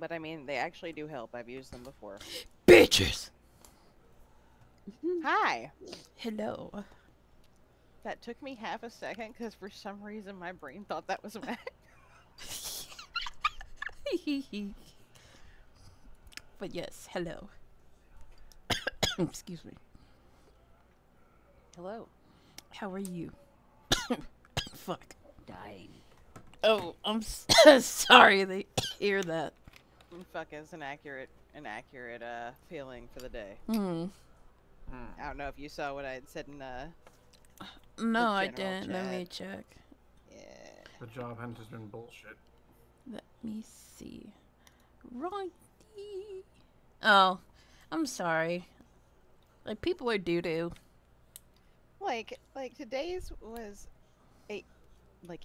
but I mean, they actually do help. I've used them before. Bitches! Hi! Hello. That took me half a second because for some reason my brain thought that was Matt. But yes, hello. Excuse me. Hello. How are you? Fuck. Dying. Oh, I'm sorry they hear that. Fuck is an accurate feeling for the day. Hmm. I don't know if you saw what I had said in No, I general didn't. Let chat. me check. Yeah. The job hunt has been bullshit. Let me see. Righty. Oh, I'm sorry. Like, people are doo-doo. Like today's was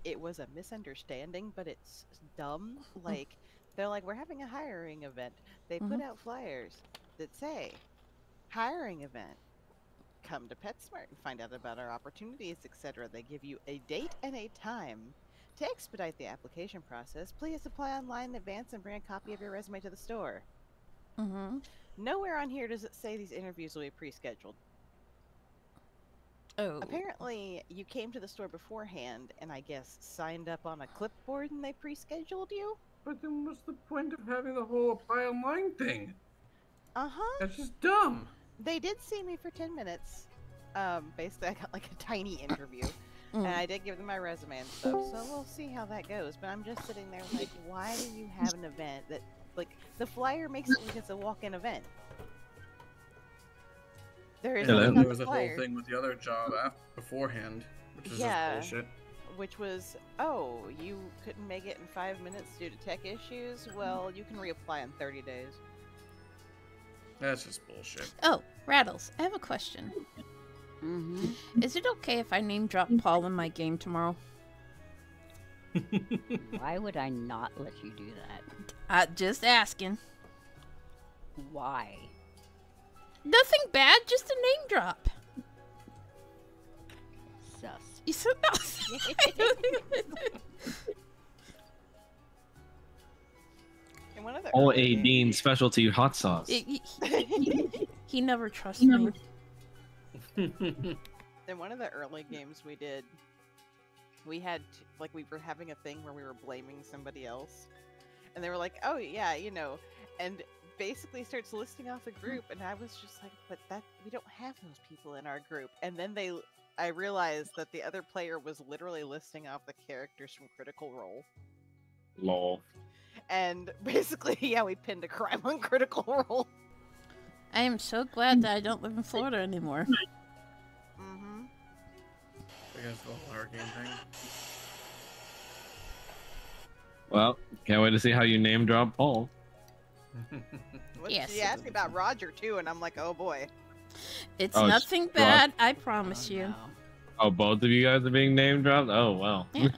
it was a misunderstanding, but it's dumb. Like they're like, we're having a hiring event. They put out flyers that say hiring event. Come to PetSmart and find out about our opportunities, etc. They give you a date and a time. To expedite the application process, please apply online in advance and bring a copy of your resume to the store. Nowhere on here does it say these interviews will be pre-scheduled. Oh. Apparently, you came to the store beforehand and I guess signed up on a clipboard and they pre-scheduled you? But then what's the point of having the whole apply online thing? Uh-huh. That's just dumb. They did see me for 10 minutes. Basically, I got like a tiny interview. And I did give them my resume and stuff, so we'll see how that goes. But I'm just sitting there like, why do you have an event that, like, the flyer makes it like it's a walk-in event? There is And then nothing there on was the a whole flyer. thing with the other job beforehand, which is Yeah. just bullshit. Which was, oh, you couldn't make it in 5 minutes due to tech issues? Well, you can reapply in 30 days. That's just bullshit. Oh, Rattles, I have a question. Is it okay if I name drop Paul in my game tomorrow? Why would I not let you do that? Just asking. Why? Nothing bad, just a name drop. Sus. You said In one of the All early A games- Dean specialty hot sauce. He never trusts me. In one of the early games we did, we had like we were having a thing where we were blaming somebody else, and they were like, "Oh yeah, you know," and basically starts listing off a group, and I was just like, "But that we don't have those people in our group." And then I realized that the other player was literally listing off the characters from Critical Role, Lol. and basically, yeah, we pinned a crime on Critical Role. I am so glad that I don't live in Florida anymore. Against the whole hard game thing. Well, can't wait to see how you name drop Paul. Yes. She asked me about Roger too, and I'm like, "Oh boy." It's Oh, nothing bad, I promise you. Oh, both of you guys are being name dropped? Oh, wow. Yeah.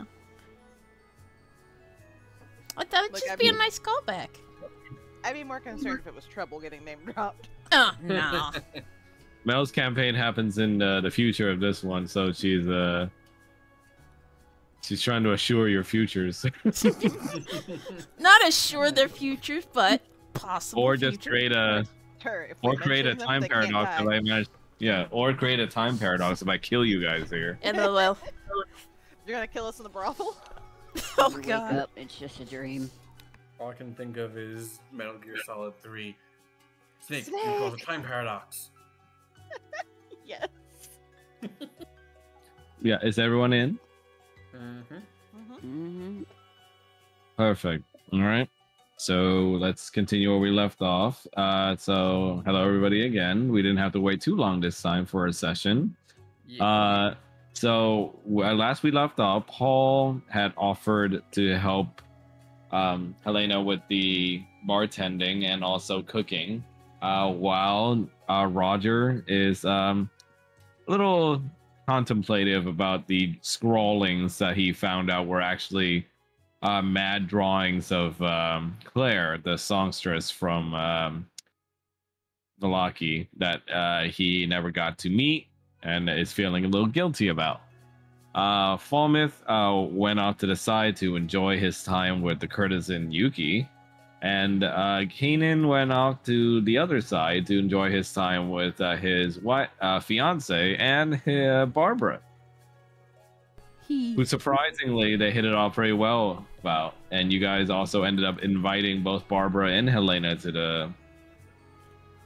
I thought it'd Look, just I be a mean- nice callback. I'd be more concerned if it was trouble getting name dropped. Oh, no. Mel's campaign happens in the future of this one, so she's trying to assure your futures. Not assure their futures, but possible Or just future. create a If we or create a mention them, time they can't paradox die. if I manage. Yeah, or create a time paradox if I kill you guys here. LOL. You're gonna kill us in the brothel? Oh, You wake God. up, it's just a dream. All I can think of is Metal Gear Solid 3. Snake, Snake! you cause a time paradox. Yes. Yeah, is everyone in? Perfect. All right. So let's continue where we left off. So hello everybody again. We didn't have to wait too long this time for a session. So last we left off, Paul had offered to help Helena with the bartending and also cooking, while Roger is a little contemplative about the scrawlings that he found out were actually mad drawings of Claire, the songstress from Valaki, that he never got to meet and is feeling a little guilty about. Falmouth went off to the side to enjoy his time with the courtesan Yuki, And Kanan went off to the other side to enjoy his time with his fiance and Barbara, who surprisingly they hit it off pretty well about. And you guys also ended up inviting both Barbara and Helena to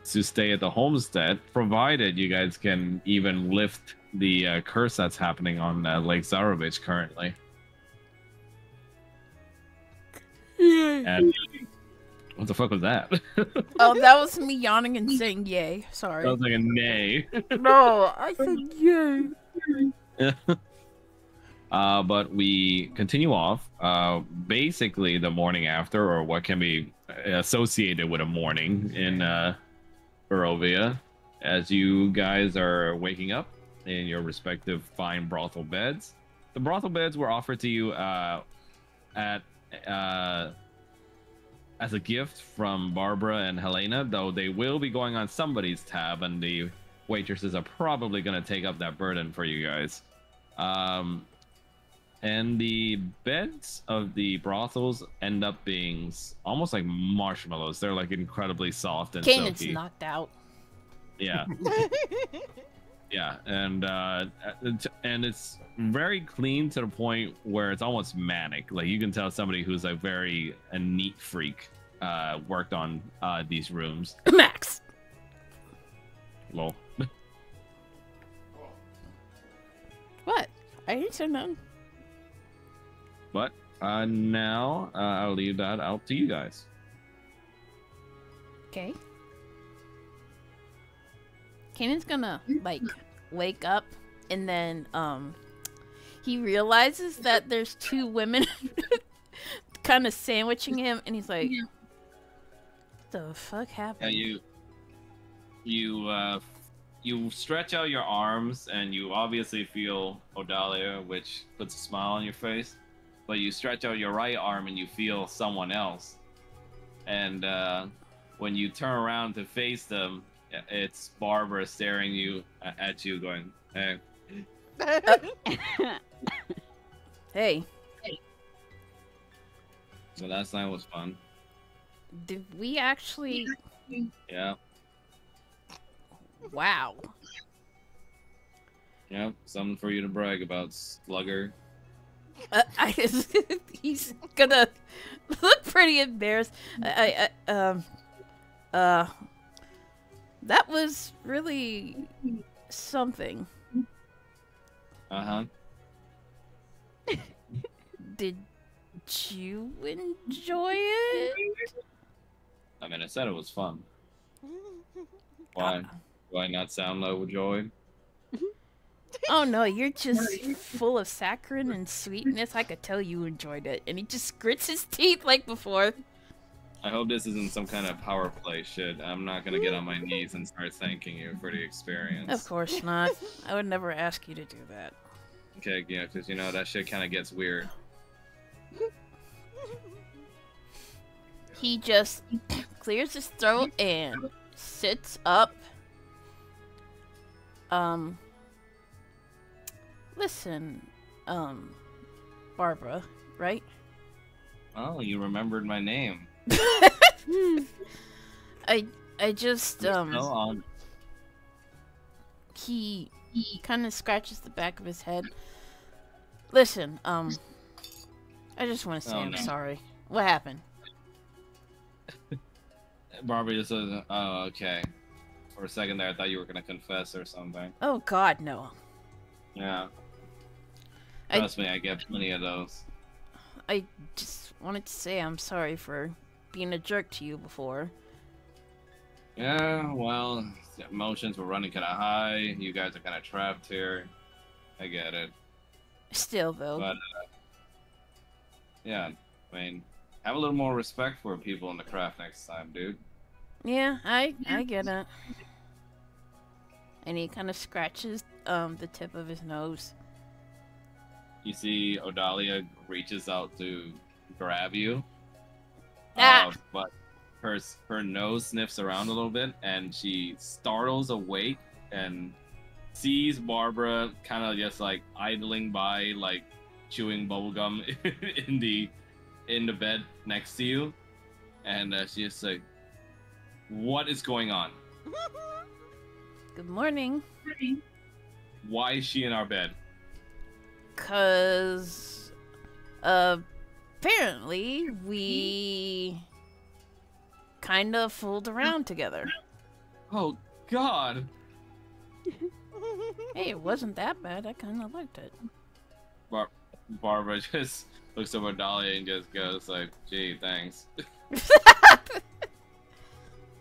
stay at the homestead, provided you guys can even lift the curse that's happening on Lake Zarovich currently. And what the fuck was that? Oh, that was me yawning and saying yay. Sorry. That was like a nay. No, I said yay. But we continue off. Basically, the morning after, or what can be associated with a morning in Barovia, as you guys are waking up in your respective fine brothel beds. The brothel beds were offered to you as a gift from Barbara and Helena, though they will be going on somebody's tab, and the waitresses are probably going to take up that burden for you guys. And the beds of the brothels end up being almost like marshmallows. They're like incredibly soft and Kanan's silky. knocked out. Yeah. Yeah, and it's very clean to the point where it's almost manic. Like you can tell somebody who's like a neat freak worked on these rooms. Max. Lol. What? I didn't say nothing. But now I'll leave that out to you guys. Okay. Kanan's gonna like wake up, and then he realizes that there's two women kind of sandwiching him, and he's like, "What the fuck happened?" Yeah, you stretch out your arms, and you obviously feel Odalia, which puts a smile on your face. But you stretch out your right arm, and you feel someone else. And when you turn around to face them, it's Barbara staring at you, going, "Hey." Hey. So last night was fun. Did we actually? Yeah. Wow. Yeah, something for you to brag about, Slugger. He's gonna look pretty embarrassed. That was really something. Uh-huh. Did you enjoy it? I mean, I said it was fun. Why? Do I not sound overjoyed? Oh no, you're just full of saccharine and sweetness. I could tell you enjoyed it. And he just grits his teeth like before. I hope this isn't some kind of power play shit. I'm not gonna get on my knees and start thanking you for the experience. Of course not. I would never ask you to do that. Okay, yeah, because you know, that shit kind of gets weird. He just clears his throat and sits up. Listen, Barbara, right? Oh, you remembered my name. I just, Go on. he kind of scratches the back of his head. Listen, I just want to say I'm sorry. What happened? Barbara just says, "Oh, okay." For a second there, I thought you were gonna confess or something. Oh God, no. Yeah. Trust me, I get plenty of those. I just wanted to say I'm sorry for being a jerk to you before. Yeah, well, the emotions were running kind of high. You guys are kind of trapped here. I get it. Still, though. But, yeah, I mean, have a little more respect for people in the craft next time, dude. Yeah, I get it. And he kind of scratches the tip of his nose. You see Odalia reaches out to grab you. But her nose sniffs around a little bit, and she startles awake and sees Barbara kind of just like idling by, like chewing bubblegum in the bed next to you. And she's just like, what is going on? Good morning. Why is she in our bed? 'Cause apparently we kind of fooled around together. Oh, God. Hey, it wasn't that bad. I kind of liked it. Barbara just looks over Dahlia and just goes like, gee, thanks.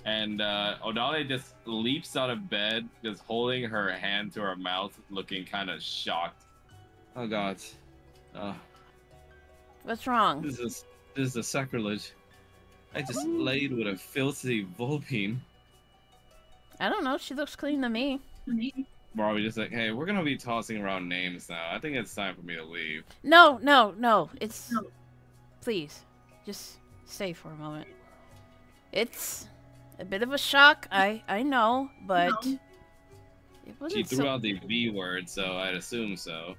And Odalia just leaps out of bed, just holding her hand to her mouth, looking kind of shocked. Oh God. What's wrong? This is a sacrilege. I just laid with a filthy Vulpine. I don't know. She looks clean to me. Barbara just like, hey, we're gonna be tossing around names now. I think it's time for me to leave. No. It's... Please, just stay for a moment. It's a bit of a shock, I know, but it wasn't She threw out the V word, so I'd assume so.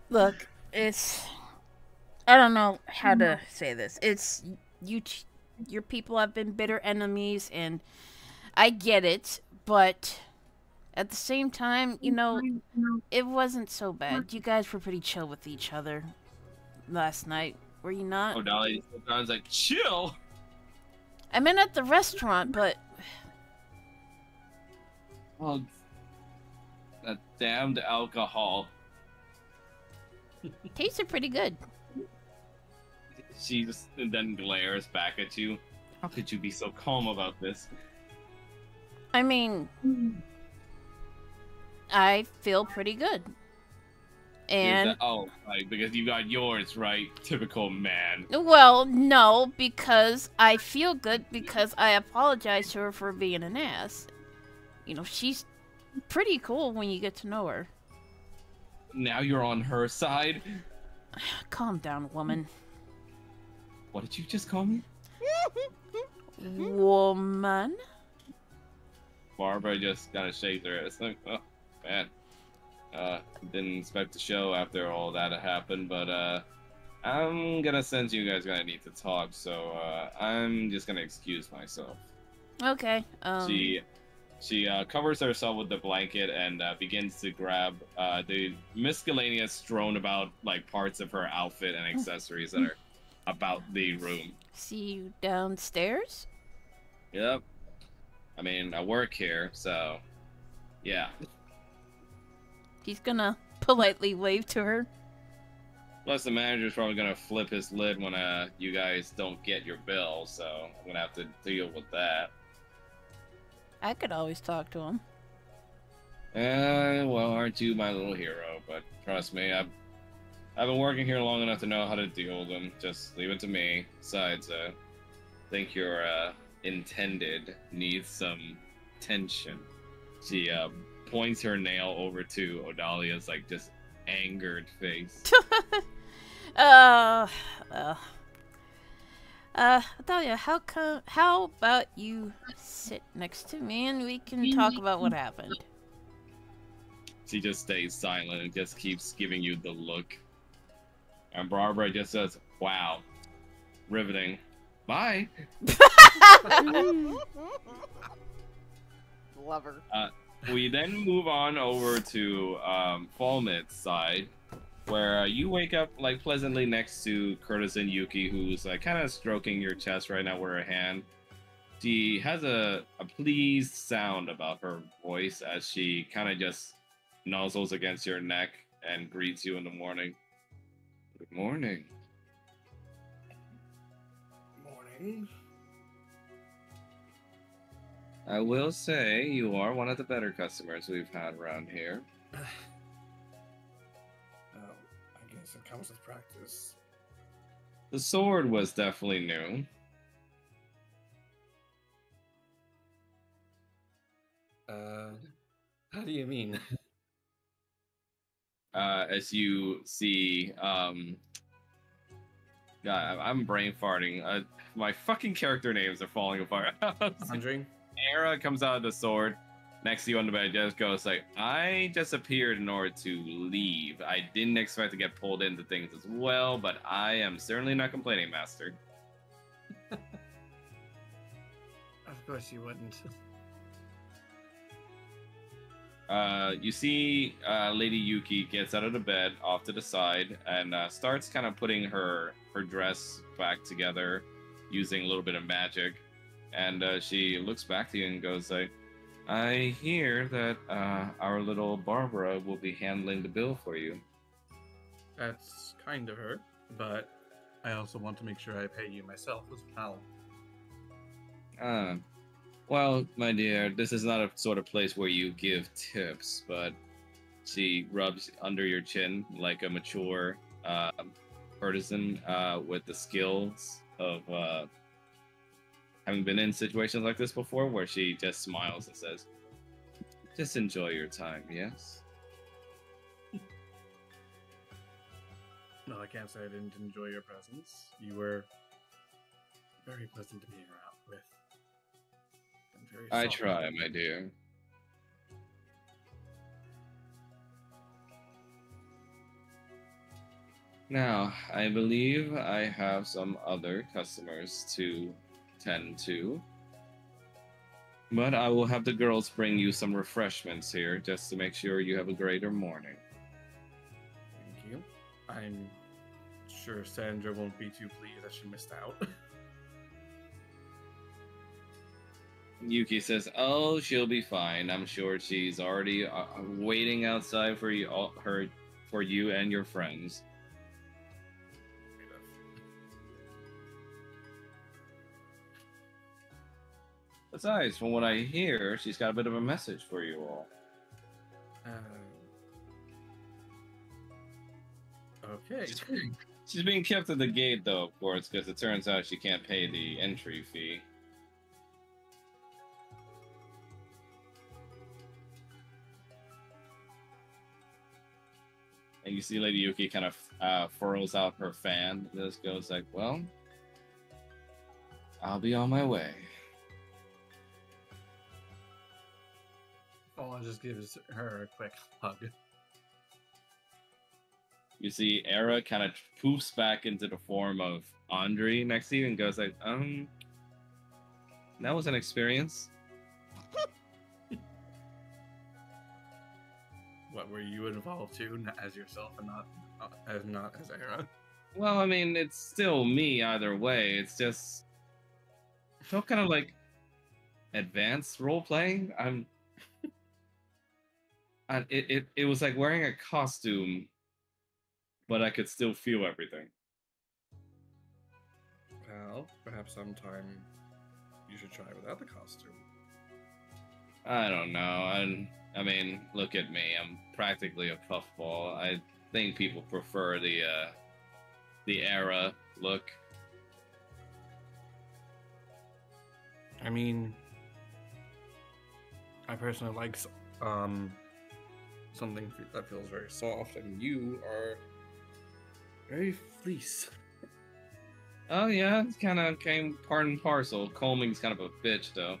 Look, it's... I don't know how to say this. It's... Your people have been bitter enemies, and I get it, but at the same time, you know, it wasn't so bad. You guys were pretty chill with each other last night, were you not? Odalia was like, chill? I meant at the restaurant, but... Oh, that damned alcohol. Tasted pretty good. She just then glares back at you. How could you be so calm about this? I mean... I feel pretty good. And... Like, because you got yours, right? Typical man. Well, no, because I feel good because I apologized to her for being an ass. You know, she's pretty cool when you get to know her. Now you're on her side? Calm down, woman. What did you just call me? Woman? Barbara just kind of shakes her head. It's like, oh, man. Didn't expect the show after all that had happened, but I'm gonna sense you guys gonna need to talk, so I'm just gonna excuse myself. Okay. She covers herself with the blanket and begins to grab the miscellaneous strewn about like parts of her outfit and accessories that are about the room. See you downstairs? Yep. I mean, I work here, so yeah. He's gonna politely wave to her. Plus, the manager's probably gonna flip his lid when you guys don't get your bill, so I'm gonna have to deal with that. I could always talk to him. Well, aren't you my little hero? But trust me, I've been working here long enough to know how to deal with them. Just leave it to me. Besides, I think your intended needs some attention. She points her nail over to Odalia's like just angered face. Adalia, how about you sit next to me and we can talk about what happened? She just stays silent and just keeps giving you the look. And Barbara just says, wow, riveting. Bye. Love her. We then move on over to Falmit's side, where you wake up like pleasantly next to Curtis and Yuki, who's kind of stroking your chest right now with her hand. She has a pleased sound about her voice as she kind of just nuzzles against your neck and greets you in the morning. Good morning. Morning. I will say you are one of the better customers we've had around here. I guess it comes with practice. The sword was definitely new. How do you mean? As you see, God, I'm brain farting. My fucking character names are falling apart. Conjuring? Era comes out of the sword next to you on the bed. Just goes like, I just appeared in order to leave. I didn't expect to get pulled into things as well, but I am certainly not complaining, Master. course you wouldn't. You see Lady Yuki gets out of the bed off to the side and starts kind of putting her dress back together using a little bit of magic. And she looks back to you and goes like, I hear that our little Barbara will be handling the bill for you. That's kind of her, but I also want to make sure I pay you myself as well. Well, my dear, this is not a sort of place where you give tips, but she rubs under your chin like a mature partisan with the skills of having been in situations like this before, where she just smiles and says, just enjoy your time, yes? No, I can't say I didn't enjoy your presence. You were very pleasant to be around with. And very I soft. try, my dear. Now, I believe I have some other customers to tend to. But I will have the girls bring you some refreshments here just to make sure you have a greater morning. Thank you. I'm sure Sandra won't be too pleased that she missed out. Yuki says, "Oh, she'll be fine. I'm sure she's already waiting outside for you and your friends." Besides, from what I hear, she's got a bit of a message for you all. Okay. She's being kept at the gate, though, of course, because it turns out she can't pay the entry fee. And you see Lady Yuki kind of furls out her fan. And just goes like, well, I'll be on my way. Paula just gives her a quick hug. You see Era kind of poofs back into the form of Andre next to you and goes like, that was an experience. What, were you involved too, as yourself and not as Era? Well, I mean, it's still me either way. It's just felt kind of like advanced role playing. It was like wearing a costume, but I could still feel everything. Well, perhaps sometime you should try without the costume. I don't know. I mean, look at me. I'm practically a puffball. I think people prefer the Era look. I mean, I personally like something that feels very soft, and you are very fleece. Oh yeah, it kind of came part and parcel. Combing's kind of a bitch, though.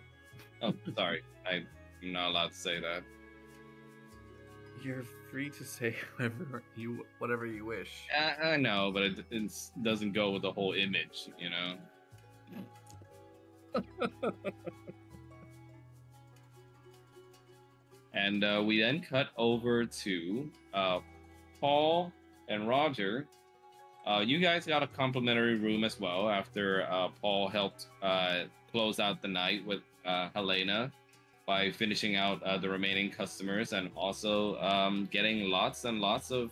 Oh, sorry, I'm not allowed to say that. You're free to say whatever you wish. I know, but it doesn't go with the whole image, you know. And we then cut over to Paul and Roger. You guys got a complimentary room as well after Paul helped close out the night with Helena by finishing out the remaining customers and also getting lots and lots of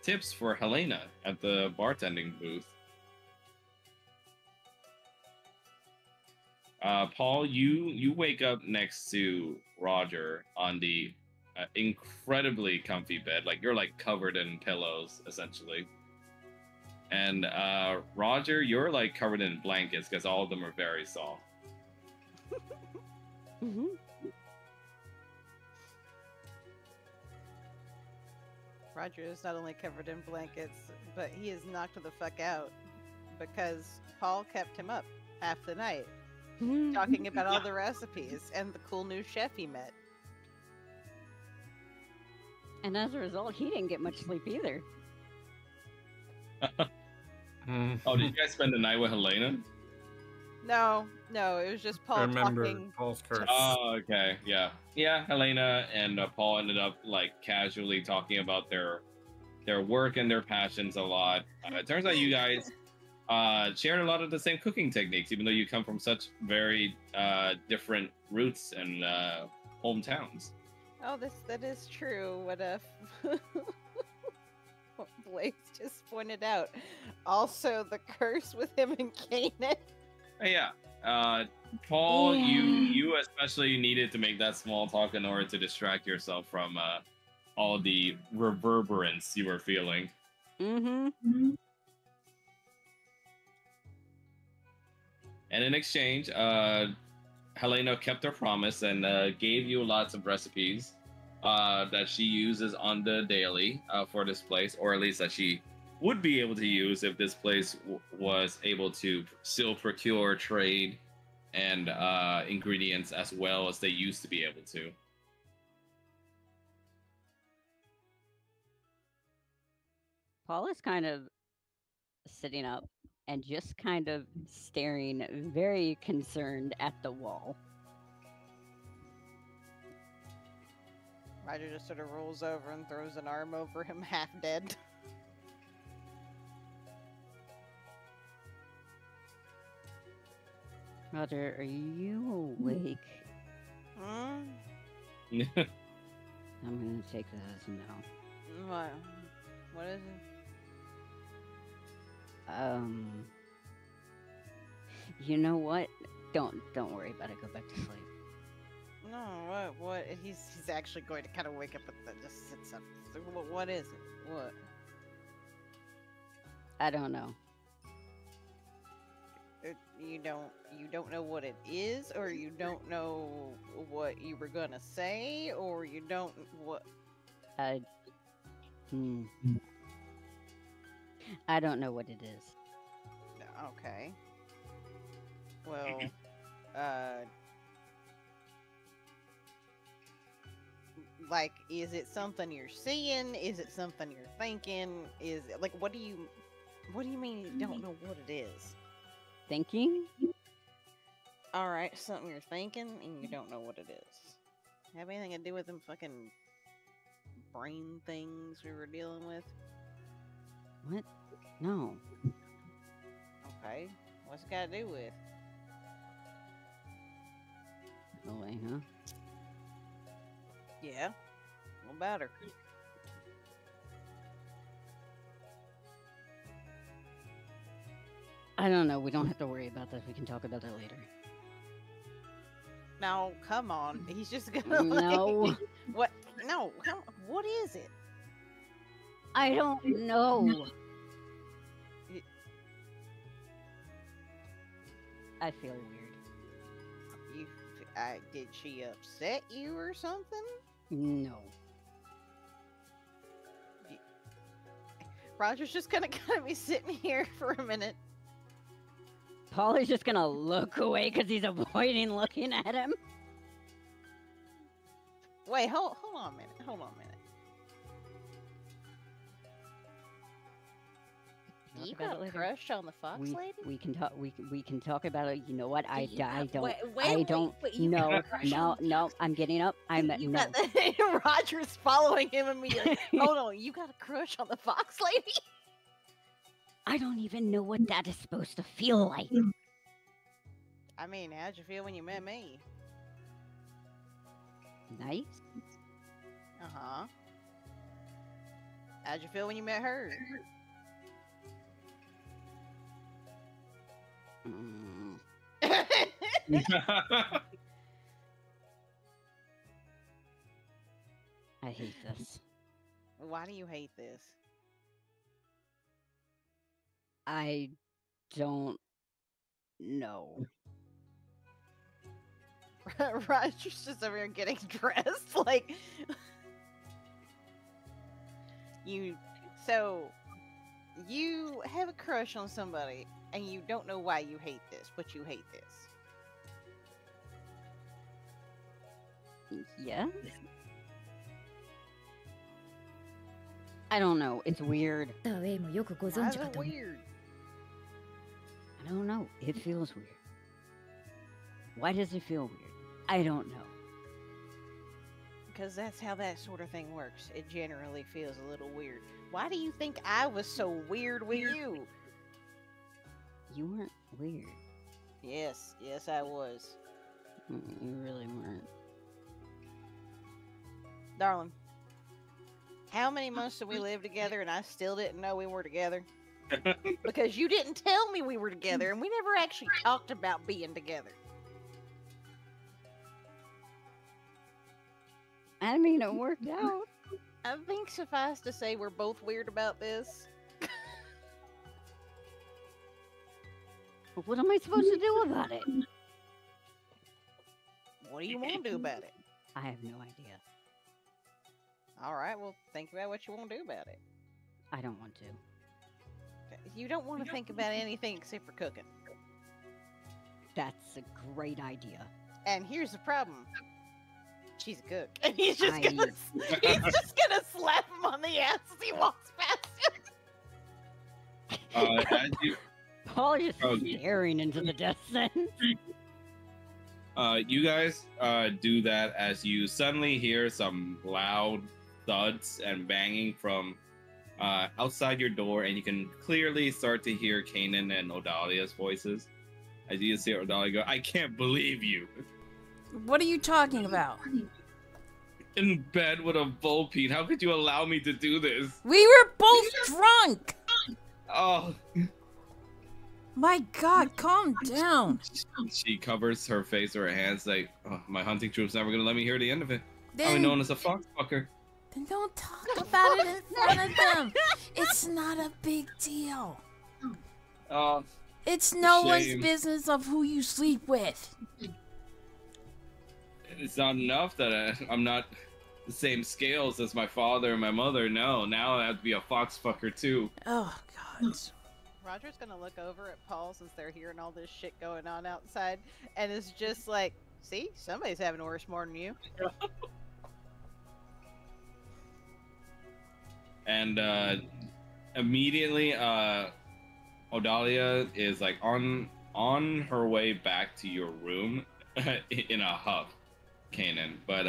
tips for Helena at the bartending booth. Paul, you wake up next to Roger on the incredibly comfy bed. Like, you're like covered in pillows, essentially. And Roger, you're like covered in blankets because all of them are very soft. Mm-hmm. Roger is not only covered in blankets, but he is knocked the fuck out because Paul kept him up half the night talking about all the recipes and the cool new chef he met. And as a result, he didn't get much sleep either. Oh, did you guys spend the night with Helena? No, no, it was just I Paul remember talking. Paul's curse. Oh, okay, yeah, yeah. Helena and Paul ended up like casually talking about their work and their passions a lot. It turns out you guys shared a lot of the same cooking techniques, even though you come from such very different roots and hometowns. Oh, that is true. What what Blaze just pointed out. Also, the curse with him and Kanan. Yeah, Paul, you especially needed to make that small talk in order to distract yourself from all the reverberance you were feeling. Mm-hmm. And in exchange, Helena kept her promise and gave you lots of recipes that she uses on the daily for this place, or at least that she would be able to use if this place was able to still procure trade and ingredients as well as they used to be able to. Paul is kind of sitting up and just kind of staring very concerned at the wall. Roger just sort of rolls over and throws an arm over him, half dead. Roger, are you awake? Hmm? I'm gonna take that as a no. What? What is it? You know what? Don't worry about it. Go back to sleep. No, what? He's actually going to kind of wake up and just sits up. So, what is it? What? I don't know. You don't know what it is, or you don't know what you were gonna say, or you don't what? I don't know what it is. Okay. Well, like, is it something you're seeing? Is it something you're thinking? Is it like, what do you mean you don't know what it is? Thinking? All right, something you're thinking and you don't know what it is. Have anything to do with them fucking brain things we were dealing with? What? No. Okay, what's it got to do with? No way, huh? Yeah, what about her? I don't know. We don't have to worry about this. We can talk about that later. No, come on. He's just gonna No. like, what? No, what is it? I don't know. I feel weird. Did she upset you or something? No. Roger's just gonna kind of be sitting here for a minute. Paul is just gonna look away because he's avoiding looking at him. Wait, hold on a minute. Hold on a minute. Talk You about got it a later. crush on the fox lady? We can talk. We can talk about it. You know what? I don't. Wait, I don't. wait, you No. got a crush No. on the No. fox I'm getting up. I'm You no. got the, Roger's following him immediately. Hold on, you got a crush on the fox lady? I don't even know what that is supposed to feel like. I mean, how'd you feel when you met me? Nice. Uh-huh. How'd you feel when you met her? Mm. I hate this. Why do you hate this? I don't know. Roger's just over here getting dressed. Like, so you have a crush on somebody and you don't know why you hate this, but you hate this. Yes? I don't know. It's weird. ターウェイもよくご Why 存 is 知か it と思う。 weird? I don't know. It feels weird. Why does it feel weird? I don't know. Because that's how that sort of thing works. It generally feels a little weird. Why do you think I was so weird with you? You weren't weird. Yes, I was. You really weren't. Darling, how many months did we live together and I still didn't know we were together? Because you didn't tell me we were together and we never actually talked about being together. I mean, it worked out. I think suffice to say we're both weird about this. What am I supposed to do about it? What do you want to do about it? I have no idea. Alright, well, think about what you want to do about it. I don't want to. You don't want to think about anything except for cooking. That's a great idea. And here's the problem. She's a cook. And he's just gonna slap him on the ass as he walks past him. As you, Paul is just staring into the death sentence. you guys do that as you suddenly hear some loud thuds and banging from outside your door, and you can clearly start to hear Kanan and Odalia's voices. As you see Odalia go, I can't believe you. What are you talking about? In bed with a Volpete, how could you allow me to do this? We were both drunk! Oh. My god, calm down. She covers her face with her hands like, oh, my hunting troop's never gonna let me hear the end of it. I'll be Then, known as a foxfucker. then don't talk about it in front of them. It's not a big deal. Oh, It's no one's shame. business of who you sleep with. it's not enough that I'm not the same scales as my father and my mother. No, now I have to be a foxfucker too. Oh god. Roger's gonna look over at Paul since they're hearing all this shit going on outside, and it's just like, see, somebody's having a worse morning than you. And immediately, Odalia is like on her way back to your room in a huff, Kanan. But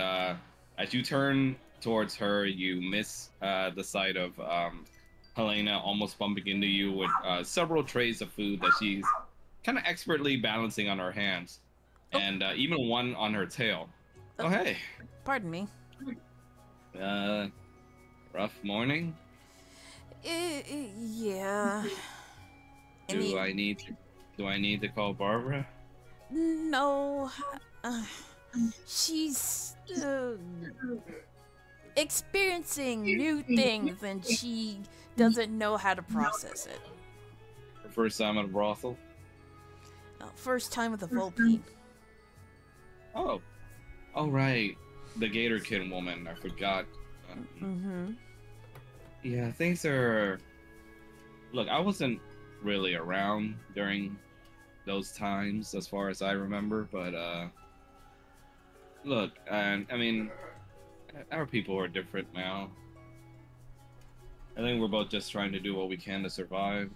as you turn towards her, you miss the sight of Helena almost bumping into you with several trays of food that she's kind of expertly balancing on her hands, and even one on her tail. Oh, hey. Pardon me. Rough morning? Yeah. Do I need to call Barbara? No. She's experiencing new things and she doesn't know how to process it. Her first time at a brothel? First time with a Volpete. Oh. Oh, right. The Gatorkin woman. I forgot. Mm-hmm. Yeah, things are... Look, I wasn't really around during those times, as far as I remember, but, look, I mean, our people are different now. I think we're both just trying to do what we can to survive.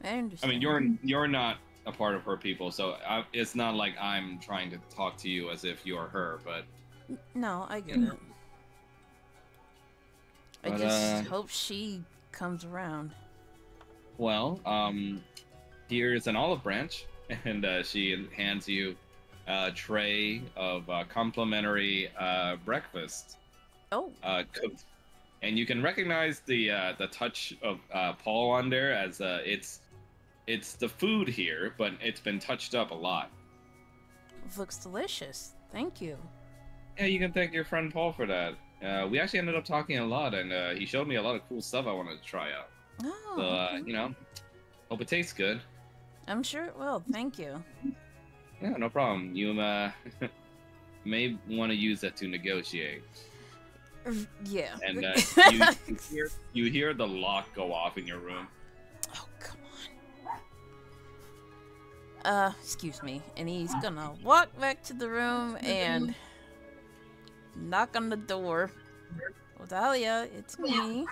I I understand. mean, you're not a part of her people, so it's not like I'm trying to talk to you as if you're her, but... No, I get it. I But, just hope she comes around. Well, here's an olive branch, and she hands you a tray of complimentary breakfast Oh, cooked, and you can recognize the touch of Paul on there as it's the food here, but it's been touched up a lot. looks delicious. Thank you. Yeah, you can thank your friend Paul for that. We actually ended up talking a lot, and he showed me a lot of cool stuff I wanted to try out. Oh, So, okay. you know, hope it tastes good. I'm sure it will. Thank you. Yeah, no problem. You may want to use that to negotiate. Yeah. And you hear the lock go off in your room. Oh, come on. Excuse me. And he's gonna walk back to the room and knock on the door. Odalia, it's me.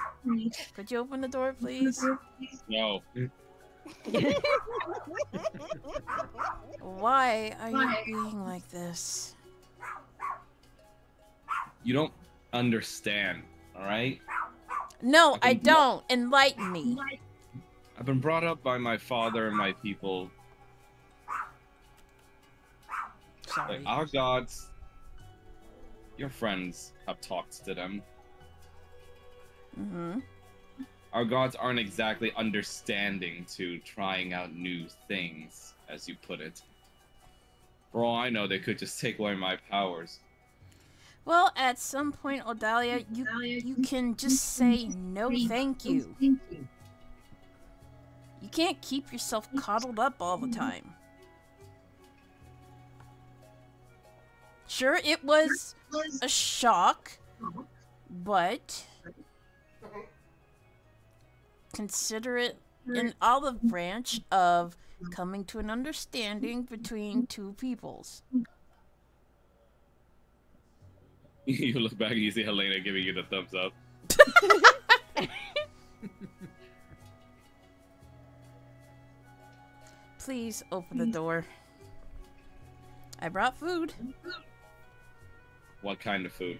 Could you open the door, please? No. Why are you being like this? You don't understand, all right? No, I don't. Enlighten me. I've been brought up by my father and my people. Sorry. Like, our gods, your friends have talked to them. Mm-hmm. Our gods aren't exactly understanding to trying out new things, as you put it. For all I know, they could just take away my powers. Well, at some point, Odalia, you can just say no thank you. You can't keep yourself coddled up all the time. Sure, it was a shock, but consider it an olive branch of coming to an understanding between two peoples. You look back and you see Helena giving you the thumbs up. Please open the door. I brought food. What kind of food?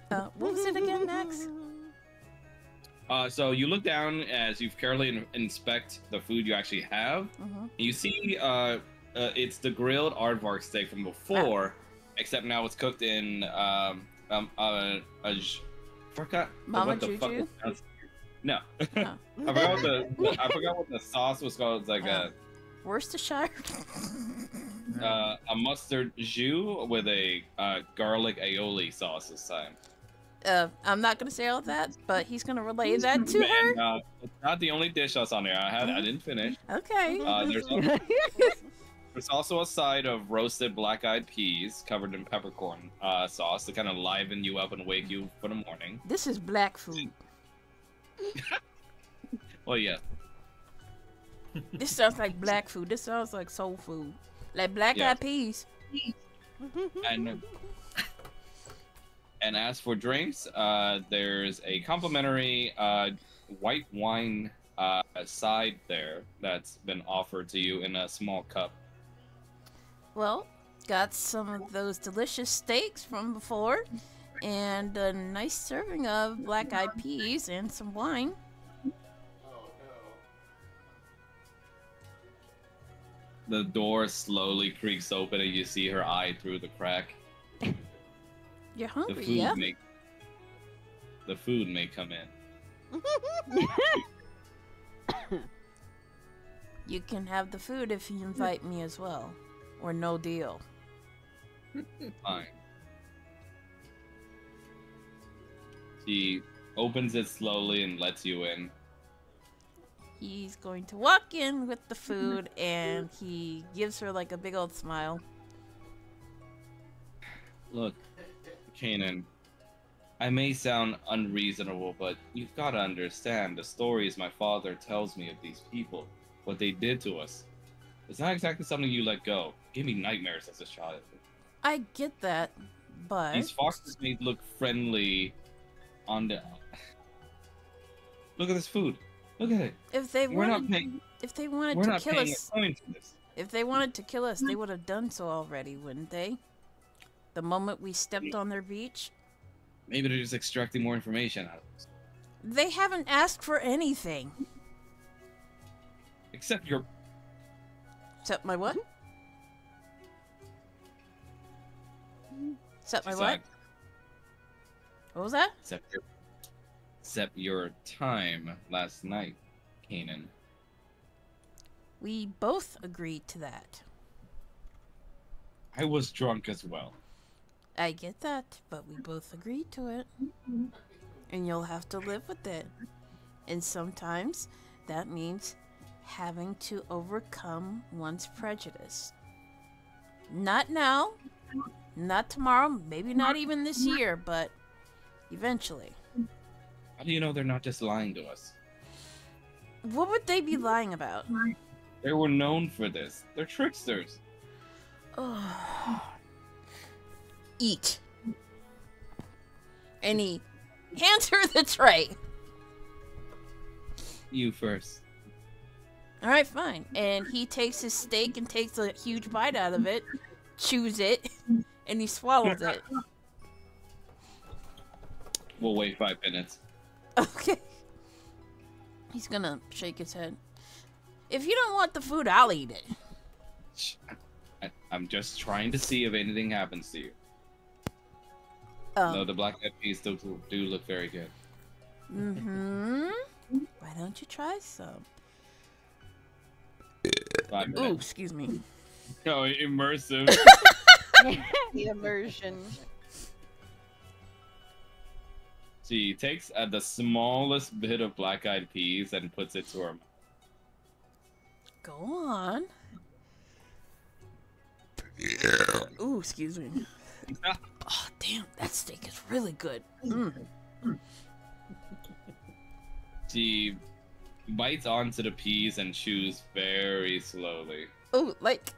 What was it again, Max? So you look down as you carefully inspect the food you actually have. Mm-hmm. And you see it's the grilled aardvark steak from before, except now it's cooked in forgot Mama what the fuck Juju? it sounds- No. Oh. I forgot what the sauce was called. It's like Worcestershire? a mustard jus with a garlic aioli sauce this time. I'm not gonna say all that, but he's gonna relay that to her. And, it's not the only dish that's on there. I didn't finish. Okay. There's also a side of roasted black-eyed peas covered in peppercorn sauce to kind of liven you up and wake you for the morning. This is black food. Well, yeah. This sounds like black food. This sounds like soul food. Like black-eyed peas. And as for drinks, there's a complimentary white wine side there that's been offered to you in a small cup. Well, got some of those delicious steaks from before, and a nice serving of black-eyed peas and some wine. The door slowly creaks open and you see her eye through the crack. You're The hungry, food yeah? the food may come in. You can have the food if you invite me as well. Or no deal. Fine. She opens it slowly and lets you in. He's going to walk in with the food, and he gives her like a big old smile. Look, Kanan, I may sound unreasonable, but you've got to understand the stories my father tells me of these people, what they did to us. It's not exactly something you let go. It gave me nightmares as a child. I get that, but... These foxes may look friendly on the... Look at this food. Look at it. If they We're not wanted, paying. if they wanted We're to not kill paying us, a coin for this. if they wanted to kill us, they would have done so already, wouldn't they? The moment we stepped on their beach. Maybe they're just extracting more information out of us. They haven't asked for anything. Except your. Except my what? Except my She's what? like, What was that? Except your time last night, Kanan. We both agreed to that. I was drunk as well. I get that, but we both agreed to it. And you'll have to live with it. And sometimes that means having to overcome one's prejudice. Not now, not tomorrow, maybe not even this year, but eventually. How do you know they're not just lying to us? What would they be lying about? They were known for this. They're tricksters. Eat. And he hands her the tray. You first. All right, fine. And he takes his steak and takes a huge bite out of it, chews it, and he swallows it. We'll wait 5 minutes. Okay. He's gonna shake his head. If you don't want the food, I'll eat it. I'm just trying to see if anything happens to you. No, the black-eyed peas still do look very good. Mm-hmm. Why don't you try some? 5 Ooh, minutes. excuse me. Oh, immersive. The immersion. She takes the smallest bit of black-eyed peas and puts it to her mouth. Go on. Ooh, excuse me. Oh, damn, that steak is really good. Mm. She bites onto the peas and chews very slowly. Oh, like,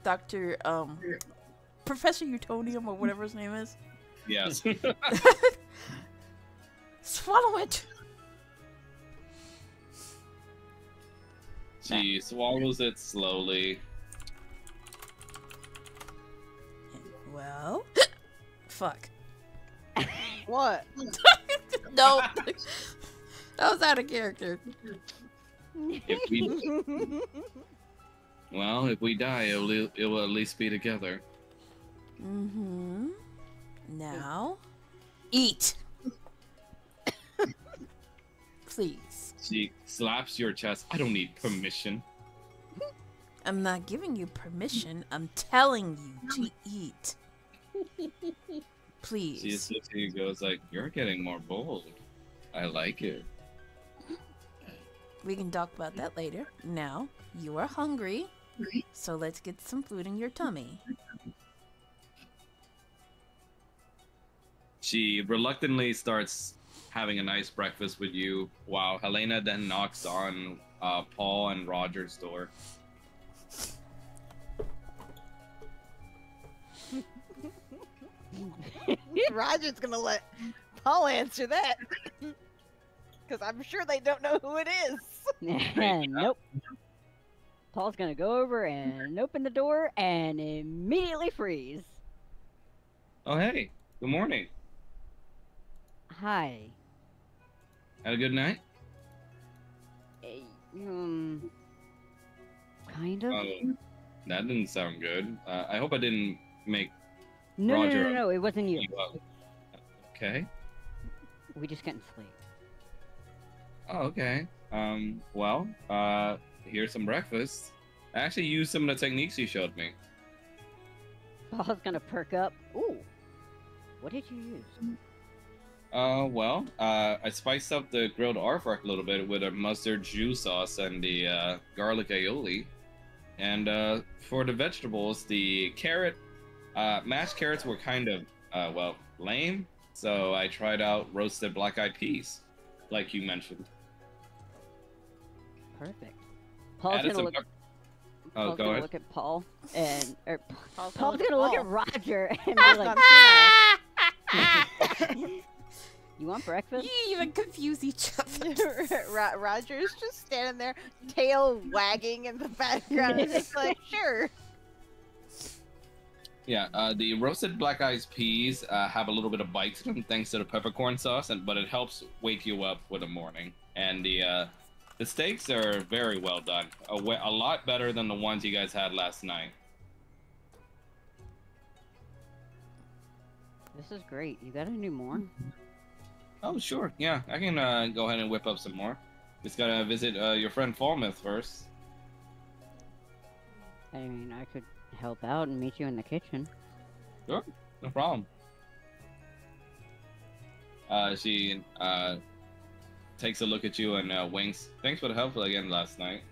Dr. Professor Utonium or whatever his name is. Yes. Swallow it. She swallows it slowly. Well, fuck. What? No, that was out of character. If we die, it will at least be together. Mm-hmm. Now, eat. Please. She slaps your chest. I don't need permission. I'm not giving you permission. I'm telling you to eat. Please. She just looks at you and goes like, "You're getting more bold. I like it." We can talk about that later. Now, you are hungry, so let's get some food in your tummy. She reluctantly starts having a nice breakfast with you, while Helena then knocks on Paul and Roger's door. Roger's gonna let Paul answer that. Because I'm sure they don't know who it is. Nope. Paul's gonna go over and open the door and immediately freeze. Oh, hey. Good morning. Hi. Had a good night? Eh, kind of. Oh, that didn't sound good. I hope I didn't make No, Roger. no, it wasn't you. you up. Okay. We just couldn't sleep. Oh, okay. Well, here's some breakfast. I actually used some of the techniques you showed me. Paul's gonna perk up. Ooh. What did you use? Well, I spiced up the grilled aardvark a little bit with a mustard jus sauce and the garlic aioli. And for the vegetables, the mashed carrots were kind of, lame. So I tried out roasted black-eyed peas, like you mentioned. Perfect. Paul's Added gonna some look. Oh, Paul's go gonna ahead. look at Paul and Paul's Paul's gonna look Paul. at Roger and be Paul's like, on "You want breakfast?" You even confuse each other. Roger's just standing there, tail wagging in the background, and it's like, sure. Yeah, the roasted black-eyed peas have a little bit of bite to them thanks to the peppercorn sauce, but it helps wake you up for the morning. And the steaks are very well done. A lot better than the ones you guys had last night. This is great. You gotta do more. Oh, sure. Yeah, I can go ahead and whip up some more. Just gotta visit your friend Falmouth first. I mean, I could help out and meet you in the kitchen. Sure, no problem. She takes a look at you and winks. Thanks for the help again last night.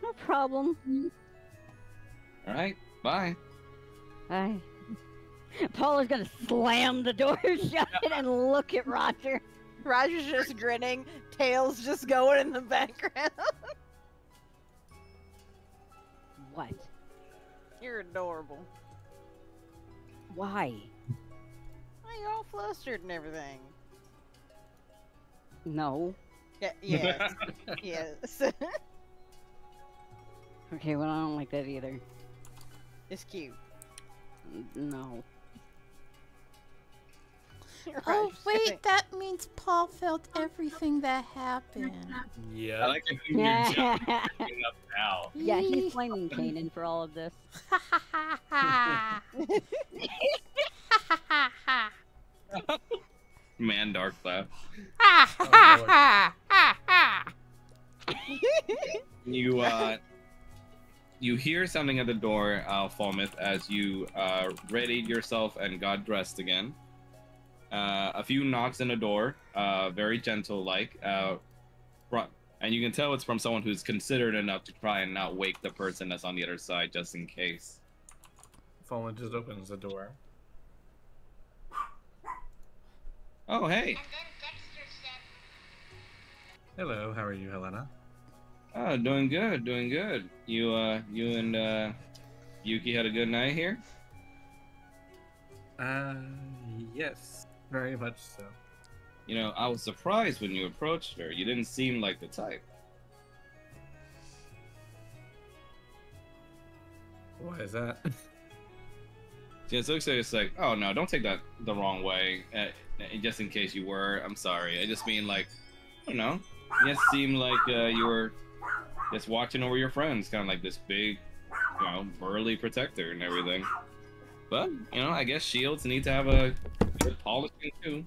No problem. All right, bye. Bye. Paul is gonna slam the door shut and look at Roger. Roger's just grinning, tail's just going in the background. What? You're adorable. Why? Why you all flustered and everything? No. Yeah, yes. Yes. Okay, well, I don't like that either. It's cute. No. Oh Roger's wait, gonna- that means Paul felt everything that happened. I Yeah. like it when you're just Yeah, bringing up now. he's blaming Kanan for all of this. Ha ha ha ha. Ha ha ha. Man, dark laugh. Ha Oh, ha Lord. ha ha ha. You hear something at the door, Falmouth, as you readied yourself and got dressed again. A few knocks on the door, very gentle like, and you can tell it's from someone who's considerate enough to try and not wake the person that's on the other side, just in case. Fallen just opens the door. Oh, hey. Hello, how are you, Helena? Oh, doing good, doing good. You and Yuki had a good night here? Yes, very much so. You know, I was surprised when you approached her. You didn't seem like the type. Why is that? Yeah, so it's like, oh no, don't take that the wrong way. Just in case you were, I'm sorry. I just mean like, I don't know. You just seemed like you were just watching over your friends, kind of like this big, burly protector and everything. But I guess shields need to have a good polishing too.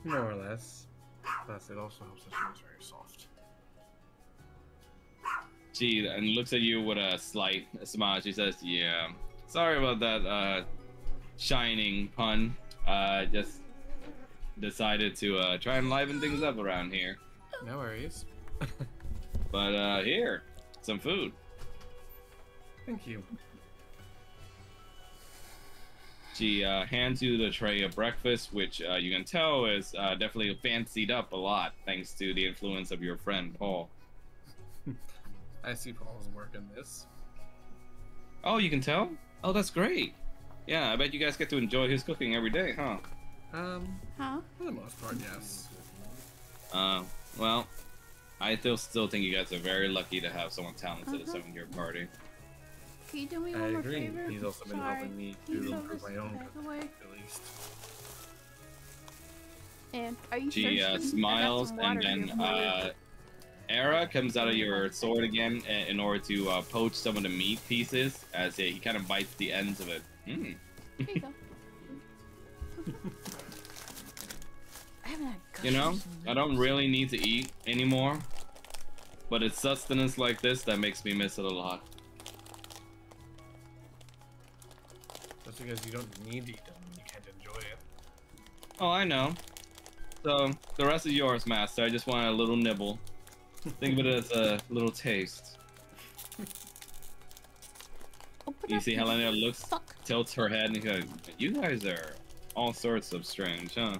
More or less. Plus, it also helps that she was very soft. She and looks at you with a slight smile. She says, "Yeah, sorry about that shining pun. Just decided to try and liven things up around here. No worries. But here, some food." Thank you. She hands you the tray of breakfast, which you can tell is definitely fancied up a lot thanks to the influence of your friend Paul. I see Paul's work in this. Oh, you can tell? Oh, that's great. Yeah, I bet you guys get to enjoy his cooking every day, huh? Huh? For the most part, yes. Well, I still think you guys are very lucky to have someone talented at some of your party. Can you do me I one more agree. favor? He's also been Sorry. helping me Can you to throw improve this my own bag cooking, away? at least. And are you She thirsty? I got smiles, some and water then here. Era comes out of your sword again in order to poach some of the meat pieces, as he kind of bites the ends of it. Mm. Here you go. I haven't had You know, gushers in I don't years. really need to eat anymore, but it's sustenance like this that makes me miss it a lot. Just because you don't need to eat them, you can't enjoy it. Oh, I know. So, the rest is yours, Master. I just want a little nibble. Think of it as a little taste. Open You up, see Helena looks, fuck. tilts her head, and goes, "You guys are all sorts of strange, huh?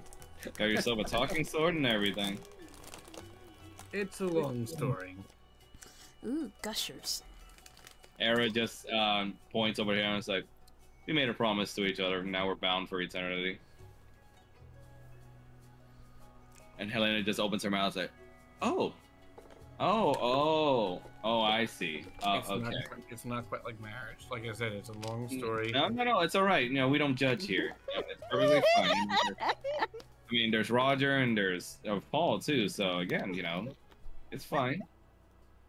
Got yourself a talking sword and everything." It's a long story. Ooh, gushers. Era just points over here and is like, "We made a promise to each other, and now we're bound for eternity." And Helena just opens her mouth like, "Oh, I see. Okay. It's not quite like marriage. Like I said, it's a long story. No, it's all right. We don't judge here. It's perfectly fine. I mean, there's Roger and there's Paul too. So again, it's fine.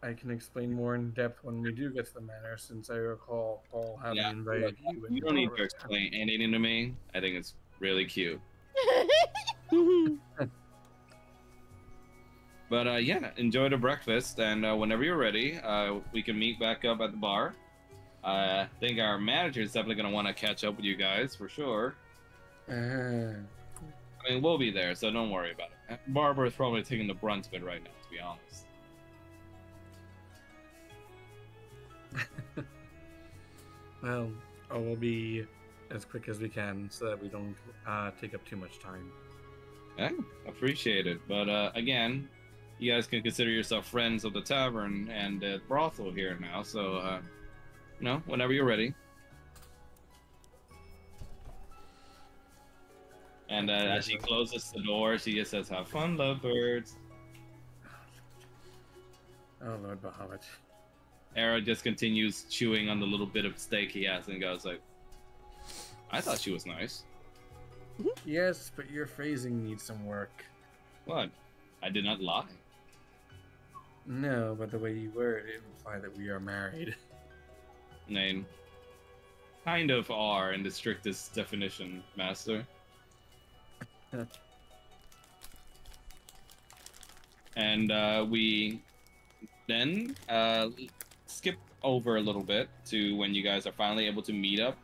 I can explain more in depth when we do get to the manor, since I recall Paul having Yeah, invited you. You don't need to explain anything to me. I think it's really cute. But yeah, enjoy the breakfast, and whenever you're ready, we can meet back up at the bar. I think our manager is definitely gonna want to catch up with you guys for sure. I mean, we'll be there, so don't worry about it. Barbara is probably taking the brunt of it right now, to be honest. Well, I will be as quick as we can so that we don't take up too much time. Yeah, appreciate it. But again, you guys can consider yourself friends of the tavern and brothel here now. So, whenever you're ready. And as she closes the door, she just says, "Have fun, lovebirds." Oh Lord Bahamut. Era just continues chewing on the little bit of steak he has and goes like, "I thought she was nice." Yes, but your phrasing needs some work. What? I did not lie. No, but the way you word it implied that we are married. I mean, kind of are in the strictest definition, Master. And we then skip over a little bit to when you guys are finally able to meet up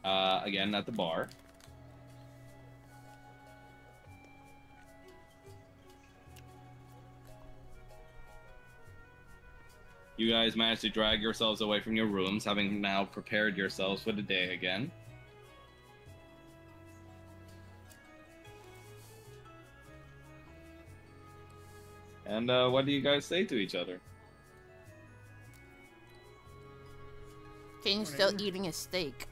again at the bar. You guys managed to drag yourselves away from your rooms, having now prepared yourselves for the day again. And what do you guys say to each other? Kane's still eating his steak.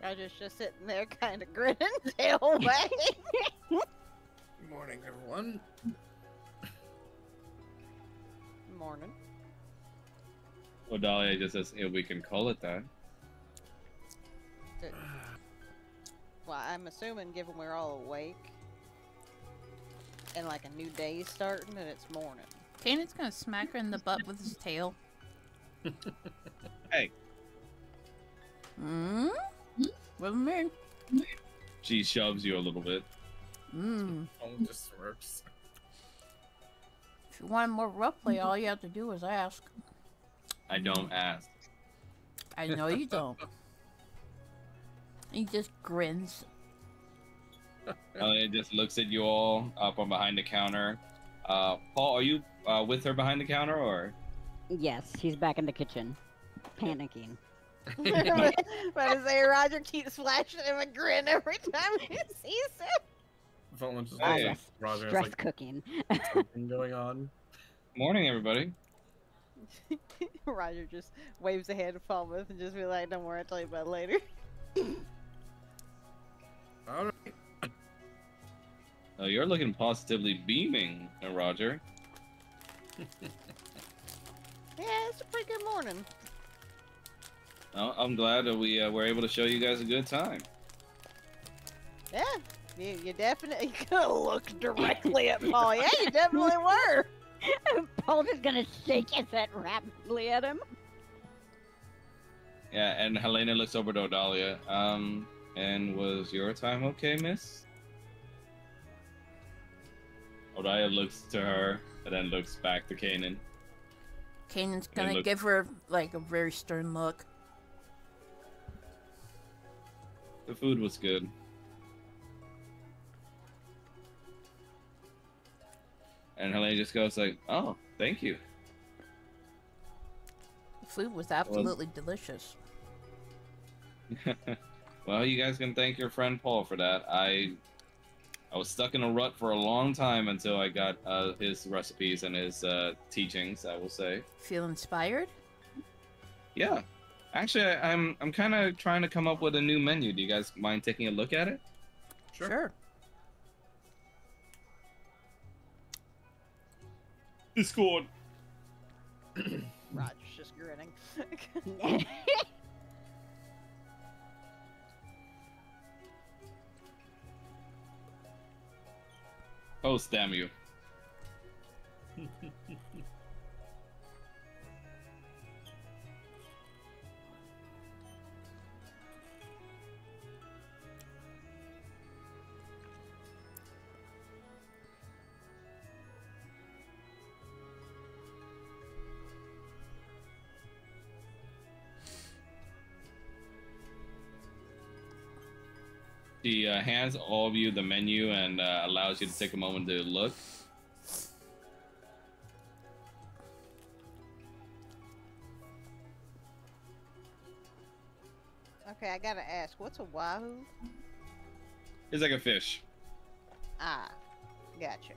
Roger's just sitting there, kind of grinning, tail wagging. Good morning, everyone. Morning. Well, Dahlia just says, "Yeah, we can call it that." Well, I'm assuming, given we're all awake and like a new day's starting, that it's morning. Kanan's gonna smack her in the butt with his tail. Hey. Hmm? What do you mean? She shoves you a little bit. Hmm. Oh, just smirks. If you want more rough play, all you have to do is ask. I don't ask. I know you don't. He just grins. It just looks at you all from behind the counter. Paul, are you with her behind the counter, or? Yes, he's back in the kitchen, panicking. But to say, Roger keeps flashing him a grin every time he sees him. Fulton's just Hey. like, Roger has Stress like cooking. something going on. Morning, everybody. Roger just waves ahead of Falmouth and just be like, "Don't worry, I'll tell you about it later." All right. Oh, you're looking positively beaming, Roger. Yeah, it's a pretty good morning. Oh, I'm glad that we were able to show you guys a good time. Yeah, you definitely could look directly at Paul. Yeah, you definitely were. Paul's just gonna shake his head rapidly at him. Yeah, and Helena looks over to Odalia. And was your time okay, miss? Odalia looks to her, and then looks back to Kanan. Kanan's gonna look- give her, like, a very stern look. The food was good. And Helena just goes like, "Oh, thank you." The food was absolutely delicious. Well, you guys can thank your friend Paul for that. I was stuck in a rut for a long time until I got his recipes and his teachings, I will say. Feel inspired? Yeah. Actually, I'm kind of trying to come up with a new menu. Do you guys mind taking a look at it? Sure. Discord. Roger's just grinning. Post, damn you. She hands all of you the menu and allows you to take a moment to look. Okay, I gotta ask, what's a wahoo? It's like a fish. Ah, gotcha.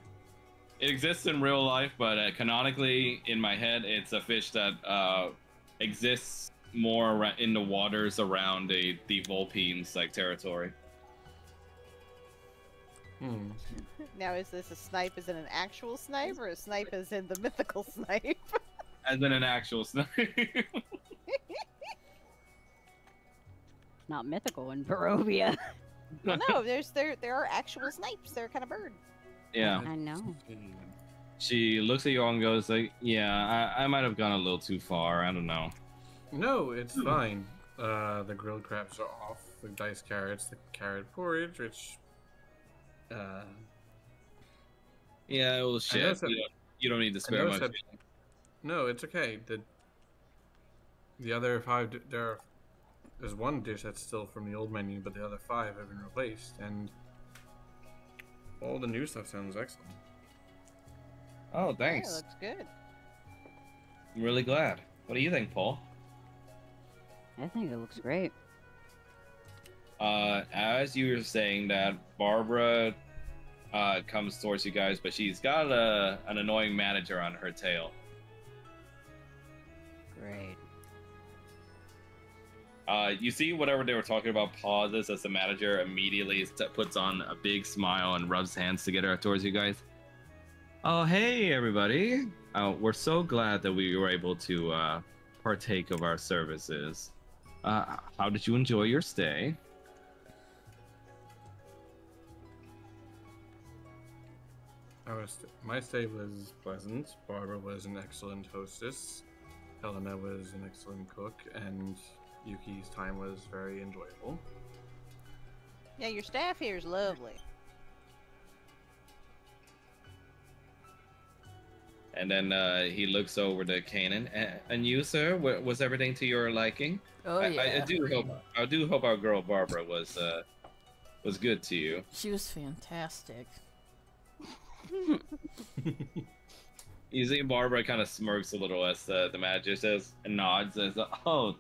It exists in real life, but canonically, in my head, it's a fish that exists more in the waters around the Vulpines like territory. Now, is this a snipe as in an actual snipe, or a snipe as in the mythical snipe? As in an actual snipe. Not mythical in Barovia. Well, no, there are actual snipes. They're kind of bird. Yeah. I know. She looks at you all and goes like, "Yeah, I might have gone a little too far. I don't know." No, it's fine. The grilled crabs are off. The diced carrots, the carrot porridge, which Yeah, well, shit. said- You don't need to spare much. no, it's okay. The other 5 there's one dish that's still from the old menu, but the other 5 have been replaced, and all the new stuff sounds excellent. Oh, Yeah, thanks. looks good. I'm really glad. What do you think, Paul? I think it looks great. As you were saying that, Barbara comes towards you guys, but she's got an annoying manager on her tail. Great. You see whatever they were talking about pauses as the manager immediately puts on a big smile and rubs hands together towards you guys. Oh, hey, everybody. We're so glad that we were able to partake of our services. How did you enjoy your stay? My stay was pleasant. Barbara was an excellent hostess. Helena was an excellent cook, and Yuki's time was very enjoyable. Yeah, your staff here is lovely. And then he looks over to Kanan. And you, sir, was everything to your liking? Oh yeah. I do hope our girl Barbara was good to you. She was fantastic. You see Barbara kind of smirks a little as the manager says and nods as, "Oh,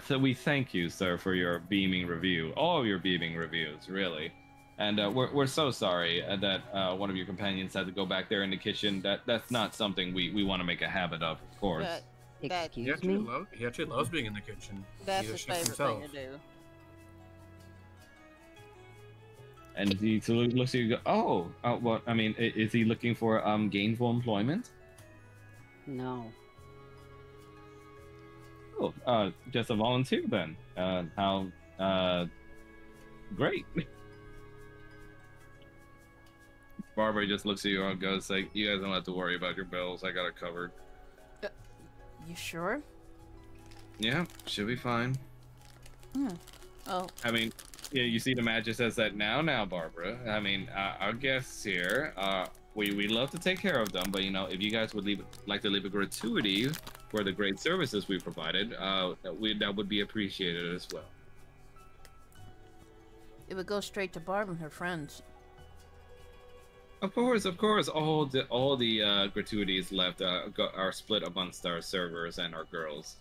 so we thank you, sir, for your beaming review. All of your beaming reviews, really. And we're so sorry that one of your companions had to go back there in the kitchen. That's not something we want to make a habit of course." That He Excuse me? actually loves being in the kitchen. that's He's a his chef favorite himself. thing to do. And he looks at you and go, "Oh, well, I mean, is he looking for gainful employment?" No. Oh, just a volunteer then. How great. Barbara just looks at you and goes like, "You guys don't have to worry about your bills. I got it covered." You sure? Yeah, should be fine. Oh, I mean, yeah, you see the magic says that now, Barbara. I mean, our guests here, we love to take care of them, but if you guys would like to leave a gratuity for the great services we provided, that would be appreciated as well. it would go straight to Barb and her friends. Of course. All the gratuities left are split amongst our servers and our girls.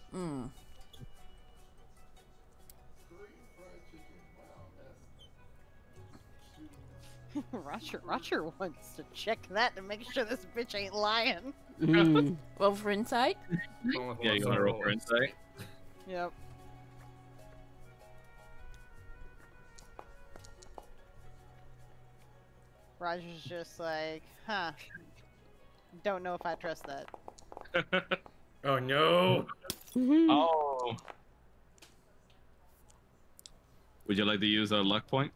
Roger wants to check that to make sure this bitch ain't lying. Mm. Well, for insight. Yeah, you want to roll for insight? Yep. Roger's just like, huh. Don't know if I trust that. Oh no! Oh. Would you like to use a luck point?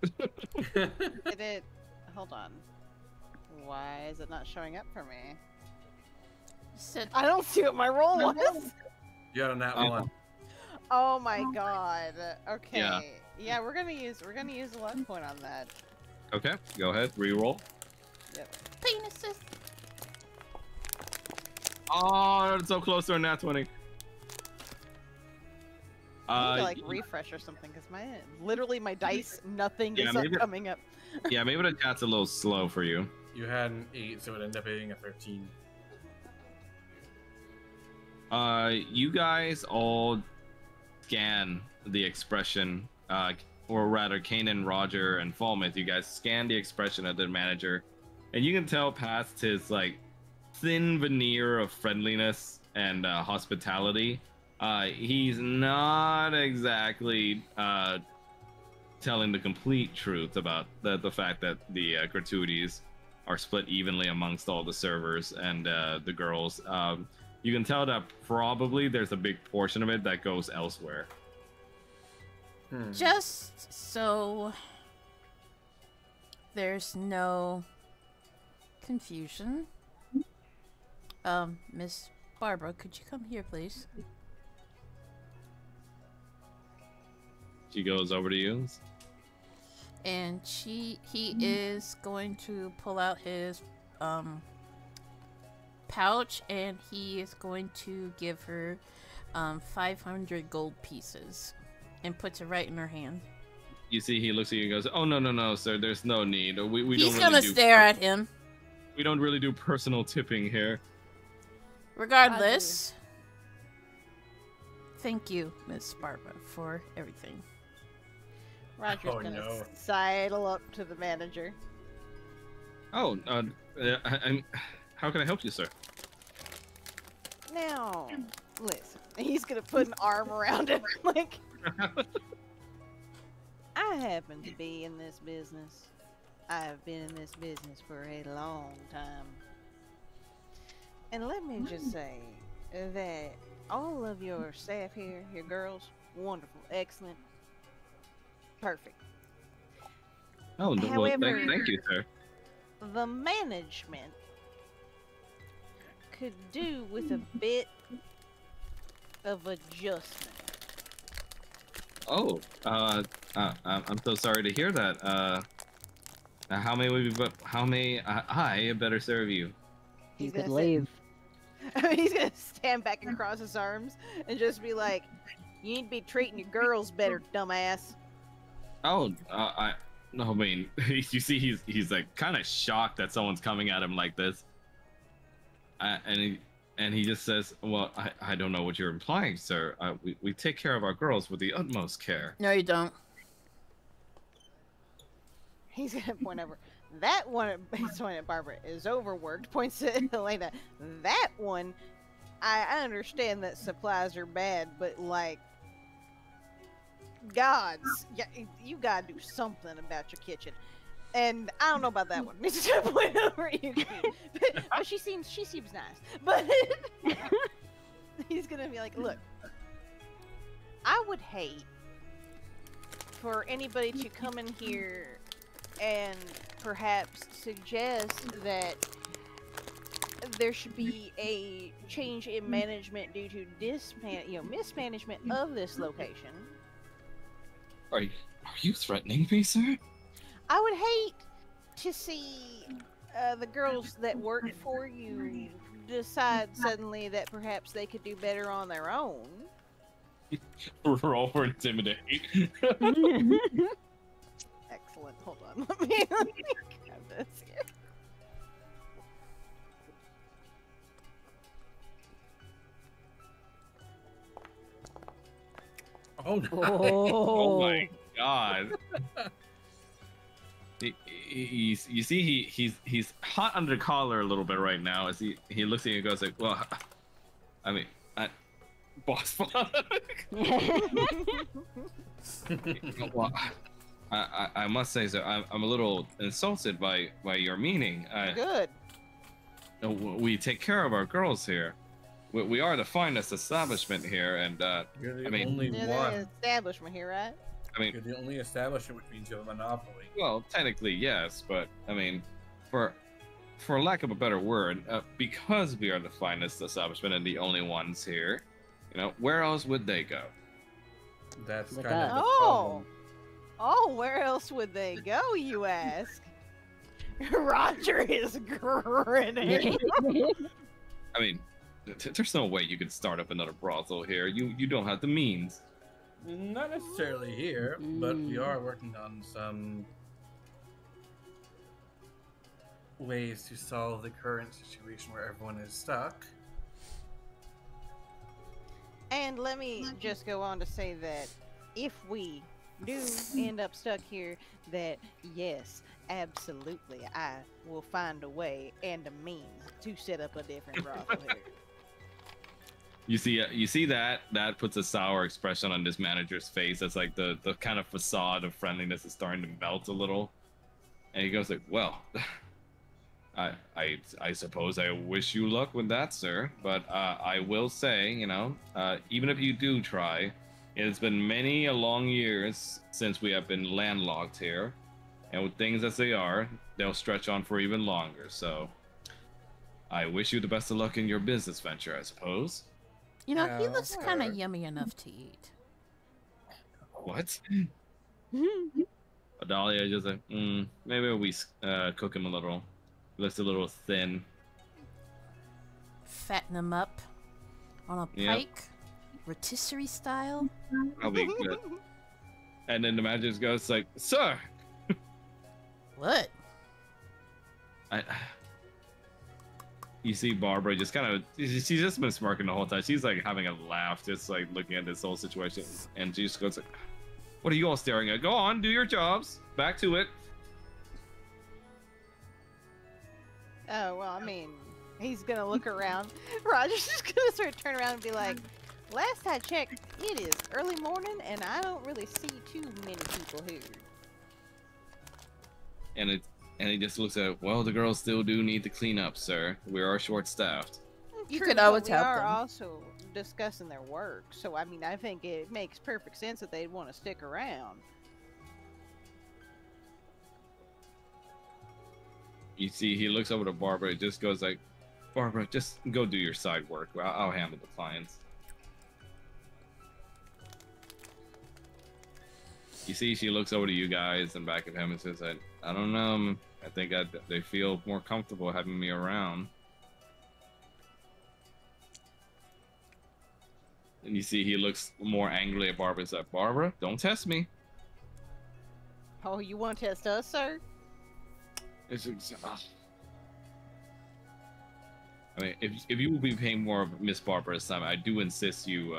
Hold on. Why is it not showing up for me? Said I don't see what my roll was. You got a nat Oh. 1. Oh my god. Okay. Yeah. Yeah, we're gonna use a luck point on that. Okay, go ahead, reroll. Yep. penises. Oh, it's so close to a nat 20. I need to like refresh or something because literally my dice, nothing Yeah, is maybe- coming up. Yeah, maybe the chat's a little slow for you. You had an 8, so it ended up being a 13. You guys all scan the expression, or rather, Kanan, Roger, and Falmouth. You guys scan the expression of the manager, and you can tell past his like thin veneer of friendliness and hospitality He's not exactly telling the complete truth about the fact that the gratuities are split evenly amongst all the servers and the girls. You can tell that probably there's a big portion of it that goes elsewhere. Just so there's no confusion. Miss Barbara, could you come here, please? She goes over to you. And he is going to pull out his pouch, and he is going to give her 500 gold pieces, and puts it right in her hand. You see, he looks at you and goes, "Oh no, sir. There's no need. We He's don't gonna really stare at him. We don't really do personal tipping here." Regardless, thank you, Miss Barbara, for everything. Roger's Oh, gonna no. sidle up to the manager. Oh, how can I help you, sir? Now, listen. He's gonna put an arm around him, like. I happen to be in this business. I have been in this business for a long time. And let me just say that all of your staff here, your girls, wonderful, excellent, perfect. Oh, no, well, However- thank you, sir. The management could do with a bit of adjustment. Oh, I'm so sorry to hear that. How may I better serve you? You He's could gonna leave. He's gonna stand back and cross his arms and just be like, "You need to be treating your girls better, dumbass." Oh, I mean, you see, he's like kind of shocked that someone's coming at him like this, and he just says, "Well, I don't know what you're implying, sir. We take care of our girls with the utmost care." No, you don't. He's gonna point over. That one, he's pointing at Barbara, is overworked. Points to Elena. That one, I understand that supplies are bad, but like, gods, yeah, you gotta do something about your kitchen. And I don't know about that one. He's gonna point over at you, but she seems nice. But he's gonna be like, look, I would hate for anybody to come in here and perhaps suggest that there should be a change in management due to mismanagement of this location. Are you threatening me, sir? I would hate to see the girls that work for you decide suddenly that perhaps they could do better on their own. Roll for intimidate. Excellent. Hold on. Let me grab this here. Oh no. Oh my god. You see, he's hot under the collar a little bit right now as he looks at you and goes like, "Well, I mean, boss." Well, I must say, sir, I'm a little insulted by your meaning. Good. We take care of our girls here. We are the finest establishment here, and You're the I mean- only You're one. the establishment here, right? I mean, You're the only establishment, which means you have a monopoly. well, technically yes, but I mean, for lack of a better word, because we are the finest establishment and the only ones here, where else would they go? That's With kind of us. the Oh. problem. Oh, where else would they go, you ask? Roger is grinning. I mean, there's no way you could start up another brothel here. You don't have the means. Not necessarily here, but we Mm. are working on some ways to solve the current situation where everyone is stuck. And let me just go on to say that if we do end up stuck here, that yes, absolutely, I will find a way and a means to set up a different brothel here. You see that puts a sour expression on this manager's face. That's like the kind of facade of friendliness is starting to melt a little, and he goes like, "Well, I suppose I wish you luck with that, sir. But I will say, even if you do try, it has been many a long years since we have been landlocked here, and with things as they are, they'll stretch on for even longer. So, I wish you the best of luck in your business venture, I suppose." He Yeah, looks kind of whatever. yummy enough to eat. What? Adalia just like, maybe we cook him a little. He looks a little thin. Fatten him up on a Yep. pike, rotisserie style. Probably good. And then the manager goes like, "Sir, What? You see Barbara just kind of, she's just been smirking the whole time. She's like having a laugh, just like looking at this whole situation. And she just goes like, "What are you all staring at? Go on, do your jobs. Back to it." Oh, well, I mean, he's gonna look around. Roger's just gonna sort of turn around and be like, last I checked, it is early morning, and I don't really see too many people here. And he just looks at, "Well, the girls still do need to clean up, sir. We are short-staffed." You True, could but always we help are them. also discussing their work, so I mean, I think it makes perfect sense that they'd want to stick around. You see, he looks over to Barbara. It just goes like, "Barbara, just go do your side work. I'll handle the clients." You see, she looks over to you guys and back at him and says, I don't know. I think they feel more comfortable having me around." And you see, he looks more angrily at Barbara and says, "Barbara, don't test me." Oh, you want to test us, sir? It's just, I mean, if you will be paying more of Miss Barbara's time, I do insist you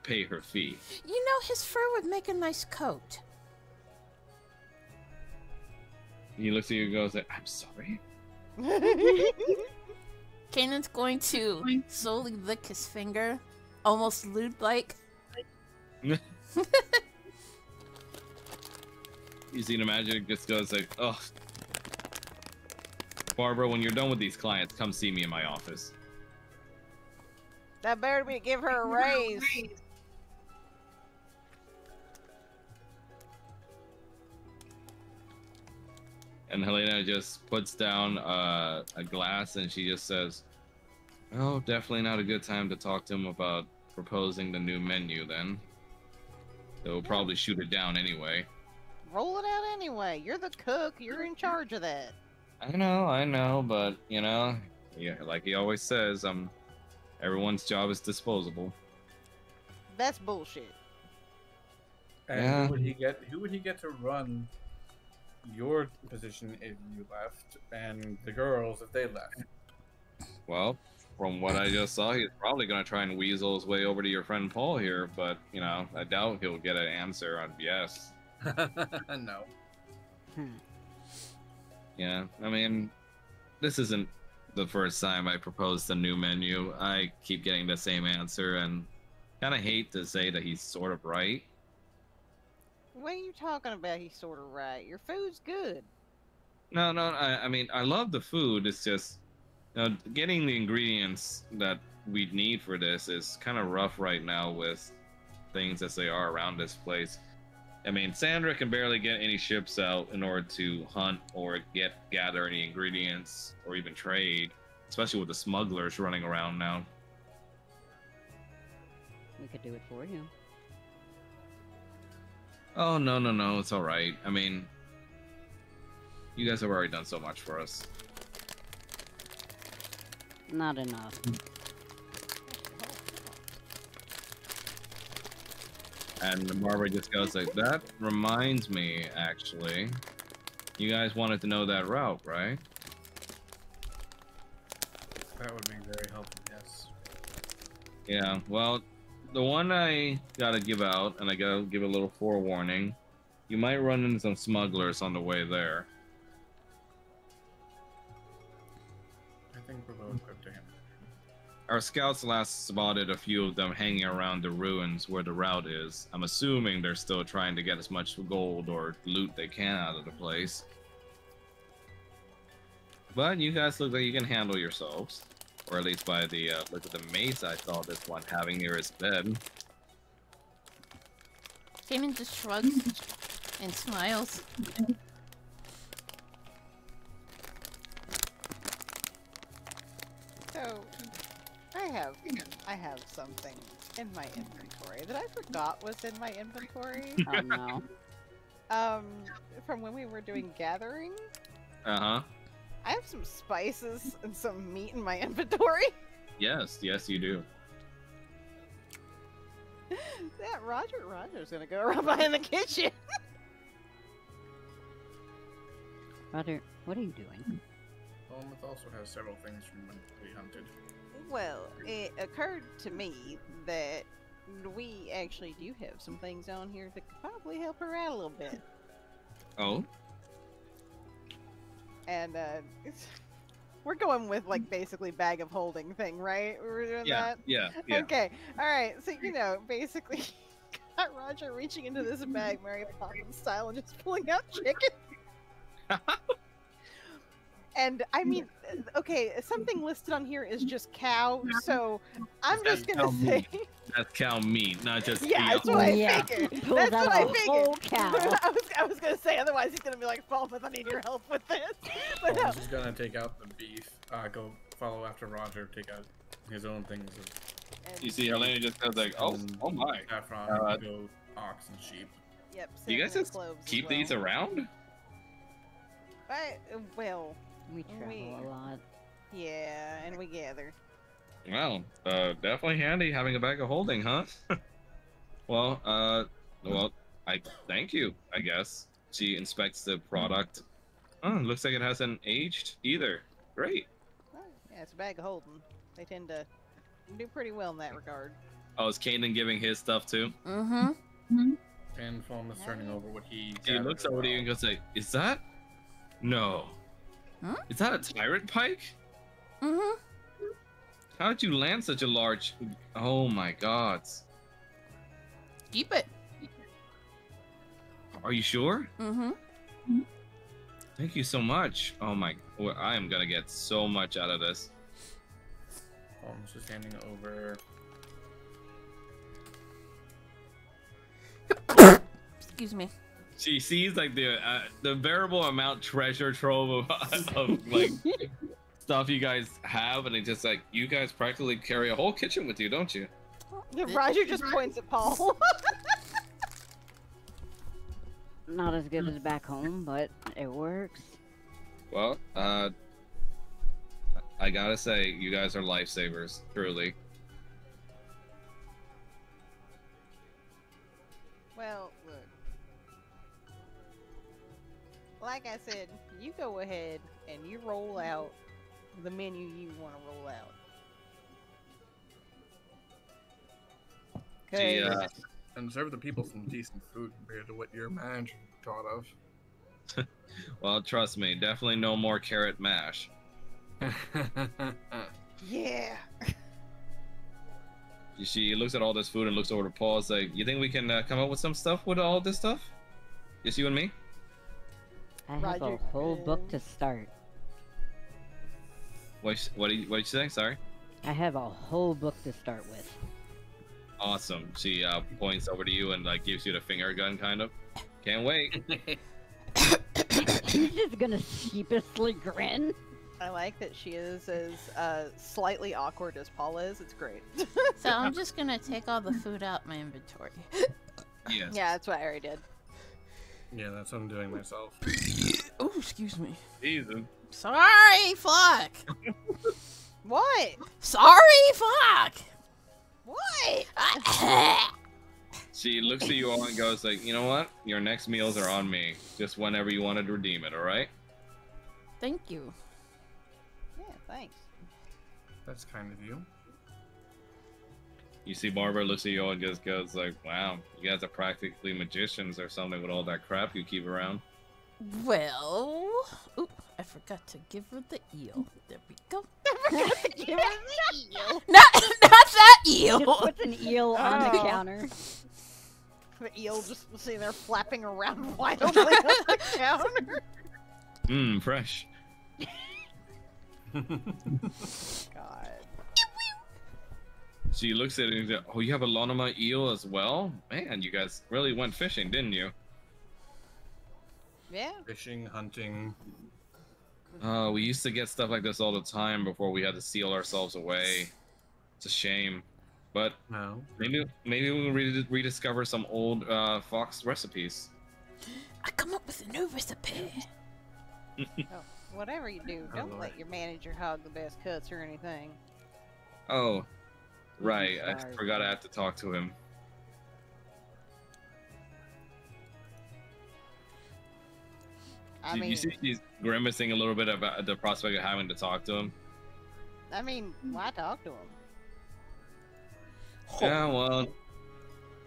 pay her fee. You know, his fur would make a nice coat. He looks at you and goes like, "I'm sorry." Kanan's going to slowly lick his finger, almost lewd-like. You see the magic just goes like, "Oh, Barbara, when you're done with these clients, come see me in my office." That better be to give her a raise. And Helena just puts down a glass and she just says, "Oh, definitely not a good time to talk to him about proposing the new menu then. They'll probably shoot it down anyway." Roll it out anyway. You're the cook. You're in charge of that. I know, but yeah, like he always says, everyone's job is disposable. That's bullshit. And Yeah. who would he get to run your position if you left, and the girls if they left? Well, from what I just saw, he's probably gonna try and weasel his way over to your friend Paul here, but I doubt he'll get an answer on yes. No. Yeah, I mean, this isn't the first time I proposed a new menu. I keep getting the same answer, and kind of hate to say that he's sort of right. What are you talking about? He's sort of right. Your food's good. No, I mean, I love the food. It's just, getting the ingredients that we need for this is kind of rough right now with things as they are around this place. I mean, Sandra can barely get any ships out in order to hunt or gather any ingredients or even trade, especially with the smugglers running around now. We could do it for you. Oh, no, it's all right. I mean, you guys have already done so much for us. Not enough. And Barbara just goes like, "That reminds me, actually. You guys wanted to know that route, right?" That would be very helpful, yes. Yeah, well, the one I gotta give out, and I gotta give a little forewarning, you might run into some smugglers on the way there. I think we're well equipped to handle our scouts last spotted a few of them hanging around the ruins where the route is. I'm assuming they're still trying to get as much gold or loot they can out of the place. But you guys look like you can handle yourselves. Or at least by the look at the mace I saw this one having near his bed. Damon just shrugs and smiles. So, I have something in my inventory that I forgot was in my inventory. Oh no. From when we were doing gathering. Uh-huh. I have some spices and some meat in my inventory. Yes, you do. That Roger's gonna go around behind the kitchen. Roger, what are you doing? It also has several things from when we hunted. Well, it occurred to me that we actually do have some things on here that could probably help her out a little bit. Oh? And we're going with like basically bag of holding thing, right? We're doing that? Yeah. Okay, alright, so basically got Roger reaching into this bag, Mary Poppins style, and just pulling out chicken. And I mean, okay, something listed on here is just cow, so I'm just gonna say that's cow meat, not just yeah, veal. that's what I figured. Pulls That's out what I a whole figured. cow. I was gonna say, otherwise he's gonna be like, Falmouth, I need your help with this. But no. Holmes is gonna take out the beef, go follow after Roger, take out his own things of And You see Helena just goes like, oh my. saffron, goat, ox, and sheep. Yep. Do you guys cinnamon just cloves as keep well. these around? Well, We travel a lot. yeah, and we gather. Well, definitely handy having a bag of holding, huh? well, I thank you, I guess. She inspects the product. Oh, looks like it hasn't aged either. Great. Well, yeah, it's a bag of holding. They tend to do pretty well in that regard. Oh, is Kanan giving his stuff too? Mm-hmm. And Fulham is turning over what he. He gathered looks as over to you well. and goes like, is that? No. Huh? Is that a tyrant pike? Mm-hmm. How did you land such a large... Oh my god. Keep it. Are you sure? Mm-hmm. Thank you so much. Oh my... Well, I am gonna get so much out of this. Fulham's just handing over. Excuse me. She sees like the variable amount treasure trove of like stuff you guys have, and it's just like, you guys practically carry a whole kitchen with you, don't you? Yeah, Roger just points at Paul. Not as good as back home, but it works. Well, I gotta say, you guys are lifesavers, truly. Well, look. Like I said, you go ahead and you roll out the menu you want to roll out. She, And serve the people some decent food compared to what your manager thought of. well, trust me, definitely no more carrot mash. Yeah. She looks at all this food and looks over to Paul. It's like, you think we can come up with some stuff with all this stuff? Just you and me? I have Roger, a whole book to start. What did you say? Sorry. I have a whole book to start with. Awesome. She points over to you and like gives you the finger gun, kind of. Can't wait. He's just gonna sheepishly grin. I like that she is as slightly awkward as Paul is. It's great. So I'm just gonna take all the food out my inventory. Yes. Yeah, that's what I already did. Yeah, that's what I'm doing myself. Oh, excuse me. Jesus. Sorry, fuck. What? Sorry, fuck. What? She looks at you all and goes like, you know what? Your next meals are on me. Just whenever you want to redeem it, alright? Thank you. Yeah, thanks. That's kind of you. You see Barbara looks at you all and just goes like, wow, you guys are practically magicians or something with all that crap you keep around. Well, Oop, I forgot to give her the eel. There we go. Give her the eel. Not that eel. Just puts an eel on the Oh. counter. The eel just sitting there flapping around wildly on the counter. Mmm, fresh. God. She looks at it and goes, "Oh, you have a Lonoma eel as well? Man, you guys really went fishing, didn't you?" Yeah. Fishing, hunting. We used to get stuff like this all the time before we had to seal ourselves away. It's a shame. But No. maybe we'll rediscover some old fox recipes. I come up with a new recipe. Oh, whatever you do, Oh, don't Lord. let your manager hog the best cuts or anything. Oh, right. I Sorry. forgot I had to talk to him. I You mean, see he's grimacing a little bit about the prospect of having to talk to him. why talk to him? Yeah, well,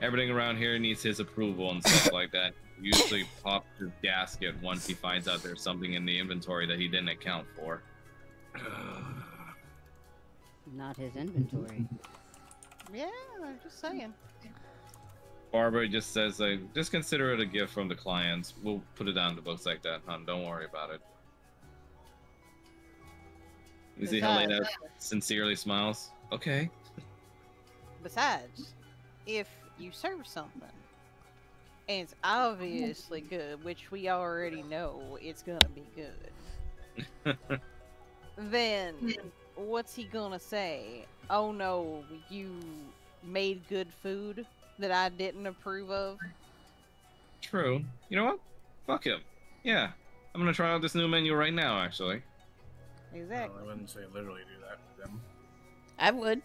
everything around here needs his approval and stuff like that. Usually pops his gasket once he finds out there's something in the inventory that he didn't account for. Not his inventory. Yeah, I'm just saying. Barbara just says, like, just consider it a gift from the clients. We'll put it down in the books like that, hon. Don't worry about it. You see Besides- Helena sincerely smiles? Okay. Besides, if you serve something and it's obviously good, which we already know it's gonna be good, then what's he gonna say? Oh no, you made good food that I didn't approve of? True. You know what? Fuck him. Yeah. I'm gonna try out this new menu right now, actually. No, Exactly. I wouldn't say literally do that to them. I would.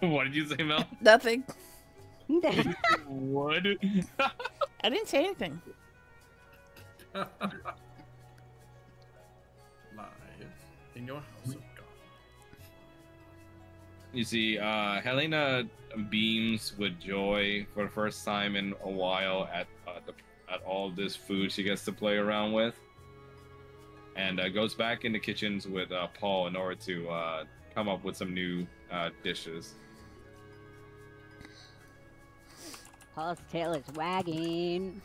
What did you say, Mel? Nothing. What? I didn't say anything. Live in your house of God. You see, Helena beams with joy for the first time in a while at all this food she gets to play around with, and goes back in the kitchens with Paul in order to come up with some new dishes. Paul's tail is wagging.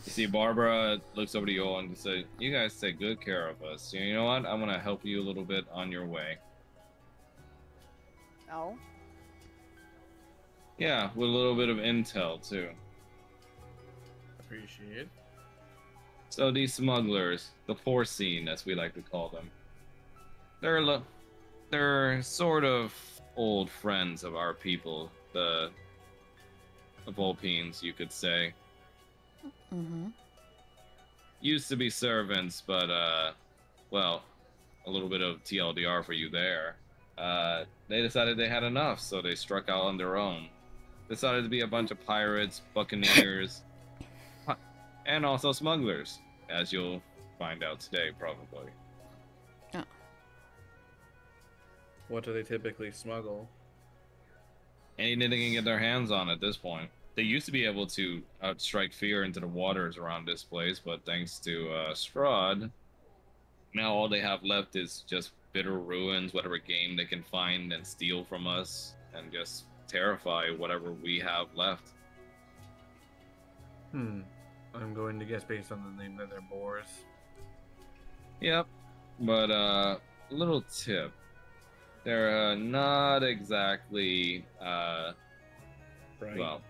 You see, Barbara looks over to you all and says, "You guys take good care of us. You know what? I'm gonna help you a little bit on your way." Oh, Yeah, with a little bit of intel too. Appreciate. So these smugglers, the porcine, as we like to call them, they're sort of old friends of our people, the Volpines, you could say. Mm-hmm. Used to be servants, but well, a little bit of TLDR for you there. They decided they had enough, so they struck out on their own. Decided to be a bunch of pirates, buccaneers, and also smugglers, as you'll find out today, probably. What do they typically smuggle? Anything they can get their hands on at this point. They used to be able to strike fear into the waters around this place, but thanks to Strahd, now all they have left is just bitter ruins, whatever game they can find and steal from us, and just terrify whatever we have left. I'm going to guess based on the name that they're boars. Yep, but little tip. They're not exactly, Right. well,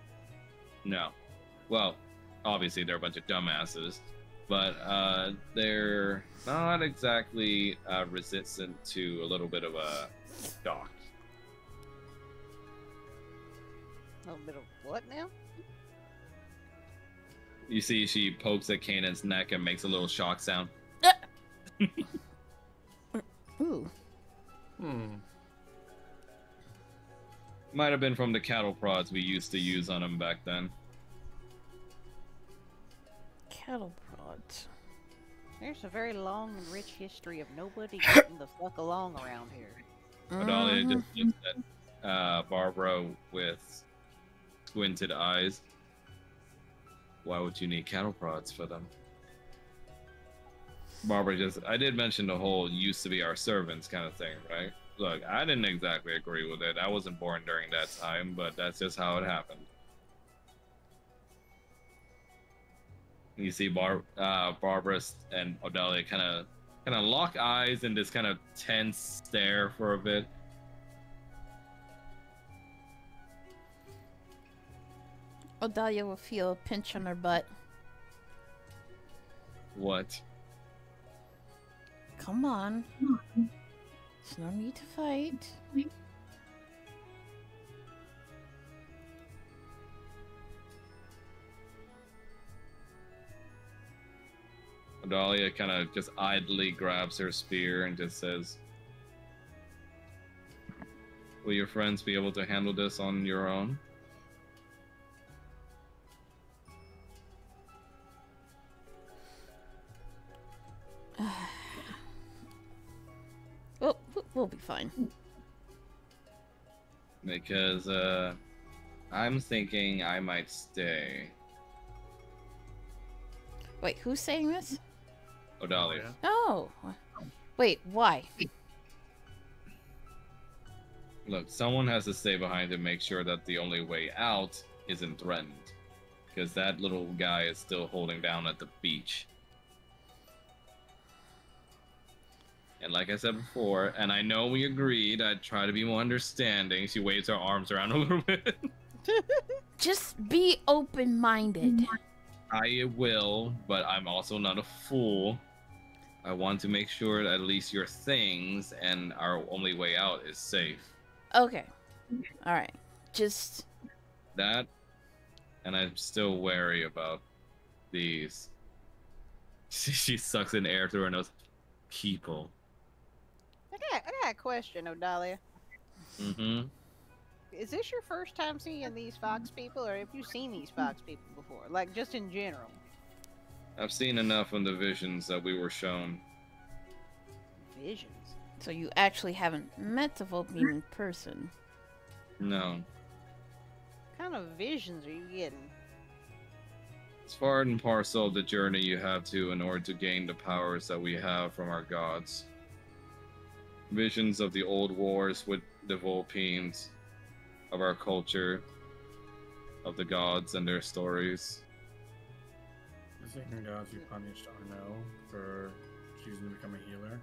no. Well, obviously they're a bunch of dumbasses, but they're not exactly resistant to a little bit of a shock. a little bit of what now? You see, she pokes at Kanan's neck and makes a little shock sound. Ooh. Might have been from the cattle prods we used to use on him back then. Cattle prods. There's a very long and rich history of nobody getting the fuck along around here. Adalia Mhm. just looks at Barbara with squinted eyes. Why would you need cattle prods for them? Barbara I did mention the whole used to be our servants kind of thing, right? Look, I didn't exactly agree with it. I wasn't born during that time, but that's just how it happened. You see Barbara and Odalia kind of lock eyes in this kind of tense stare for a bit. Odalia will feel a pinch on her butt. What? Come on. There's no need to fight. Odalia kind of just idly grabs her spear and just says, "Will your friends be able to handle this on your own?" We'll be fine. Because I'm thinking I might stay. Wait, who's saying this? Odalia. Oh. Wait, why? Look, someone has to stay behind to make sure that the only way out isn't threatened. Because that little guy is still holding down at the beach. And like I said before, and I know we agreed, I'd try to be more understanding. She waves her arms around a little bit. Just be open-minded. I will, but I'm also not a fool. I want to make sure that at least your things and our only way out is safe. Okay. Alright. Just... That, and I'm still wary about these. She sucks in air through her nose. People. I got a question, Odalia. Mm-hmm. Is this your first time seeing these fox people, or have you seen these fox people before? Like, just in general? I've seen enough of the visions that we were shown. Visions? So you actually haven't met the Vulpine in person? No. What kind of visions are you getting? It's part and parcel of the journey you have to in order to gain the powers that we have from our gods. Visions of the old wars with the Vulpines, of our culture, of the gods and their stories. The sacred gods you punished Arno for choosing to become a healer.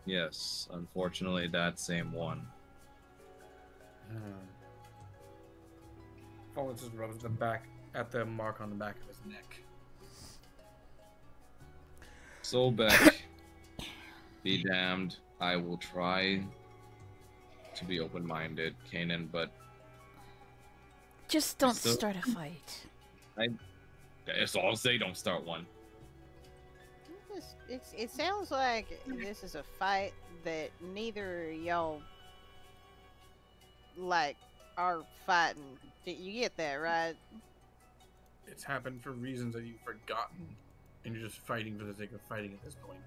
Yes, unfortunately, that same one. Paul just rubs at the mark on the back of his neck. Solbeck, be damned. I will try to be open-minded, Kanan, but just don't start a fight. It's all I'll say, don't start one. It sounds like this is a fight that neither y'all like are fighting. You get that, right? It's happened for reasons that you've forgotten, and you're just fighting for the sake of fighting at this point.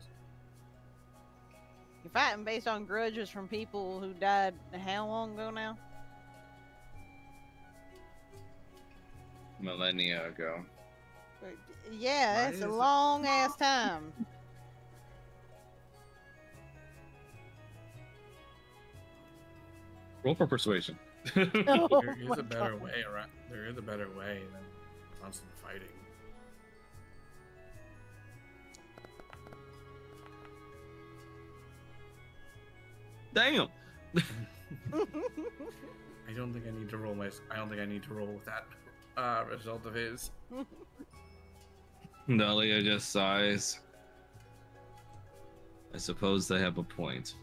You're fighting based on grudges from people who died how long ago now? Millennia ago. Yeah, that's a long ass time. Roll for persuasion. Oh There is my a better God. way around. There is a better way than constant fighting. Damn. I don't think I need to roll with that result of his. Dahlia just sighs. I suppose they have a point.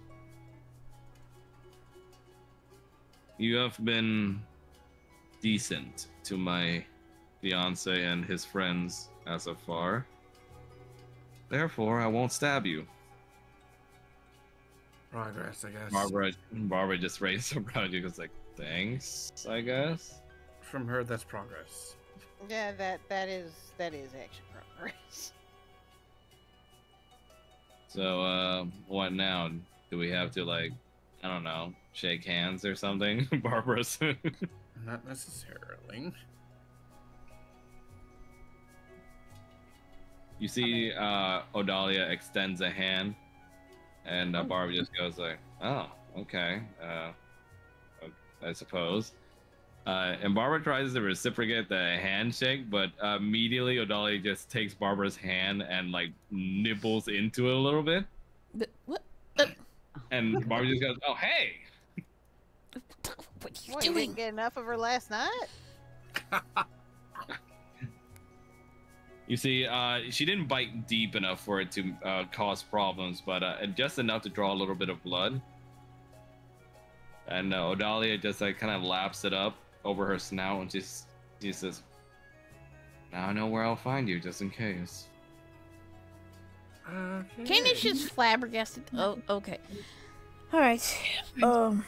You have been decent to my fiance and his friends as of far. Therefore, I won't stab you. Progress, I guess. Barbara just raised her brow. She goes like, "Thanks, I guess." From her, that's progress. Yeah, that is actually progress. So, what now? Do we have to, like, I don't know, shake hands or something? Barbara's. Not necessarily. You see, Odalia extends a hand, and Barbara just goes like, "Oh, okay, I suppose." And Barbara tries to reciprocate the handshake, but immediately Odalia just takes Barbara's hand and like nibbles into it a little bit, What? and Barbara just goes, "Oh, hey." What are you What, you doing? didn't get enough of her last night? You see, she didn't bite deep enough for it to cause problems, but just enough to draw a little bit of blood. And Odalia just like kind of laps it up over her snout and she says, "Now I know where I'll find you, just in case." Candace just flabbergasted. Oh, okay. All right. How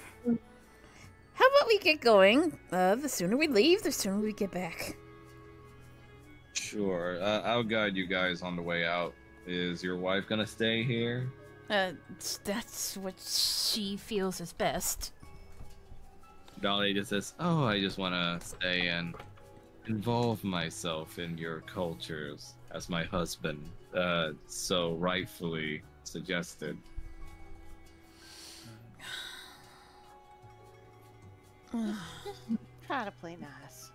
about we get going? The sooner we leave, the sooner we get back. Sure. I'll guide you guys on the way out. Is your wife gonna stay here? That's what she feels is best. Dolly just says, "Oh, I just want to stay and involve myself in your cultures, as my husband so rightfully suggested." Try to play nice.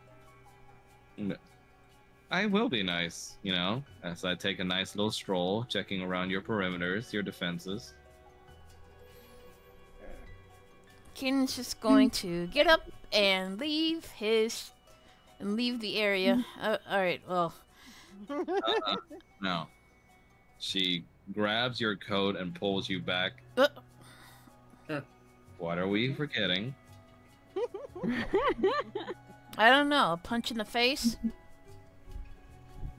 I will be nice, you know, as I take a nice little stroll, checking around your perimeters, your defenses. Ken's just going to get up and leave the area. All right. Well, No. She grabs your coat and pulls you back. What are we forgetting? I don't know. A punch in the face.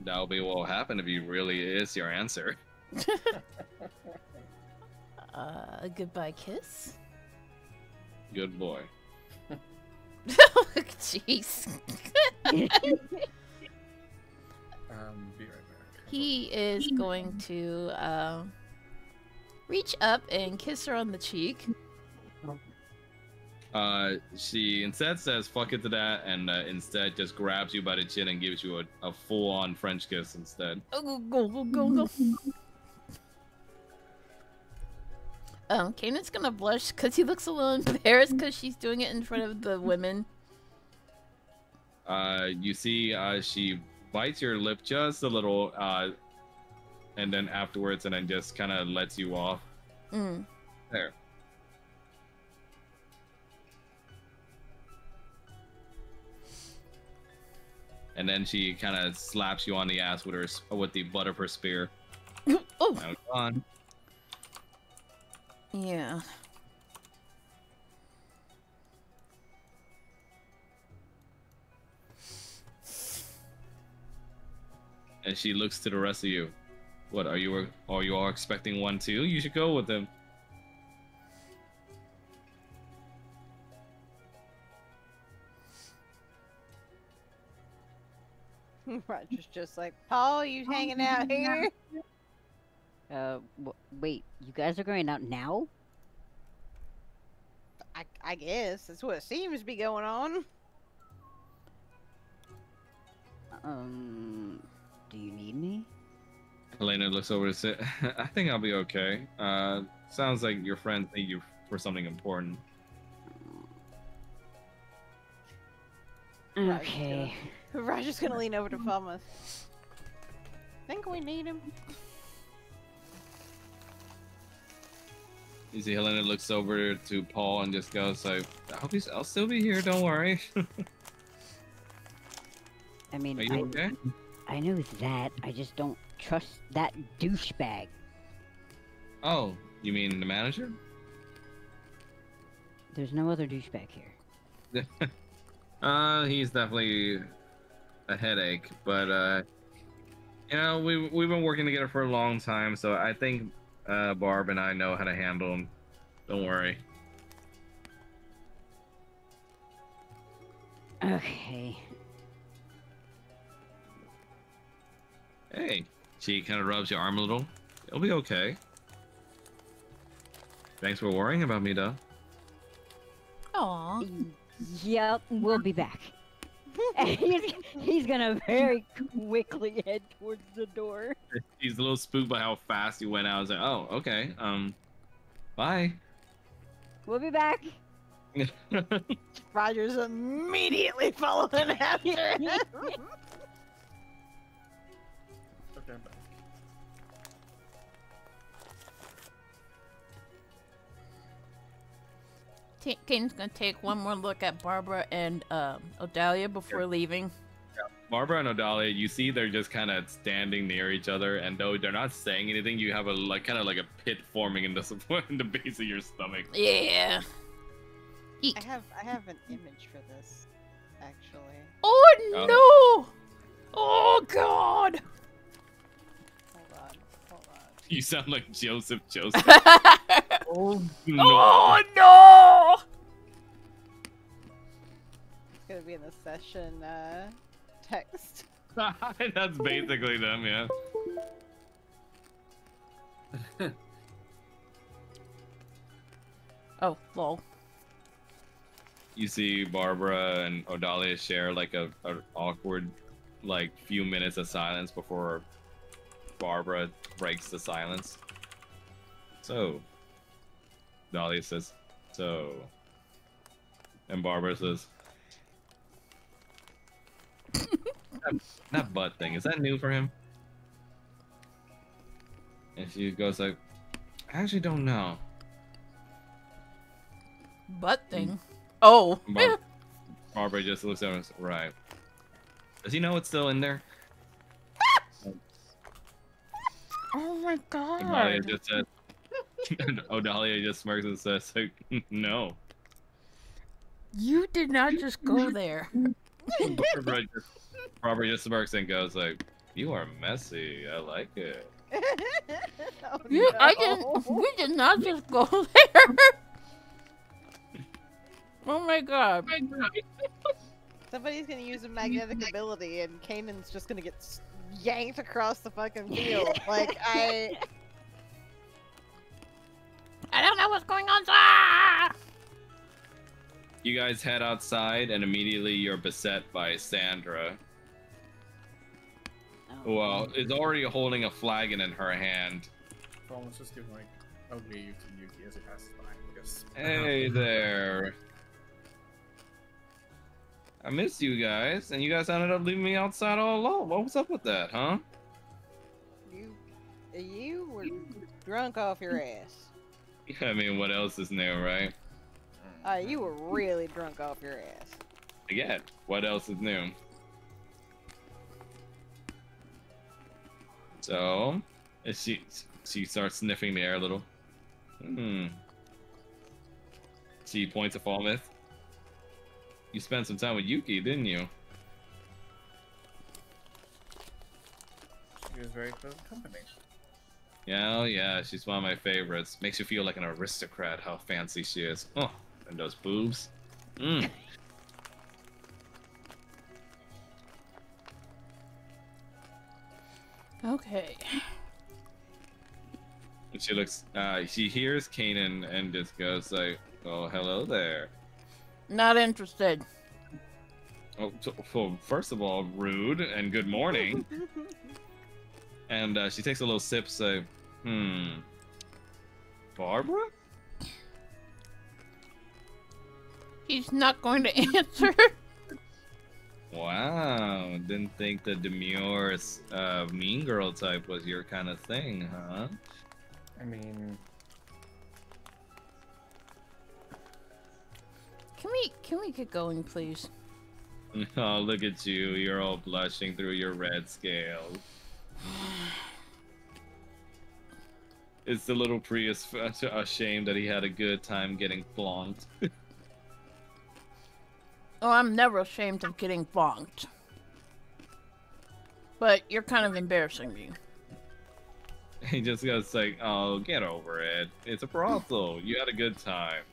That'll be what will happen if you really is your answer. A goodbye kiss. Good boy. Jeez. Be right back. He is going to reach up and kiss her on the cheek. She instead says "fuck it" to that, and instead just grabs you by the chin and gives you a full-on French kiss instead. Go. Kanan's gonna blush because he looks a little embarrassed because she's doing it in front of the women. You see, she bites your lip just a little, and then afterwards, and then just kind of lets you off. There. And then she kind of slaps you on the ass with the butt of her spear. Oh. Now go on. Yeah. And she looks to the rest of you. What are you all expecting one too? You should go with him. Roger's just like, Paul, you hanging out here? Wait, you guys are going out now? I guess that's what seems to be going on. Do you need me? Helena looks over to say, "I think I'll be okay. Sounds like your friends need you for something important." Okay. Roger's gonna lean over to Falmouth. Think we need him? You see Helena looks over to Paul and just goes like, I'll still be here, don't worry." I mean, Are you okay? I know that. I just don't trust that douchebag. Oh, you mean the manager? There's no other douchebag here. He's definitely a headache, but you know, we've been working together for a long time, so I think Barb and I know how to handle him. Don't worry. Okay. Hey, she kind of rubs your arm a little. It'll be okay. Thanks for worrying about me, though. Aw. Yep, we'll be back. And he's gonna very quickly head towards the door. He's a little spooked by how fast you went out. I was like, oh, okay. Bye. We'll be back. Roger's immediately following after him. Okay, I'm back. Kane's gonna take one more look at Barbara and Odalia before leaving. Barbara and Odalia, you see they're just kind of standing near each other, and though they're not saying anything, you have a kind of like a pit forming in the in the base of your stomach. Yeah. I have an image for this, actually. Oh no! Oh god! Hold on. You sound like Joseph. Oh no! Oh no! It's gonna be in the session text. That's basically them, yeah. Oh, lol. You see Barbara and Odalia share like a awkward like few minutes of silence before Barbara breaks the silence. So, Odalia says, so, and Barbara says, that butt thing, is that new for him? And she goes like, I actually don't know. Butt thing. Oh. Barbara just looks at him and says, right. Does he know it's still in there? Oh my god. Odalia just says, Odalia just smirks and says, like, no. You did not just go there. Barbara just smirks and goes like, you are messy. I like it. Oh, You, no. I didn't. We did not just go there. Oh my god. Somebody's gonna use a magnetic ability, and Kanan's just gonna get yanked across the fucking field. Like I don't know what's going on, sir. You guys head outside, and immediately you're beset by Sandra, who is already holding a flagon in her hand. Well, let's just give like ugly you to Yuki as he passes by, I guess. Hey there. I missed you guys, and you guys ended up leaving me outside all alone. What was up with that, huh? you were drunk off your ass. I mean, what else is new, right? You were really drunk off your ass. Again, what else is new? So, as she starts sniffing the air a little. She points at Fallmouth. You spent some time with Yuki, didn't you? She was very pleasant company. Yeah, oh yeah, she's one of my favorites. Makes you feel like an aristocrat, how fancy she is. Oh, and those boobs. Okay. And she looks, she hears Kanan and just goes like, oh, hello there. Not interested. Oh, so first of all, rude and good morning. And she takes a little sip, say, Barbara? He's not going to answer. Wow, didn't think the demure, mean girl type was your kind of thing, huh? I mean, Can we get going, please? Oh, look at you, you're all blushing through your red scales. Is the little Prius ashamed that he had a good time getting plonked? Oh, I'm never ashamed of getting bonked. But you're kind of embarrassing me. He just goes like, oh, get over it. It's a brothel. You had a good time.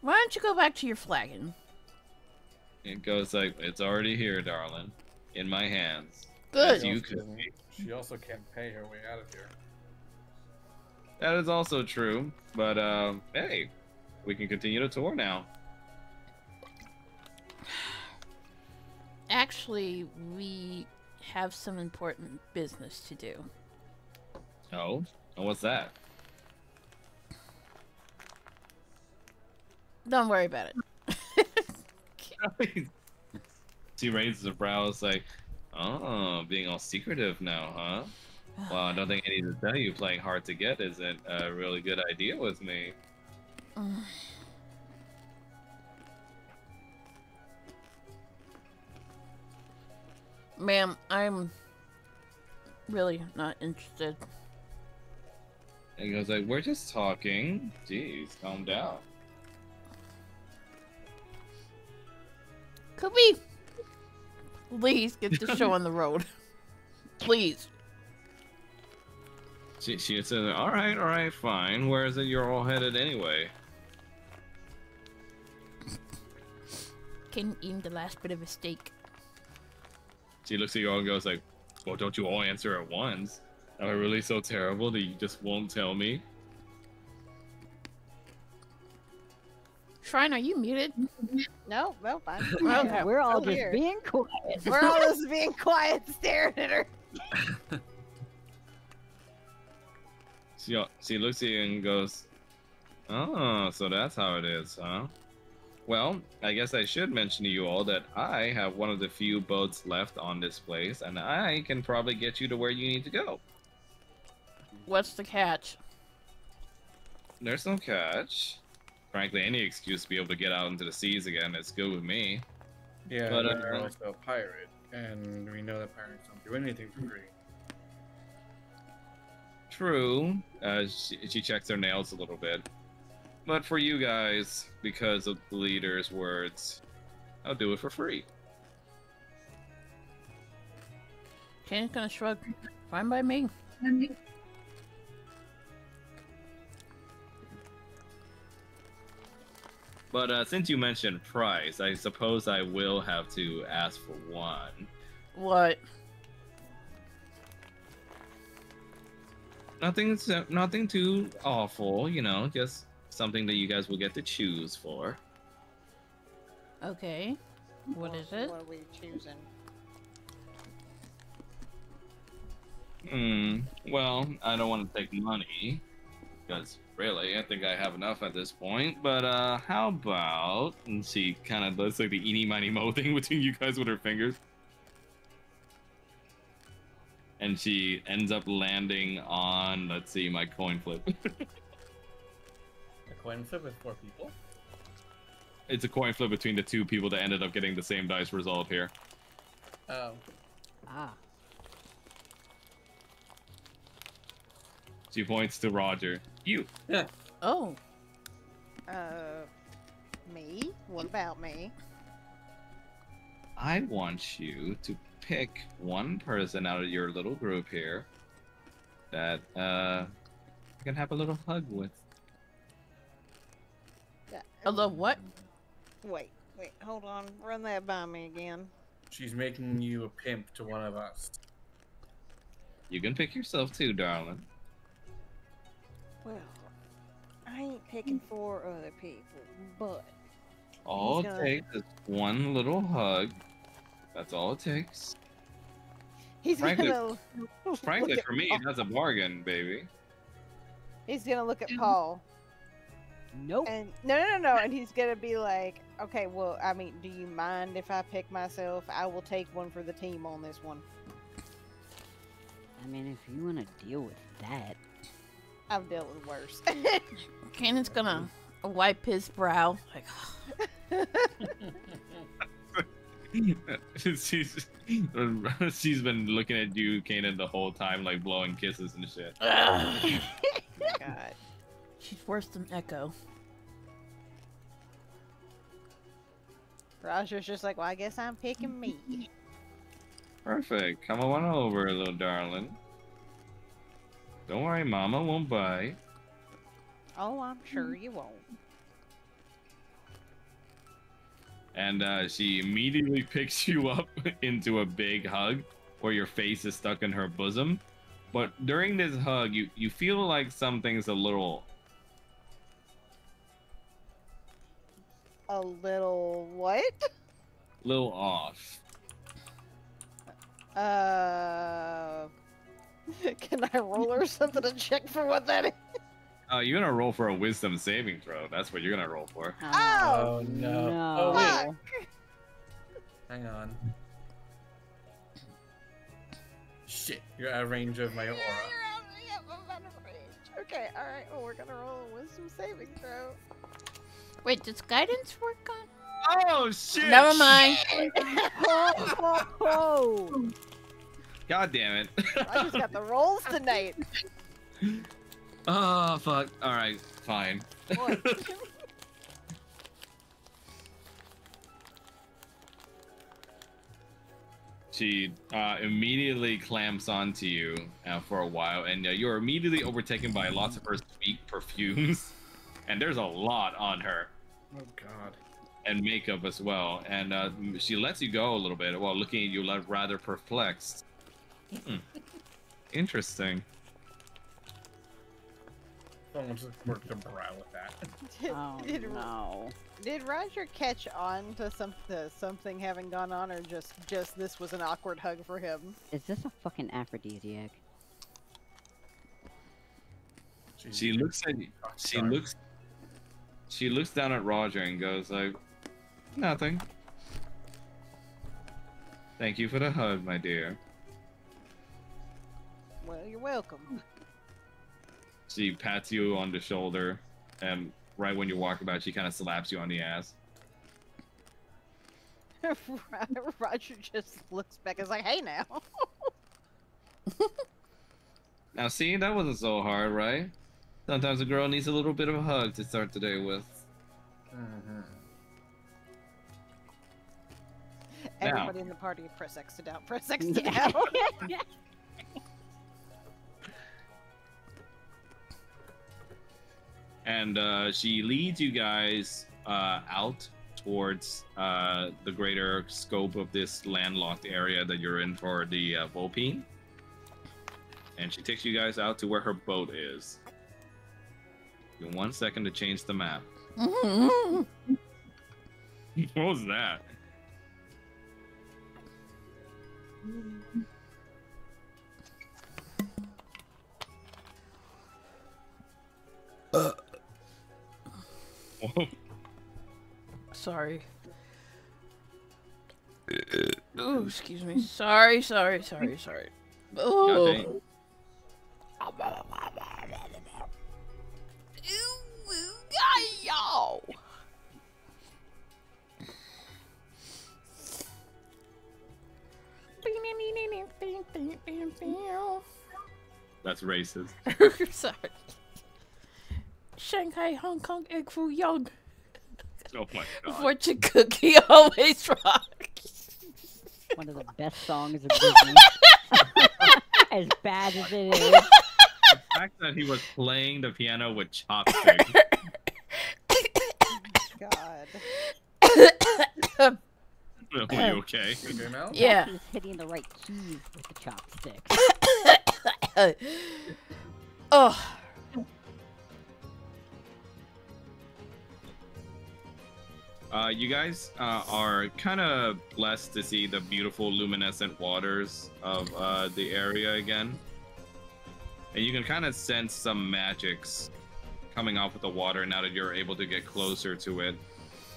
Why don't you go back to your flagon? It goes like, it's already here, darling. In my hands. Good. As you could see. she also can't pay her way out of here. That is also true. But, hey, we can continue the tour now. Actually, we have some important business to do. Oh, and what's that? Don't worry about it. She raises her brows like, oh, being all secretive now, huh? Well, I don't think I need to tell you playing hard to get isn't a really good idea with me. Ma'am, I'm really not interested. And he goes like, we're just talking. Jeez, calm down. Could we please get the show on the road? Please. She says, all right, fine. Where is it you're all headed anyway? Can eat the last bit of a steak. She looks at you all and goes like, well, don't you all answer at once? Am I really so terrible that you just won't tell me? Shrine, are you muted? No, fine. Okay. We're all Still just here. being quiet. We're all just being quiet, staring at her. She looks at you and goes, oh, so that's how it is, huh? Well, I guess I should mention to you all that I have one of the few boats left on this place, and I can probably get you to where you need to go. What's the catch? There's no catch. Frankly, any excuse to be able to get out into the seas again is good with me. Yeah, But, but you're also a pirate, and we know that pirates don't do anything for free. True. She checks her nails a little bit. But for you guys, because of the leader's words, I'll do it for free. Kane's gonna shrug. Fine by me. But since you mentioned price, I suppose I will have to ask for one. What? Nothing too awful, you know, just something that you guys will get to choose for. Okay. What is it? What are we choosing? Well, I don't want to take money, because really, I think I have enough at this point. But how about, and she kind of does like the eeny miny mo thing between you guys with her fingers. And she ends up landing on, let's see, my coin flip. A coin flip with 4 people? It's a coin flip between the 2 people that ended up getting the same dice result here. Oh. Ah. She points to Roger. You. Yeah. Oh. Me? What about me? I want you to pick one person out of your little group here that you can have a little hug with. Yeah. Although what? Wait, hold on. Run that by me again. She's making you a pimp to one of us. You can pick yourself too, darling. Well, I ain't picking 4 other people, but All it gonna- takes is one little hug. That's all it takes. he's Frankly- gonna Frankly, look at for me, Paul. that's a bargain, baby. He's gonna look at Paul Nope. and no, and he's gonna be like, okay, well, I mean, do you mind if I pick myself? I will take one for the team on this one. I mean, if you want to deal with that. I've dealt with worse. Kanan's gonna wipe his brow. Like, she's been looking at you, Kanan, the whole time, like blowing kisses and shit. ugh. God. She's worse than Echo. Roger's just like, well, I guess I'm picking me. Perfect. Come on over, little darling. Don't worry, Mama won't bite. Oh, I'm sure you won't. And she immediately picks you up into a big hug where your face is stuck in her bosom. But during this hug, you feel like something's a little A little what? off. Can I roll or something to check for what that is? You're gonna roll for a wisdom saving throw. That's what you're gonna roll for. Oh, no. Oh, wait. fuck. Hang on. Shit, you're out of range of my aura. I'm out of range. Okay, alright, well, we're gonna roll a wisdom saving throw. Wait, does guidance work on? Oh shit! Never mind. God damn it! I just got the rolls tonight. Oh fuck! All right, fine. Boy. She immediately clamps onto you for a while, and you're immediately overtaken by lots of her sweet perfumes, and there's a lot on her. Oh god. And makeup as well, and she lets you go a little bit while looking at you rather perplexed. Interesting. Someone just worked their brow with that. Did Roger catch on to something having gone on, or just this was an awkward hug for him? Is this a fucking aphrodisiac? She looks at you. She looks down at Roger and goes like, "Nothing. Thank you for the hug, my dear." Well, you're welcome. She pats you on the shoulder, and right when you walk about, she kind of slaps you on the ass. Roger just looks back and is like, "Hey now." Now, see, that wasn't so hard, right? Sometimes a girl needs a little bit of a hug to start the day with. Everybody in the party, press X to down, press X to down. And she leads you guys out towards the greater scope of this landlocked area that you're in for the Volpine. And she takes you guys out to where her boat is. In 1 second to change the map. What was that? Sorry. Oh, excuse me. Sorry. Oh. That's racist. Sorry. Shanghai, Hong Kong, egg foo young. Oh my god. Fortune cookie always rocks. One of the best songs of Disney. As bad as it is. The fact that he was playing the piano with chopsticks. God. Are you okay? Yeah. He's hitting the right keys with the chopsticks. Oh. You guys are kind of blessed to see the beautiful luminescent waters of the area again. And you can kind of sense some magics coming off of the water now that you're able to get closer to it.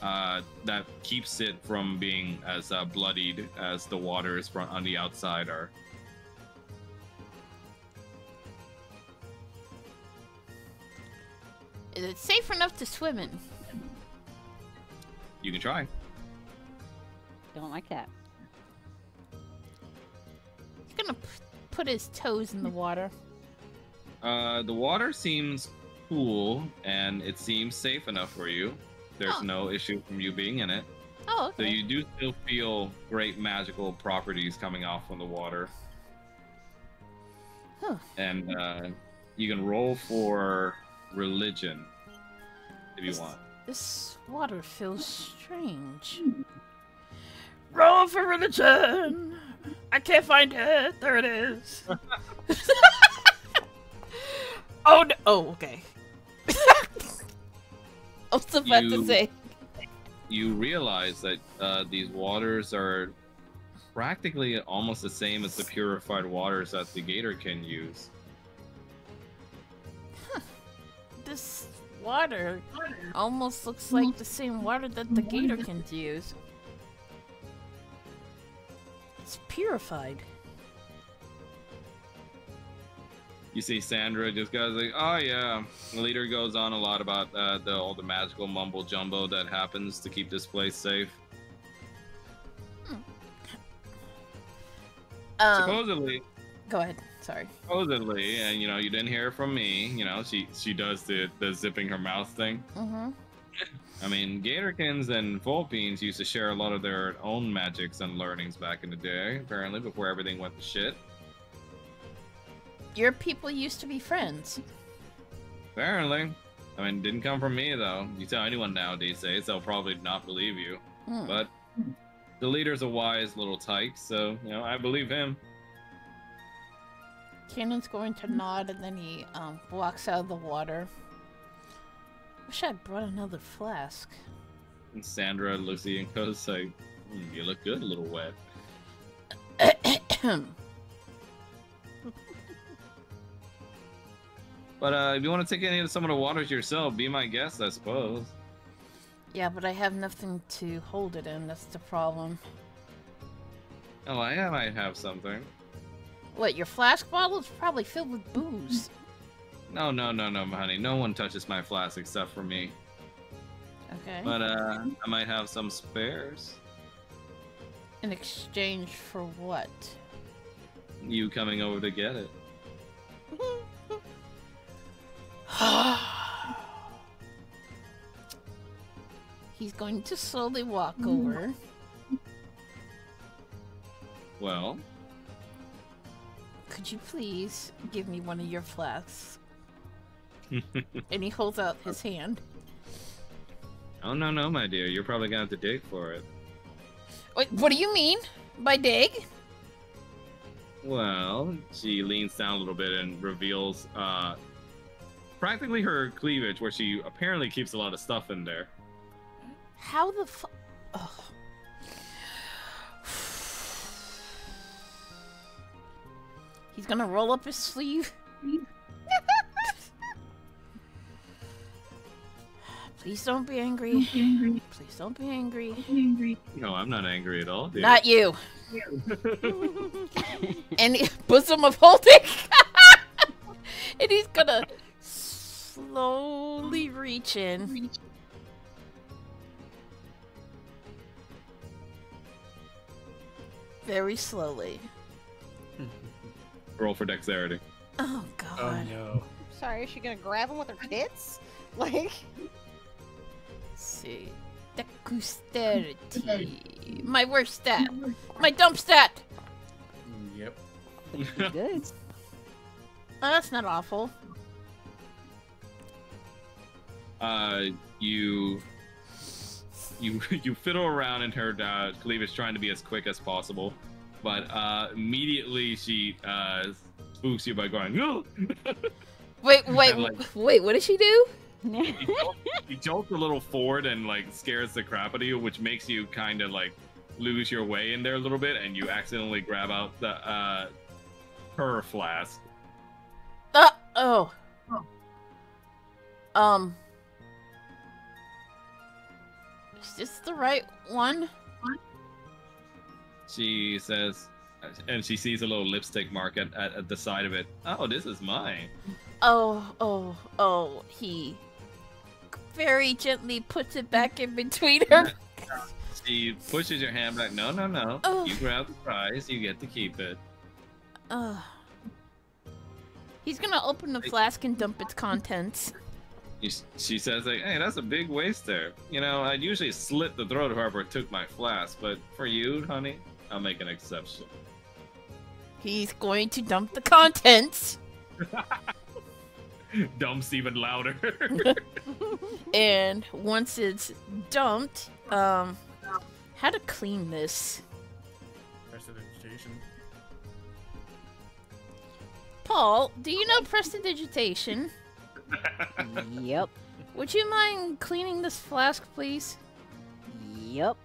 That keeps it from being as bloodied as the waters on the outside are. Is it safe enough to swim in? You can try. Don't like that. He's gonna put his toes in the water. The water seems cool, and it seems safe enough for you. There's no issue from you being in it. Oh, okay. So you do still feel great magical properties coming off from the water. Huh. And you can roll for religion if you want. This water feels strange. Roll for religion! I can't find it. There it is. Oh no! Oh, okay. I was about to say. You realize that these waters are practically almost the same as the purified waters that the gator can use. This water almost looks like the same water that the gator can use. It's purified. You see Sandra just goes like, oh yeah. The leader goes on a lot about all the magical mumble jumbo that happens to keep this place safe. Supposedly. Go ahead. Sorry. Supposedly, and you know, you didn't hear it from me. You know, she does the zipping her mouth thing. Mm-hmm. I mean, Gatorkins and Vulpines used to share a lot of their own magics and learnings back in the day, apparently, before everything went to shit. Your people used to be friends. Apparently. I mean, didn't come from me, though. You tell anyone now these days, they'll probably not believe you. But the leader's a wise little tyke, so, you know, I believe him. Cannon's going to nod, and then he walks out of the water. Wish I'd brought another flask. And Sandra looks at you and goes like, you look good, a little wet. But if you want to take any of some of the waters yourself, be my guest, I suppose. Yeah, but I have nothing to hold it in, that's the problem. Oh, I might have something. What, your flask bottle is probably filled with booze. No, honey. No one touches my flask except for me. Okay. But I might have some spares. In exchange for what? You coming over to get it. He's going to slowly walk over. Well? Could you please give me one of your flasks? And he holds out his hand. Oh, no, my dear. You're probably gonna have to dig for it. Wait, what do you mean by dig? Well, she leans down a little bit and reveals practically her cleavage, where she apparently keeps a lot of stuff in there. How the fu- Ugh. He's gonna roll up his sleeve. Please don't be angry. Please don't be angry. No, I'm not angry at all, dear. Not you. And bosom of holding. And he's gonna slowly reach in. Very slowly. Roll for dexterity. Oh god. Oh no. Sorry, is she gonna grab him with her tits? Like, Let's see. Dexterity. My worst stat. My dump stat. Yep. Good. Oh, that's not awful. You fiddle around in her cleavage, trying to be as quick as possible, but immediately she spooks you by going, no! Wait, like- wait, what did she do? He jolts a little forward and like scares the crap out of you, which makes you kind of like lose your way in there a little bit, and you accidentally grab out the her flask. Oh. Is this the right one? She says, and she sees a little lipstick mark at the side of it. Oh, this is mine. Oh, he very gently puts it back in between her. She pushes your hand back. No. Oh. You grab the prize. You get to keep it. He's gonna open the flask and dump its contents. She says, like, hey, that's a big waste there. You know, I'd usually slit the throat of whoever took my flask, but for you, honey, I'll make an exception. He's going to dump the contents. Dumps even louder. And once it's dumped, how to clean this? Prestidigitation. Paul, do you know prestidigitation? Yep. Would you mind cleaning this flask, please? Yep.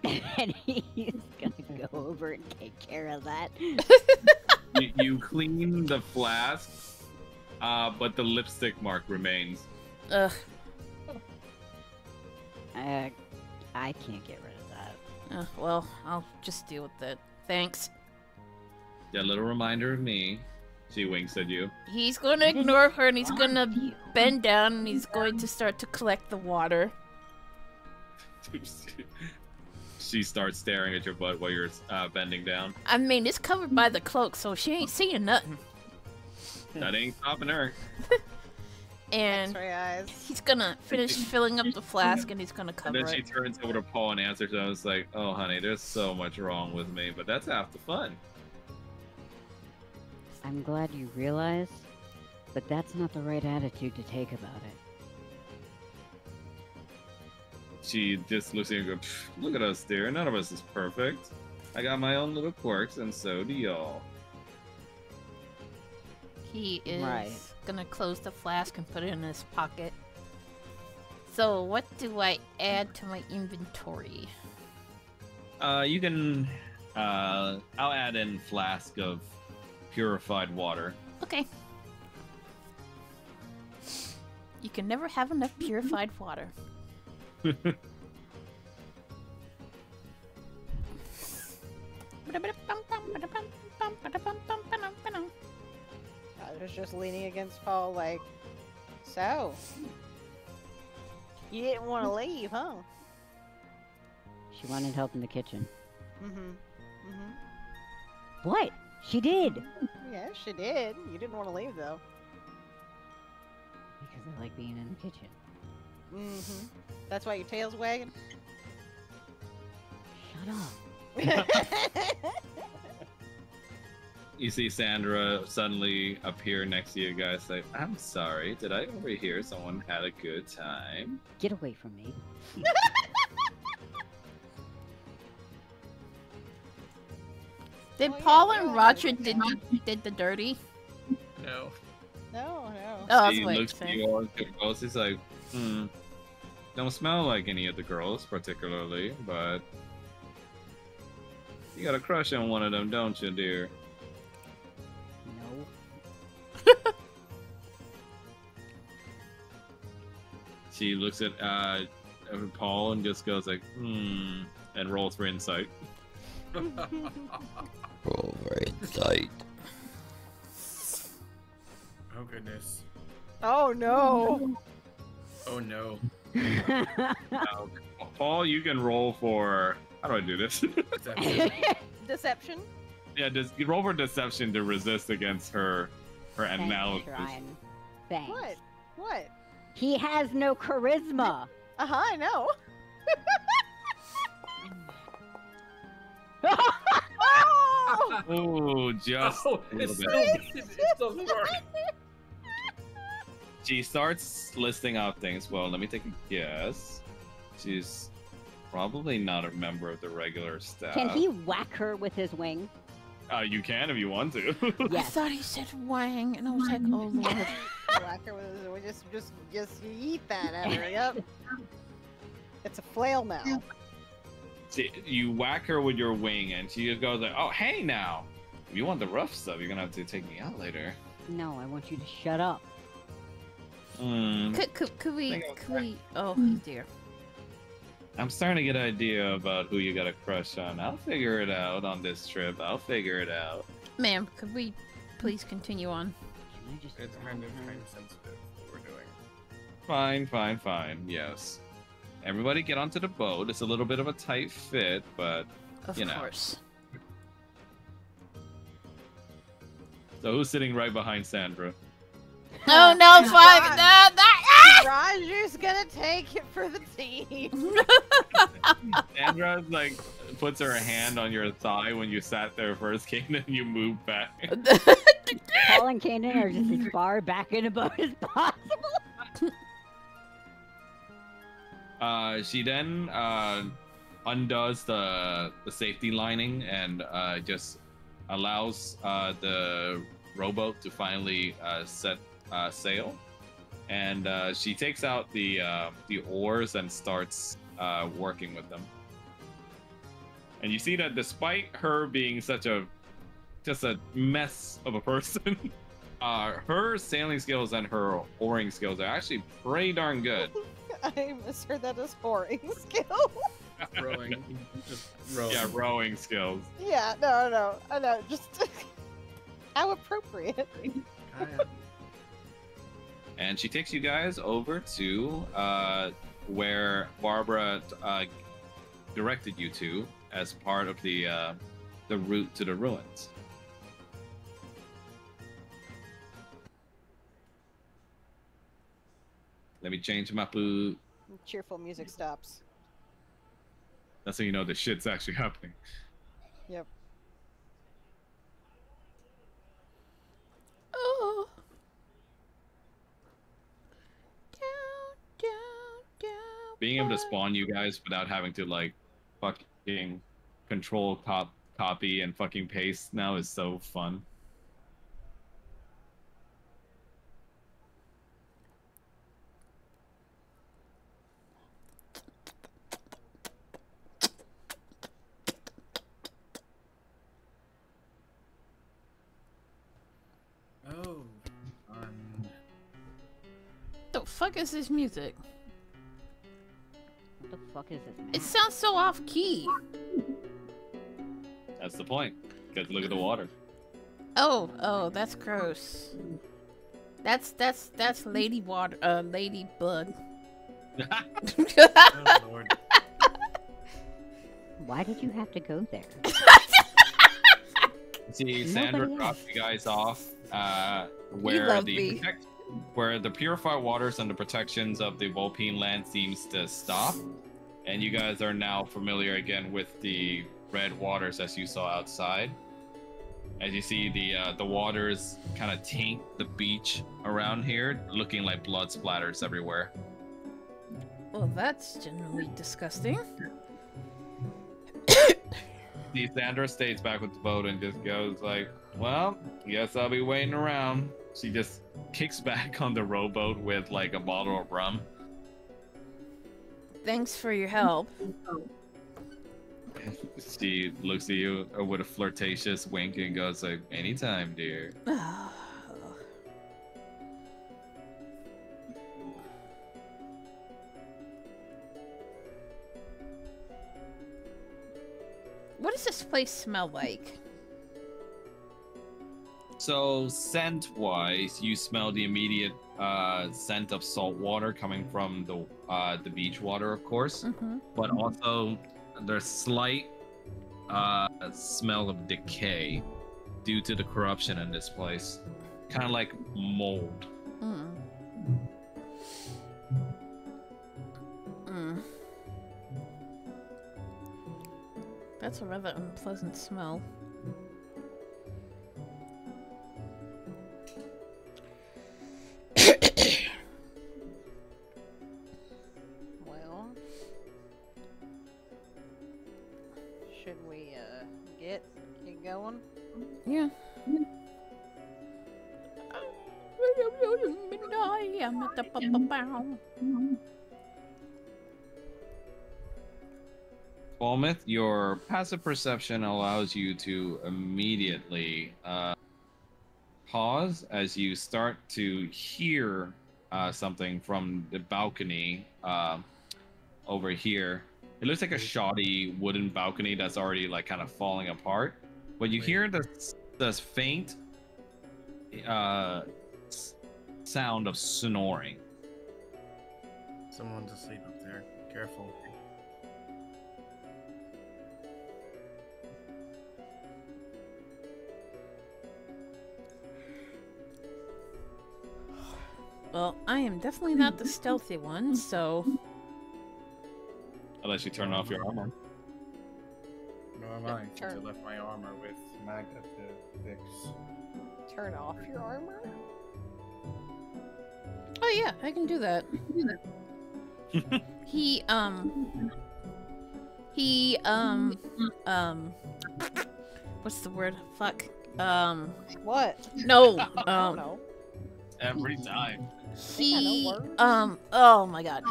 And he's gonna go over and take care of that. You clean the flask, but the lipstick mark remains. Ugh. I can't get rid of that. Well, I'll just deal with it. Thanks. A little reminder of me. She winks at you. He's going to ignore her and he's going to bend down and he's going to start to collect the water. She starts staring at your butt while you're bending down. I mean, it's covered by the cloak, so she ain't seeing nothing. That ain't stopping her. And X-ray eyes. he's gonna finish filling up the flask and he's gonna cover And then she it. turns over to Paul and answers. I was like, "Oh, honey, there's so much wrong with me, but that's half the fun." I'm glad you realize, but that's not the right attitude to take about it. She just looks at you and goes, "Look at us, dear. None of us is perfect. I got my own little quirks, and so do y'all." He is Right. gonna close the flask and put it in his pocket. So, what do I add to my inventory? You can. I'll add in flask of purified water. Okay. You can never have enough purified water. I was just leaning against Paul, like, so you didn't want to leave, huh? She wanted help in the kitchen. Mm-hmm. What? She did! Yeah, she did. You didn't want to leave, though. Because I like being in the kitchen. Mm-hmm. That's why your tail's wagging. Shut up. You see Sandra suddenly appear next to you guys. Like, "I'm sorry. Did I overhear someone had a good time?" Get away from me. Did Oh, yeah, Paul we and all Roger had a good did the dirty? No. No. Oh, I was He waiting. looks at you all close. He's like, don't smell like any of the girls particularly, but you got a crush on one of them, don't you, dear?" No. She looks at Paul and just goes like, and rolls for insight. Roll very tight. Oh goodness. Oh, no. Oh no. Paul, you can roll for. How do I do this? Deception? Yeah, just roll for deception to resist against her Thanks, analysis. Shrine. Thanks. What? He has no charisma. Uh-huh, I know. Oh! Oh, just Oh, a little it's bit. still work. She starts listing out things. Well, let me take a guess. She's probably not a member of the regular staff. Can he whack her with his wing? You can if you want to. I Yes. thought he said Wang, and I was like, oh lord. Whacker with just eat that at her. Yep. It's a flail now. You whack her with your wing, and she just goes like, "Oh, hey now! If you want the rough stuff, you're gonna have to take me out later." No, I want you to shut up. Could we, oh dear. I'm starting to get an idea about who you got a crush on. I'll figure it out on this trip. I'll figure it out. Ma'am, could we please continue on? Can I just It's grab kind of her? sensitive what we're doing. Fine. Yes. Everybody get onto the boat. It's a little bit of a tight fit, but Of You know. course. so who's sitting right behind Sandra? Oh no, fuck! God. Roger's gonna take it for the team. Sandra like puts her hand on your thigh when you sat there first, Kane, and you move back. Paul and Kanan are just as far back in a boat as possible. She then undoes the safety lining and just allows the rowboat to finally set sail. And she takes out the oars and starts working with them. And you see that despite her being such a just a mess of a person, her sailing skills and her oaring skills are actually pretty darn good. I misheard that as whoring skill. Rowing. Just rowing. Yeah, rowing skills. Yeah, no, I know, just how appropriate. And she takes you guys over to where Barbara directed you to as part of the route to the ruins. Let me change my food. Cheerful music stops. That's how you know the shit's actually happening. Yep. Oh. Down. Being able to spawn you guys without having to like fucking control copy and fucking paste now is so fun. Oh, The fuck is this music? What the fuck is this, man? It sounds so off key. That's the point. Because look at the water. Oh, that's gross. That's ladybug. oh Lord. Why did you have to go there? See, Sandra Nobody dropped else. you guys off You where love the me. where the purified waters and the protections of the Vulpine land seems to stop, and you guys are now familiar again with the red waters as you saw outside. As you see, the waters kind of taint the beach around here, looking like blood splatters everywhere. Well, that's generally disgusting. See, Sandra stays back with the boat and just goes like, well, guess I'll be waiting around. She just kicks back on the rowboat with like a bottle of rum. Thanks for your help. She looks at you with a flirtatious wink and goes like, anytime, dear. What does this place smell like? So scent-wise, you smell the immediate scent of salt water coming from the beach water, of course, Mm-hmm. but also there's slight smell of decay due to the corruption in this place, kind of like mold. Mm. Mm. That's a rather unpleasant smell. Well, should we get going? Yeah. Falmouth, your passive perception allows you to immediately pause as you start to hear something from the balcony over here. It looks like a shoddy wooden balcony that's already like kind of falling apart. But you hear this faint sound of snoring. Someone's asleep up there. Careful. Well, I am definitely not the stealthy one, so Unless you turn off your armor. Nor am I, since I left my armor with Magda to fix. Turn off your armor? oh yeah, I can do that. He what's the word? Fuck. What? No. I don't know. Every time. think I know He words. oh my god.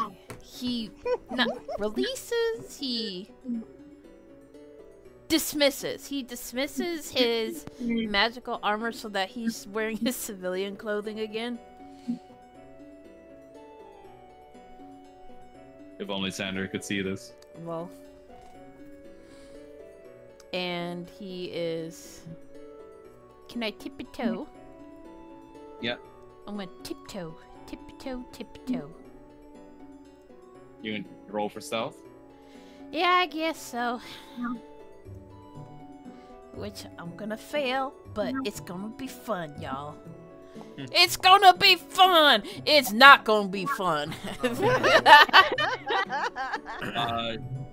He not releases, he dismisses. He dismisses his magical armor so that he's wearing his civilian clothing again. If only Sandra could see this. Well. And he is... Can I tiptoe? Yeah. I'm gonna tiptoe. Tiptoe, tiptoe. You can roll for stealth? Yeah, I guess so. Which I'm gonna fail, but it's gonna be fun, y'all. It's gonna be fun! It's not gonna be fun.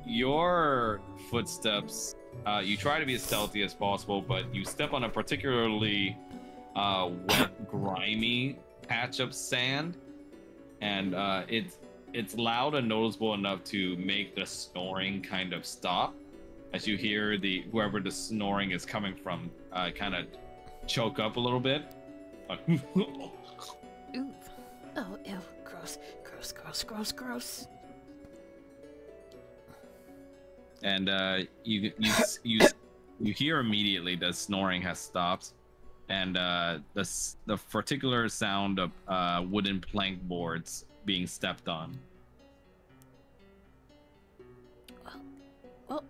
Your footsteps, you try to be as stealthy as possible, but you step on a particularly wet, grimy patch of sand, and it's loud and noticeable enough to make the snoring kind of stop. As you hear whoever the snoring is coming from kind of choke up a little bit. Ooh. Oh, ew. Gross. Gross, gross, gross, gross. And you hear immediately the snoring has stopped, and the particular sound of wooden plank boards being stepped on. Well,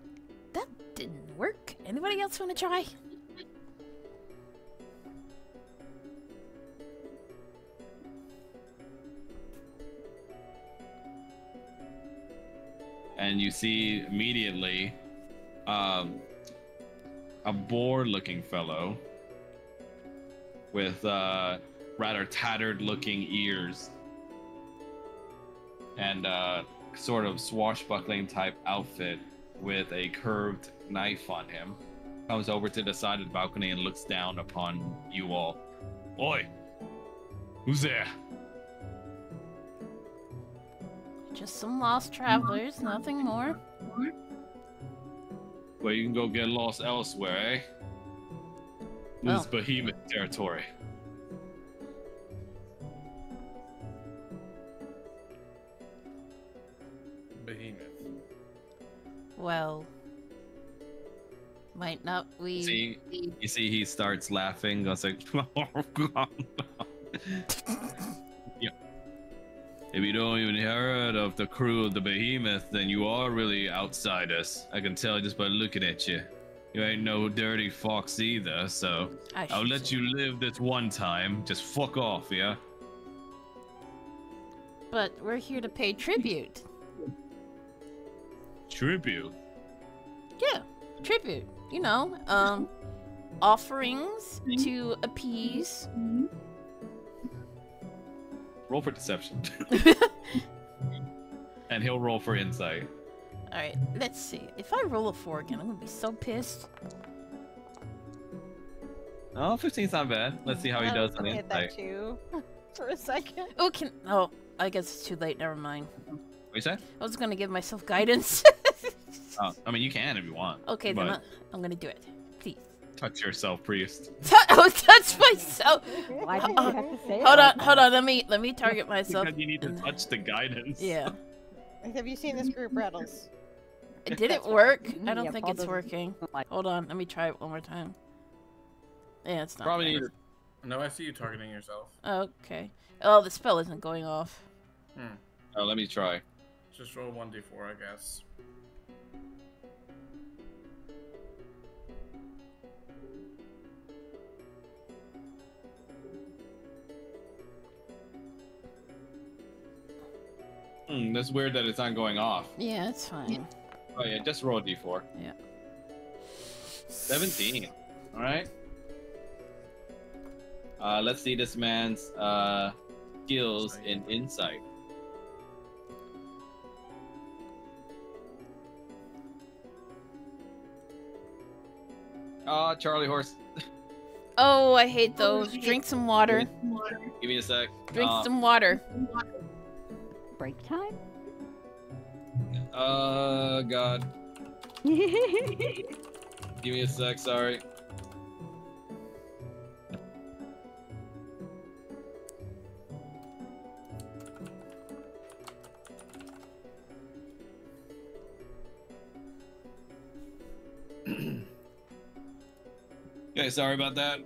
that didn't work. Anybody else want to try? And you see immediately a bored-looking fellow with rather tattered-looking ears and sort of swashbuckling type outfit with a curved knife on him. Comes over to the side of the balcony and looks down upon you all. Oi! Who's there? Just some lost travelers, nothing more. Well, you can go get lost elsewhere, eh? This is Oh. Behemoth territory. Behemoth. Well, might not we... You see he starts laughing, goes like, oh, God. Yeah. If you don't even heard of the crew of the Behemoth, then you are really outsiders. I can tell just by looking at you. You ain't no dirty fox either, so I'll let you live this one time. Just fuck off, yeah? But we're here to pay tribute. Tribute? Yeah, tribute. You know, offerings to appease. Roll for deception. And he'll roll for insight. Alright, let's see. If I roll a 4 again, I'm gonna be so pissed. Oh, 15's not bad. Let's see how he I does was on gonna hit that insight. too for a second. Oh, I guess it's too late. Never mind. What you say? I was gonna give myself guidance. I mean, you can if you want. Okay, then but I'm gonna do it. Please. touch yourself, priest. Oh, touch myself. Why did you have to say it? Hold on, like hold that? on. Let me target myself. Because you need to touch the guidance. Yeah. Have you seen this group Rattles? Did it work? I don't Yeah, think Paul it's doesn't working. like- Hold on. Let me try it one more time. Yeah, it's not. Probably need working. No, I see you targeting yourself. Okay. Oh, the spell isn't going off. Oh, let me try. Just roll 1d4, I guess. That's weird that it's not going off. Yeah, it's fine. Oh yeah, just roll a d4. Yeah. 17. Alright. Let's see this man's skills in insight. Oh, Charlie horse. Oh, I hate those. Drink some water. Give me a sec. Drink some water. Break time? God. Give me a sec, sorry. Okay, sorry about that.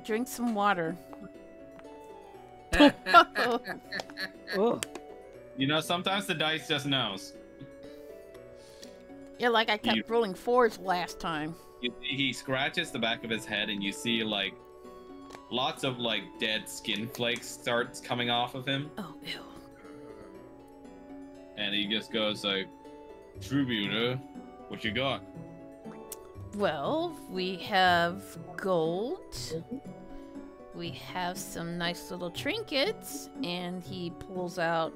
Drink some water. Oh. You know, sometimes the dice just knows. Yeah, like I kept rolling 4s last time. He scratches the back of his head, and you see like lots of like dead skin flakes starts coming off of him, Oh, ew. and he just goes like, "Tributor, what you got?" Well, we have gold. We have some nice little trinkets, and he pulls out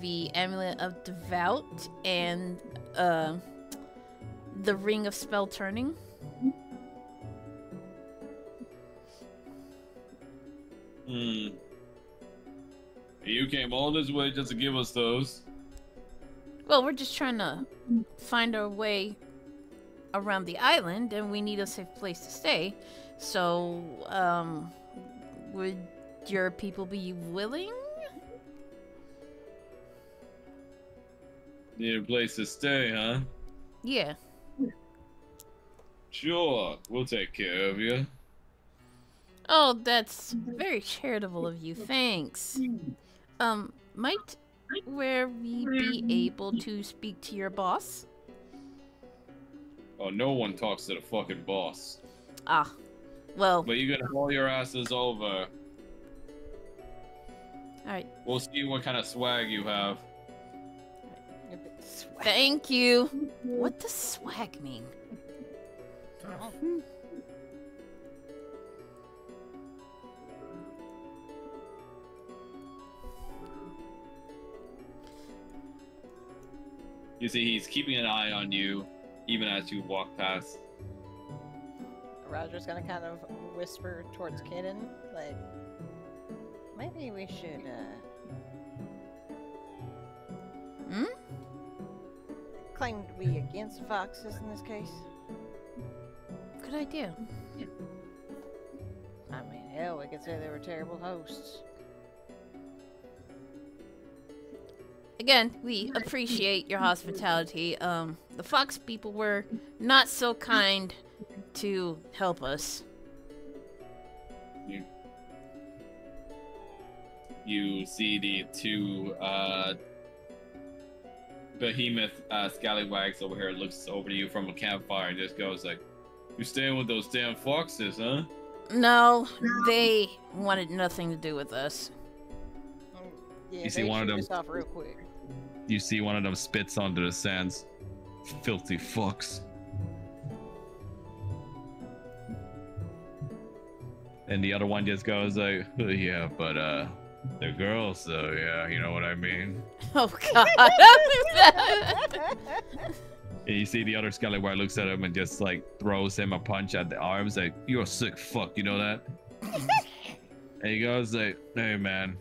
the amulet of devout and the ring of spell turning. You came all this way just to give us those. Well, we're just trying to find our way around the island, and we need a safe place to stay. So, would your people be willing? Need a place to stay, huh? Yeah. Sure, we'll take care of you. Oh, that's very charitable of you. Thanks. Might where we be able to speak to your boss? Oh, no one talks to the fucking boss. Ah, well, But you gotta haul your asses over. alright. We'll see what kind of swag you have. Thank you. What does swag mean? You see, he's keeping an eye on you, even as you walk past. Roger's gonna kind of whisper towards Kaden, like, maybe we should, claim to be against foxes in this case. Good idea. I mean, hell, we could say they were terrible hosts. Again, we appreciate your hospitality. The fox people were not so kind to help us. You see the two behemoth scallywags over here looks over to you from a campfire and just goes like, "You staying with those damn foxes, huh?" No, they wanted nothing to do with us. Yeah, You see they one of shoot them- us off real quick. You see one of them spits onto the sands. Filthy fucks. And the other one just goes like, "Oh, yeah, but they're girls, so yeah, you know what I mean." Oh God! And you see the other scallywag looks at him and just like throws him a punch at the arms, like, "You're a sick fuck, you know that?" And he goes like, "Hey man,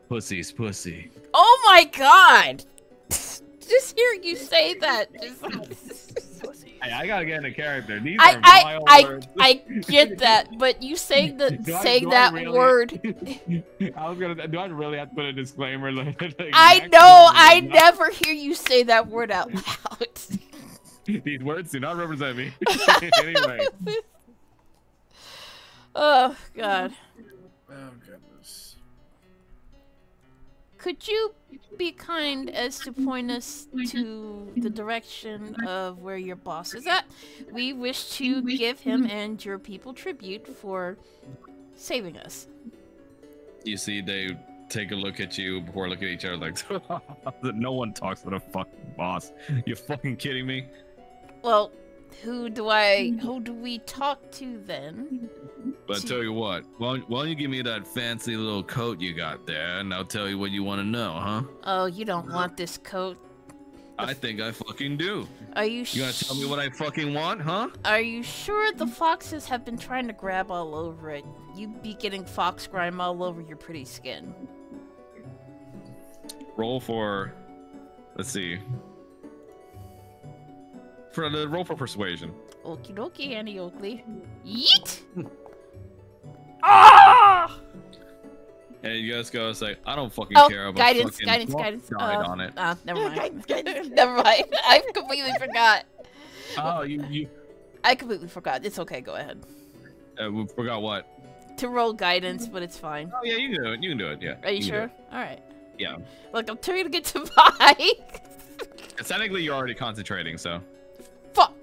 pussy's pussy." Oh my God! Just hearing you say that, just Hey, I gotta get into character. These are vile words. I get that, but you saying that Do I- saying do I that really- word. I was gonna. Do I really have to put a disclaimer? Like, I Max know. does I not- never hear you say that word out loud. These words do not represent me. Anyway, Oh God! Oh goodness. Could you be kind as to point us to the direction of where your boss is at? We wish to give him and your people tribute for saving us. you see, they take a look at you before looking at each other, like, no one talks to the fucking boss. You fucking kidding me? Well, who do we talk to then? But I tell you what, why don't you give me that fancy little coat you got there, and I'll tell you what you want to know, huh? Oh, you don't want this coat. I think I fucking do. Are you You gonna tell me what I fucking want, huh? Are you sure the foxes have been trying to grab all over it? You be getting fox grime all over your pretty skin. Roll for, let's see. For the roll for persuasion. Okie dokie, Annie Oakley. Yeet! Ah! And you guys go, it's like, I don't fucking Oh, care about guidance, fucking guidance. died on it. Never mind. Guidance. Never mind. I completely forgot. Oh, you I completely forgot. It's okay. Go ahead. we forgot what? To roll guidance, but it's fine. Oh yeah, you can do it. You can do it. Yeah. Are you can do sure? it. All right. Yeah. Look, I'm trying to get to Mike. Technically, you're already concentrating, so. Fuck.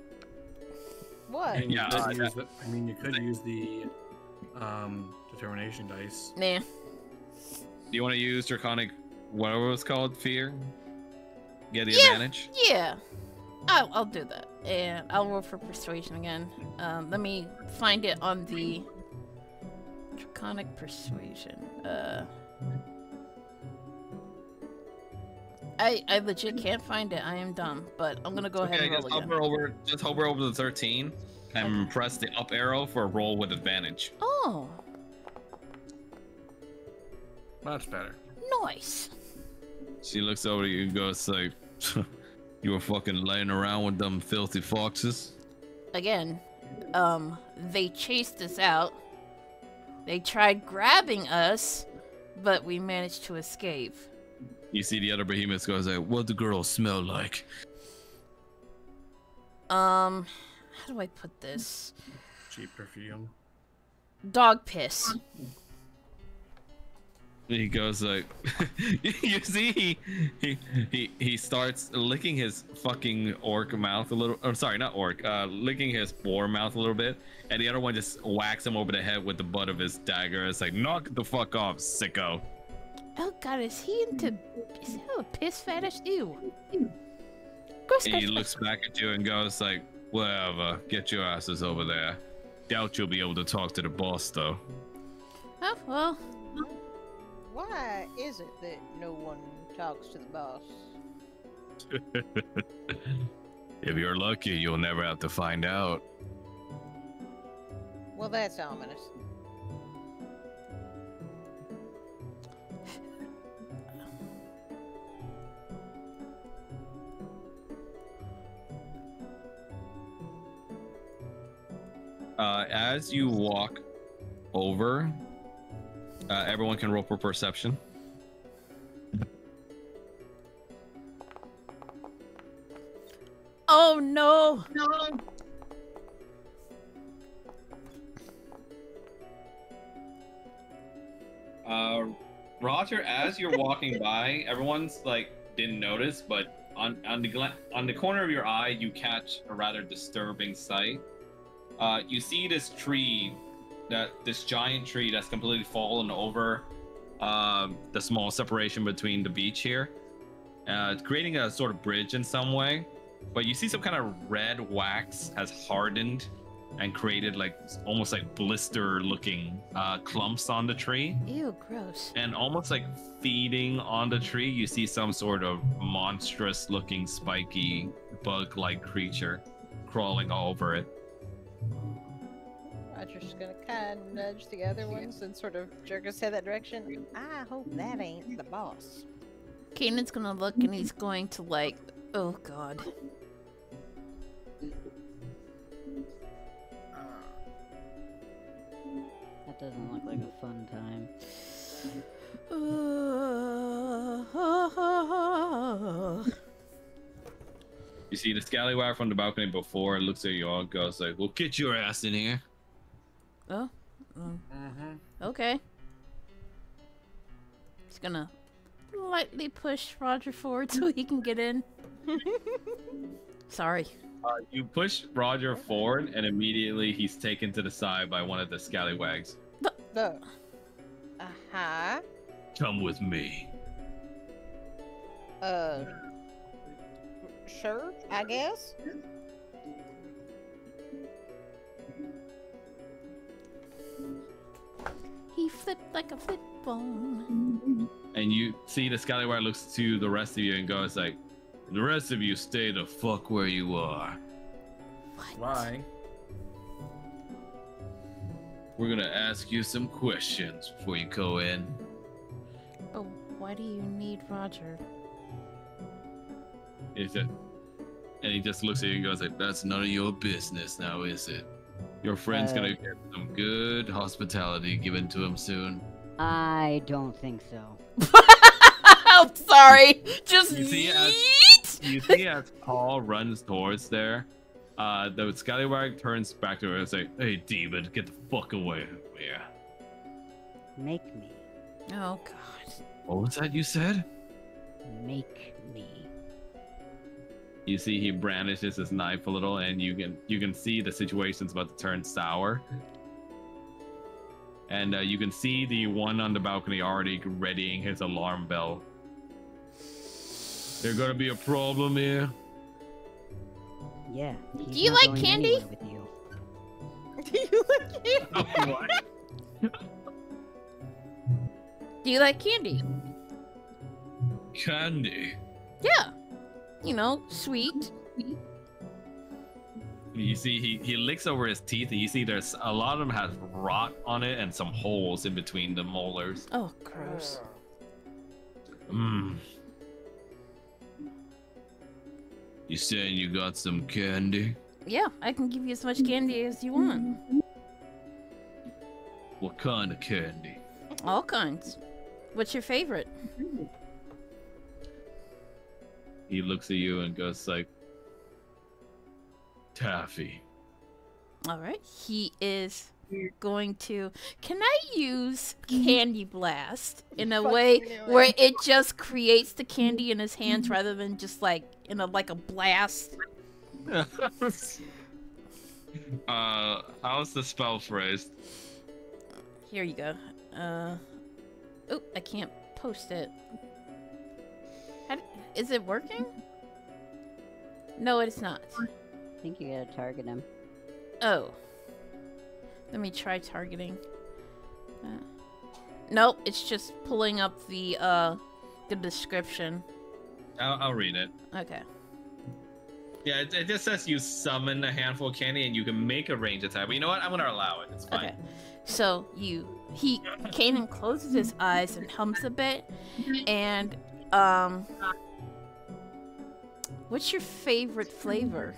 What? And you Yeah, could use the, I mean, you could use the determination dice. Nah. Do you want to use draconic, whatever it's called, fear? Get the advantage. Yeah. I'll do that, and I'll roll for persuasion again. Let me find it on the draconic persuasion. I legit can't find it. I am dumb, but I'm gonna go ahead and roll just again. just hover over the 13 and press the up arrow for a roll with advantage. Oh, Much better. nice. She looks over at you and goes like, "You were fucking laying around with them filthy foxes." Again, they chased us out. They tried grabbing us, but we managed to escape. You see the other behemoths goes like, "What the girls smell like?" How do I put this? Cheap perfume. Dog piss. He goes like, you see, he starts licking his fucking orc mouth a little. I'm sorry, not orc. Licking his boar mouth a little bit, and the other one just whacks him over the head with the butt of his dagger. It's like, knock the fuck off, sicko. Oh god, is he a piss fetish? Ew. Gross, And he gross, looks back at you and goes like, whatever, get your asses over there. Doubt you'll be able to talk to the boss though. Oh, well. Why is it that no one talks to the boss? If you're lucky, you'll never have to find out. Well, that's ominous. As you walk over, everyone can roll for perception. Oh no! Roger, as you're walking by, everyone's like didn't notice, but on the corner of your eye, you catch a rather disturbing sight. You see this tree, this giant tree that's completely fallen over the small separation between the beach here, creating a sort of bridge in some way. But you see some kind of red wax has hardened and created like almost like blister-looking clumps on the tree. Ew, gross. And almost like feeding on the tree, you see some sort of monstrous-looking, spiky, bug-like creature crawling all over it. Roger's gonna kind of nudge the other ones and sort of jerk his head that direction. I hope that ain't the boss. Kanan's gonna look and he's going to like, oh god. That doesn't look like a fun time. You see the scallywag from the balcony before, looks at you all, goes like, "Well, get your ass in here." Oh, okay. He's gonna lightly push Roger forward so he can get in. Sorry. You push Roger forward, and immediately he's taken to the side by one of the scallywags. No. Uh-huh. Come with me. Sure, I guess. He flipped like a flip phone. And you see the scallywag looks to the rest of you and goes like, "The rest of you stay the fuck where you are. Why? We're gonna ask you some questions before you go in." Oh, why do you need Roger? And he just looks at you and goes like, "That's none of your business now, is it? Your friend's gonna get some good hospitality given to him soon." I don't think so. I'm sorry. Just You see yeet. You see as Paul runs towards there, The scallywag turns back to her and say, "Hey, demon, get the fuck away from here." Make me. Oh God. What was that you said? Make me. You see, he brandishes his knife a little, and you can see the situation's about to turn sour. And you can see the one on the balcony already readying his alarm bell. There's gonna be a problem here. Yeah. Do you like candy? With you. Do you like it? What? Do you like candy? Candy. Yeah. You know, sweet. You see, he licks over his teeth, and you see there's a lot of them has rot on it and some holes in between the molars. Oh, gross. Mmm. You saying you got some candy? Yeah, I can give you as much candy as you want. What kind of candy? All kinds. What's your favorite? He looks at you and goes like, taffy. All right. He is going to. Can I use Candy Blast in a way where it just creates the candy in his hands rather than just like in a like a blast? How's the spell phrased? Here you go. Oh, I can't post it. Is it working? No, it's not. I think you gotta target him. Oh. Let me try targeting. Nope, it's just pulling up the description. I'll read it. Okay. Yeah, it just says you summon a handful of candy and you can make a range attack. But you know what? I'm gonna allow it. It's fine. Okay. So Kanan closes his eyes and hums a bit, and what's your favorite flavor?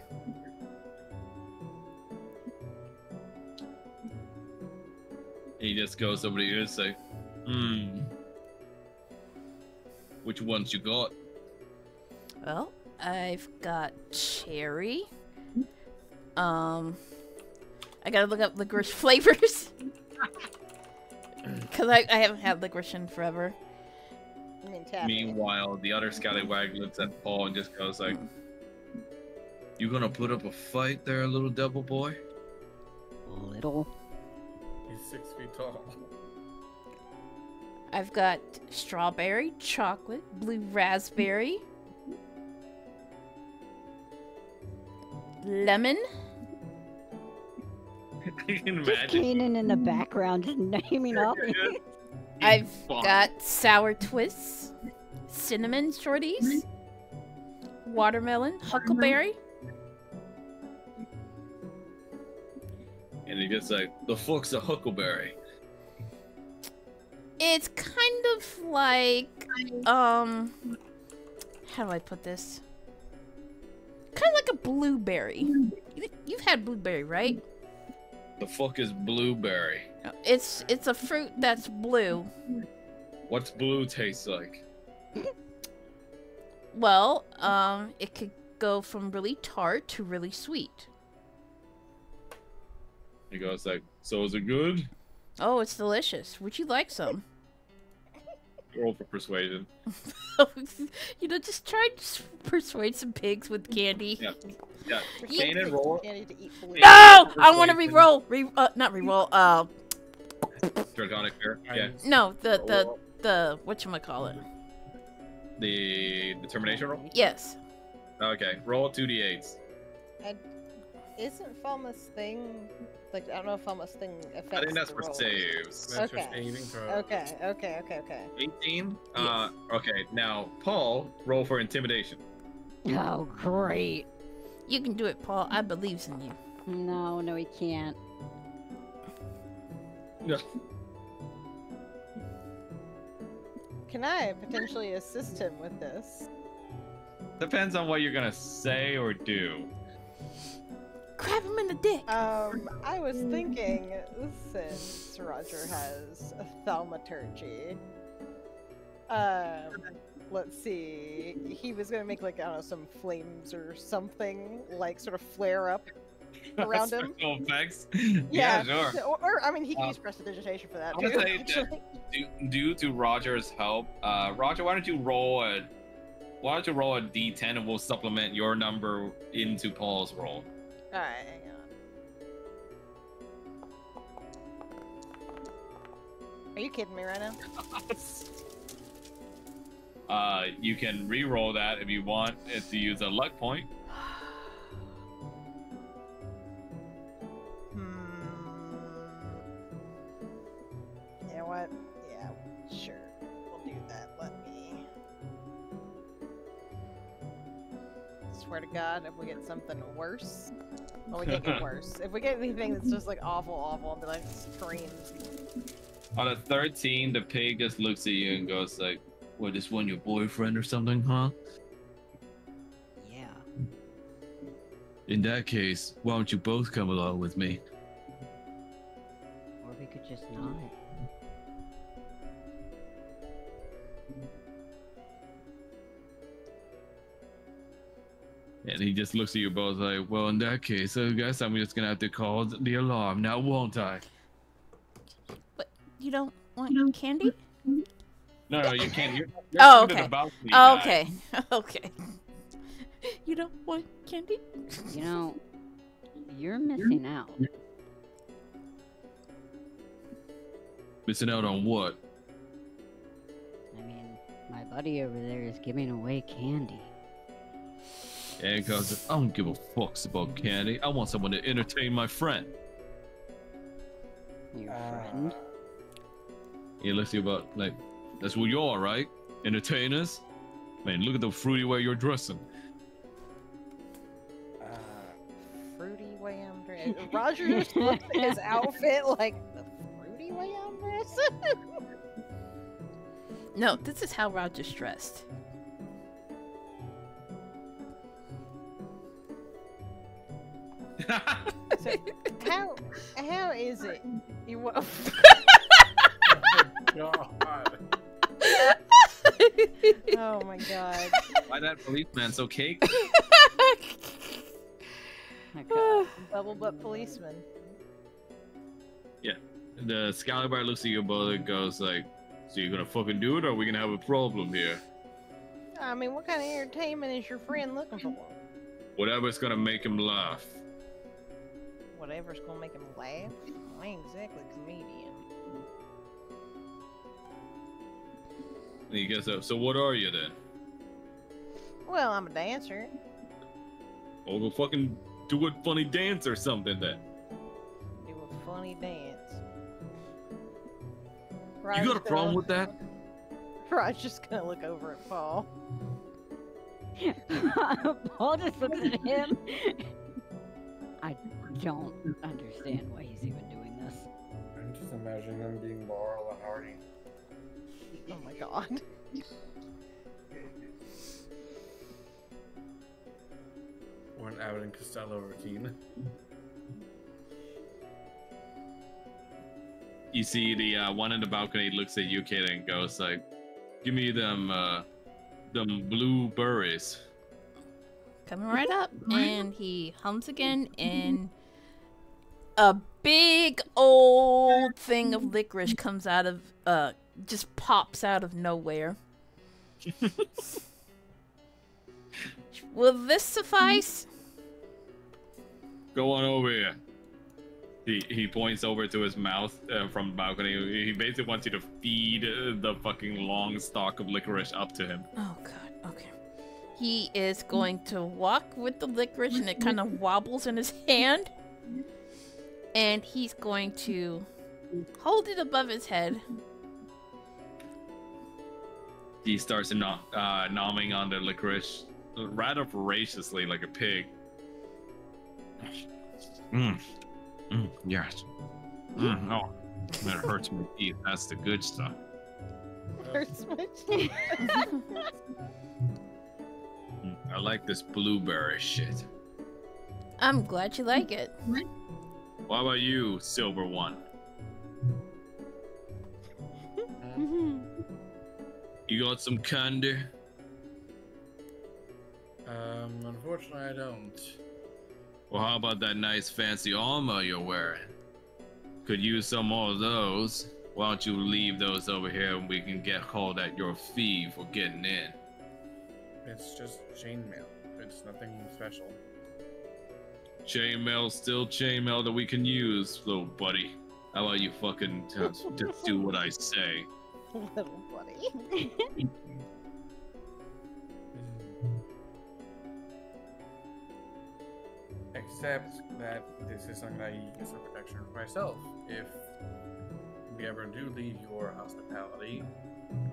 He just goes over to you and say, which ones you got? Well, I've got cherry. I gotta look up licorice flavors. Because I haven't had licorice in forever. I mean, taffy. Meanwhile, the other scallywag looks at Paul and just goes like, you gonna put up a fight there, little devil boy? Little. He's 6 feet tall. I've got strawberry, chocolate, blue raspberry, lemon. You can Just imagine. Kanan in the background just naming all these. I've got sour twists, cinnamon shorties, watermelon, huckleberry. And he gets like, the fuck's a huckleberry? It's kind of like, how do I put this? Kind of like a blueberry. You've had blueberry, right? The fuck is blueberry? It's a fruit that's blue. What's blue taste like? Well, it could go from really tart to really sweet. He goes like, so is it good? Oh, it's delicious. Would you like some? Roll for persuasion. You know, just try to persuade some pigs with candy. Yeah. Yeah. Yeah. Kanan, roll. Candy to eat blue. No! I want to re-roll. Not re-roll. Draconic fear. Yeah. No, the whatchamacallit. The determination roll? Yes. Okay. Roll 2d8s. And isn't Falmouth's thing like I don't know if Falmouth's thing affects I think that's the for rolls. saves. That's Okay. for saving throw. Okay. 18? Yes. Okay. Now, Paul, roll for intimidation. Oh, great. You can do it, Paul. I believes in you. No, he can't. Yeah. Can I potentially assist him with this? Depends on what you're gonna say or do. Grab him in the dick. I was thinking since Roger has a thaumaturgy, let's see. He was gonna make like I don't know some flames or something like sort of flare up around him. Special effects. Yeah, Yeah, sure. Or I mean, he can use prestidigitation for that I'm too. gonna say Actually. that due to Roger's help, Roger, why don't you roll a D10 and we'll supplement your number into Paul's roll. All right, hang on. Are you kidding me right now? You can re-roll that if you want it to use a luck point. You know what? Yeah, sure. We'll do that. Let me. Swear to God, if we get something worse. Well, we can't get worse. If we get anything that's just like awful, I'll be like screams. On a 13, the pig just looks at you and goes like, "What, this one your boyfriend or something, huh?" Yeah. In that case, why don't you both come along with me? Or we could just not. And he just looks at you both like, "Well, in that case, I guess I'm just gonna have to call the alarm now, won't I?" But you don't want candy? No, you can't. You're Oh, under the okay. balcony, Oh, guy. okay. Okay. You don't want candy? You know, you're missing out. Missing out on what? I mean, my buddy over there is giving away candy. And he goes, "I don't give a fuck about candy. I want someone to entertain my friend." Your friend? He looks at you about like, "That's what you are, right? Entertainers? Man, look at the fruity way you're dressing." Fruity way I'm dressed. Roger just looked at his outfit like the fruity way I'm dressed. No, this is how Roger's dressed. So how is it? You want? God. Oh my God. Why that policeman so cake? My God. Double butt policeman. The Scallibar looks at you both and goes like, "So you gonna fucking do it, or are we gonna have a problem here?" I mean, what kind of entertainment is your friend looking for? Whatever's gonna make him laugh. Whatever's gonna make him laugh. I ain't exactly a comedian. And he goes, "So what are you then?" Well, I'm a dancer. "Oh, go fucking do a funny dance or something then." Do a funny dance. You got a problem with that? Rod's just gonna look over at Paul. Paul just looks at him. I don't understand why he's even doing this. I'm just imagining them being Laurel and Hardy. Oh my God. Or an Abbott and Costello routine. You see the one in the balcony looks at you, kid, and goes like, "Give me them blueberries." Coming right up, and he hums again, and a big old thing of licorice comes out of, just pops out of nowhere. Will this suffice? "Go on over here." He points over to his mouth from the balcony. He basically wants you to feed the fucking long stalk of licorice up to him. Oh God, okay. He is going to walk with the licorice, and it kind of wobbles in his hand. And he's going to hold it above his head. He starts nomming on the licorice rather voraciously, like a pig. Yes. Oh, that hurts my teeth. That's the good stuff. Hurts my teeth. I like this blueberry shit. I'm glad you like it. What about you, Silver One? You got some candy? Unfortunately, I don't. Well, how about that nice fancy armor you're wearing? Could use some more of those. Why don't you leave those over here and we can get called at your fee for getting in? It's just chainmail. It's nothing special. Chainmail, still chainmail that we can use, little buddy. How about you fucking just do what I say? Little buddy. Except that this is something I use for protection for myself. If we ever do leave your hospitality,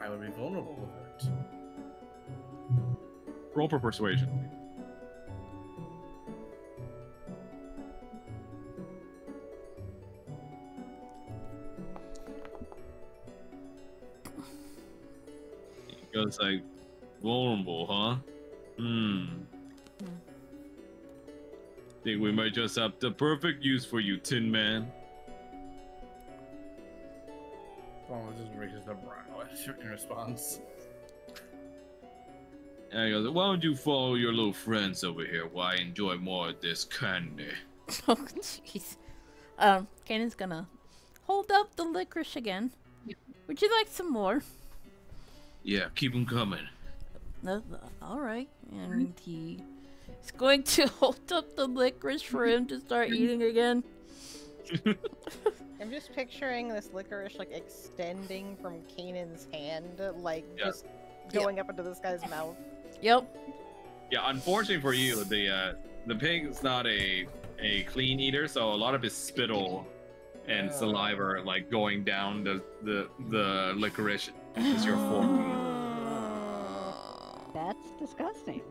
I would be vulnerable with it. Roll for persuasion. He goes like, vulnerable, huh? Think we might just have the perfect use for you, Tin Man. Well, just raises a brow in response. And he goes, why don't you follow your little friends over here while I enjoy more of this candy? Oh, jeez. Kanan's gonna hold up the licorice again. Would you like some more? Yeah, keep them coming. All right. And he's going to hold up the licorice for him to start eating again. I'm just picturing this licorice like extending from Kanan's hand, like just going up into this guy's mouth. Yep. Yeah, unfortunately for you, the pig's not a clean eater, so a lot of his spittle and saliva are like going down the licorice as you're forming. That's disgusting.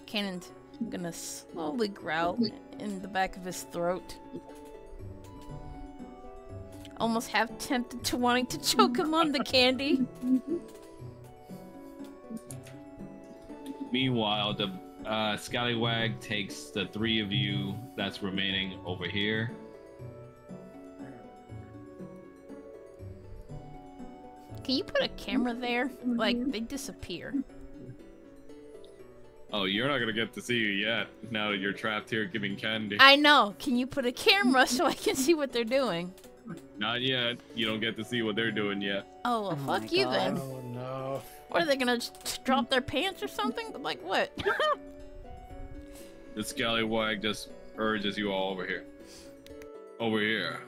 Kanan's gonna slowly growl in the back of his throat. Almost half tempted to wanting to choke him on the candy. Meanwhile, the scallywag takes the three of you that's remaining over here. Can you put a camera there? Like, they disappear. Oh, you're not gonna get to see you yet, now that you're trapped here giving candy. I know. Can you put a camera so I can see what they're doing? Not yet. You don't get to see what they're doing yet. Oh, well, Oh fuck my you God. then. Oh no. What, are they gonna just drop their pants or something? Like, what? The scallywag just urges you all over here. Over here.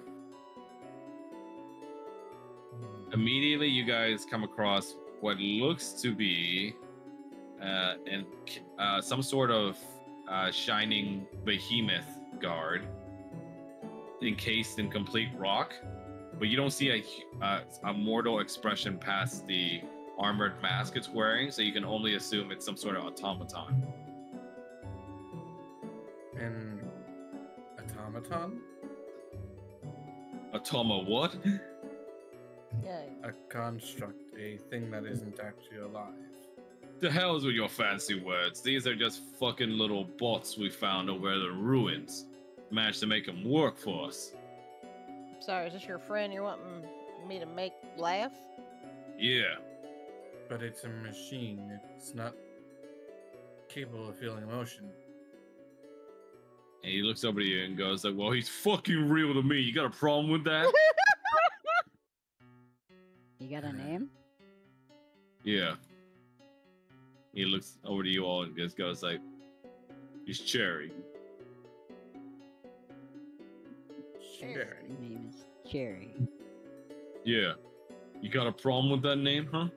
Immediately, you guys come across what looks to be some sort of shining behemoth guard encased in complete rock, but you don't see a mortal expression past the armored mask it's wearing, so you can only assume it's some sort of automaton. An automaton? Automa what? Yeah. A construct, a thing that isn't actually alive. The hell's with your fancy words? These are just fucking little bots we found over the ruins. Managed to make them work for us. Sorry, is this your friend you're wanting me to make laugh? Yeah. But it's a machine. It's not capable of feeling emotion. And he looks over to you and goes like, well, he's fucking real to me. You got a problem with that? You got a name? Yeah. He looks over to you all and just goes like, he's Cherry. Cherry. Your name is Cherry. Yeah. You got a problem with that name, huh?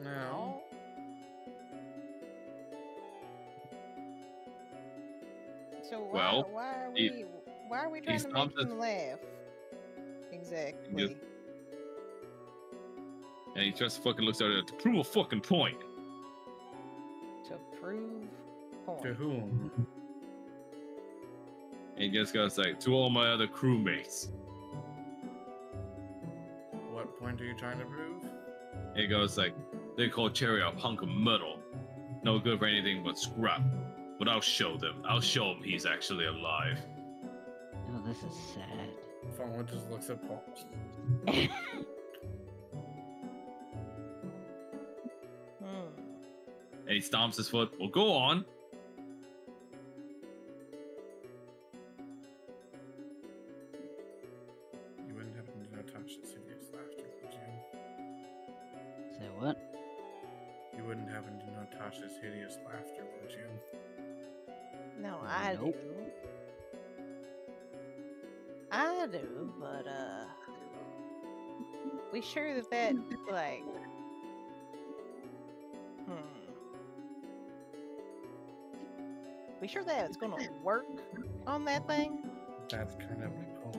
No. So why, Well, why are we trying he's to not make him laugh? Exactly. And he just fucking looks at it to prove a fucking point. To prove point. To whom? And he just goes like, to all my other crewmates. What point are you trying to prove? And he goes like, they call Cherry a hunk of metal. No good for anything but scrap. But I'll show them. I'll show him he's actually alive. Oh, this is sad. Someone just looks at Paul. And he stomps his foot. Well, go on. You wouldn't happen to know Tasha's hideous laughter, would you? Say what? You wouldn't happen to know Tasha's hideous laughter, would you? No, I Nope. do. I do, but we sure that like we sure that it's gonna work on that thing? That's kind of my point.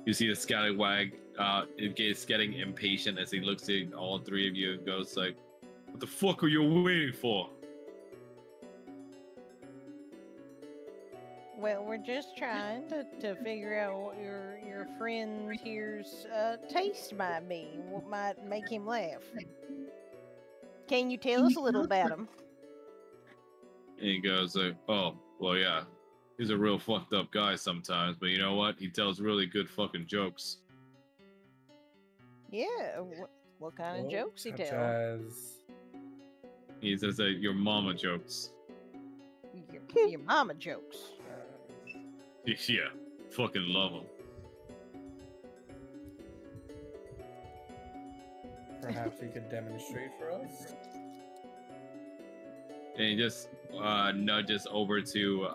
You see the scallywag is getting impatient as he looks at all three of you and goes like, "What the fuck are you waiting for?" Well, we're just trying to figure out what your friend here's taste might be, what might make him laugh. Can you tell us a little about him? And he goes like, "Oh, well, yeah. He's a real fucked up guy sometimes, but you know what? He tells really good fucking jokes." Yeah, what kind of jokes he such tell? as... He says that your mama jokes. Your mama jokes. Yeah, fucking love him. Perhaps he could demonstrate for us? And he just nudges over to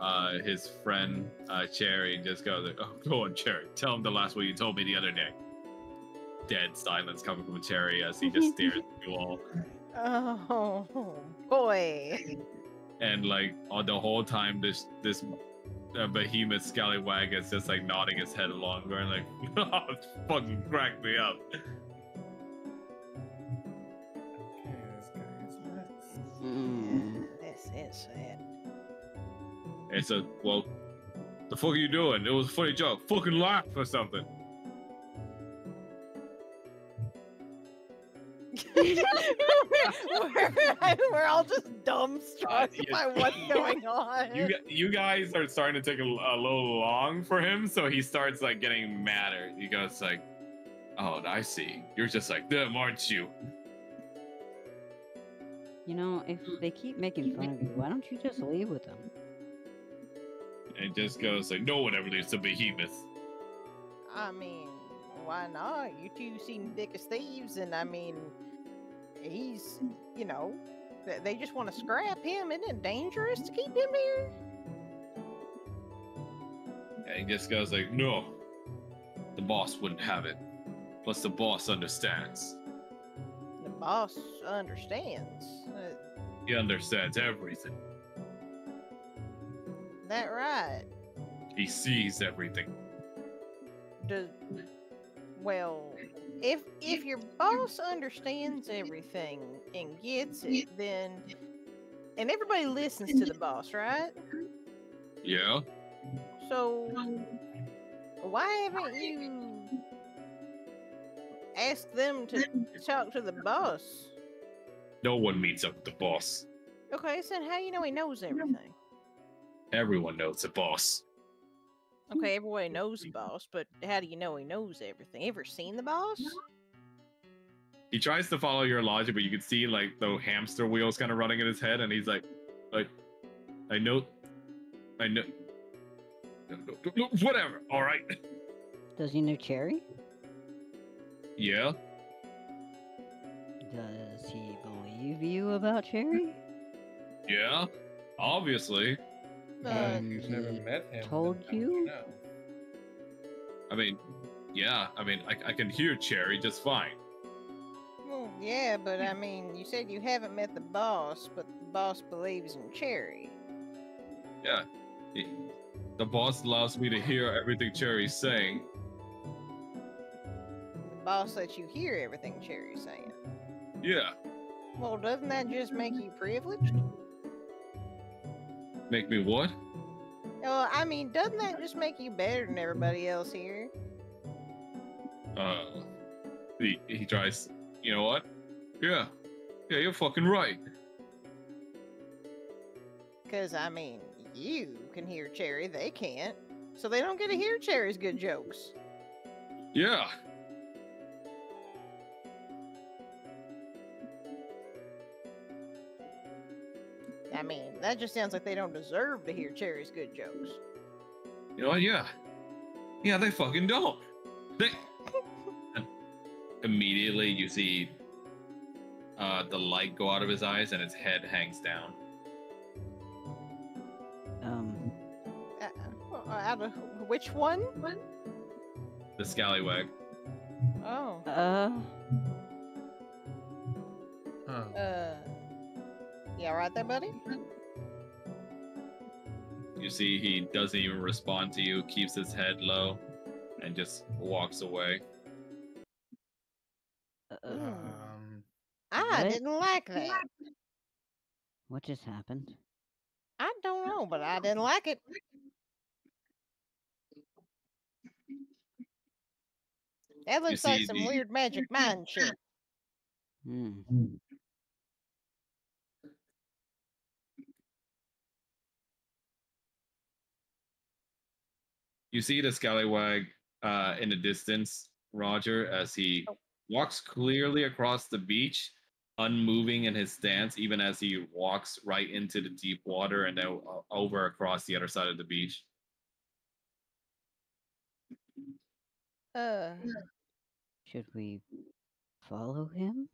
his friend Cherry and just goes like, "Oh, go on, Cherry. Tell him the last one you told me the other day." Dead silence coming from Cherry as he just stares at you all. Oh boy. And like on the whole time, this behemoth scallywag is just like nodding his head along, going like, "Oh, it's fucking cracked me up." Okay, this guy is nuts. This is sad. And so, well, the fuck are you doing? It was a funny joke. Fucking laugh or something. we're all just dumbstruck Yeah. by what's going on. You guys are starting to take a little long for him, so he starts like getting madder. He goes like, "Oh, I see. You're just like them, aren't you?" You know, if they keep making fun of you, why don't you just leave with them? And just goes like, "No one ever leaves the behemoth." I mean, why not? You two seem thick as thieves, and I mean, he's, you know, they just want to scrap him. Isn't it dangerous to keep him here? And he just goes like, "No, the boss wouldn't have it. Plus, the boss understands. The boss understands. He understands everything. That right? He sees everything." Does well, if your boss understands everything and gets it, then and everybody listens to the boss, right? Yeah. So why haven't you asked them to talk to the boss? No one meets up with the boss. Okay, so how you know he knows everything? Everyone knows the boss. Okay, everybody knows the boss, but how do you know he knows everything? Ever seen the boss? He tries to follow your logic, but you can see like the hamster wheels kind of running in his head, and he's like, I know, whatever. All right. Does he know Cherry? Yeah. Does he believe you about Cherry? Yeah. Obviously. And You've never he met him. told then how would you? know? I mean, yeah. I mean, I can hear Cherry just fine. Well, yeah, but I mean, you said you haven't met the boss, but the boss believes in Cherry. Yeah. The boss allows me to hear everything Cherry's saying. The boss lets you hear everything Cherry's saying. Yeah. Well, doesn't that just make you privileged? Make me what? Well, I mean, doesn't that just make you better than everybody else here? He tries. You know what? Yeah. Yeah, you're fucking right. Because, I mean, you can hear Cherry, they can't. So they don't get to hear Cherry's good jokes. Yeah. I mean, that just sounds like they don't deserve to hear Cherry's good jokes. You know what? Yeah. Yeah, they fucking don't. They. Immediately, you see the light go out of his eyes and his head hangs down. Out of which one? The scallywag. Oh. Huh. You alright there, buddy? You see he doesn't even respond to you, keeps his head low, and just walks away. I What? didn't like that. What just happened? I don't know, but I didn't like it. That looks like see some the- weird magic mind shit. You see the scallywag in the distance, Roger, as he walks clearly across the beach, unmoving in his stance, even as he walks right into the deep water and then over across the other side of the beach. Should we follow him?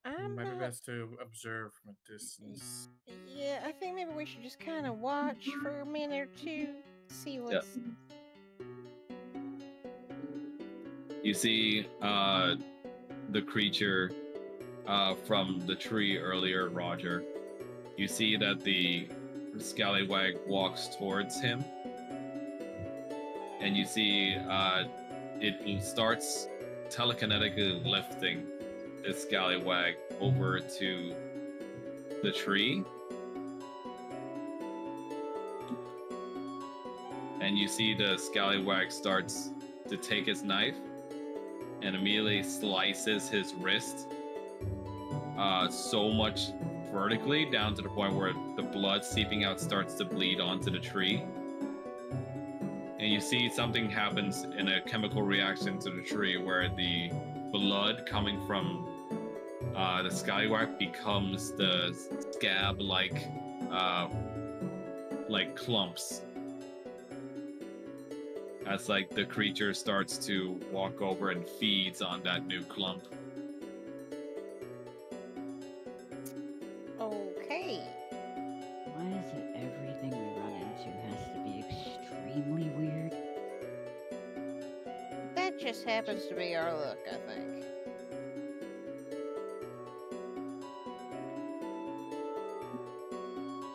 I'm Might be not. best to observe from a distance. Yeah, I think maybe we should just kind of watch for a minute or two, see what's. You see the creature from the tree earlier, Roger. You see that the scallywag walks towards him, and you see it starts telekinetically lifting the scallywag over to the tree. And you see the scallywag starts to take his knife and immediately slices his wrist so much vertically down to the point where the blood seeping out starts to bleed onto the tree. And you see something happens in a chemical reaction to the tree where the blood coming from the scallywag becomes the scab-like clumps. As like the creature starts to walk over and feeds on that new clump. Okay. Why is it everything we run into has to be extremely weird? That just happens to be our luck, I think.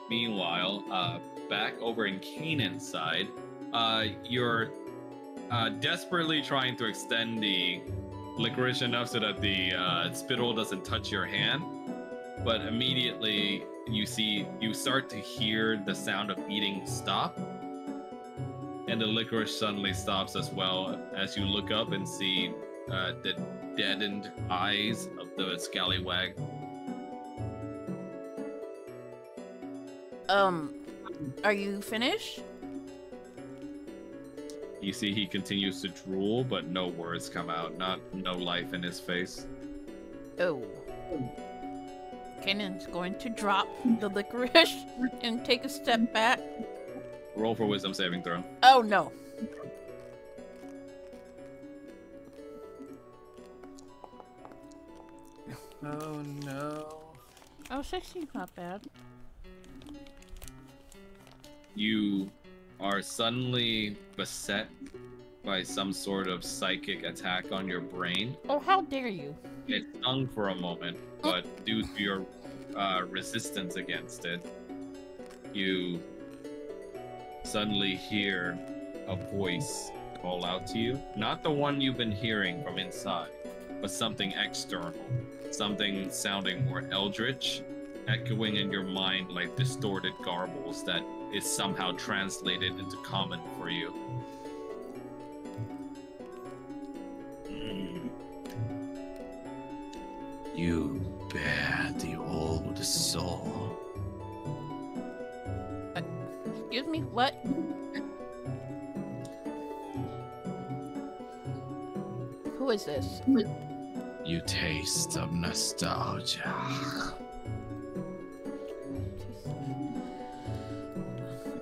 Meanwhile, back over in Canaan's side, you're desperately trying to extend the licorice enough so that the spittle doesn't touch your hand. But immediately you start to hear the sound of eating stop. And the licorice suddenly stops as well as you look up and see the deadened eyes of the scallywag. Are you finished? You see he continues to drool, but no words come out, no life in his face. Oh. Kanan's going to drop the licorice and take a step back. Roll for wisdom saving throw. Oh no. Oh no. Oh, 16's not bad. You are suddenly beset by some sort of psychic attack on your brain. Oh, how dare you? It stung for a moment, but due to your resistance against it, you suddenly hear a voice call out to you. Not the one you've been hearing from inside, but something external. Something sounding more eldritch, echoing in your mind like distorted garbles that is somehow translated into common for you. You bear the old soul. Excuse me, what? Who is this? You taste of nostalgia.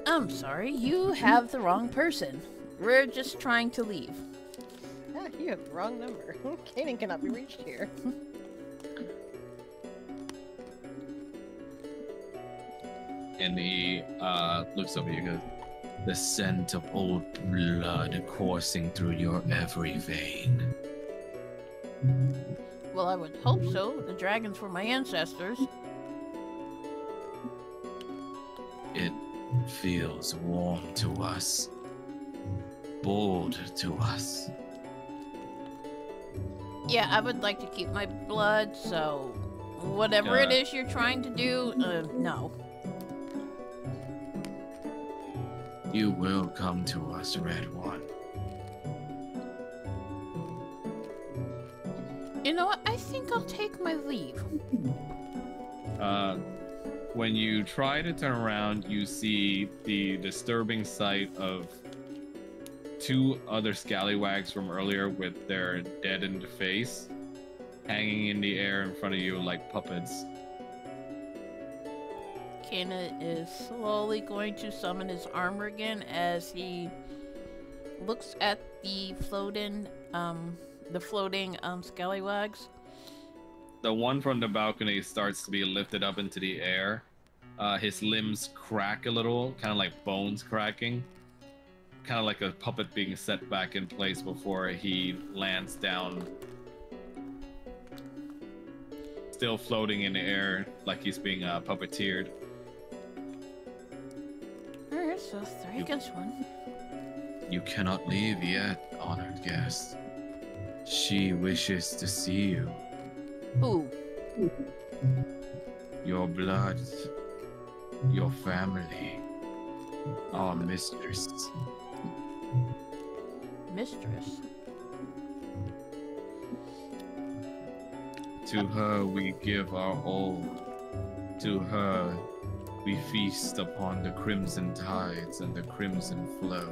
I'm sorry, you have the wrong person. We're just trying to leave. Ah, you have the wrong number. Kanan cannot be reached here. And he looks over you and goes, The scent of old blood coursing through your every vein. Well, I would hope so. The dragons were my ancestors. It feels warm to us. Bold to us. Yeah, I would like to keep my blood, so whatever it is you're trying to do, no. You will come to us, Red One. You know what? I think I'll take my leave. when you try to turn around, you see the disturbing sight of two other scallywags from earlier with their deadened face hanging in the air in front of you like puppets. Kana is slowly going to summon his armor again as he looks at the floating scallywags. The one from the balcony starts to be lifted up into the air. His limbs crack a little, kind of like bones cracking. Kind of like a puppet being set back in place before he lands down. Still floating in the air like he's being puppeteered. Alright, so 3 against 1. You cannot leave yet, honored guest. She wishes to see you. Who? Your blood, your family, our mistress. Mistress? To her we give our all. To her we feast upon the crimson tides and the crimson flow.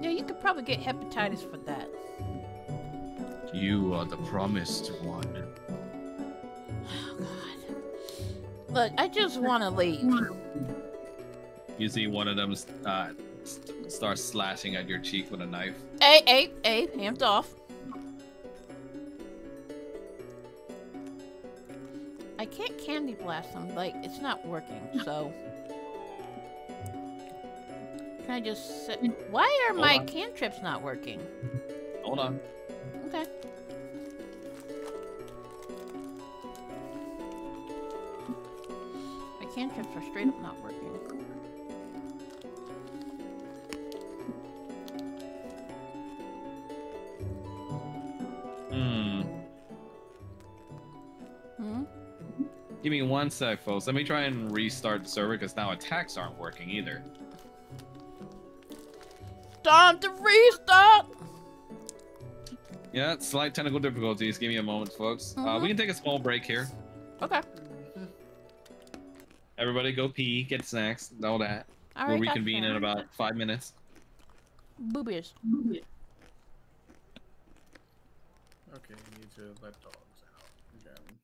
Yeah, you could probably get hepatitis for that. You are the promised one. Oh, God. Look, I just want to leave. You see one of them starts slashing at your cheek with a knife. Hey, hands off. I can't candy blast them, like, it's not working, so... Can I just sit... Why are my cantrips not working? Hold on. Okay. My cantrips are straight up not working. Hmm? Give me 1 sec, folks. Let me try and restart the server because now attacks aren't working either. Time to restart! Yeah, slight technical difficulties. Give me a moment, folks. We can take a small break here. Okay. Everybody go pee, get snacks, all that. All We'll right, reconvene gotcha. in about 5 minutes. Boobies. Okay, you need to let dogs out again.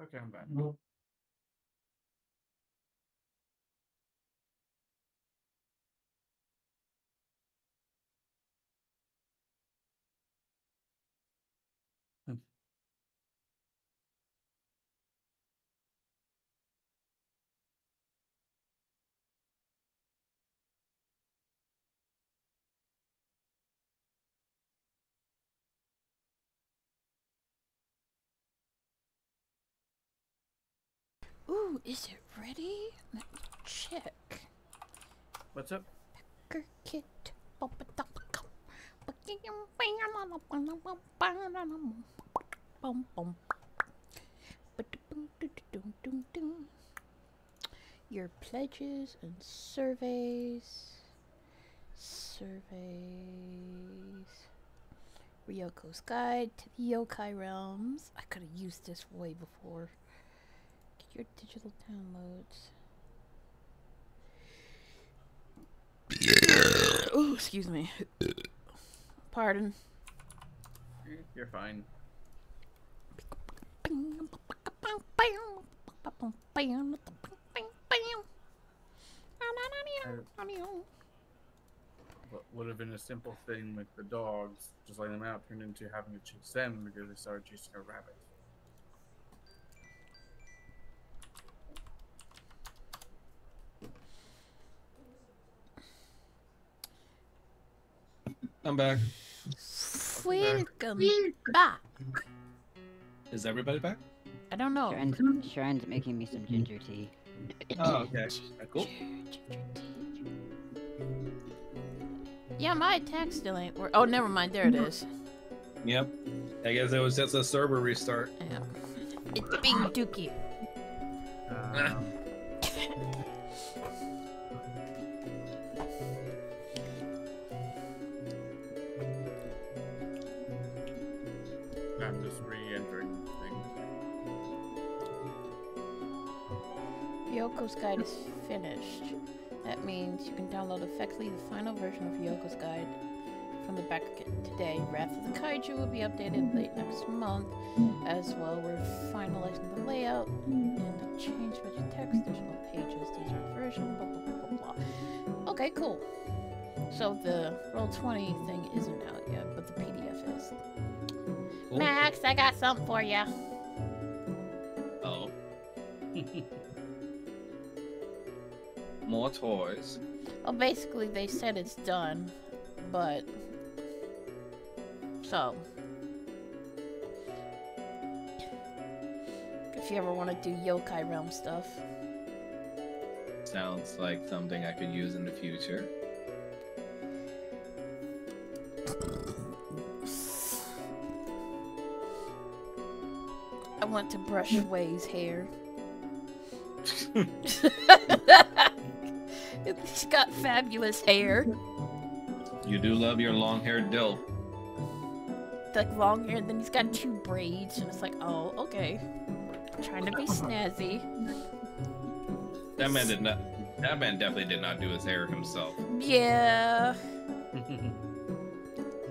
Okay, I'm back. Ooh, is it ready? Let me check. What's up? Kit. Your pledges and surveys. Ryoko's Guide to the Yokai Realms. I could have used this way before. Get your digital downloads. Oh, excuse me. Pardon. You're fine. What would have been a simple thing with the dogs, just letting them out, turned into having to chase them because they started chasing a rabbit. I'm back. Welcome back. Is everybody back? I don't know. Shrine's making me some ginger tea. Oh, okay. Cool. Yeah, my attack still ain't work. Oh, never mind. There it is. Yep. I guess it was just a server restart. Yeah. It's being dookie. I'm just re-entering the thing. Ryoko's Guide is finished. That means you can download effectively the final version of Ryoko's Guide from the back today. Wrath of the Kaiju will be updated late next month. As well, we're finalizing the layout and the change major text. There's no pages. These are version. Blah blah blah blah blah. Okay, cool. So the Roll20 thing isn't out yet, but the PDF is. Cool. Max, I got something for you. Oh. More toys. Well, basically, they said it's done, but so if you ever want to do Yokai Realm stuff, Sounds like something I could use in the future. I want to brush Way's hair. He's got fabulous hair. You do love your long-haired dill. Like long hair, and then he's got 2 braids, and it's like, oh, okay. Trying to be snazzy. That man did not. That man definitely did not do his hair himself. Yeah.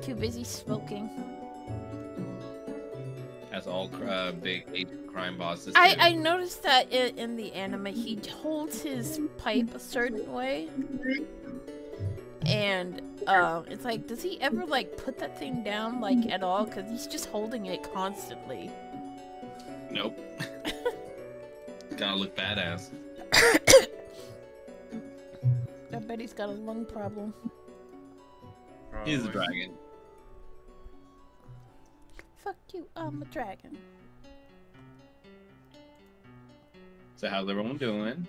Too busy smoking. As all big crime bosses. I noticed that in the anime, he holds his pipe a certain way. And it's like, does he ever like put that thing down like at all? Because he's just holding it constantly. Nope. Gotta look badass. I bet Daddy's got a lung problem. He's a Probably. dragon. Fuck you, I'm a dragon. So how's everyone doing?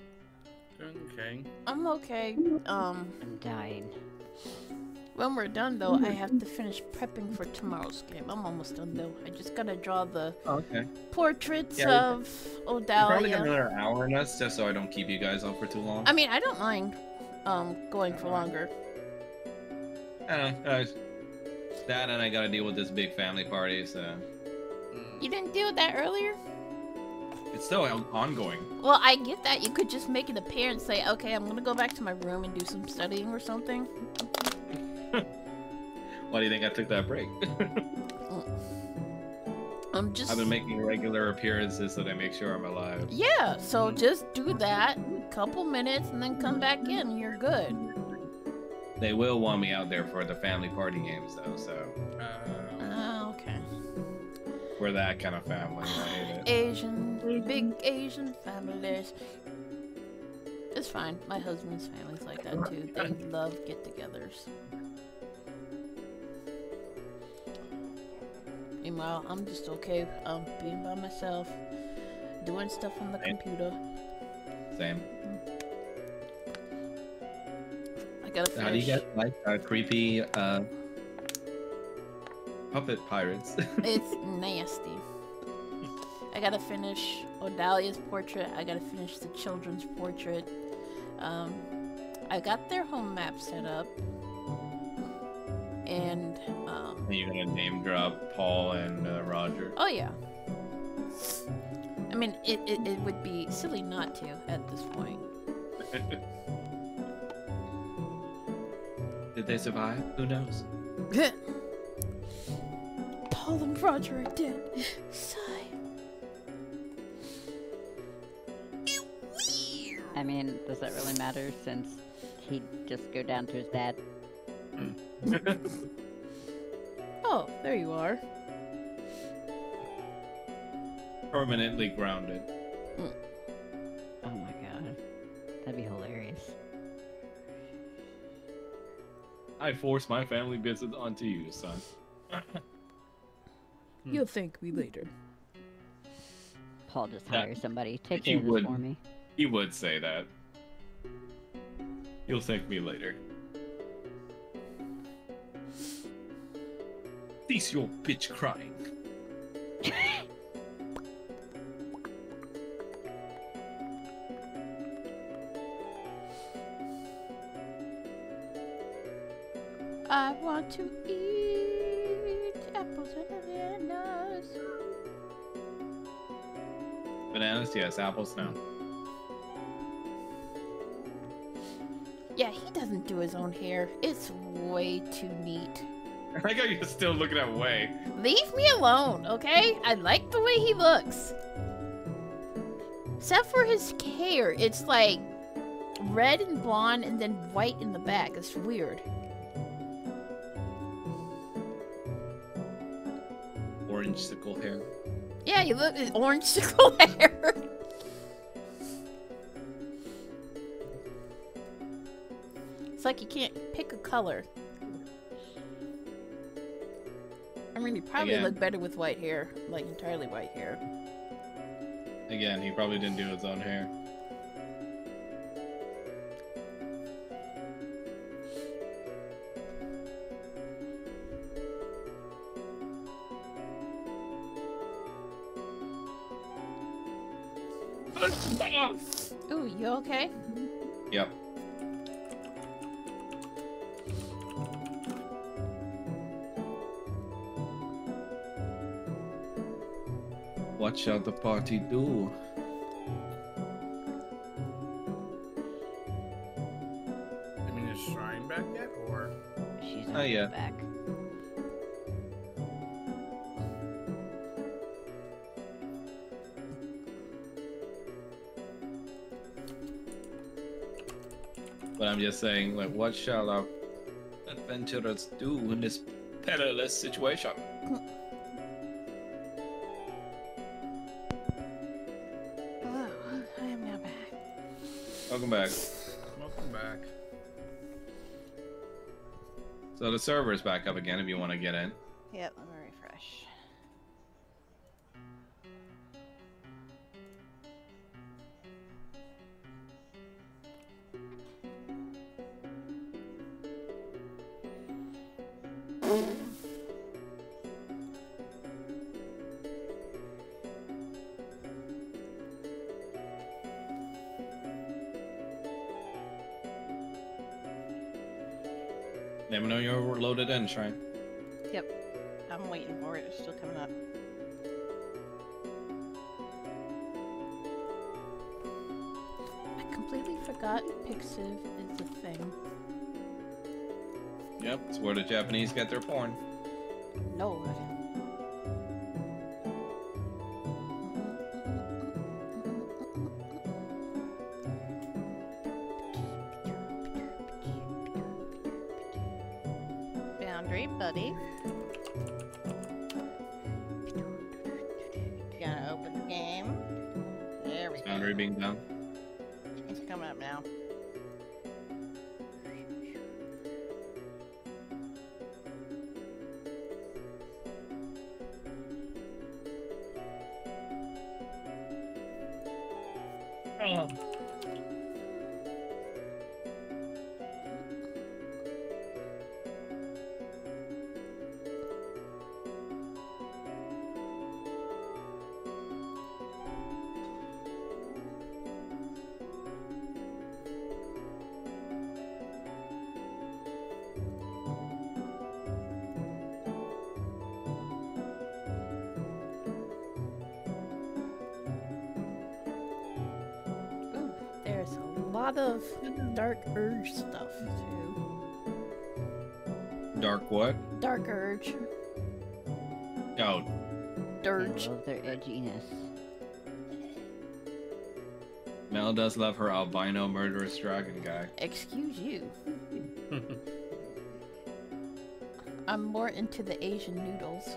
Okay. I'm okay. I'm dying. When we're done though, I have to finish prepping for tomorrow's game. I'm almost done though. I just gotta draw the Okay. portraits Yeah, of Probably got Odalia. another hour in us, just so I don't keep you guys up for too long. I mean, I don't mind going for longer. I don't know. That and I gotta deal with this big family party, so You didn't deal with that earlier? it's still ongoing. Well, I get that. You could just make an appearance, say, okay, I'm gonna go back to my room and do some studying or something. Why do you think I took that break? I'm just... I've been making regular appearances so they make sure I'm alive. Yeah, so just do that, couple minutes, and then come back in, and you're good. They will want me out there for the family party games, though, so Okay. we're that kind of family. I hate it. Asian, big Asian families. It's fine. My husband's family's like that too. They love get-togethers. Meanwhile, I'm just okay being by myself, doing stuff on the computer. Same. I gotta finish. How do you get like creepy puppet pirates? It's nasty. I gotta finish Odalia's portrait. I gotta finish the children's portrait. I got their home map set up. And, Are you gonna name drop Paul and Roger? oh yeah. I mean, it would be silly not to at this point. Did they survive? Who knows? Paul and Roger are dead. Sigh. I mean, does that really matter since he'd just go down to his dad? Oh, there you are. Permanently grounded. Oh my god. That'd be hilarious. I forced my family business onto you, son. You'll thank me later. Paul just Yeah. hire somebody. Take He care of this would. for me. He would say that. You'll thank me later. Cease your bitch crying. I want to eat apples and bananas. Bananas, yes. Apples, no. Yeah, he doesn't do his own hair. It's way too neat. I like how you're still looking at Way. Leave me alone, okay? I like the way he looks. Except for his hair. It's like red and blonde and then white in the back. It's weird. Orange sickle hair. Yeah, you look at orange sickle hair. It's like you can't pick a color. I mean, you probably Again. look better with white hair, like entirely white hair. Again, he probably didn't do his own hair. Ooh, you okay? Yep. What shall the party do? I mean, is Shrine back yet, or? She's Oh, on yeah. the back. But I'm just saying, like, what shall our adventurers do in this perilous situation? Hello, I am now back. Welcome back. Welcome back. So the server's back up again if you want to get in. Yep, let me refresh. Let me know you're loaded in, Shrine. Yep, I'm waiting for it. It's still coming up. I completely forgot Pixiv is a thing. Yep, it's where the Japanese get their porn. No. Boundary, buddy. Gonna open the game. There we Is go. boundary being done? It's coming up now. Ooh, there's a lot of Dark Urge stuff too. Dark what? Dark Urge. Oh, I Dirge. love their edginess. Mel does love her albino murderous dragon guy. Excuse you. I'm more into the Asian noodles.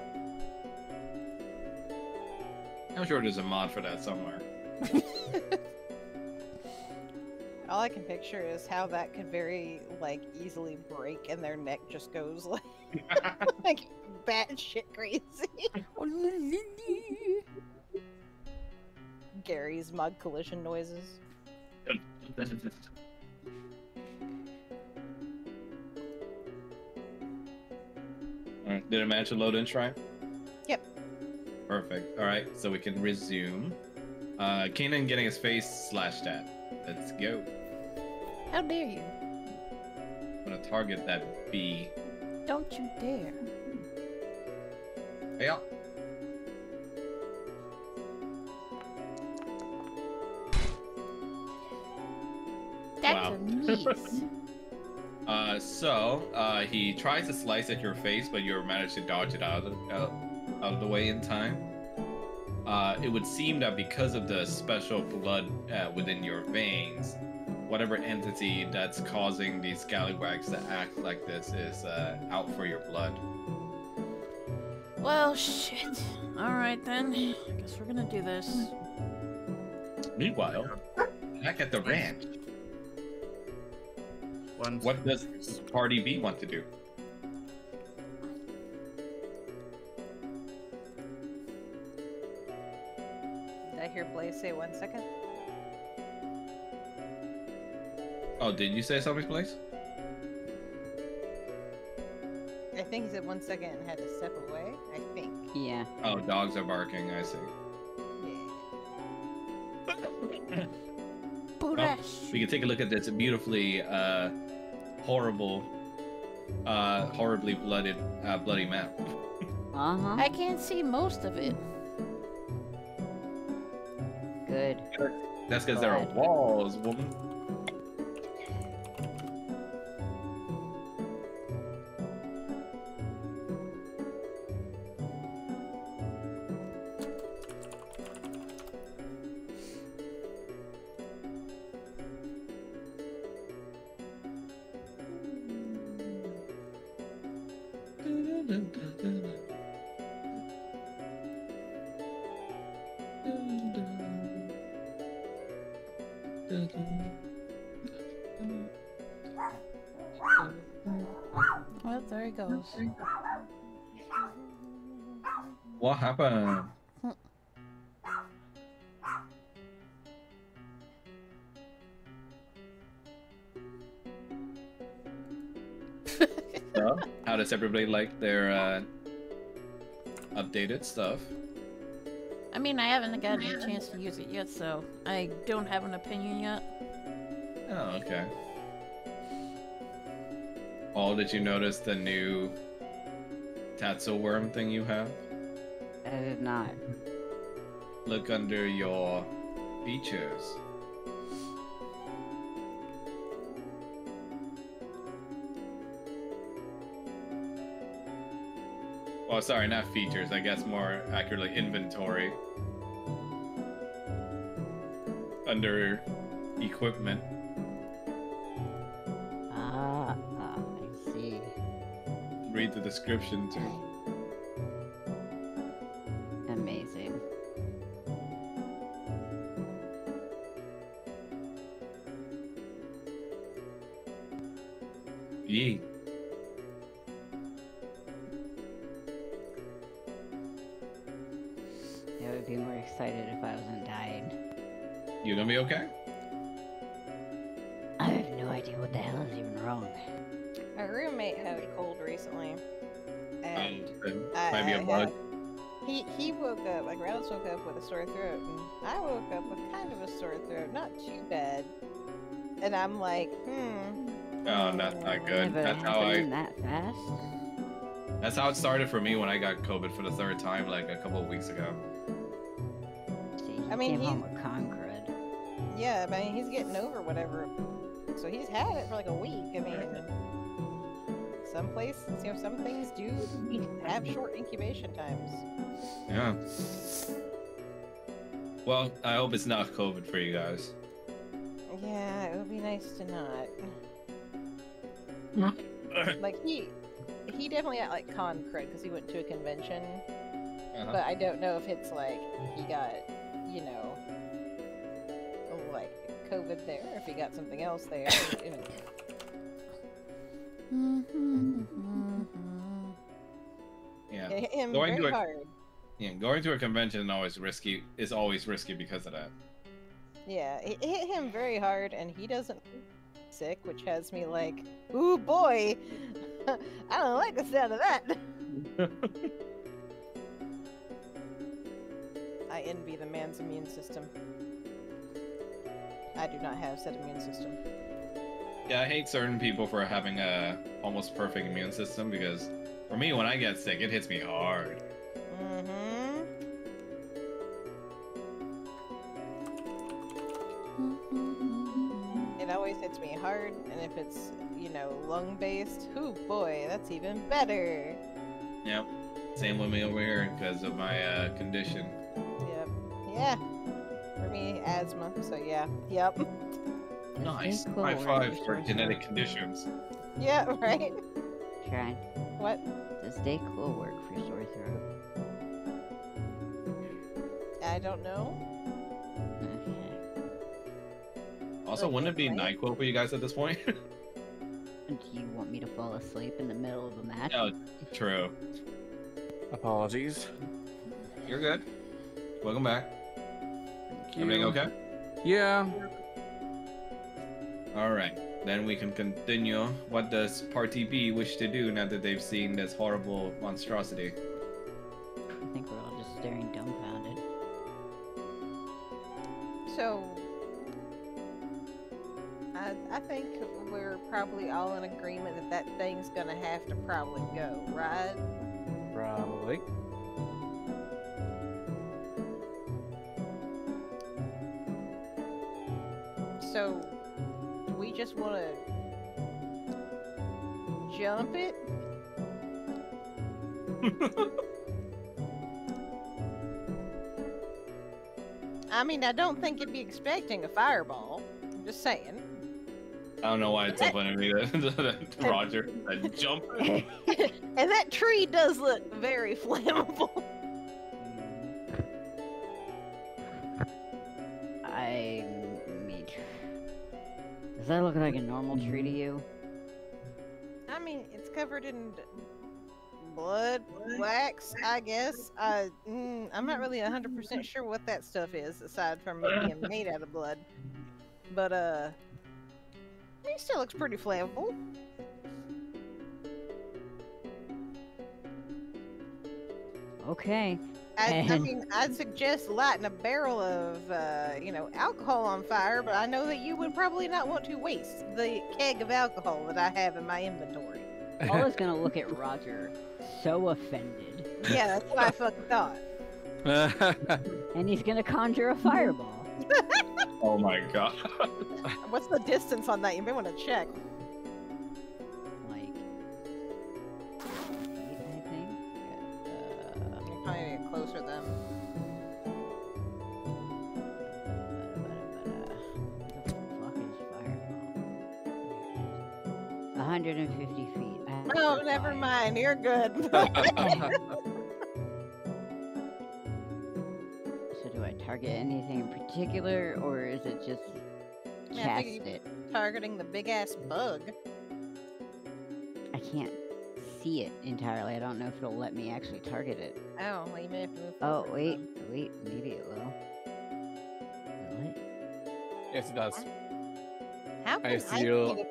I'm sure there's a mod for that somewhere. All I can picture is how that could very, like, easily break and their neck just goes, like, like batshit crazy. Gary's mug collision noises. Alright, did it manage to load in, Shrine? Yep. Perfect. Alright, so we can resume. Kanan getting his face slashed at. Let's go. How dare you? I'm gonna target that bee. Don't you dare. Yeah. That's Wow. a niece. He tries to slice at your face, but you managed to dodge it out of the way in time. It would seem that because of the special blood within your veins, whatever entity that's causing these scallywags to act like this is out for your blood. Well, shit. Alright then. I guess we're gonna do this. Meanwhile, back at the ranch, what does Party B want to do? Did I hear Blaze say 1 second? Oh, did you say something, Blaze? I think he said 1 second and had to step away. I think. Yeah. Oh, dogs are barking, I see. Yeah. Well, we can take a look at this beautifully horribly bloody map. Uh-huh. I can't see most of it. Good. That's because there are walls, woman. Well, there he goes. What happened? So, how does everybody like their updated stuff? I mean, I haven't gotten a chance to use it yet, so I don't have an opinion yet. Oh, okay. Paul, did you notice the new Tatzel worm thing you have? I did not. Look under your features. Oh, sorry, not features. I guess more accurately, inventory. Under equipment. I see. Read the description too. Amazing. Yee. I would be more excited if I wasn't dying. You gonna be okay? I have no idea what the hell is even wrong. My roommate had a cold recently, and Might be a bug. he woke up, like Reynolds woke up with a sore throat, and I woke up with kind of a sore throat, not too bad. And I'm like, Oh, that's not good. Never That's how happened that fast. That's how it started for me when I got COVID for the third time, like a couple of weeks ago. See, I mean, came home with con crud. yeah, I mean, he's getting over whatever. So he's had it for like a week. I mean, some things do have short incubation times. Yeah. Well, I hope it's not COVID for you guys. Yeah, it would be nice to not. Like he definitely got like con cred because he went to a convention, but I don't know if it's like he got, you know, like COVID there, if he got something else there. Yeah. It hit him Going very to a- hard. Yeah, going to a convention is always risky because of that. Yeah, it hit him very hard, and he doesn't sick, which has me like, ooh boy, I don't like the sound of that. I envy the man's immune system. I do not have said immune system. Yeah, I hate certain people for having a almost perfect immune system because for me, when I get sick, it hits me hard. It always hits me hard, and if it's, you know, lung-based, ooh boy, that's even better. Yep. Same with me over here because of my condition. Yep. Yeah. For me, asthma, so yeah. Yep. Nice. Cool, High right? five Your for sore genetic throat. conditions. Yeah, right? Strahd, What? does Stay Cool work for sore throat? I don't know. Okay. Also, Like, wouldn't it be right? NyQuil for you guys at this point? And do you want me to fall asleep in the middle of a match? No, true. Apologies. You're good. Welcome back. Thank you. Everything okay? Yeah. Alright, then we can continue. What does Party B wish to do now that they've seen this horrible monstrosity? I think we're all just staring dumbfounded. So, I think we're probably all in agreement that that thing's gonna have to probably go, right? Probably. So, do we just want to jump it? I mean, I don't think you'd be expecting a fireball. I'm just saying. I don't know why it's so funny to me that Roger jump. And that tree does look very flammable. I mean, does that look like a normal tree to you? I mean, it's covered in blood, wax, I guess. I'm not really 100% sure what that stuff is, aside from it being made out of blood. But, I mean, it still looks pretty flammable. Okay. I mean, I'd suggest lighting a barrel of, alcohol on fire, but I know that you would probably not want to waste the keg of alcohol that I have in my inventory. Paula's gonna look at Roger, so offended, Yeah, that's what I fucking thought. and he's gonna conjure a fireball. Oh my god. What's the distance on that? You may want to check. Like, 8, I think. You're probably get closer then. What the fuck is fireball? 150 feet. Oh, never mind. You're good. So do I target anything in particular, or is it just Yeah, I cast think it? Targeting the big ass bug. I can't see it entirely. I don't know if it'll let me actually target it. Oh, well, you may have to move Oh, forward wait, then. wait, maybe it will. Will it? Yes, it does. How can I see see you. the...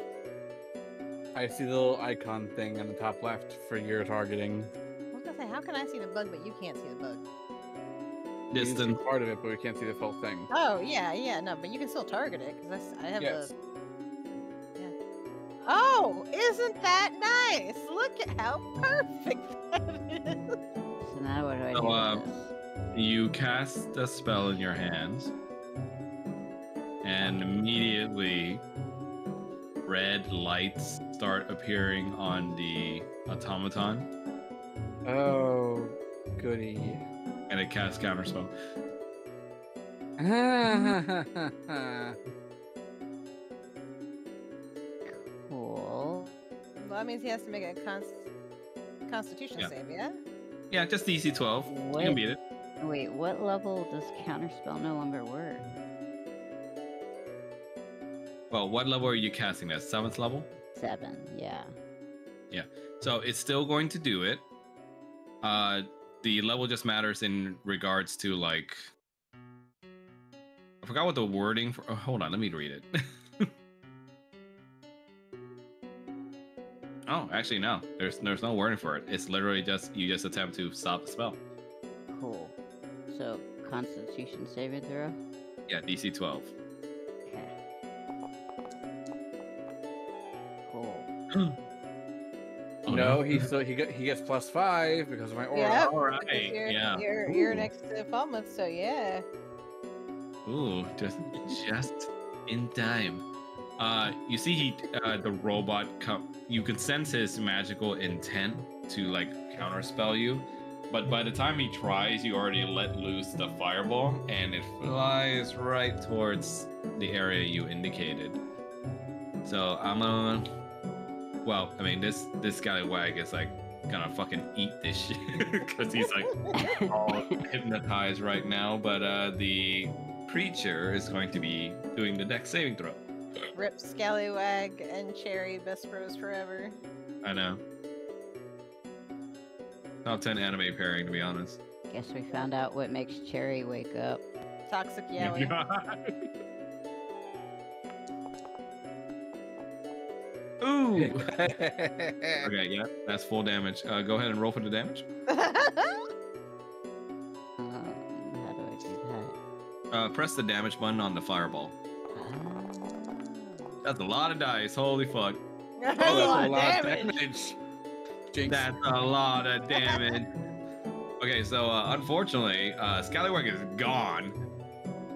I see the little icon thing on the top left for your targeting. I was gonna say, how can I see the bug, but you can't see the bug? We can see Distant. part of it, but we can't see the full thing. Oh, yeah, no, but you can still target it, because I have Yes. Yeah. Oh, isn't that nice? Look at how perfect that is. So now what do I do So, with this? You cast a spell in your hands, and immediately red lights start appearing on the automaton, Oh, goody. and it casts counterspell. Cool. Well, that means he has to make a constitution Yeah. save, yeah? Yeah, just DC 12. You What? can beat it. Wait, what level does counterspell no longer work? Well, what level are you casting that? 7th level? 7, yeah. So it's still going to do it. The level just matters in regards to, like, I forgot what the wording for. Oh, hold on, let me read it. Oh, actually no. There's no wording for it. It's literally just you just attempt to stop the spell. Cool. So, Constitution saving throw? Yeah, DC 12. Okay. Cool. Oh, no, he gets +5 because of my aura. Yeah. All Because right. Yeah. You're next to Falmouth, so yeah. Ooh, just in time. You see, the robot. You can sense his magical intent to like counterspell you, but by the time he tries, you already let loose the fireball, and it flies right towards the area you indicated. So I'm gonna. Well, I mean, this scallywag is like gonna fucking eat this shit because he's like all hypnotized right now. But the creature is going to be doing the dex saving throw. Rip Scallywag and Cherry, best bros forever. I know. Top 10 anime pairing, to be honest. Guess we found out what makes Cherry wake up. Toxic Yowie. Ooh. Okay, yeah, that's full damage. Go ahead and roll for the damage. How do I do that? Press the damage button on the fireball. That's a lot of dice. Holy fuck. That's Oh, a that's lot a of lot of damage. damage. Jinx. That's a lot of damage. Okay, so unfortunately, Scallywag is gone.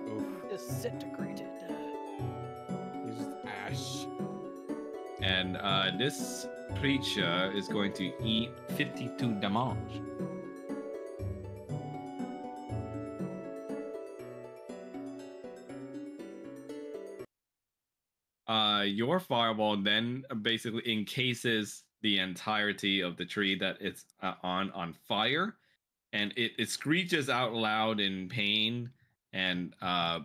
Oof. Disintegrated. He's just ash. And this creature is going to eat 52 damage. Your fireball then basically encases the entirety of the tree that it's on fire, and it screeches out loud in pain and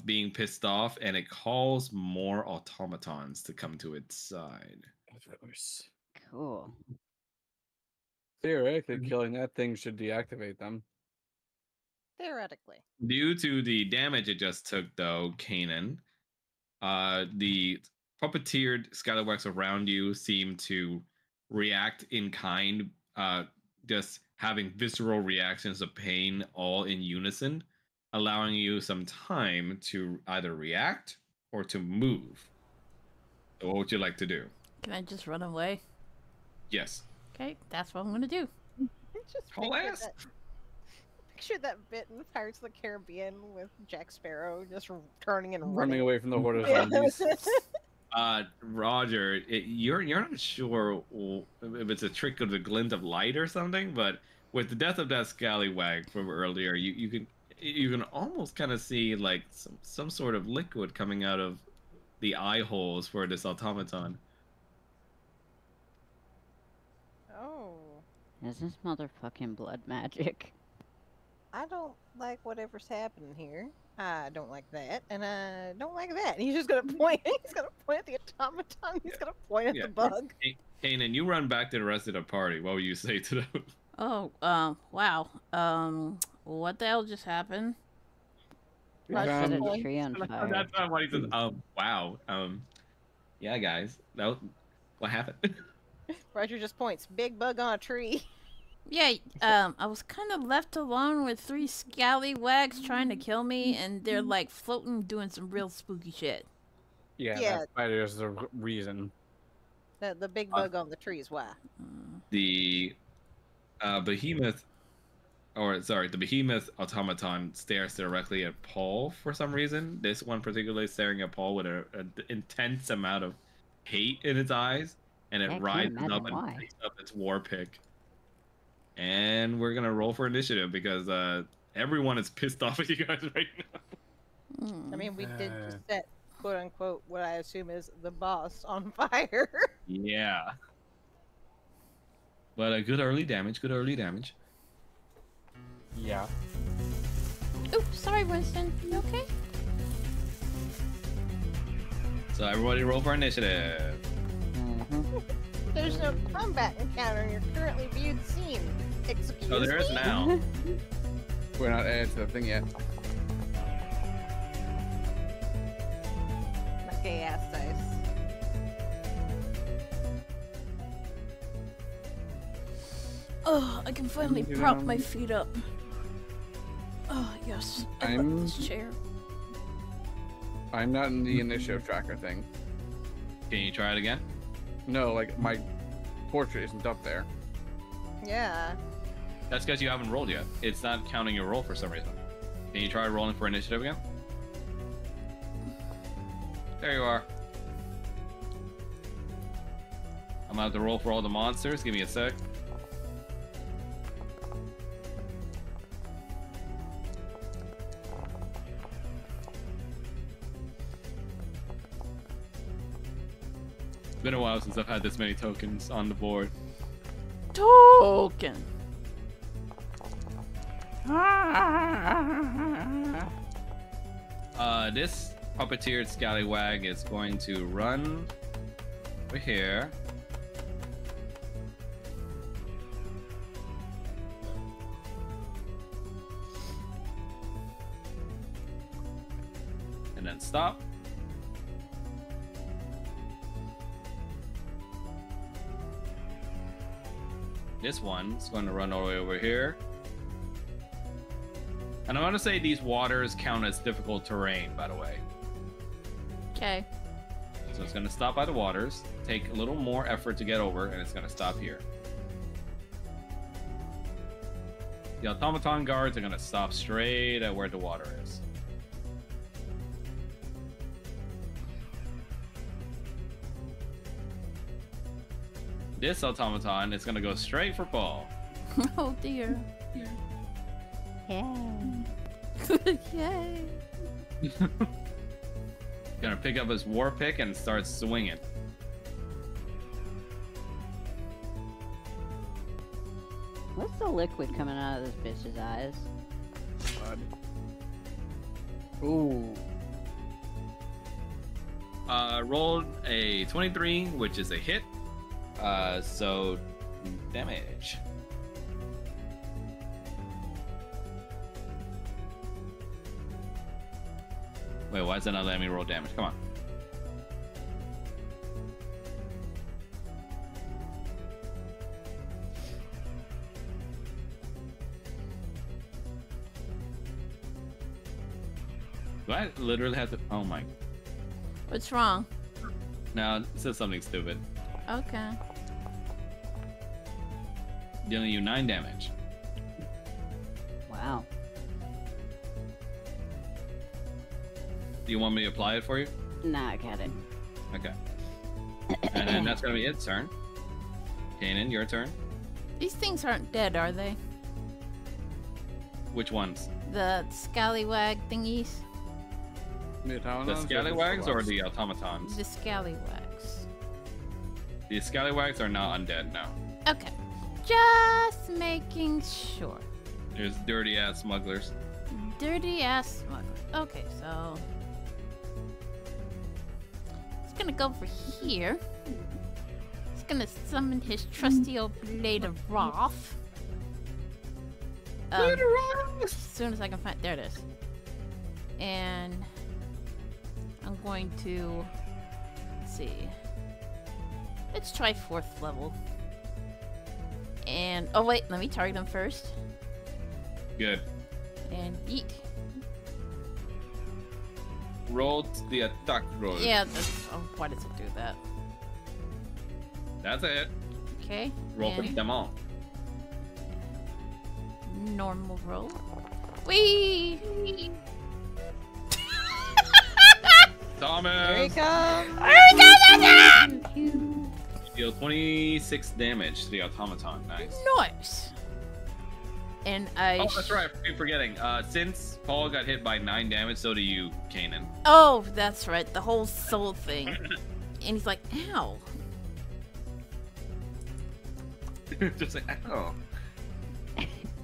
being pissed off, and it calls more automatons to come to its side. Cool. Theoretically, killing that thing should deactivate them. Theoretically. Due to the damage it just took, though, Kanan, the puppeteered scallywags around you seem to react in kind, just having visceral reactions of pain all in unison, allowing you some time to either react or to move. So what would you like to do? Can I just run away? Yes. Okay, that's what I'm gonna do. Just Whole ass. picture that bit in Pirates of the Caribbean with Jack Sparrow just turning and Running away from the horde of Yeah. zombies. Roger, you're not sure if it's a trick of the glint of light or something, but with the death of that scallywag from earlier, you can almost kind of see like some sort of liquid coming out of the eye holes for this automaton. Oh. Is this motherfucking blood magic? I don't like whatever's happening here. I don't like that, and I don't like that. And he's just gonna point. He's gonna point at the automaton. He's gonna point at Yeah. the bug. Kanan, you run back to the rest of the party. What would you say to them? Oh, wow. What the hell just happened? We Right, Set found- a tree on fire. That's not what he says. Wow. Yeah, guys. What happened? Roger just points. Big bug on a tree. Yeah, I was kind of left alone with 3 scallywags trying to kill me, and they're like floating, doing some real spooky shit. Yeah, Yeah. that spider's the reason. The big bug on the tree is why. The behemoth automaton stares directly at Paul for some reason. This one particularly staring at Paul with an intense amount of hate in its eyes, and Yeah, I it can't rises imagine up and why. picks up its war pick. And we're gonna roll for initiative because everyone is pissed off at you guys right now. Hmm. I mean, we did just set quote unquote what I assume is the boss on fire. Yeah. But a good early damage. Yeah. Oops, sorry, Winston. You okay? So everybody roll for initiative. Mhm. There's no combat encounter in your currently viewed scene. Excuse Oh, there is me? now. We're not added to the thing yet. My gay ass dice. Oh, I can finally You prop know- my feet up. Oh, yes. I love I'm- this chair. I'm not in the initiative tracker thing. Can you try it again? No, like my portrait isn't up there. Yeah. That's because you haven't rolled yet. It's not counting your roll for some reason. Can you try rolling for initiative again? There you are. I'm gonna have to roll for all the monsters. Give me a sec. It's been a while since I've had this many tokens on the board. Token. This puppeteered scallywag is going to run over here. And then stop. This one's going to run all the way over here. And I want to say these waters count as difficult terrain, by the way. Okay. So it's going to stop by the waters, take a little more effort to get over, and it's going to stop here. The automaton guards are going to stop straight at where the water is. This automaton is going to go straight for Paul. Oh dear. Yeah. Yay. Gonna pick up his war pick and start swinging. What's the liquid coming out of this bitch's eyes? Ooh. Rolled a 23, which is a hit. So damage. Wait, why is it not letting me roll damage? Come on. Do I literally have to? Oh my. What's wrong? No, it says something stupid. Okay. Dealing you 9 damage. Wow. Do you want me to apply it for you? Nah, I got it. Okay. And then that's gonna be its turn. Kanan, your turn. These things aren't dead, are they? Which ones? The scallywag thingies? The The scallywags or the automatons? The scallywags. The scallywags are not undead, no. Okay. Just making sure. There's dirty ass smugglers. Dirty ass smuggler. Okay, so he's gonna go over here. He's gonna summon his trusty old Blade of Wrath. As soon as I can find, there it is. And I'm going to, let's see. Let's try 4th level. And oh wait, let me target him first. Good. And yeet. Roll the attack roll. Yeah, that's, oh, why does it do that? That's it. Okay. Roll for and them all. normal roll. Whee! Thomas! Here he comes. Deal 26 damage to the automaton. Nice. Nice. And I. Oh, that's right. I keep forgetting. Since Paul got hit by 9 damage, so do you, Kanan. Oh, that's right. The whole soul thing. And he's like, ow. Just like, oh.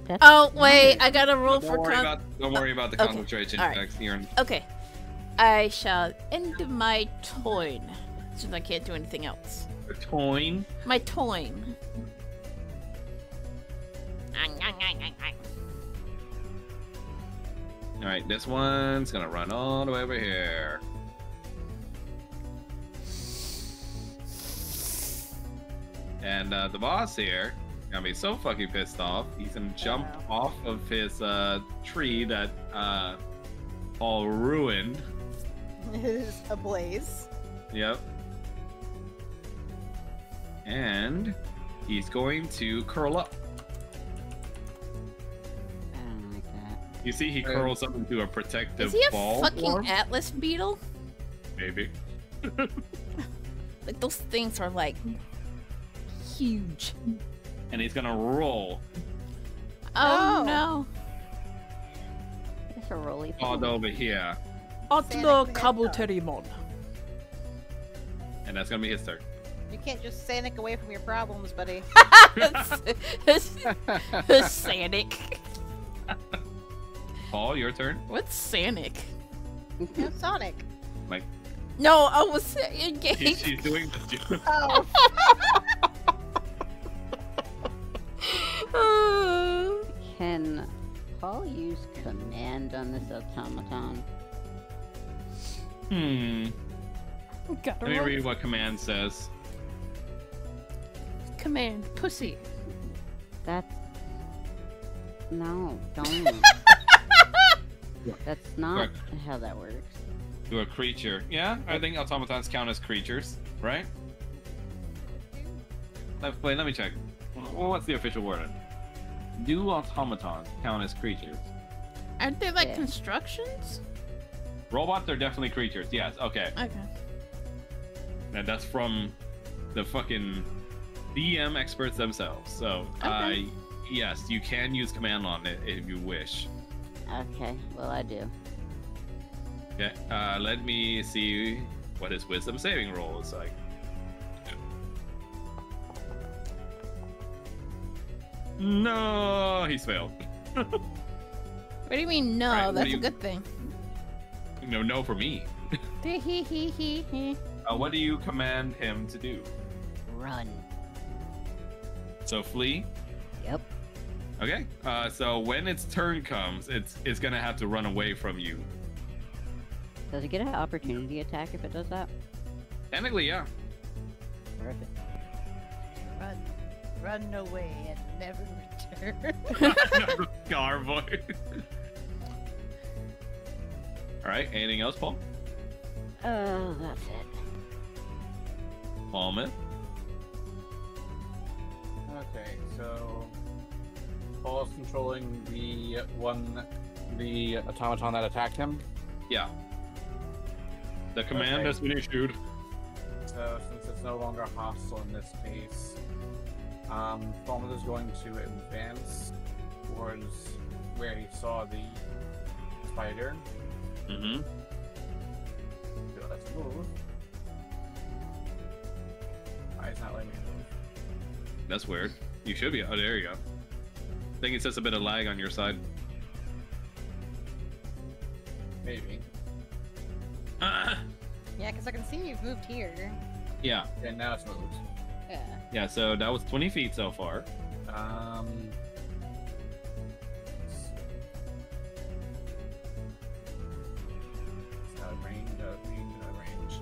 That's Oh, wait. I gotta roll Don't for worry, con. don't worry about the Okay, concentration alright. effects here. Okay. I shall end my toin. Since I can't do anything else. Toin. My toin. Alright, this one's gonna run all the way over here. And the boss here gonna be so fucking pissed off. He's gonna jump off of his tree that all ruined. Is ablaze. Yep. And he's going to curl up. I don't like that. You see, he curls up into a protective Is he a ball fucking form? Atlas beetle? Maybe. Like, those things are like huge. And he's gonna roll Oh No. no. It's a roly all over here. Atla Sanic Kabuterimon. And that's gonna be his turn. You can't just Sanic away from your problems, buddy. Sanic. Paul, your turn. What's Sanic? No, Sonic. Like, No, I was engaged. she's doing the Oh. Can Paul use command on this automaton? Gotta Let me roll. read what command says. Command pussy. That's... No, don't. That's not Right. how that works. To a creature. Yeah, I think automatons count as creatures, right? Wait, let me check. What's the official word? Do automatons count as creatures? Aren't they like Yeah. constructions? Robots are definitely creatures. Yes. Okay. Okay. And that's from the fucking DM experts themselves. So, Okay. yes, you can use command on it if you wish. Okay, well I do. Okay. Let me see what his wisdom saving roll is like. No, he's failed. What do you mean no? Right, what That's do a you- good thing. No for me. Hee hee hee hee. What do you command him to do? Run. So flee. Yep. Okay. So when its turn comes, it's gonna have to run away from you. Does it get an opportunity attack if it does that? Technically, yeah. Perfect. Run away and never return. Scar boy. All right. Anything else, Paul? Oh, that's it. Palmer. Okay, so Paul's controlling the automaton that attacked him. Yeah. The command Okay. has been issued. So since it's no longer hostile in this case, Palmer is going to advance towards where he saw the spider. Mm-hmm. So let's move. Why is not letting me move? That's weird. You should be. Oh, there you go. I think it's just a bit of lag on your side. Maybe. Yeah, because I can see you've moved here. Yeah. Yeah, now it's moved. Yeah. Yeah. So that was 20 feet so far. It's out of range, out of range, out of range.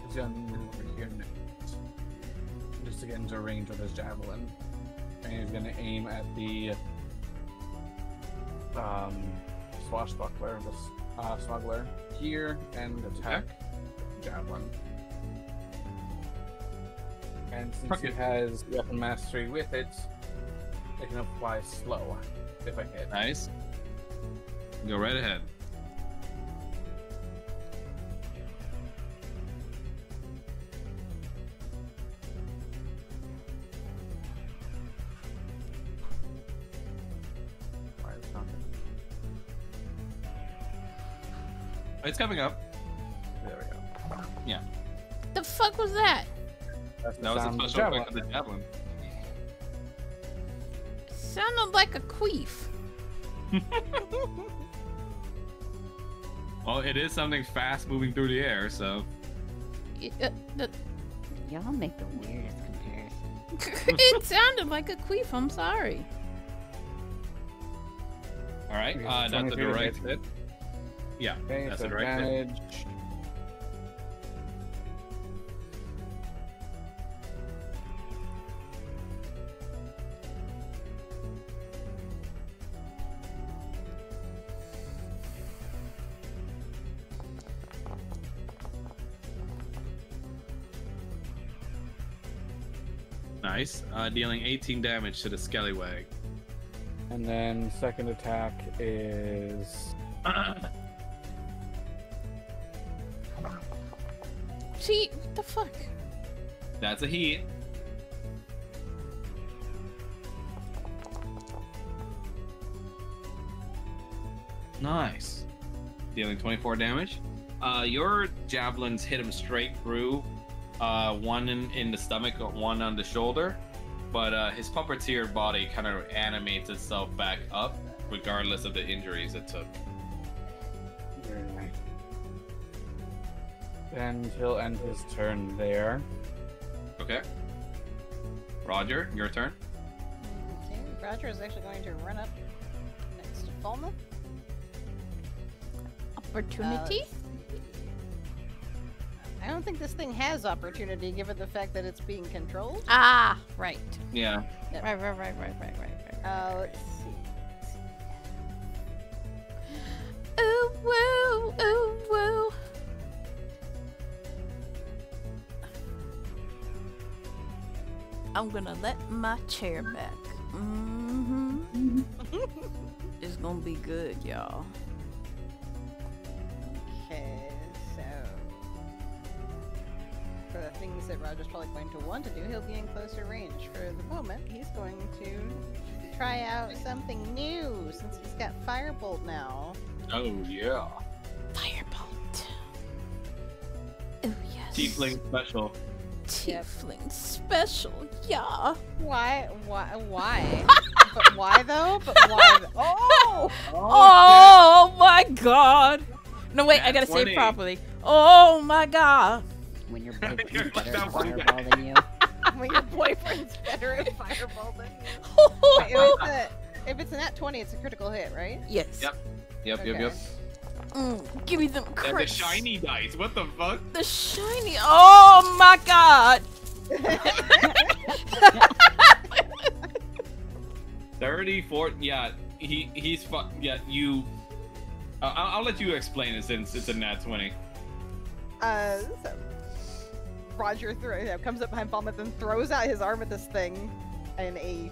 It's gonna move over here next. Just to get into range with his javelin. And he's gonna aim at the swashbuckler, the smuggler here, and attack with the javelin. And since he Okay. has weapon mastery with it, it can apply slow if I hit. Nice. Go right ahead. Why is it not hitting? It's coming up. There we go. Yeah. The fuck was that? That's the That was a sound of the special javelin. effect of the javelin. Sounded like a queef. Well, it is something fast moving through the air, so. The- Y'all make the weirdest comparison. it sounded like a queef. I'm sorry. All right. Okay, so That's a 20 feet of direct hit. hit. Yeah. Okay, That's so a direct hit. advantage. Nice. Dealing 18 damage to the scallywag. And then second attack is See, what the fuck? That's a hit. Nice. Dealing 24 damage. Your javelins hit him straight through. One in the stomach, one on the shoulder. But his puppeteer body kind of animates itself back up, regardless of the injuries it took. and he'll end his turn there. Okay. Roger, your turn. Okay, Roger is actually going to run up next to Fulma. Opportunity? I don't think this thing has opportunity given the fact that it's being controlled. Ah, right. Yeah. Right. Let's see. Ooh, woo, ooh, woo. I'm gonna let my chair back. Mm-hmm. It's gonna be good, y'all. Okay, so for the things that Roger's probably going to want to do, he'll be in closer range. For the moment, he's going to try out something new since he's got Firebolt now. Oh, yeah. Firebolt. Oh, yes. Tiefling special. Tiefling special, yeah. Why? But why though? But why? Oh! Oh my god. No, wait, I gotta say 20. it properly. Oh my god. When your boyfriend's You're better that at one fireball than you. When your boyfriend's better at fireball than you. Oh, Wait, if it's a nat 20, it's a critical hit, right? yes. Yep. Yep. Okay. Give me them And crits. the shiny dice. What the fuck? The shiny. Oh my god. 34. Yeah, he's yeah, you. I'll let you explain it since it's a nat 20. So Roger comes up behind Falmouth and throws out his arm at this thing, and a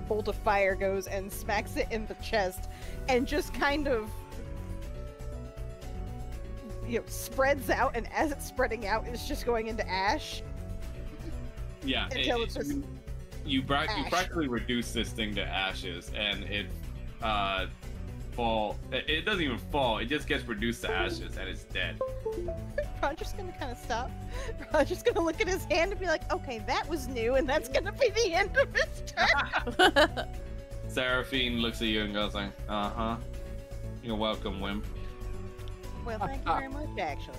bolt of fire goes and smacks it in the chest, and just kind of spreads out, and as it's spreading out, it's just going into ash. Yeah, Until it's just you ash. practically reduce this thing to ashes, and it fall. It doesn't even fall. It just gets reduced to ashes, and it's dead. Roger's gonna kind of stop. Roger's gonna look at his hand and be like, "Okay, that was new, and that's gonna be the end of his turn." Seraphine looks at you and goes like, "Uh-huh. You're welcome, wimp." Well, thank you very much, actually.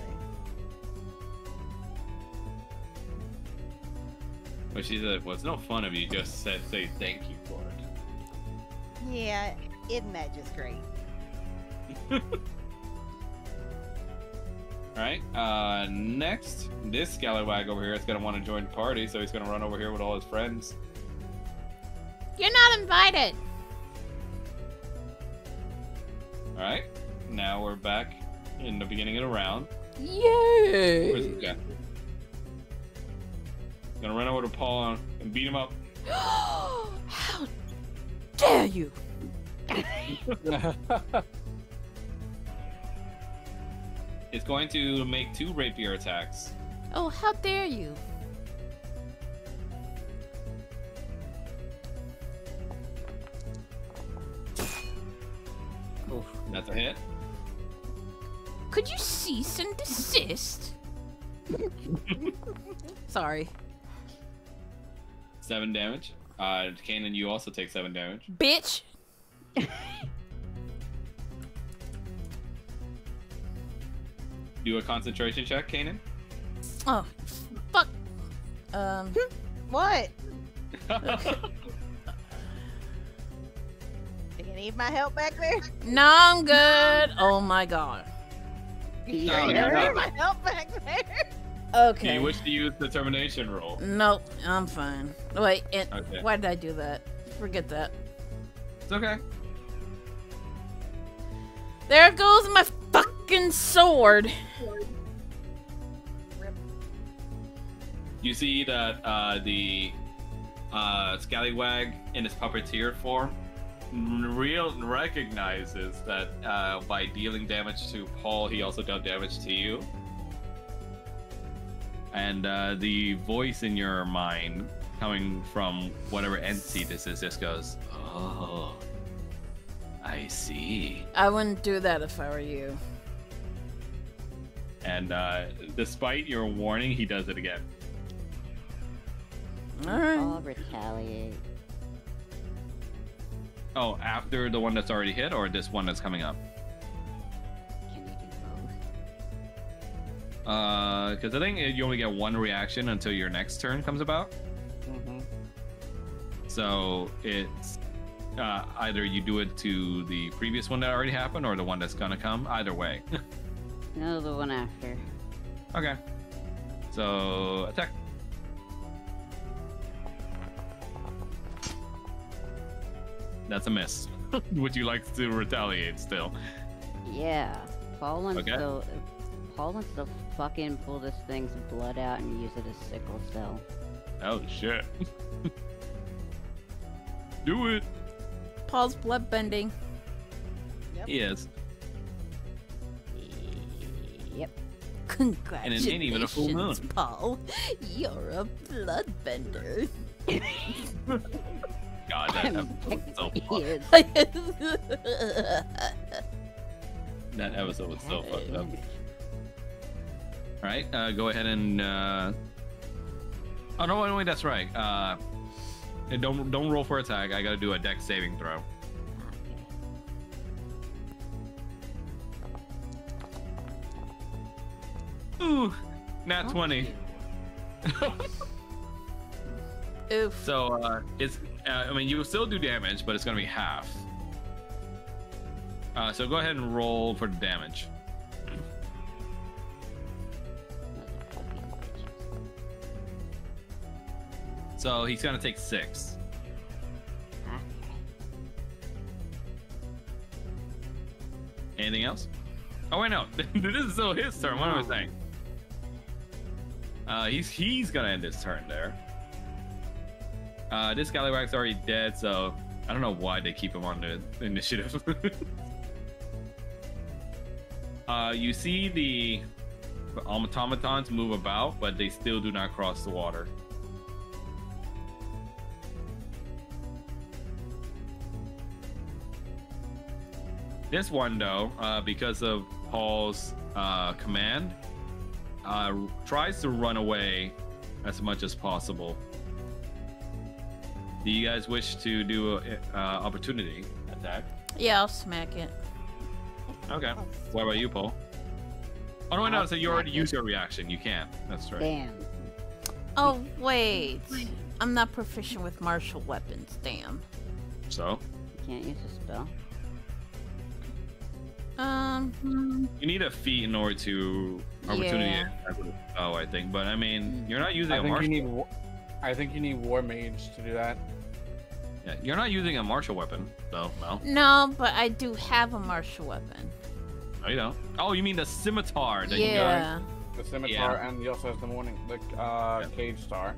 But she said, "Well, it's no fun if you just say thank you for it." Yeah, isn't that just great? Alright, next, this scallywag over here is going to want to join the party, so he's going to run over here with all his friends. You're not invited. Alright, now we're back in the beginning of the round. Where's Yay. this guy? Gonna run over to Paul and beat him up. How dare you? It's going to make 2 rapier attacks. Oh, how dare you? Oof, that's a hit. Could you cease and desist? Sorry. 7 damage. Kanan, you also take 7 damage. Bitch. Do a concentration check, Kanan. Oh, fuck. What? You need my help back there? No, I'm good. Oh my god. You No, need no. my help back there? Do Okay. you wish to use determination roll? Nope, I'm fine. Wait, Okay. why did I do that? Forget that. It's okay. There goes my fucking sword. You see that the scallywag in his puppeteer form recognizes that by dealing damage to Paul, he also dealt damage to you. And the voice in your mind, coming from whatever entity this is, just goes, "Oh, I see." I wouldn't do that if I were you. And despite your warning, he does it again. Alright. I'll retaliate. Oh, after the one that's already hit, or this one that's coming up? Can you do both? Because I think you only get 1 reaction until your next turn comes about. Mm-hmm. So it's either you do it to the previous one that already happened, or the one that's gonna come. Either way. No, the one after. Okay. So attack. That's a miss. Would you like to retaliate still? Yeah. Paul wants Okay. to. Paul wants to fucking pull this thing's blood out and use it as sickle cell. Oh shit. Do it. Paul's bloodbending. Yep. He is. Yep. Congratulations, ain't even a full moon. Paul. You're a bloodbender. God, that episode was so He fucked. is. That episode was so fucked up. Alright, go ahead and oh no, wait, that's right. And don't roll for attack. I gotta do a dex saving throw. Ooh, nat 20. Oof. So it's I mean you will still do damage, but it's gonna be half. So go ahead and roll for the damage. So he's gonna take 6. Anything else? Oh wait, no. This is still his turn. What am I saying? He's gonna end his turn there. This Scallywag's already dead, so I don't know why they keep him on the initiative. You see the automatons move about, but they still do not cross the water. This one, though, because of Paul's command, tries to run away as much as possible. Do you guys wish to do an opportunity attack? Yeah, I'll smack it. Okay. What about you, Paul? Oh, no, no, so you already used your reaction. You can't. That's right. Damn. Oh, wait. I'm not proficient with martial weapons, damn. So? You can't use a spell. You need a feat in order to opportunity Yeah. attack with a spell, I think. But, I mean, you're not using a martial... I think you need War Mage to do that. Yeah, you're not using a martial weapon, though, Mel. No, but I do have a martial weapon. No, you don't. Oh, you mean the scimitar that Yeah. The Scimitar, Yeah. and he also has the Cage Star.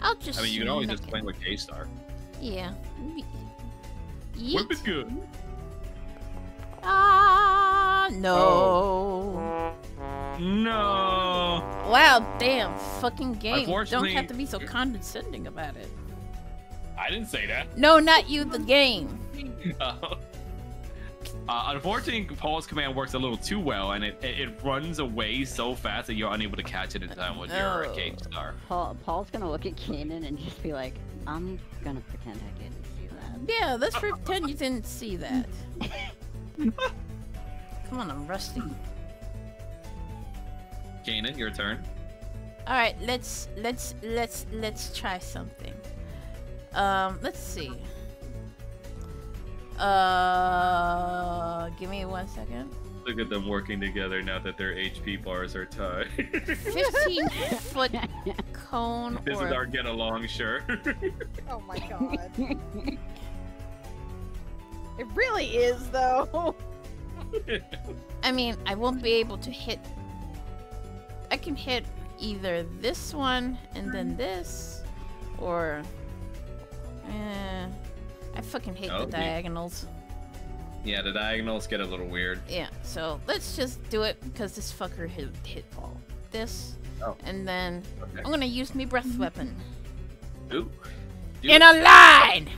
I'll just. I mean, you can always smack just it. play with K-Star. Yeah. Whip is Yeet. good. Ah, no. No. Wow, damn, fucking game. Don't Unfortunately- have to be so condescending about it. I didn't say that. No, not you, the game. Unfortunately, Paul's command works a little too well, and it runs away so fast that you're unable to catch it in time with your Oh. K-Star. Paul's gonna look at Kanan and just be like, I'm gonna pretend I didn't see that. Yeah, let's pretend you didn't see that. Come on, I'm rusty. Kanan, your turn. All right, let's try something. Let's see. Give me 1 second. Look at them working together now that their HP bars are tied. 15-foot cone This or is our get along shirt. Oh my god. It really is, though. I mean, I won't be able to hit. I can hit either this one and then this, or I fucking hate the Okay. diagonals. Yeah, the diagonals get a little weird. Yeah, so let's just do it because this fucker hit Paul. This, Oh. and then Okay. I'm gonna use my breath weapon Ooh. Do in it. a line.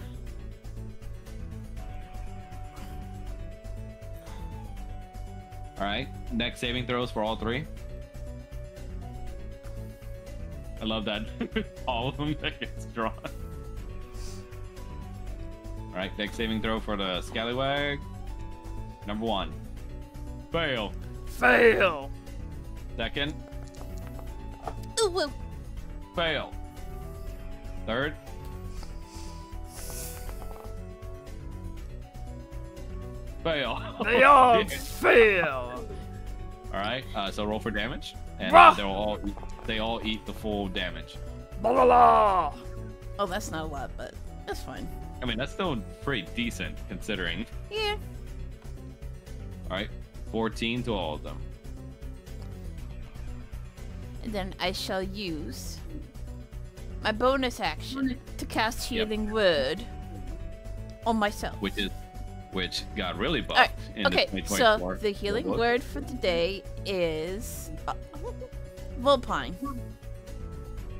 All right. Next saving throws for all three. I love that. All of them that gets drawn. All right. Next saving throw for the Scallywag. Number 1. Fail. Fail. Second. Ooh, whoa. Fail. Third. Fail. They all fail. All right. So roll for damage, and Rah! they all eat the full damage. Blah, blah, blah. Oh, that's not a lot, but that's fine. I mean, that's still pretty decent considering. Yeah. All right. 14 to all of them. And then I shall use my bonus action to cast Yep. Healing Word on myself. Which got really buffed Alright, in okay, the so 2024 the healing rulebook. word for today is Vulpine.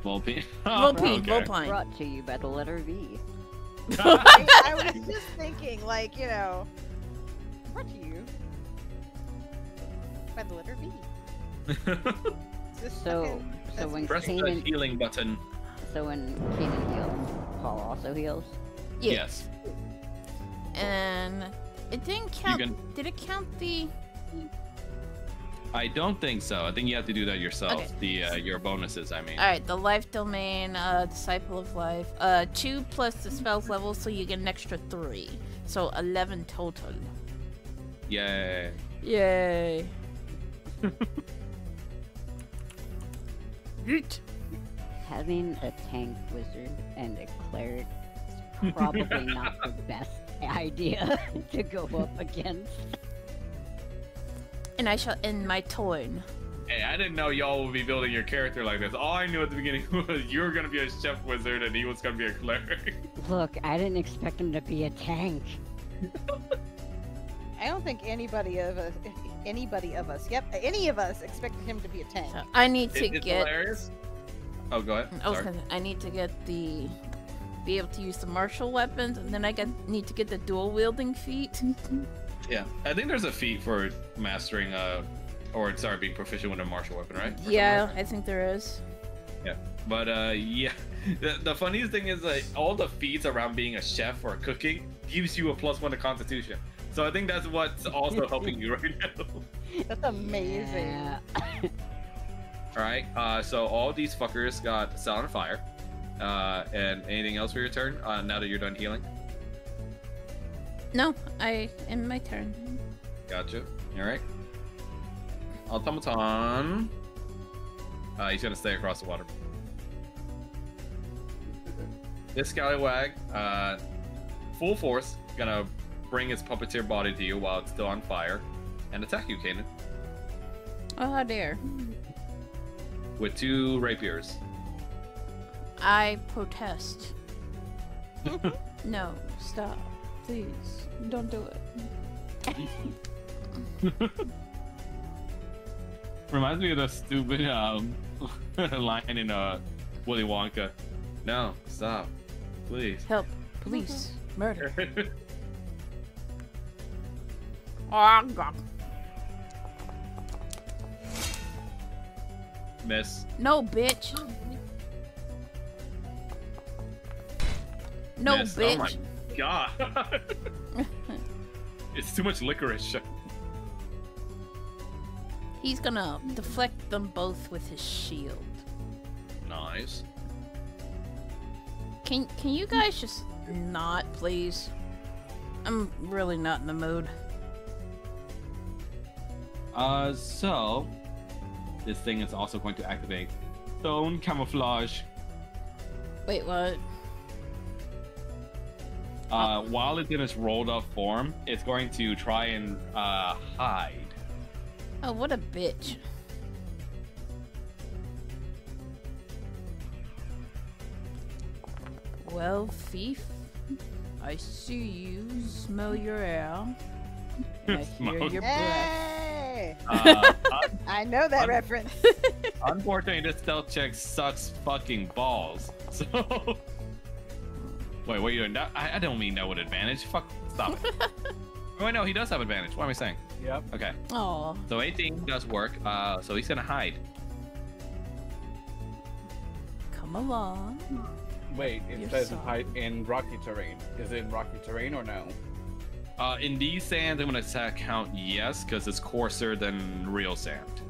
Volpe. Vulpine, Okay. Vulpine. Brought to you by the letter V. I was just thinking, like, you know, brought to you by the letter V. It's just So fucking- that's when Press the Kanan healing button. heals, Paul also heals. Yeah. Yes. And it didn't count. can- Did it count the? I don't think so. I think you have to do that yourself. Okay. The your bonuses, I mean. All right, the life domain, disciple of life, 2 plus the spell's level, so you get an extra 3, so 11 total. Yay. Yay! Yeet. Having a tank wizard and a cleric is probably not the best idea to go up against. And I shall end my turn. Hey, I didn't know y'all would be building your character like this. All I knew at the beginning was you were gonna be a chef wizard and he was gonna be a cleric. Look, I didn't expect him to be a tank. I don't think any of us expected him to be a tank. So I need to It's get. hilarious. Oh, go ahead. Sorry. I need to get be able to use the martial weapons, and then I need to get the dual wielding feat. Yeah. I think there's a feat for mastering being proficient with a martial weapon, right? Or Yeah, something like I think there is. that? But yeah. The funniest thing is like all the feats around being a chef or cooking gives you a +1 to constitution. So I think that's what's also helping you right now. That's amazing. Yeah. Alright, so all these fuckers got set on fire. And anything else for your turn, now that you're done healing? No, I end my turn. Gotcha. Alright. Automaton. He's gonna stay across the water. This scallywag, full force, gonna bring his puppeteer body to you while it's still on fire and attack you, Kanan, Oh, how dare. with 2 rapiers. I protest. No, stop. Please, don't do it. Reminds me of the stupid line in Willy Wonka. No, stop, please. Help, police, murder. Oh, God. Miss. No, bitch. No, Miss. bitch. Oh my god. It's too much licorice. He's gonna deflect them both with his shield. Nice. Can you guys just not, please? I'm really not in the mood. So this thing is also going to activate stone camouflage. Wait, what? While it's in its rolled up form, it's going to try and hide. Oh, what a bitch. Well, thief, I see you, smell your air, and I hear Smoke. your breath. Hey! Uh, I know that reference. Unfortunately, this stealth check sucks fucking balls. So, wait, what are you doing? I don't mean no with advantage. Fuck, stop it. Oh, wait, no, he does have advantage. What am I saying? Yep. Okay, Oh, so 18 does work. So he's gonna hide. come along. Wait, it You're says sorry. hide in rocky terrain. Is it in rocky terrain or no? In these sands, I'm gonna count yes, because it's coarser than real sand.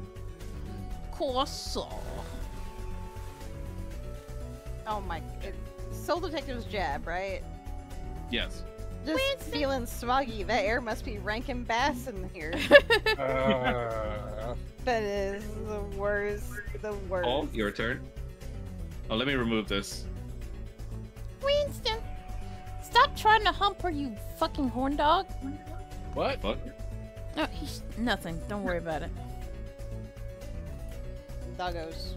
Corso. Oh my! Soul Detective's jab, right? Yes. Just feeling smoggy. That air must be rankin' bass in here. That is the worst. The worst. Oh, your turn. Oh, let me remove this. Winston, stop trying to hump her, you fucking horn dog. What? Fuck. No, he's nothing. Don't worry about it. Doggos.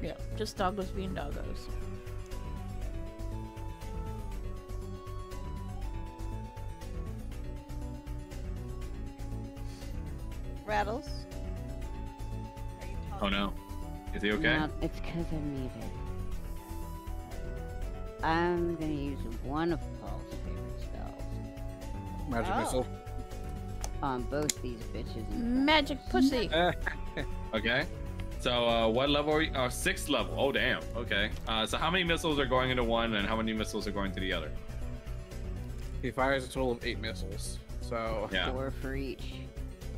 Yeah, just doggos being doggos. Rattles. Oh no. Is he okay? No, it's because I'm muted. I'm gonna use one of Paul's favorite spells Magic Oh. missile. on both these bitches. in Magic pussy. Okay. So, what level are you? 6th level. Oh, damn. Okay. So how many missiles are going into one, and how many missiles are going to the other? He fires a total of 8 missiles. So Yeah. 4 for each.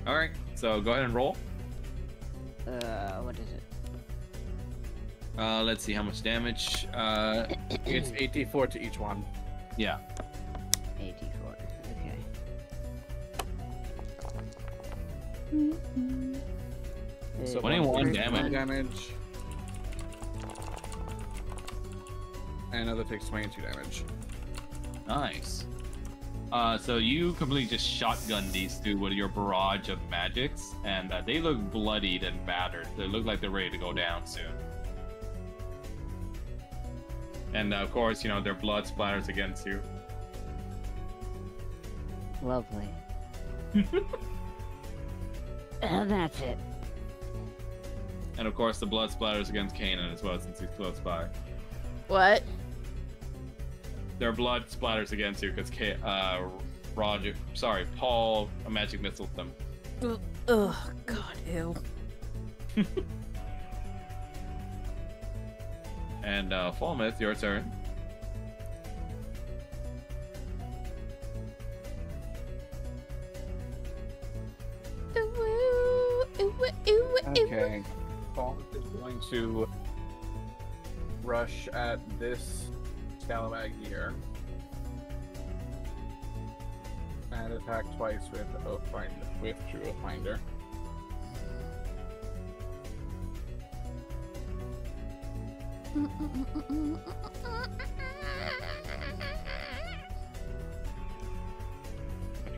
All right. So go ahead and roll. What is it? Let's see how much damage. It's 84 to each one. Yeah. 84. Okay. So 21 1 damage. damage. And another takes 22 damage. Nice. So you completely just shotgun these two with your barrage of magics, and they look bloodied and battered. They look like they're ready to go down soon. And of course, you know, their blood splatters against you. Lovely. And that's it. And of course, the blood splatters against Kanan as well, since he's close by. What? Their blood splatters against you because Paul a magic missile them. Ugh, God, ew. And Falmouth, your turn. Okay. Falmouth is going to rush at this scalawag here. And attack twice with True Oathfinder.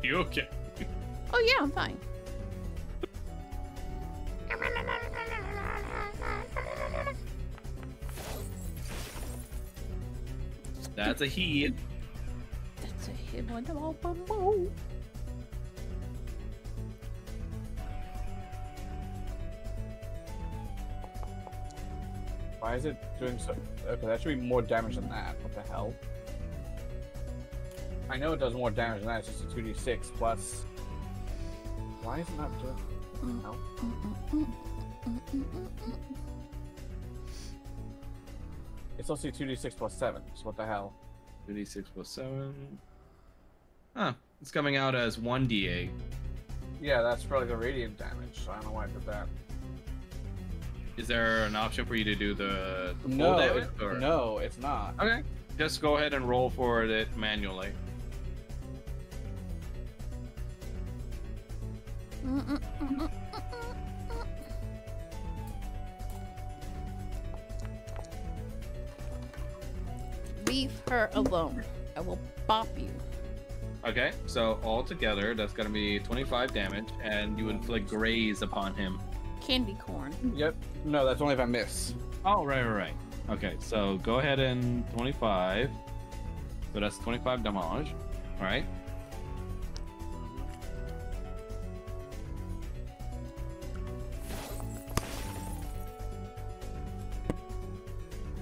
You okay? Oh yeah, I'm fine. That's a hit. That's a hit on the ball. Why is it doing so? Okay, that should be more damage than that. What the hell? I know it does more damage than that. It's just a 2d6 plus. Why is it not doing? No. It's also 2d6 plus 7. So what the hell? 2d6 plus 7. Huh. It's coming out as 1d8. Yeah, that's probably the radiant damage. So I don't know why I did that. Is there an option for you to do the full No, damage? Or? no, it's not. Okay. Just go ahead and roll for it manually. Leave her alone. I will bop you. Okay, so all together, that's going to be 25 damage, and you inflict graze upon him. Candy corn. Yep. No, that's only if I miss. Oh, right. Okay, so go ahead and 25. So that's 25 damage. All right.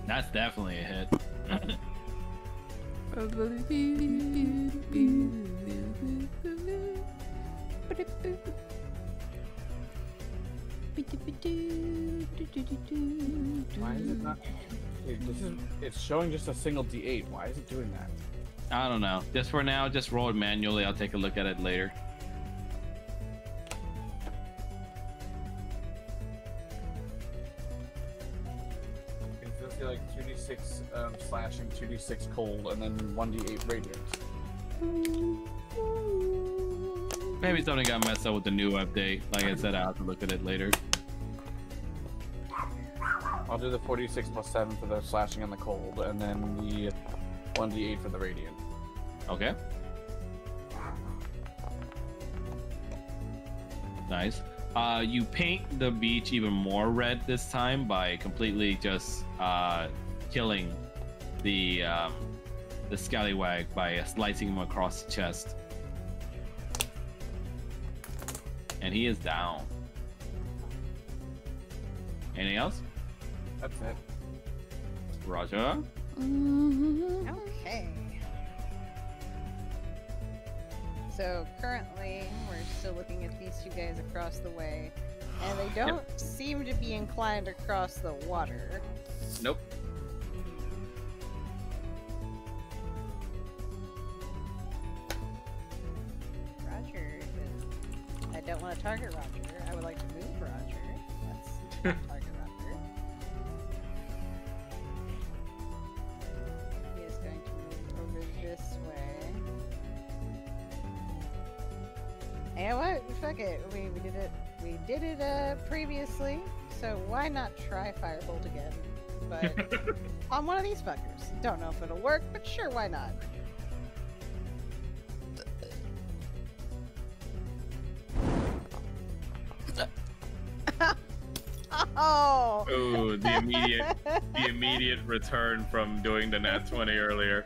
That's definitely a hit. Why is it not? It's showing just a single d8. Why is it doing that? I don't know. Just for now, just roll it manually. I'll take a look at it later. It's just like 2d6 slashing, 2d6 cold, and then 1d8 radiant. Maybe something got messed up with the new update. Like I said, I'll have to look at it later. I'll do the 46 plus 7 for the slashing and the cold, and then the 1d8 for the radiant. Okay. Nice. You paint the beach even more red this time by completely just killing the scallywag by slicing him across the chest. And he is down. Anything else? That's it. Roger. Okay. So currently, we're still looking at these two guys across the way, and they don't seem to be inclined across the water. Nope. Roger. I don't want to target Roger. I would like to move Roger. Let's Target Roger. He is going to move over this way. You know what? Fuck it. We did it. We did it previously, so why not try Firebolt again? But on one of these fuckers. Don't know if it'll work, but sure, why not? Oh! Ooh, the immediate return from doing the nat 20 earlier.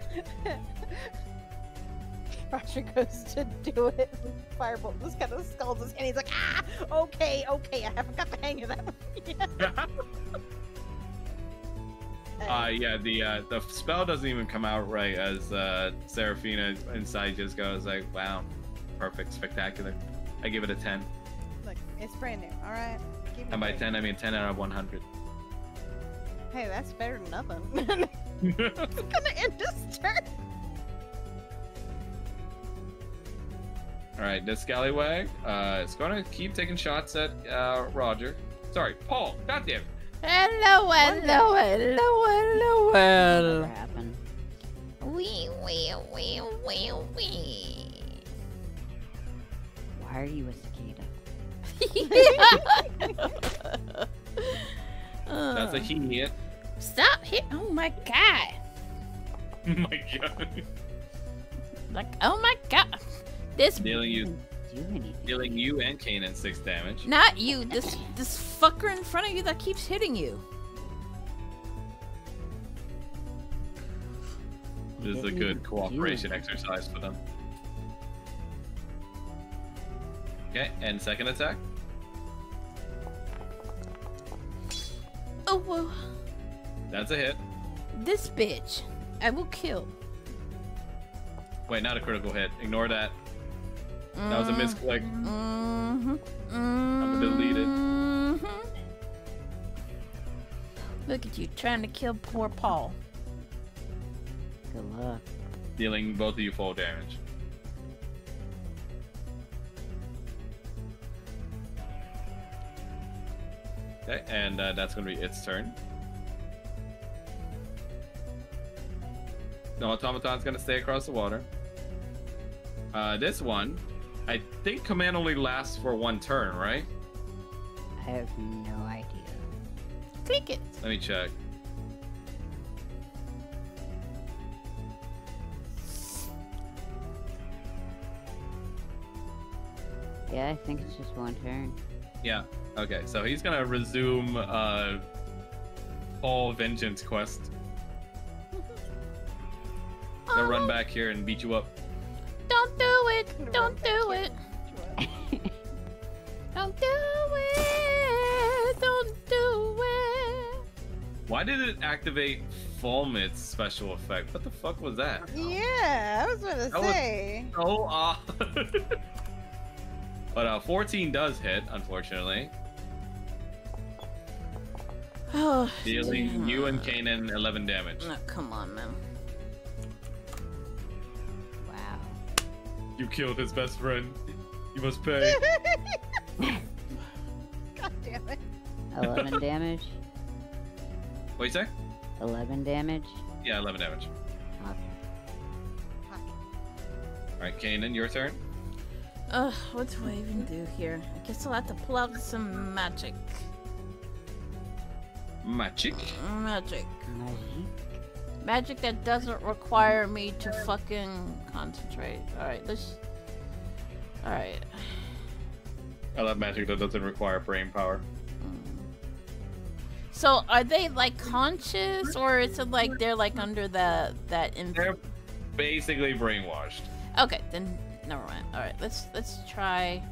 Roger goes to do it. Firebolt just kind of scolds his hand. He's like, ah, okay, I haven't got the hang of that yet. Yeah, the spell doesn't even come out right as Seraphina inside just goes like, wow, perfect, spectacular. I give it a 10. Look, it's brand new, alright? And by 10, I mean 10 out of 100. Hey, that's better than nothing. It's gonna end this turn. Alright, this scallywag is going to keep taking shots at Roger. Sorry, Paul, goddamn. Hello. Whatever happened? Wee. Why are you a cicada? That's a hit. Stop hit! Oh my god! Oh my god. Like, oh my god! This Dealing you, Do anything. dealing you and Kanan 6 damage. not you. This fucker in front of you that keeps hitting you. This is a good cooperation exercise for them. Okay, and second attack. Oh whoa! That's a hit. This bitch, I will kill. Wait, not a critical hit. Ignore that. That was a misclick. Mm-hmm. I'm gonna delete it. Mm-hmm. Look at you trying to kill poor Paul. Good luck. Dealing both of you full damage. Okay, and that's gonna be its turn. No, Automaton's gonna stay across the water. This one, I think command only lasts for 1 turn, right? I have no idea. Click it. Let me check. Yeah, I think it's just 1 turn. Yeah. Okay, so he's gonna resume Paul Vengeance quest. Gonna run back here and beat you up. Don't do it. Don't do it. Don't do it. Don't do it. Why did it activate Fulmit's special effect? What the fuck was that? Yeah, I was gonna That was- say. So odd. But 14 does hit, unfortunately. Oh, Dealing you and Kanan 11 damage. oh, come on, man. Wow. You killed his best friend. You must pay. God damn it. 11 damage? What you say? 11 damage? Yeah, 11 damage. Okay. Alright, Kanan, your turn. Ugh, what do I even do here? I guess I'll have to pull out some magic. Magic. Magic. Magic. Magic that doesn't require me to fucking concentrate. Alright, let's... Alright. I love magic that doesn't require brain power. So, are they, like, conscious? Or is it like they're, like, under that They're basically brainwashed. Okay, then... Never mind. Alright, let's try...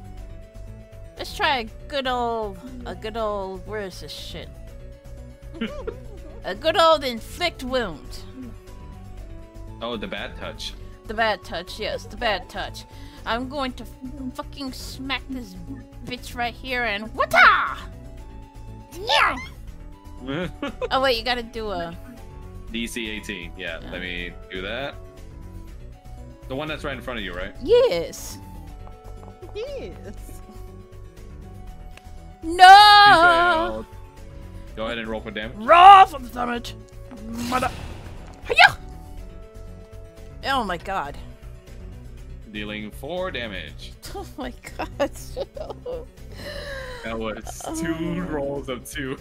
Let's try a good old... Where is this shit? A good old inflict wound. Oh, the bad touch. The bad touch, yes, the bad touch. I'm going to fucking smack this bitch right here and wata! Yeah! Oh wait, you gotta do a... DC 18. Yeah, let me do that. The one that's right in front of you, right? Yes. Yes. No! Go ahead and roll for damage. Raw for the damage. Mother. Hiya! Oh my god. Dealing 4 damage. Oh my god. That was 2 rolls of 2.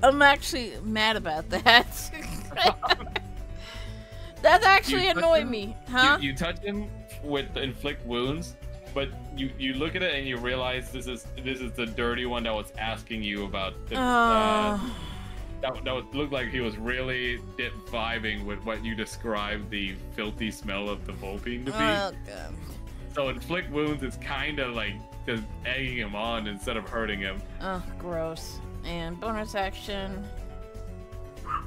I'm actually mad about that. That actually You touch annoyed him? me, huh? You touch him with the inflict wounds, but you look at it and you realize this is the dirty one that was asking you about the, that looked like he was really vibing with what you described the filthy smell of the Vulpine to be. Oh god. So inflict wounds is kind of like just egging him on instead of hurting him. Oh, gross. And bonus action.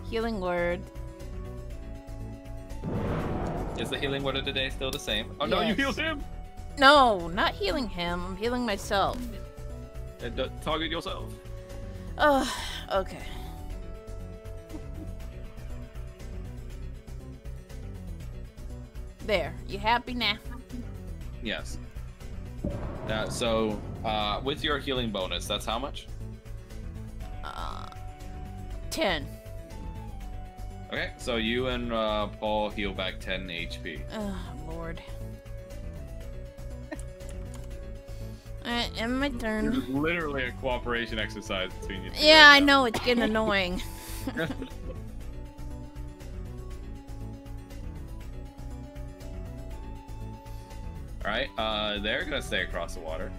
Healing word. Is the healing word of the day still the same? Oh no, you Yes. healed him. No, not healing him. I'm healing myself. And target yourself. Oh, okay. There. You happy now? Yes. So, with your healing bonus, that's how much? 10. Okay, so you and Paul heal back 10 HP. Oh, Lord. Alright, and my This turn. is literally a cooperation exercise between you two. Yeah, right I now. know, it's getting annoying. Alright, they're gonna stay across the water.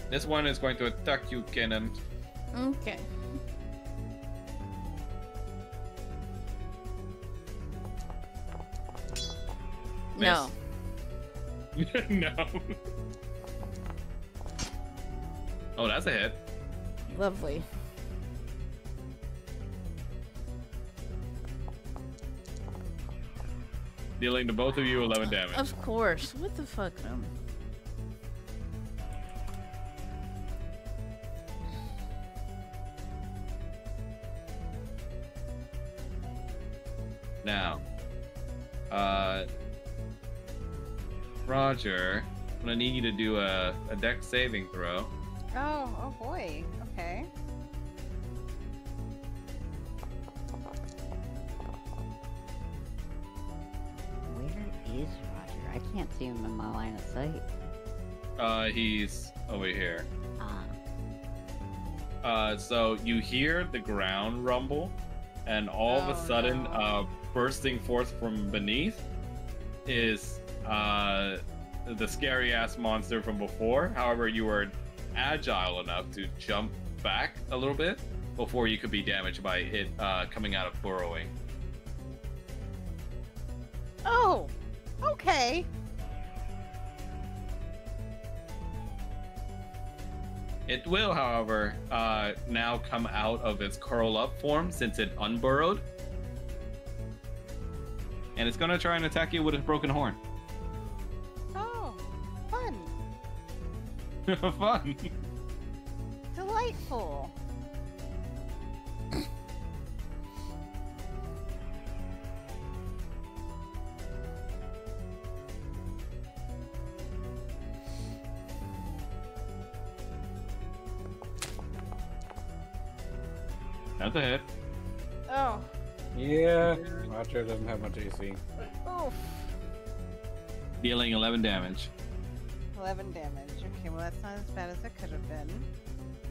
This one is going to attack you, Cannon. Okay. No. No. Oh, that's a hit. Lovely. Dealing to both of you 11 damage. Of course. What the fuck? Now, Roger, I'm gonna need you to do a dex saving throw. Oh boy. Okay. Where is Roger? I can't see him in my line of sight. He's over here. Ah. So you hear the ground rumble, and all of a Oh, sudden, no. bursting forth from beneath is the scary ass monster from before. However, you were agile enough to jump back a little bit before you could be damaged by it coming out of burrowing. Oh. Okay. It will, however, now come out of its curl up form since it unburrowed. And it's gonna try and attack you with its broken horn. Oh. Fun. Fun. Delightful. That's a hit. Oh. Yeah, Roger doesn't have much AC. Oof. Dealing 11 damage. 11 damage. Okay, well that's not as bad as it could have been.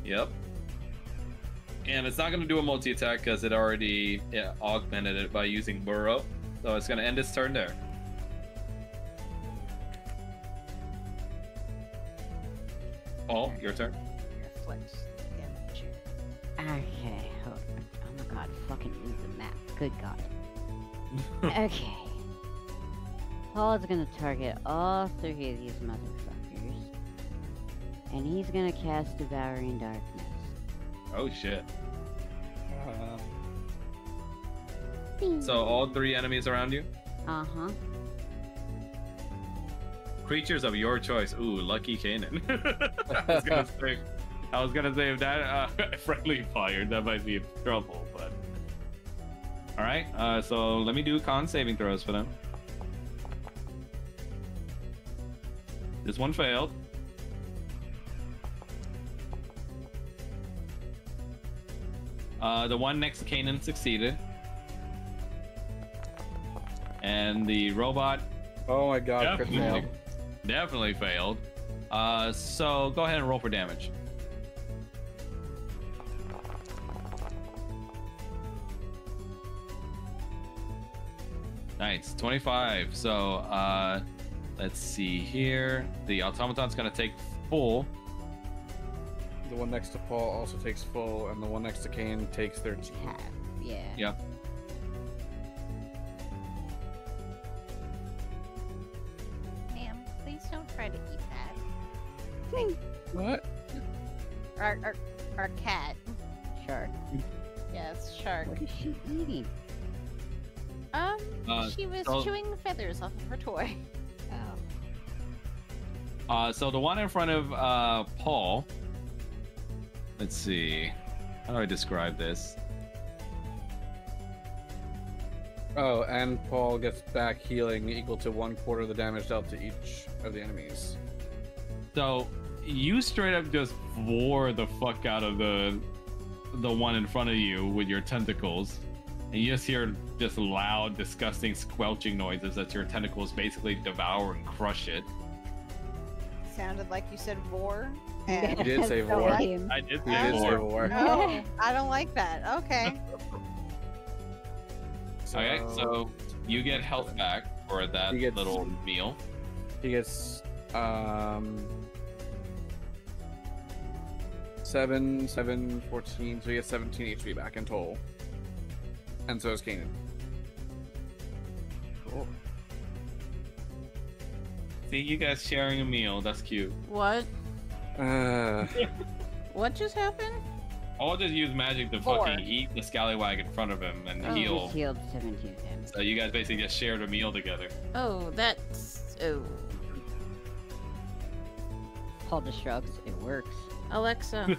Yep. And it's not going to do a multi-attack because it already augmented it by using Burrow. So it's going to end its turn there. Paul, your turn. Reflex damage. Okay. Oh my god, fucking move the map. Good god. Okay. Paul's gonna target all 3 of these motherfuckers. And he's gonna cast Devouring Darkness. Oh shit. Um, So all 3 enemies around you? Uh-huh. Creatures of your choice. Ooh, lucky Kanan. I was gonna say if that friendly fire, that might be trouble, but alright, so let me do con saving throws for them. This one failed. The one next to Kanan succeeded. And the robot Oh my god, crit definitely, fail. definitely failed. So go ahead and roll for damage. Nice, 25. So let's see here. The automaton's gonna take full. The one next to Paul also takes full, and the one next to Kane takes 13. Half. Yeah. Yep. Ma'am, please don't try to eat that. What? Our cat. Shark. Yes, shark. What is she eating? She was so- chewing feathers off of her toy. Oh. So the one in front of Paul. Let's see. How do I describe this? Oh, and Paul gets back healing equal to 1/4 of the damage dealt to each of the enemies. So you straight up just wore the fuck out of the one in front of you with your tentacles, and you just hear just loud, disgusting squelching noises as your tentacles basically devour and crush it. Sounded like you said vor. You And did say So war. lame. I did You say did say more. war. oh, I don't like that. Okay. Okay, so you get health back for that He gets- little meal. He gets 7, 14, so he gets 17 HP back in total. And so is Kanan. Cool. See, you guys sharing a meal. That's cute. What? What just happened? I'll just use magic to Four. fucking eat the scallywag in front of him and Oh. heal. Just healed 17 damage. So you guys basically just shared a meal together. Oh, that's. Oh. Paul just shrugs. It works. Alexa.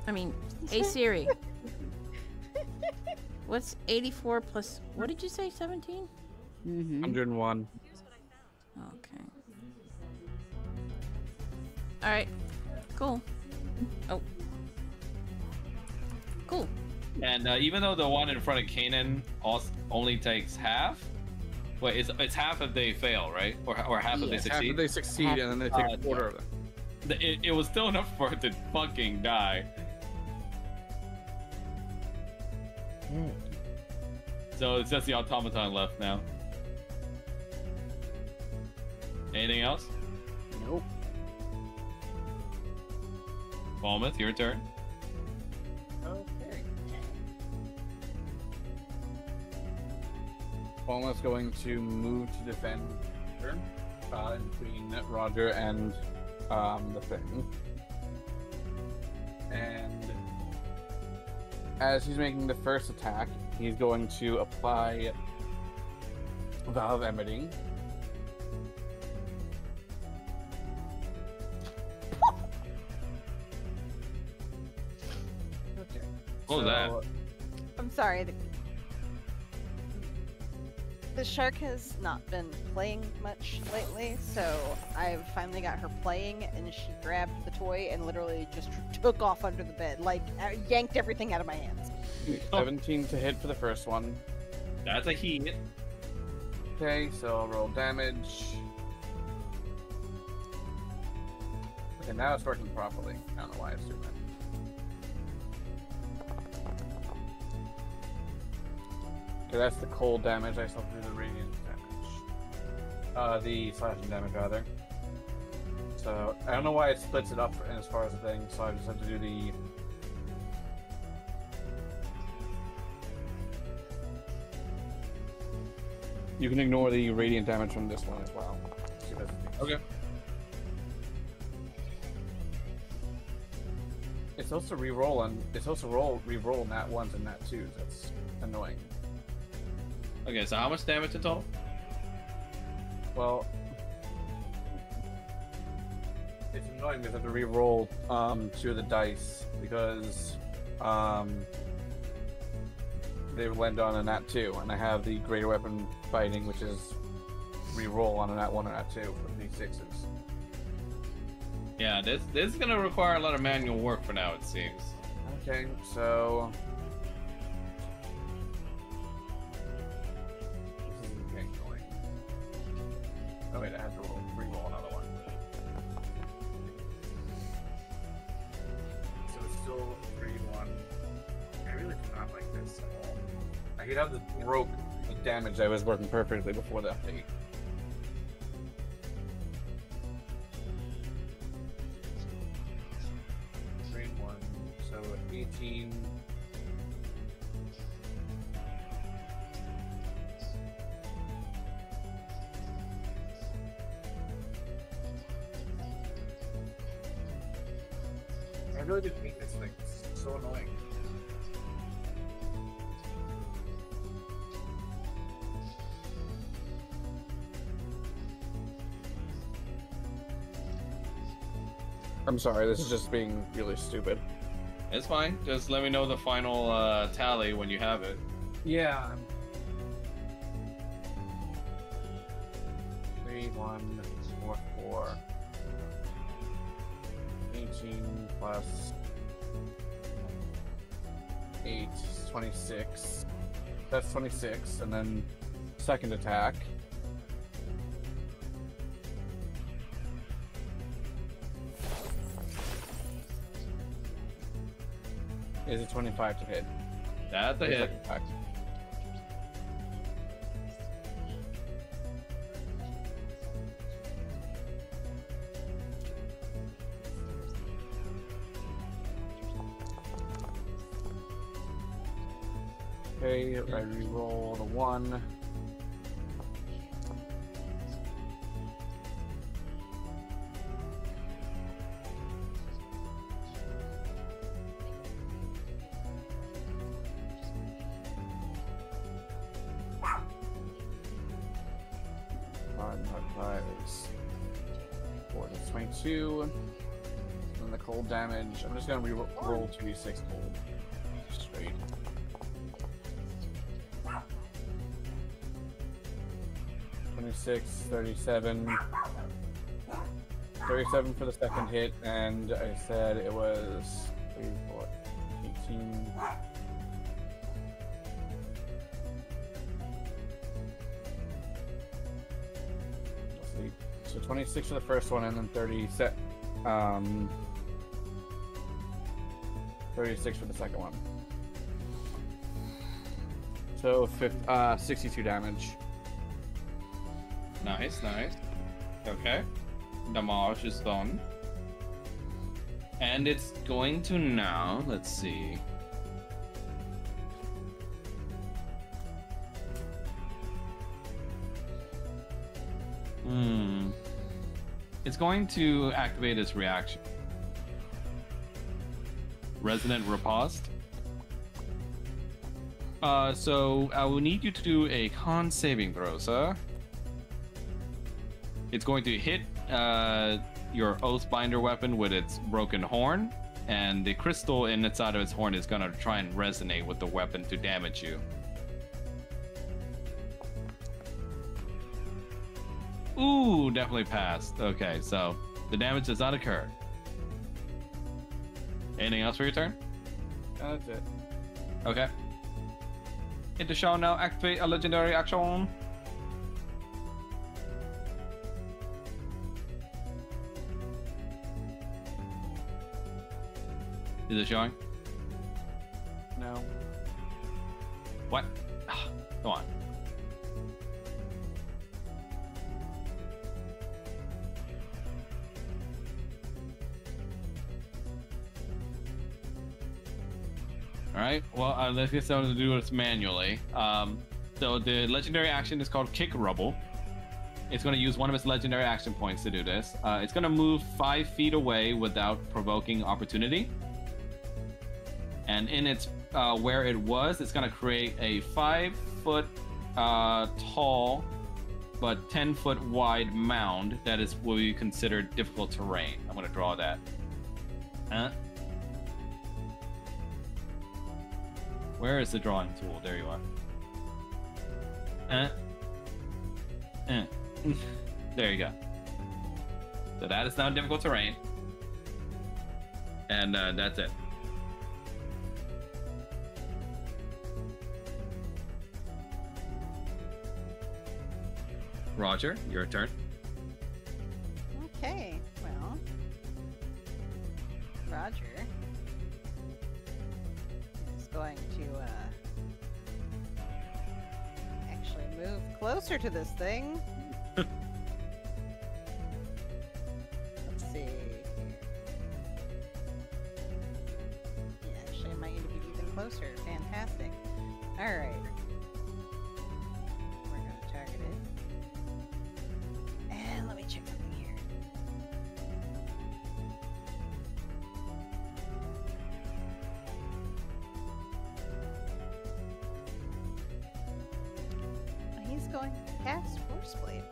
I mean, hey Siri. What's 84 plus. What did you say? 17? Mm-hmm. 101. Okay. Alright. Cool. Oh. Cool. And even though the one in front of Kanan only takes half, wait, it's half if they fail, right? Or half if they Yeah. After succeed? they succeed, and then they take a quarter of them. It was still enough for it to fucking die. Good. So it's just the automaton left now. Anything else? Nope. Falmouth, your turn. Okay. Almost going to move to defend her, in between Roger and the thing. And as he's making the first attack, he's going to apply Valve Emery. Okay. What was that? I'm sorry. The shark has not been playing much lately, so I've finally got her playing, and she grabbed the toy and literally just took off under the bed, like yanked everything out of my hands. 17 to hit for the first one. That's a heat. Okay, so I'll roll damage. Okay, now it's working properly. I don't know why it's doing that. Okay, that's the cold damage. I still have to do the radiant damage. The slashing damage, rather. So, I don't know why it splits it up as far as the thing, so I just have to do the... You can ignore the radiant damage from this one as well. See if that's the thing. Okay. It's also re-roll and it's also re-roll nat ones and nat twos. That's annoying. Okay, so how much damage in total? Well, it's annoying because I have to re-roll 2 of the dice because they land on a nat 2, and I have the greater weapon fighting, which is re-roll on a nat 1 or nat 2 with these 6s. Yeah, this is gonna require a lot of manual work for now, it seems. Okay, so wait, I have to re-roll another one. So it's still 3-1. I really do not like this at all. I hate how this broke the damage that was working perfectly before the update. Grade 1, so 18. I really do hate this thing. It's so annoying. I'm sorry, this is just being really stupid. It's fine. Just let me know the final tally when you have it. Yeah. 3, 1, 4, 4. 18 plus 8, 26. That's 26, and then second attack. Is it 25 to hit? That's a hit. Second attack. Okay, I re-roll the 1. Five is 4 to 22. And the cold damage. I'm just gonna roll 2d6 cold. Straight. 26, 37. 37 for the second hit, and I said it was 3, 4, 18. Let's see. So 26 for the first one, and then 36 for the second one. So 62 damage. Nice, nice. Okay. Damage is done. And it's going to now, let's see. It's going to activate its reaction. Resonant Riposte. So I will need you to do a con saving throw, sir. It's going to hit your Oathbinder weapon with its broken horn, and the crystal inside of its horn is going to try and resonate with the weapon to damage you. Ooh, definitely passed. Okay, so the damage does not occur. Anything else for your turn? That's it. Okay. Hit the shall now activate a legendary action. Is it showing? No. What? Ah, come on. Alright, well, let's get someone to do this manually. So the legendary action is called Kick Rubble. It's going to use one of its legendary action points to do this. It's going to move 5 feet away without provoking opportunity. And in its where it was, it's going to create a 5-foot tall but 10-foot wide mound that is will be considered difficult terrain. I'm going to draw that. Where is the drawing tool? There you are. There you go. So that is now difficult terrain. And that's it. Roger, your turn. Okay, well, Roger is going to actually move closer to this thing. Let's see here. Yeah, actually, I might need to be even closer. Fantastic. All right. We're going to target it. And let me check something here. He's going to cast Force Blade.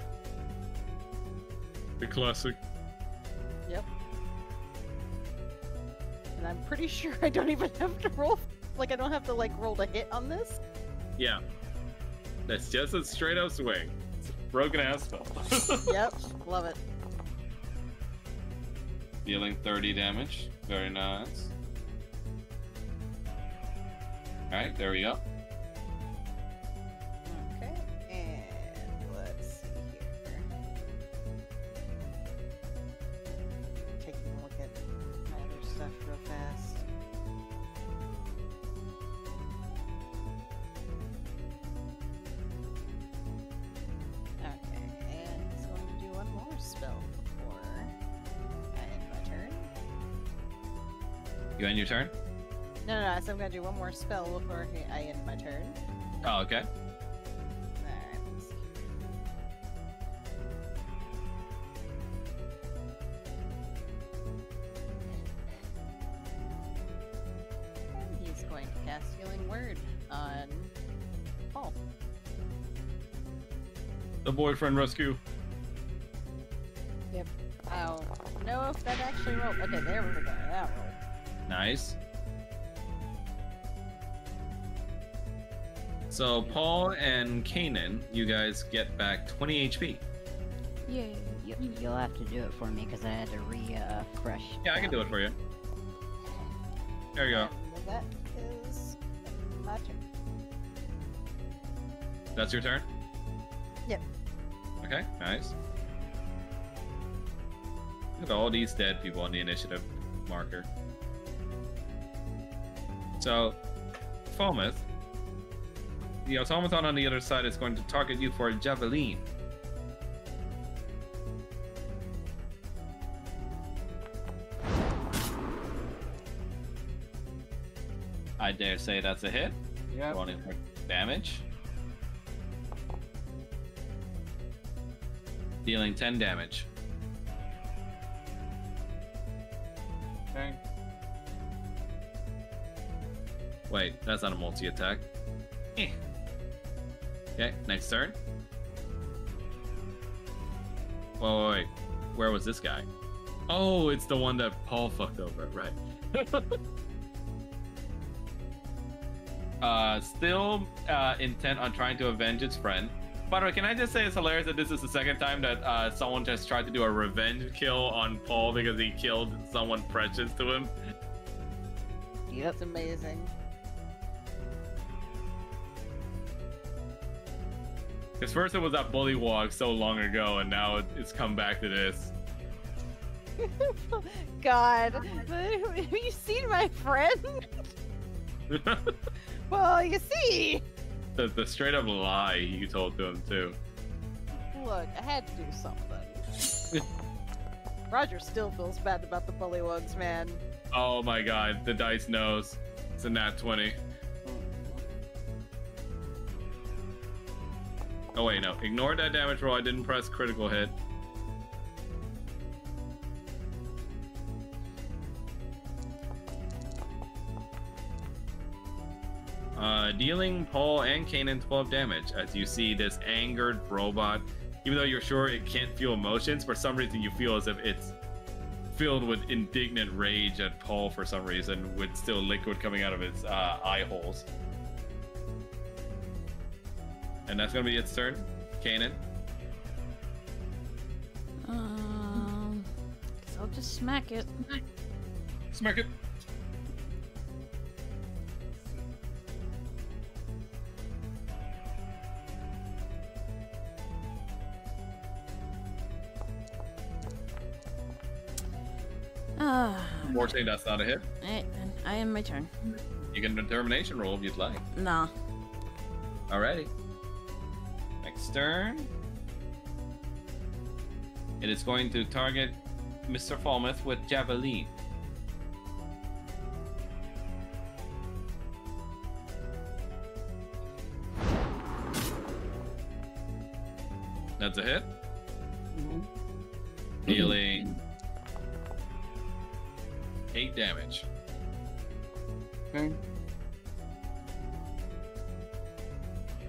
The classic. Yep. And I'm pretty sure I don't even have to roll. Like, I don't have to, like, roll to hit on this. Yeah. That's just a straight up swing. It's a broken ass spell. Yep. Love it. Dealing 30 damage. Very nice. Alright, there we go. Okay. And let's see here. Taking a look at my other stuff real fast. Okay, and he's going to do one more spell before I end my turn. You end your turn? No, so I'm going to do one more spell before I end my turn. Oh, okay. Alright, let's see. And he's going to cast Healing Word on Paul. The boyfriend rescue. I don't know if that actually rolled. Okay, there we go. That rolled. Nice. So Paul and Kanan, you guys get back 20 HP. Yay. You'll have to do it for me because I had to refresh. Yeah, I can do it for you. There you go. And that is my turn. That's your turn? Yep. Okay, nice. Look at all these dead people on the initiative marker. So, Falmouth, the automaton on the other side is going to target you for a javelin. I dare say that's a hit. Yeah. Rolling for damage. Dealing 10 damage. Okay. Wait, that's not a multi-attack. Eh. Okay, next turn. Wait. Where was this guy? Oh, it's the one that Paul fucked over, right. Still intent on trying to avenge its friend. By the way, can I just say it's hilarious that this is the second time that someone just tried to do a revenge kill on Paul because he killed someone precious to him? Yep. That's amazing. Because first it was that bullywog so long ago, and now it's come back to this. God, have you seen my friend? Well, you see. The straight up lie you told to him too. Look, I had to do something. Roger still feels bad about the bullywugs, man. Oh my god, the dice knows. It's a nat 20. Oh wait, no. Ignore that damage roll. I didn't press critical hit. Dealing Paul and Kanan 12 damage as you see this angered robot. Even though you're sure it can't feel emotions, for some reason you feel as if it's filled with indignant rage at Paul for some reason, with still liquid coming out of its eye holes. And that's gonna be its turn. Kanan. Guess I'll just smack it. Smack it. Unfortunately, that's not a hit. Alright, then I am my turn. You can determination roll if you'd like. Nah. Alrighty. Next turn. It is going to target Mr. Falmouth with Javelin. That's a hit. Dealing 8 damage. Okay.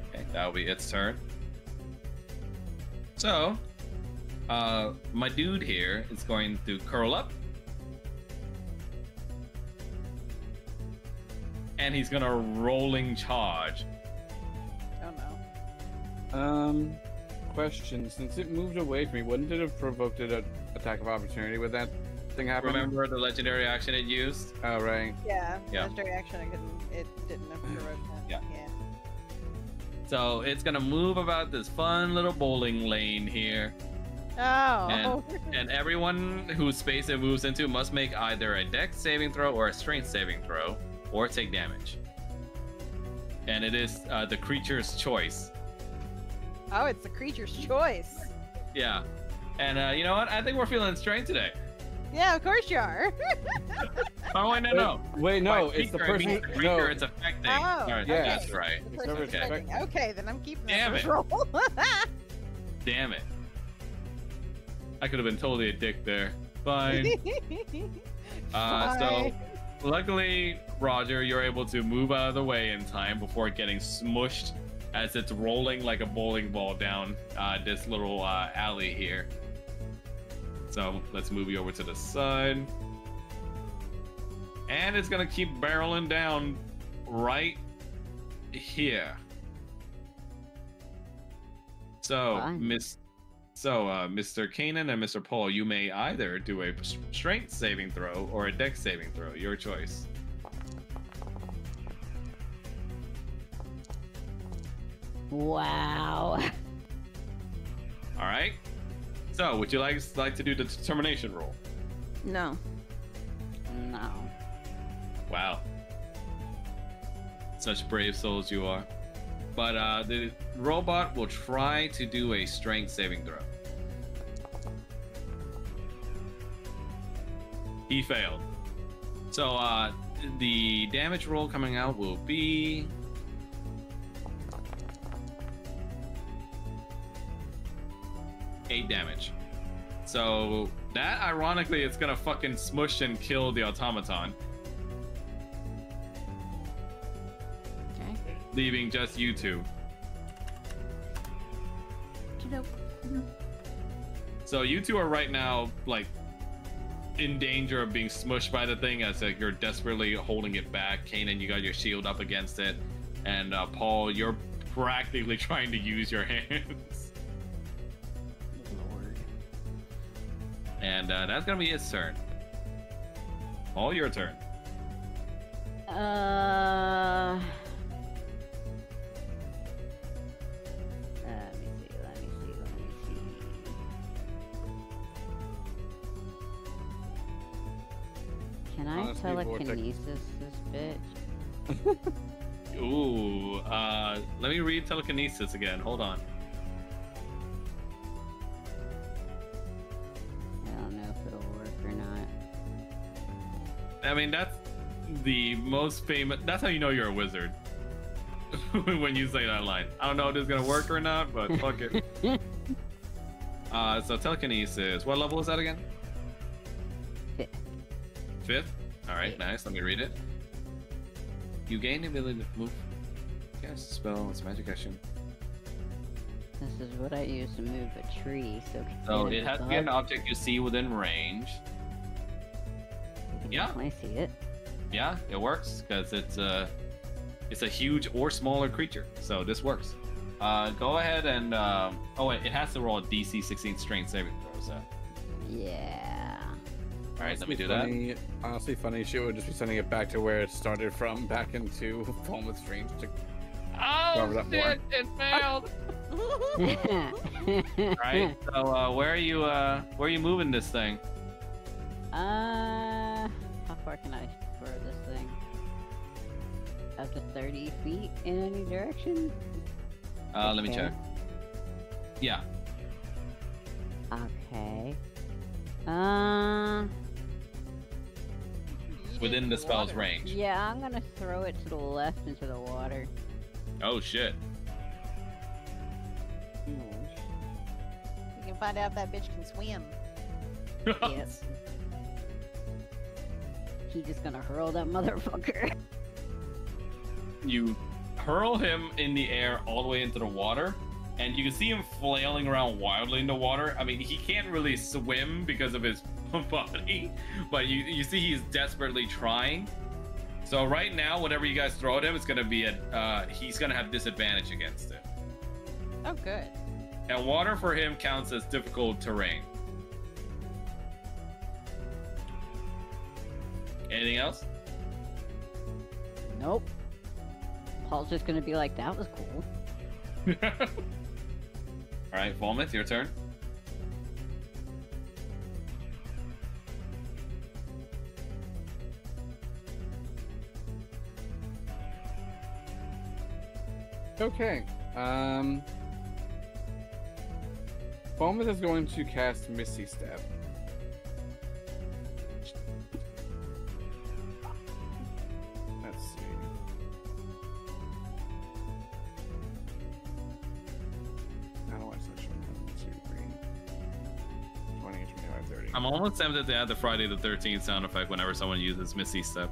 Okay, that'll be its turn. So, my dude here is going to curl up. And he's gonna rolling charge. Oh no. Question. Since it moved away from me, wouldn't it have provoked an attack of opportunity with that thing happening? Remember the legendary action it used? Oh, right. Yeah. Yeah. Legendary action. It didn't have to that. Yeah. Yeah. So it's gonna move about this fun little bowling lane here. Oh. And everyone whose space it moves into must make either a dex saving throw or a strength saving throw, or take damage. And it is the creature's choice. Oh, it's the creature's choice. Yeah. And you know what? I think we're feeling strength today. Yeah, of course you are. Oh, wait, no. Wait, no, By it's the creature, I person. mean the creature it's affecting. Oh, All right, yeah. that's right. The It's person never affecting. expected. Okay, then I'm keeping that Damn first it. roll. Damn it. I could have been totally a dick there. Fine. So, Fine. luckily, Roger, you're able to move out of the way in time before getting smushed as it's rolling like a bowling ball down this little alley here. So let's move you over to the side. And it's gonna keep barreling down right here. So, Fine. Mr. Kanan and Mr. Paul, you may either do a strength saving throw or a dex saving throw. Your choice. Wow. All right. So, would you like to do the determination roll? No. No. Wow. Such brave souls you are. But the robot will try to do a strength saving throw. He failed. So the damage roll coming out will be 8 damage. So that, ironically, it's gonna fucking smush and kill the automaton, Okay. leaving just you two. So you two are right now like in danger of being smushed by the thing as you're desperately holding it back. Kanan, you got your shield up against it, and Paul, you're practically trying to use your hands. Lord. And that's gonna be his turn. All your turn. Let me see. Can I Honestly, Vortex- telekinesis this bitch? Ooh, let me read telekinesis again. Hold on. I don't know if it'll work or not. I mean, that's the most famous. That's how you know you're a wizard. When you say that line. I don't know if this is gonna work or not, but fuck it. So telekinesis. What level is that again? Fifth. Fifth? Alright, nice. Let me read it. You gain the ability to move. Cast a spell. It's a magic action. This is what I use to move a tree, so So can it has to be an object you see within range. Yeah. I see it. Yeah, it works because it's a huge or smaller creature, so this works. Go ahead and oh wait, it has to roll a DC 16 strength saving throw. So Yeah. all right, let me do Funny, honestly, funny shit would just be sending it back to where it started from, back into Falmouth Strange to that. cover that more. It failed. All right, so where are you moving this thing? How far can I throw this thing? Up to 30 feet in any direction? Let me Okay. check. Yeah. Okay. Within the spell's water. range. Yeah, I'm gonna throw it to the left into the water. Oh shit. You can find out if that bitch can swim. Yes. He just gonna hurl that motherfucker. You hurl him in the air all the way into the water, and you can see him flailing around wildly in the water. I mean, he can't really swim because of his body, but you see he's desperately trying. So right now, whenever you guys throw at him, it's gonna be he's gonna have disadvantage against it. Oh, good. And water for him counts as difficult terrain. Anything else? Nope. Paul's just gonna be like, that was cool. All right, Volmith, your turn. Okay. Foamith is going to cast Misty Step. Let's see. I don't want to switch from 1, 2, 3, 20, 25, 30. I'm almost tempted to add the Friday the 13th sound effect whenever someone uses Misty Step.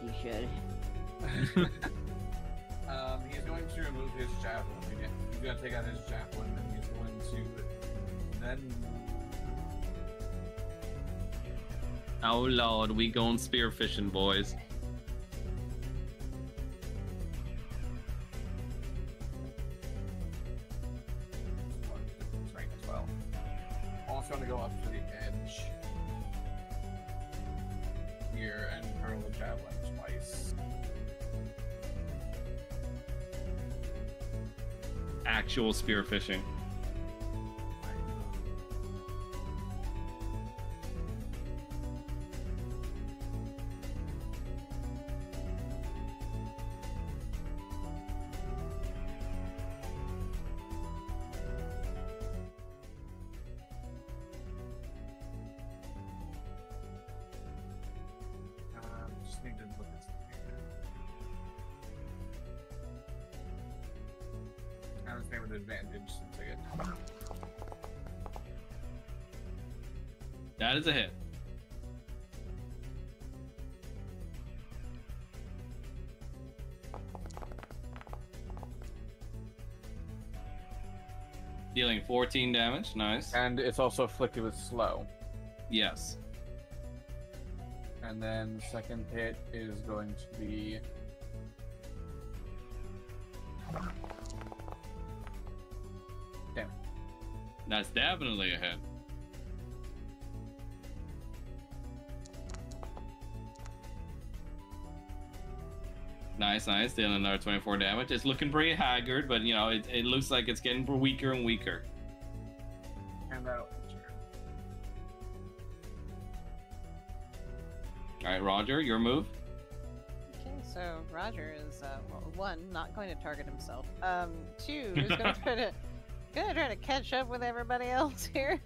You should. He's going to remove his javelin again. He's going to take out his javelin and he's going to then. Oh lord, we going spearfishing, boys. Strength as well. Also going to go up to the edge here and hurl the javelin twice. Actual spearfishing. Just need to look at something. I was there with advantage since I get. That is a hit. Dealing 14 damage. Nice. And it's also afflicted with slow. Yes. And then the second hit is going to be. Damn. That's definitely a hit. Nice, nice. Dealing another 24 damage. It's looking pretty haggard, but you know, it looks like it's getting weaker and weaker. And that'll turn. All right, Roger, your move. Okay, so Roger is well, one, not going to target himself. Two is going to try to catch up with everybody else here.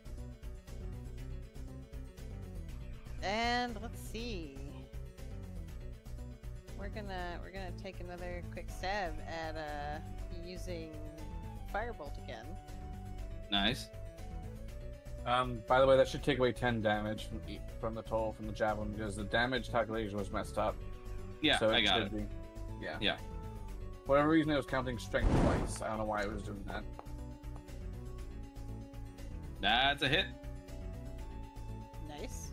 And let's see. We're gonna take another quick stab at using Firebolt again. Nice. By the way, that should take away 10 damage from the total from the javelin because the damage calculation was messed up. Yeah, So I got should it. be. Yeah. Yeah. For whatever reason, it was counting strength twice. I don't know why it was doing that. That's a hit. Nice.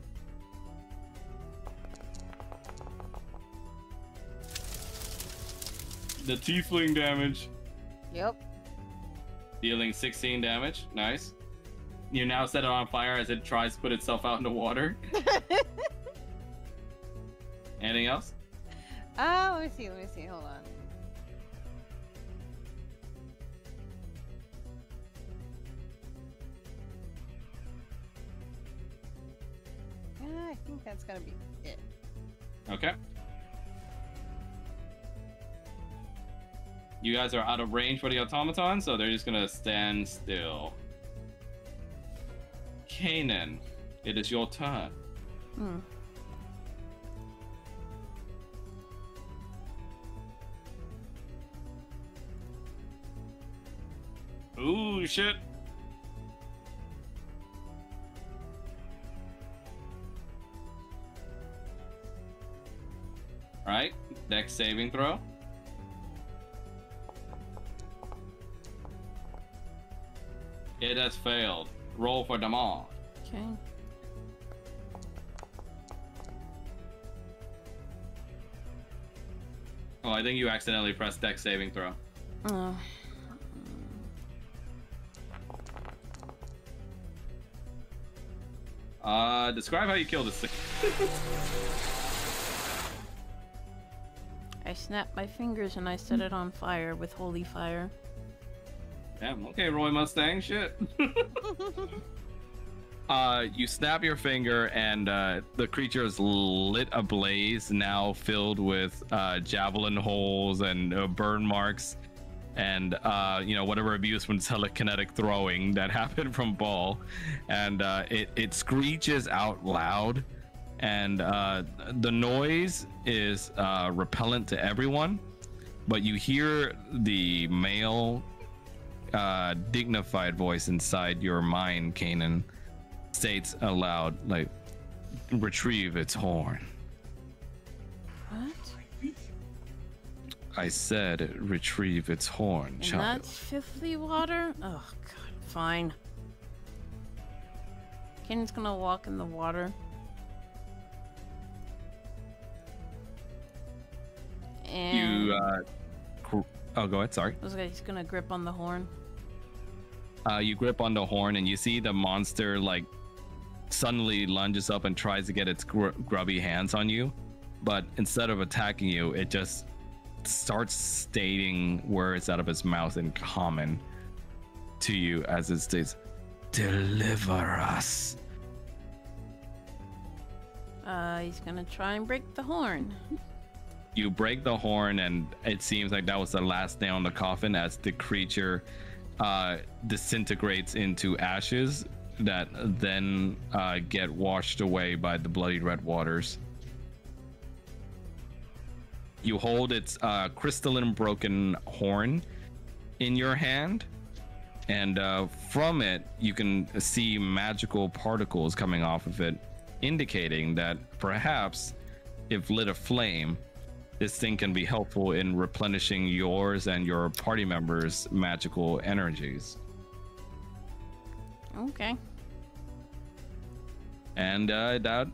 The tiefling damage. Yep. Dealing 16 damage. Nice. You now set it on fire as it tries to put itself out in the water. Anything else? Let me see. Hold on. I think that's gonna be it. Okay. You guys are out of range for the automaton, so they're just gonna stand still. Kanan, it is your turn. Ooh, shit. Alright, dex saving throw. It has failed. Roll for them all. Okay. Oh, I think you accidentally pressed dex saving throw. Describe how you kill this thing. I snapped my fingers and I set it on fire with holy fire. Damn, okay, Roy Mustang, shit. You snap your finger and the creature is lit ablaze, now filled with javelin holes and burn marks and whatever abuse from telekinetic throwing that happened from Ball. And it screeches out loud, and the noise is repellent to everyone, but you hear the male dignified voice inside your mind, Kanan, states aloud, like, retrieve its horn. What? I said retrieve its horn, And child. that's filthy water? Oh, God. Fine. Ken's gonna walk in the water. And Oh, go ahead, sorry. he's gonna grip on the horn. You grip on the horn and you see the monster like suddenly lunges up and tries to get its grubby hands on you, but instead of attacking you, it just starts stating words out of its mouth in common to you as it states, "Deliver us." He's gonna try and break the horn. You break the horn, and it seems like that was the last nail in the coffin as the creature disintegrates into ashes that then get washed away by the bloody red waters. You hold its crystalline broken horn in your hand, and from it you can see magical particles coming off of it, indicating that perhaps if lit aflame, this thing can be helpful in replenishing yours and your party members' magical energies. Okay. And that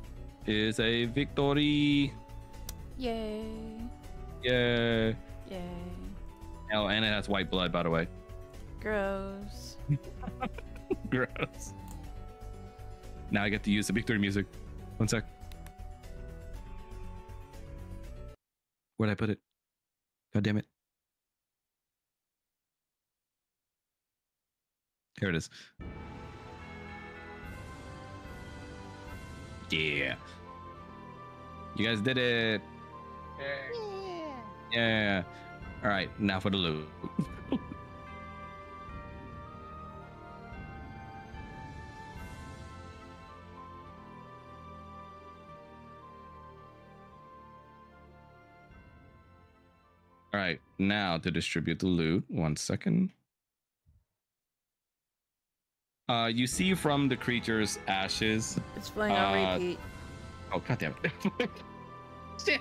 is a victory. Yay. Yeah. Yay. Oh, and it has white blood, by the way. Gross. Gross. Now I get to use the victory music. One sec. Where'd I put it? God damn it. Here it is. Yeah. You guys did it. Yeah. Yeah. All right, now for the loot. All right, now to distribute the loot. 1 second. You see from the creature's ashes. It's playing on repeat. Oh, goddamn it. Shit.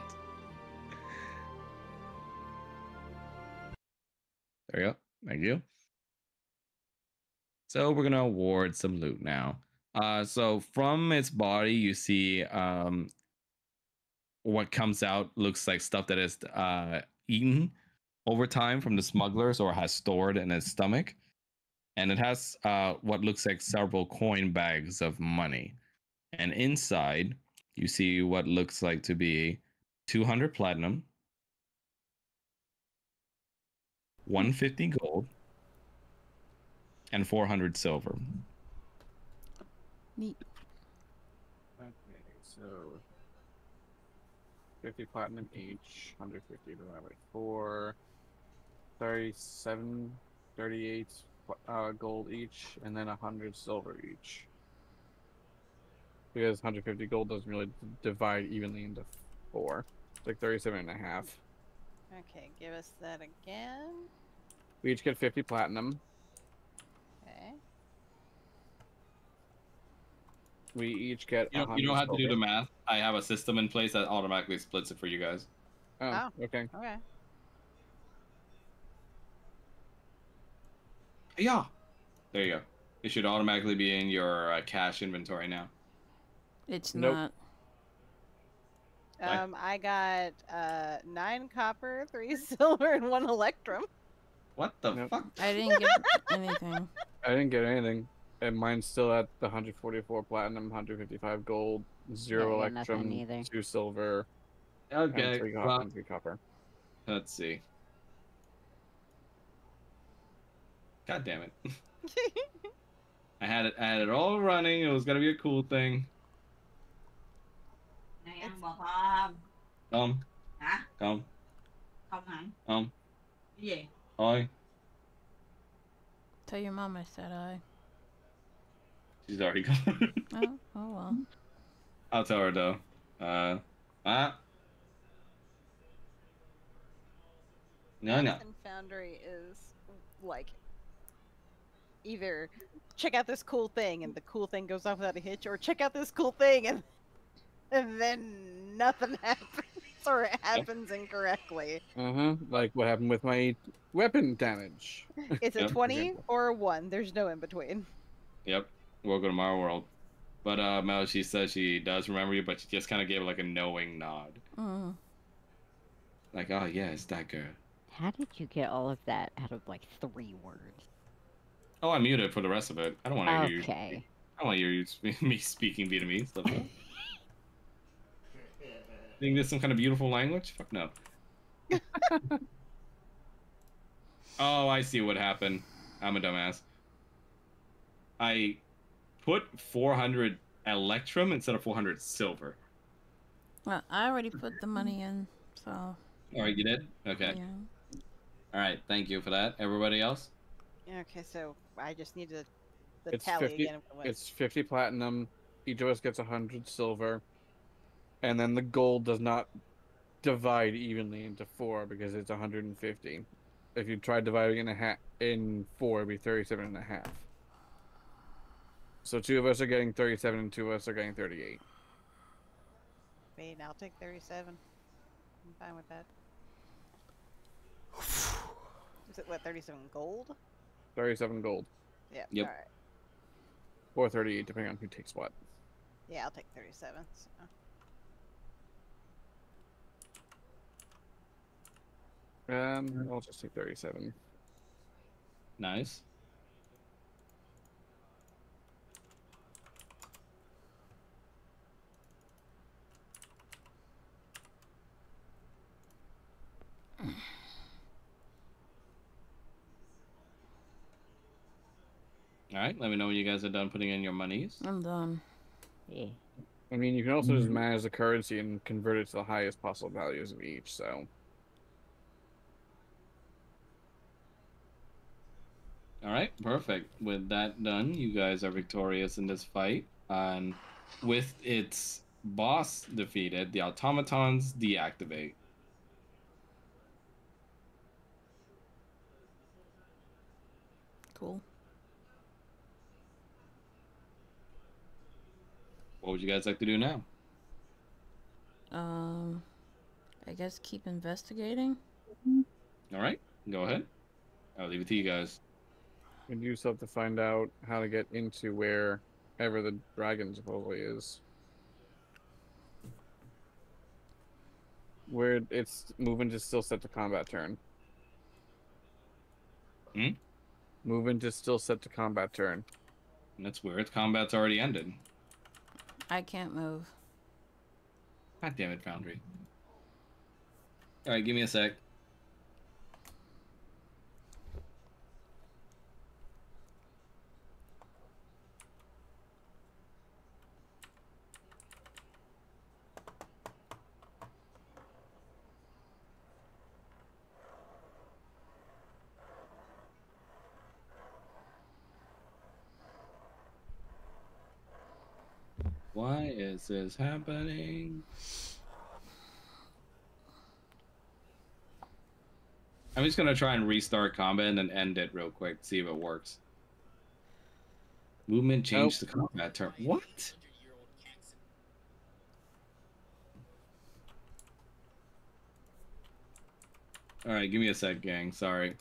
There you go. Thank you. So we're gonna award some loot now. So from its body, you see what comes out looks like stuff that is eaten over time from the smugglers or has stored in its stomach. And it has what looks like several coin bags of money. And inside, you see what looks like to be 200 platinum, 150 gold, and 400 silver. Neat. Okay, So 50 platinum each, 150 divided by 4, 37, 38 gold each, and then 100 silver each. Because 150 gold doesn't really divide evenly into 4. It's like 37 and a half. Okay, give us that again. We each get 50 platinum. Okay. We each get You 100 don't have to do the silver. math. I have a system in place that automatically splits it for you guys. Oh, Oh, okay. okay. Yeah. There you go. It should automatically be in your cash inventory now. It's Nope. not. I got 9 copper, 3 silver, and 1 electrum. What the Nope. fuck? I didn't get anything. I didn't get anything. And mine's still at the 144 platinum, 155 gold, 0 I got nothing electrum, either. 2 silver, Okay. and 3 Well, and 3 copper. let's see. God damn it. I had it all running. It was gonna be a cool thing. Này ăn bò kho không? Come. Hả? Come. Không hả? Come. Cái gì? Hi. Tell your mom I said I. She's already gone. Oh well. I'll tell her though. No, no. Madison Foundry is like either check out this cool thing and the cool thing goes off without a hitch, or check out this cool thing and then nothing happens or it happens incorrectly. Like what happened with my weapon damage. It's a Yep. 20 or a 1. There's no in between. Yep. Welcome to my world. But Mel, she says she does remember you, but she just kind of gave like a knowing nod. Mm. Like, oh yeah, it's that girl. How did you get all of that out of like 3 words? Oh, I muted for the rest of it. I don't want to hear you. Okay. I don't want to hear you me speaking Vietnamese. Stuff. Think this is some kind of beautiful language? Fuck no. Oh, I see what happened. I'm a dumbass. I put 400 electrum instead of 400 silver. Well, I already put the money in, so. All right, you did? Okay. Yeah. All right, thank you for that. Everybody else? Okay, so I just need to the It's tally 50. again. What- It's 50 platinum. Each of us gets 100 silver, and then the gold does not divide evenly into 4 because it's 150. If you try dividing in 4, it'd be 37 and a half. So 2 of us are getting 37 and 2 of us are getting 38. Wait, I'll take 37. I'm fine with that. Is it what, 37 gold? 37 gold. Yeah. Yep. All right. Or 38, depending on who takes what. Yeah, I'll take 37. So. I'll just take 37. Nice. All right, let me know when you guys are done putting in your monies. I'm done. Yeah. I mean, you can also just manage the currency and convert it to the highest possible values of each, so. All right, perfect. With that done, you guys are victorious in this fight. And with its boss defeated, the automatons deactivate. Cool. What would you guys like to do now? I guess keep investigating. All right, go ahead. I'll leave it to you guys. And you still have to find out how to get into wherever the dragon supposedly is. Where it's movement is still set to combat turn. Hmm? Movement is still set to combat turn. And that's weird. Combat's already ended. I can't move. God damn it, Foundry. All right, give me a sec. Why is this happening? I'm just gonna try and restart combat and then end it real quick, see if it works. Movement change to combat term. What? All right, give me a sec, gang. Sorry.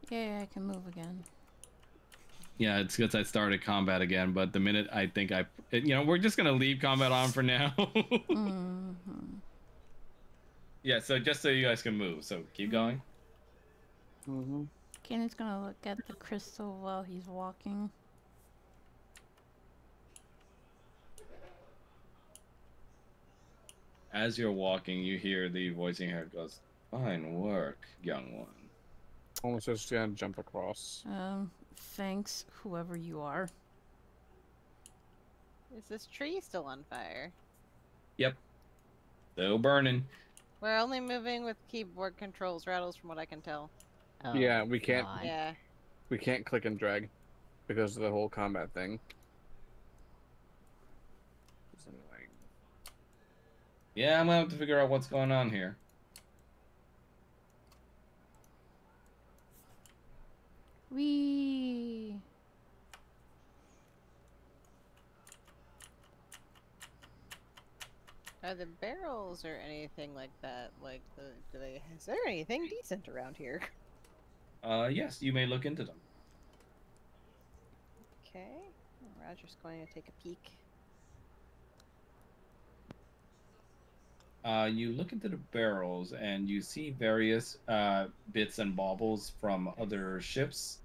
Yeah, I can move again. Yeah, it's because I started combat again, but the minute I think we're just gonna leave combat on for now. Yeah, so just so you guys can move, so keep going. Kenny's gonna look at the crystal while he's walking. As you're walking, you hear the voice in your head goes, "Fine work, young one." Almost just gonna jump across. Thanks, whoever you are. Is this tree still on fire? Yep. Still burning. We're only moving with keyboard controls rattles from what I can tell. Oh, Yeah, we can't. God. Yeah. We can't click and drag because of the whole combat thing. It's annoying. Yeah, I'm gonna have to figure out what's going on here. Wee. Are the barrels or anything like that? Like is there anything decent around here? Yes, you may look into them. Okay. Roger's going to take a peek. You look into the barrels and you see various bits and baubles from other ships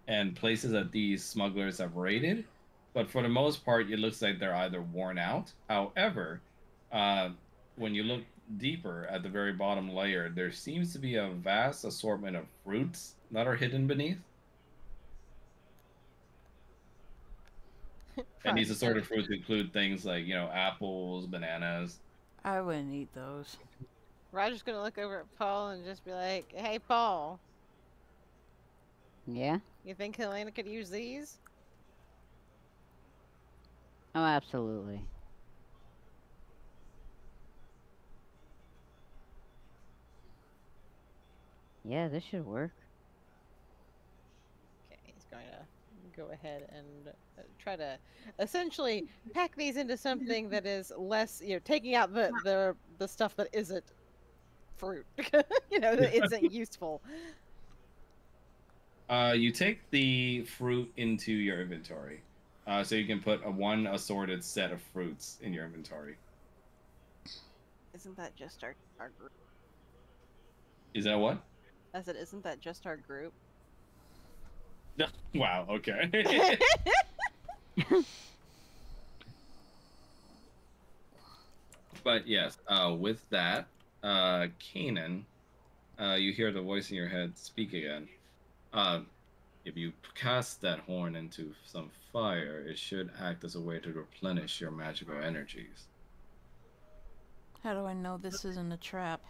and places that these smugglers have raided. But for the most part, it looks like they're either worn out. However, when you look deeper at the very bottom layer, there seems to be a vast assortment of fruits that are hidden beneath. And these assorted fruits include things like, apples, bananas. I wouldn't eat those. Roger's gonna look over at Paul and just be like, "Hey, Paul, Yeah? you think Helena could use these?" Oh, absolutely. Yeah, this should work. Okay, he's going to go ahead and try to essentially pack these into something that is less, taking out the stuff that isn't fruit, that isn't useful. You take the fruit into your inventory. So you can put one assorted set of fruits in your inventory. Isn't that just our group? Is that what? I said, isn't that just our group? Wow, okay. But yes, with that, Kanan, you hear the voice in your head speak again. If you cast that horn into some fire, it should act as a way to replenish your magical energies. How do I know this isn't a trap?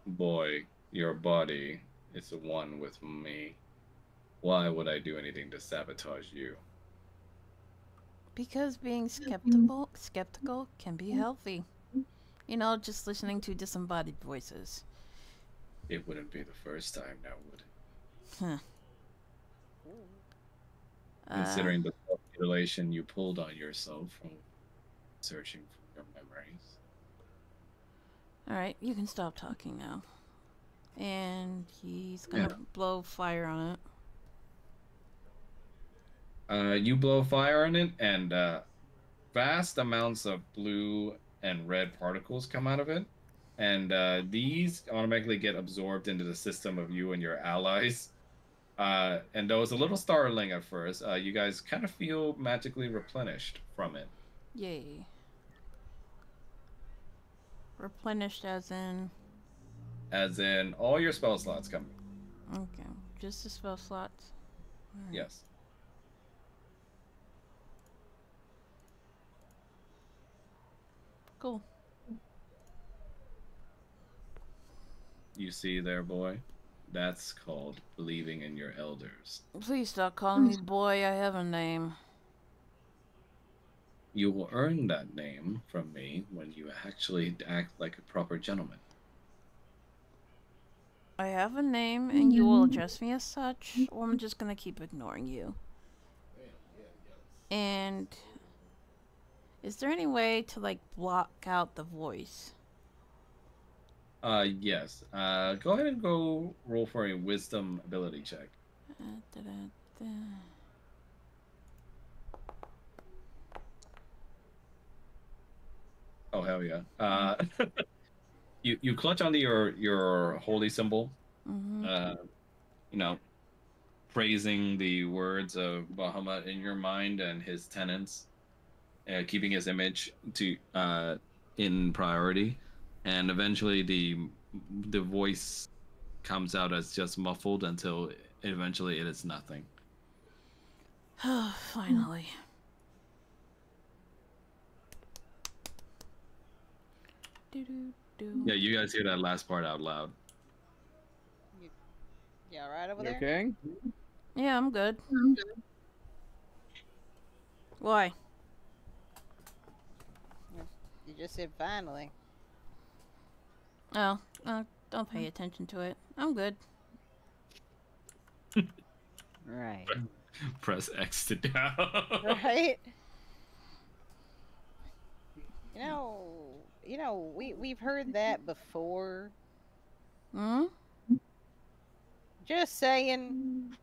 Boy, your body is one with me. Why would I do anything to sabotage you? Because being skeptical can be healthy. Just listening to disembodied voices. It wouldn't be the first time now, would it? Huh. Considering the self-mutilation you pulled on yourself from searching for your memories. Alright, you can stop talking now. And he's gonna blow fire on it. You blow fire on it, and vast amounts of blue and red particles come out of it. And these automatically get absorbed into the system of you and your allies. And though it's a little startling at first, you guys kind of feel magically replenished from it. Yay. Replenished as in... As in, all your spell slots come. Okay, just the spell slots. Alright. Yes. Cool. You see there, boy? That's called believing in your elders. Please stop calling me boy. I have a name. You will earn that name from me when you actually act like a proper gentleman. I have a name, and you will address me as such, or I'm just gonna keep ignoring you. And is there any way to like block out the voice? Yes. Go ahead and go roll for a wisdom ability check. Da-da-da. Oh hell yeah. You clutch onto your holy symbol. Mm-hmm. You know, praising the words of Bahamut in your mind and his tenets, keeping his image to in priority, and eventually the voice comes out as just muffled until eventually it is nothing. Finally. Yeah, you guys hear that last part out loud. Yeah, right over You there. okay? Yeah, I'm good. Why? You just said finally. Oh, don't pay attention to it. I'm good. Right. Press X to down. Right? We've heard that before. Hmm? Just saying.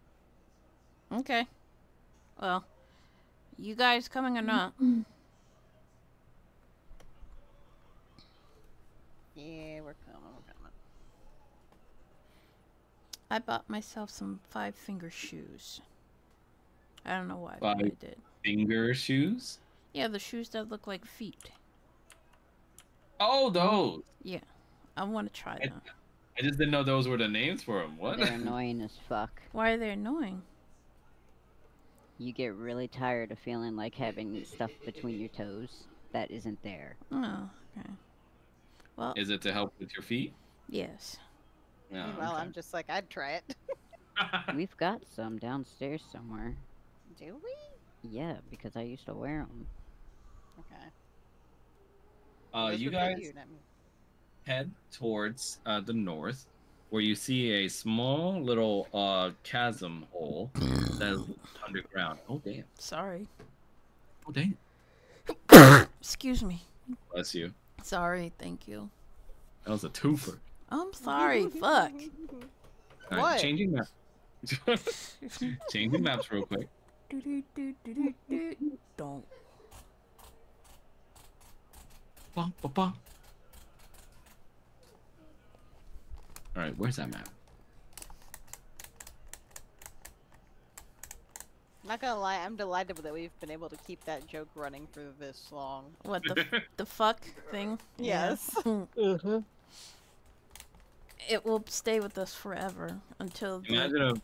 Okay. Well, you guys coming or not? Yeah, we're coming. I bought myself some 5-finger shoes. I don't know why, Five. but I did. Finger shoes? Yeah, the shoes that look like feet. Oh, those. Yeah, I want to try them. I just didn't know those were the names for them. What? They're annoying as fuck. Why are they annoying? You get really tired of feeling like having stuff between your toes that isn't there. Oh, okay. Well, Is it to help with your feet? yes. No. Meanwhile, I'm just like, I'd try it. We've got some downstairs somewhere. Do we? Yeah, because I used to wear them. Okay. Those You were for guys you, not me. head towards the north, where you see a small little chasm hole that is underground. Oh damn! Sorry. Oh damn! Excuse me. Bless you. Sorry, thank you. That was a twofer. I'm sorry, fuck. All right, What? changing maps. Changing maps real quick. Don't. Ba, ba, ba. All right, where's that map? Not gonna lie, I'm delighted that we've been able to keep that joke running for this long. What the fuck thing? Yes. Yeah. It will stay with us forever until the, Imagine a.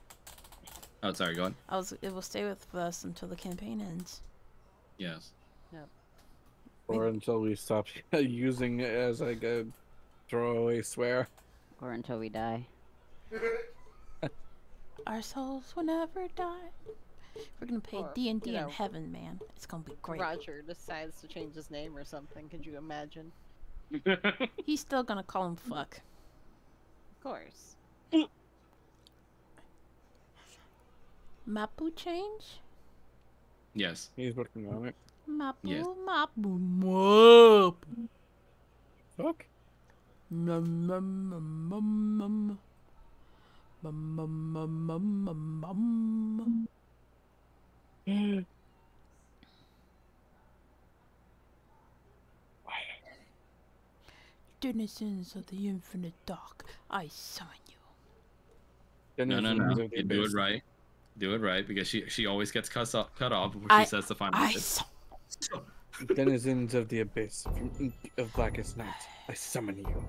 Oh, sorry. Go on. it will stay with us until the campaign ends. Yes. Or until we stop using it as like a throwaway swear. Or until we die. Our souls will never die. We're gonna play Or, D&D you in know, heaven, man. It's gonna be great. Roger decides to change his name or something. Could you imagine? He's still gonna call him fuck. Of course. Mapu change? Yes. He's working on it. Mapu, Yes. mapu, mapu. Fuck. Mum, mum, mum, mum, mum. Mum, mum, mum, mum, mum, mum. Denizens of the infinite dark, I summon you. No. Denizens of the You do it abyss. right. Do it right because she always gets cut off before I- she says the final I bit. summon. Denizens of the abyss, from ink of blackest night, I summon you.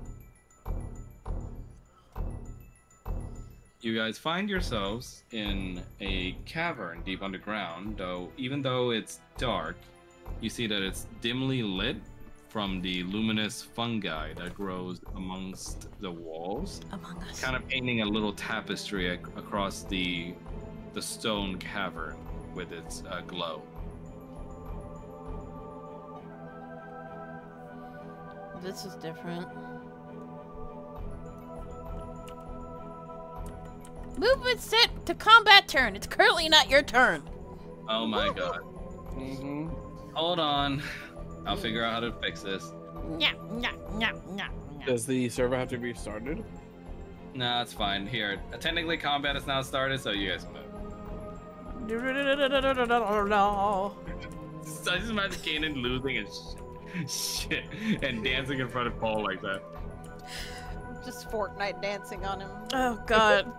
You guys find yourselves in a cavern deep underground, though even though it's dark, you see that it's dimly lit from the luminous fungi that grows amongst the walls, Among Us. kind of painting a little tapestry across the stone cavern with its glow. This is different. Movement set to combat turn. It's currently not your turn. Oh my god. Mm-hmm. Hold on. I'll figure out how to fix this. Nya, nya, nya, nya, nya. Does the server have to be restarted? No, it's fine. Here, technically combat is now started, so you guys can move. I just imagine Kanan losing and shit and dancing in front of Paul like that. Just Fortnite dancing on him. Oh god.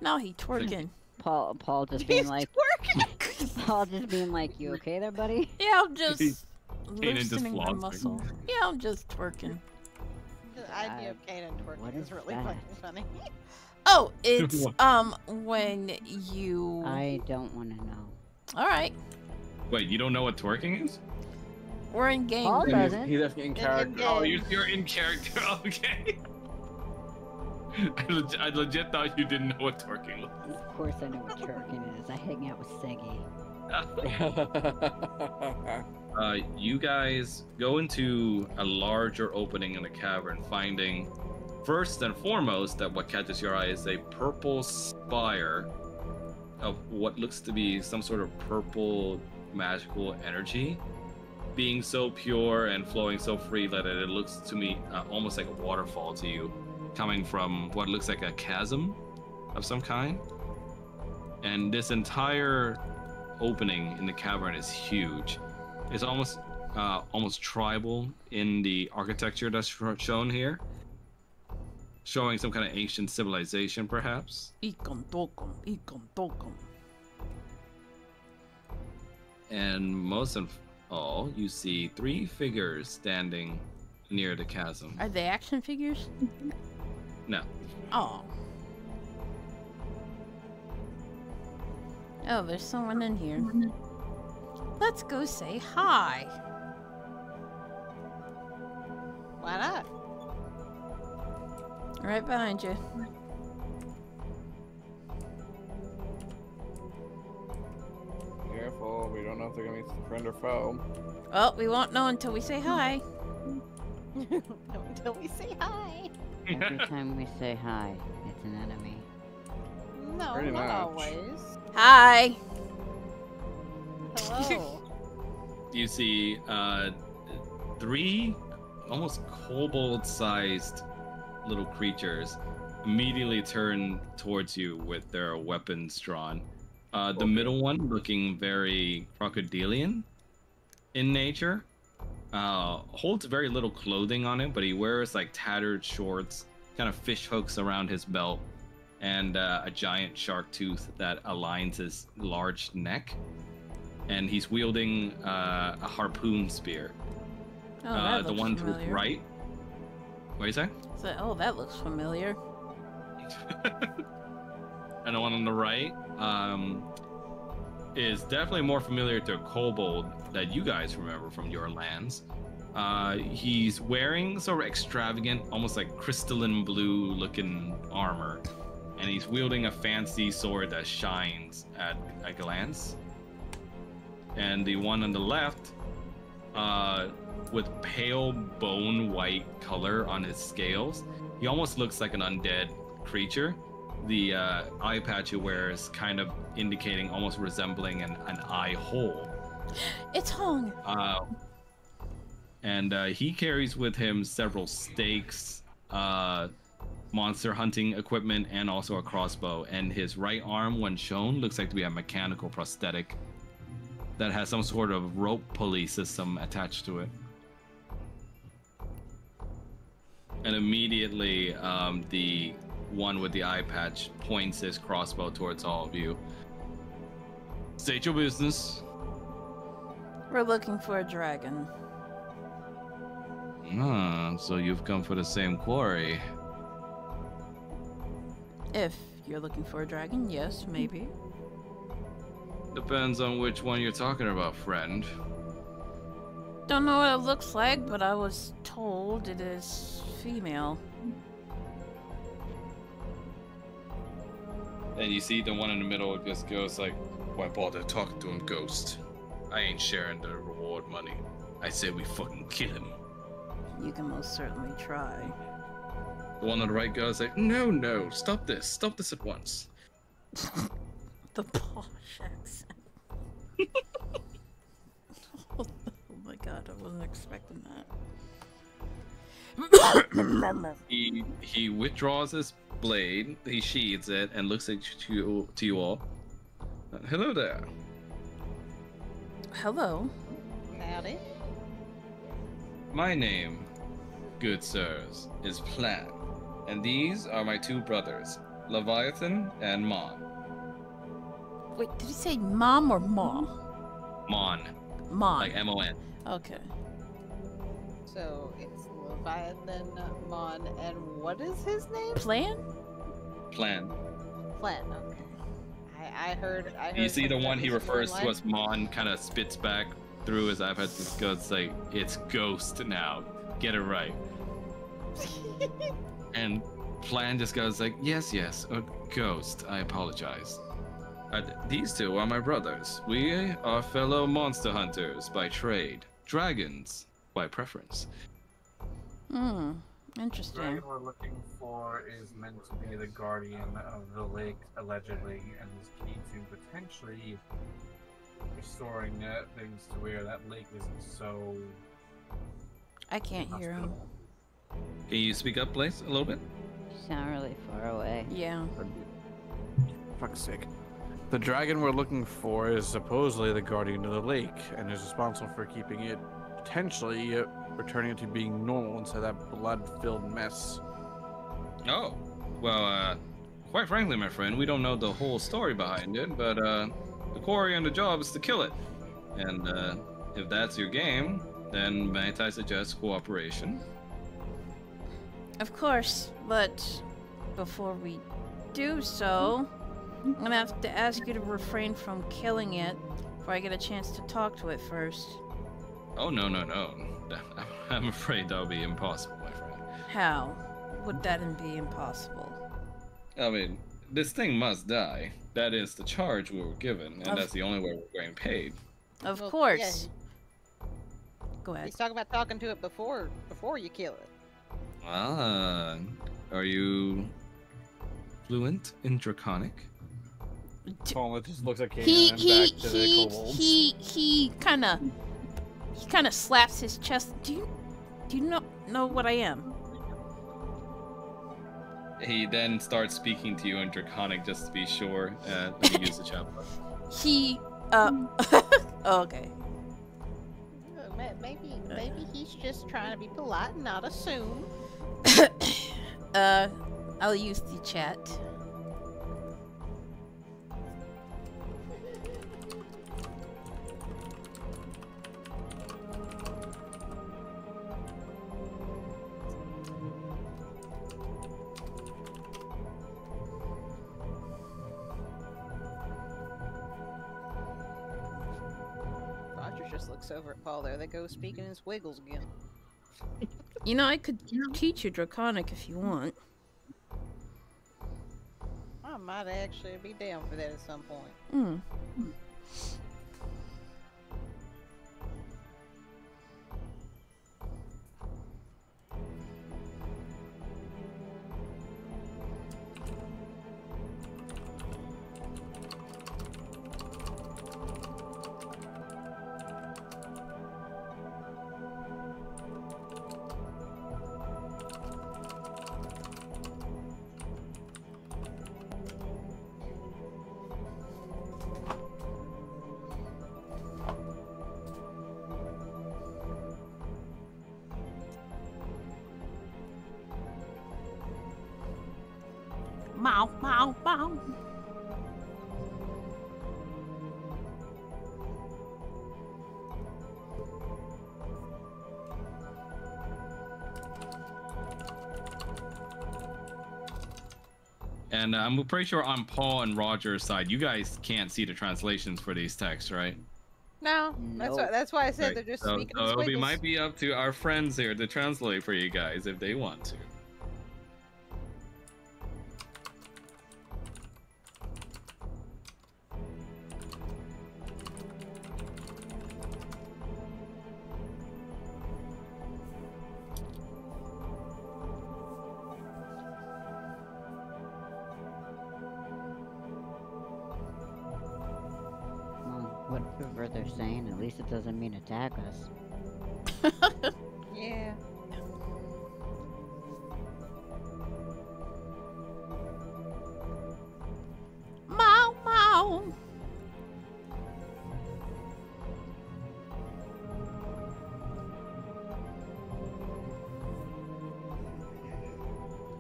Now he twerking. Paul just being He's like, twerking. Paul just being like, you okay there, buddy? Yeah, I'm just just loosening my flossing. muscle. Yeah, I'm just twerking. The idea of Kanan what twerking is is really that? fucking funny. Oh, it's when you. I don't want to know. All right, Wait, you don't know what twerking is? we're in game. Paul Then doesn't. he's asking in character. Yeah. Oh, you're in character. Okay. I legit thought you didn't know what twerking was. Of course I know what twerking is. I hang out with Seggy. You guys go into a larger opening in the cavern, finding first and foremost that what catches your eye is a purple spire of what looks to be some sort of purple magical energy, being so pure and flowing so free that it looks to me almost like a waterfall to you, coming from what looks like a chasm of some kind. And this entire opening in the cavern is huge. It's almost tribal in the architecture that's shown here, showing some kind of ancient civilization, perhaps. Ikon tokum, ikon tokum. And most of all, you see 3 figures standing near the chasm. Are they action figures? No. Oh. Oh, there's someone in here. Let's go say hi. Why not? Right behind you. Careful, we don't know if they're gonna be friend or foe. Well, we won't know until we say hi. Until we say hi. Every time we say hi, it's an enemy. No, Pretty not much. always. Hi. Hello. You see 3 almost kobold-sized little creatures immediately turn towards you with their weapons drawn. The middle one looking very crocodilian in nature, holds very little clothing on him, but he wears like tattered shorts, kind of fish hooks around his belt, and a giant shark tooth that aligns his large neck. And he's wielding a harpoon spear. Oh, that The looks one to familiar. his right. What do you say? So, oh, that looks familiar. And the one on the right is definitely more familiar to a kobold that you guys remember from your lands. He's wearing sort of extravagant, almost like crystalline blue looking armor, and he's wielding a fancy sword that shines at a glance. And the one on the left, with pale bone white color on his scales, he almost looks like an undead creature. The eye patch he wears kind of indicating, almost resembling an eye hole. It's Hong. And he carries with him several stakes, monster hunting equipment, and also a crossbow. And his right arm, when shown, looks like to be a mechanical prosthetic that has some sort of rope pulley system attached to it. And immediately, the one with the eye patch points his crossbow towards all of you. State your business. We're looking for a dragon. Ah, so you've come for the same quarry. If you're looking for a dragon, yes, maybe. Depends on which one you're talking about, friend. Don't know what it looks like, but I was told it is female. And you see the one in the middle just goes like, why bother talking to him, Ghost? I ain't sharing the reward money. I say we fucking kill him. You can most certainly try. The one on the right goes like, no, stop this at once. The posh accent. Oh my god, I wasn't expecting that. He withdraws his blade, he sheathes it, and looks at you all. Hello there. Hello. Howdy. My name, good sirs, is Plan, and these are my two brothers, Leviathan and Mon. Wait, did you say mom or ma? Mon, Mon. like M-O-N. Okay. So it's Leviathan, Mon, and what is his name? Plan? Plan. Flat. Okay. I heard. You see the something one he that was refers to online. as Mon kind of spits back through his iPad and goes like, it's Ghost now. Get it right. And Plan just goes like, yes, Ghost, I apologize. These two are my brothers. We are fellow monster hunters by trade. Dragons by preference. The Interesting. dragon we're looking for is meant to be the guardian of the lake, allegedly, and is key to potentially restoring things to where that lake isn't so. I can't hear him. Can you speak up, please, a little bit? You sound really far away. Yeah. Fuck's sake. The dragon we're looking for is supposedly the guardian of the lake and is responsible for keeping it, potentially returning it to being normal instead of that blood-filled mess. Oh, well, quite frankly, my friend, we don't know the whole story behind it, but the quarry and the job is to kill it. And if that's your game, then might I suggest cooperation? Of course, but before we do so, I'm gonna have to ask you to refrain from killing it before I get a chance to talk to it first. Oh, no. I'm afraid that'll be impossible, my friend. How would that be impossible? I mean, this thing must die. That is the charge we were given, and Of- that's the only way we're getting paid. Of Well, course. yeah, Go ahead. he's talking about talking to it before you kill it. Ah, are you fluent in Draconic? Paul just looks at Kanan He and he back to the he kobolds. he kind of slaps his chest. Do you know what I am? He then starts speaking to you in Draconic just to be sure. Let me use the chat box. He oh, okay. Maybe he's just trying to be polite and not assume. I'll use the chat. Roger just looks over at Paul there. They go speaking his wiggles again. You know, I could teach you Draconic if you want. I might actually be down for that at some point. Hmm. Mow, mow, mow. And I'm pretty sure on Paul and Roger's side, you guys can't see the translations for these texts, right? No, Nope. that's why I said Right. they're just So, speaking in so it squiggles. might be up to our friends here to translate for you guys if they want to. Well, whatever they're saying, at least it doesn't mean attack us. Yeah. Mow, mow.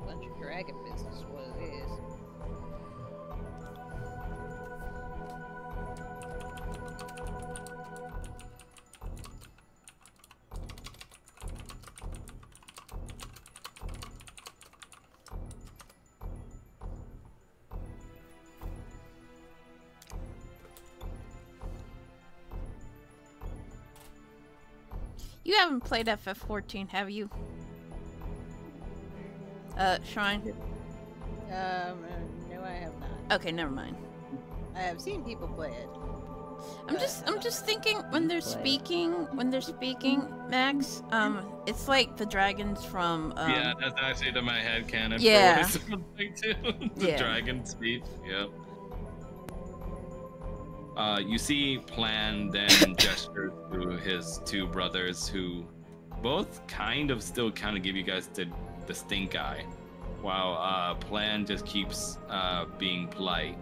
Bunch of dragon business, what it is. You haven't played FF14, have you? Shrine? No, I have not. Okay, never mind. I have seen people play it. I'm just thinking when they're speaking, Max, it's like the dragons from, Yeah, that's actually the my head canon Yeah. for what it's too. The Yeah. dragon speech. Yep. You see Plan then gesture to his two brothers who both kind of still kind of give you guys the stink eye, while Plan just keeps being polite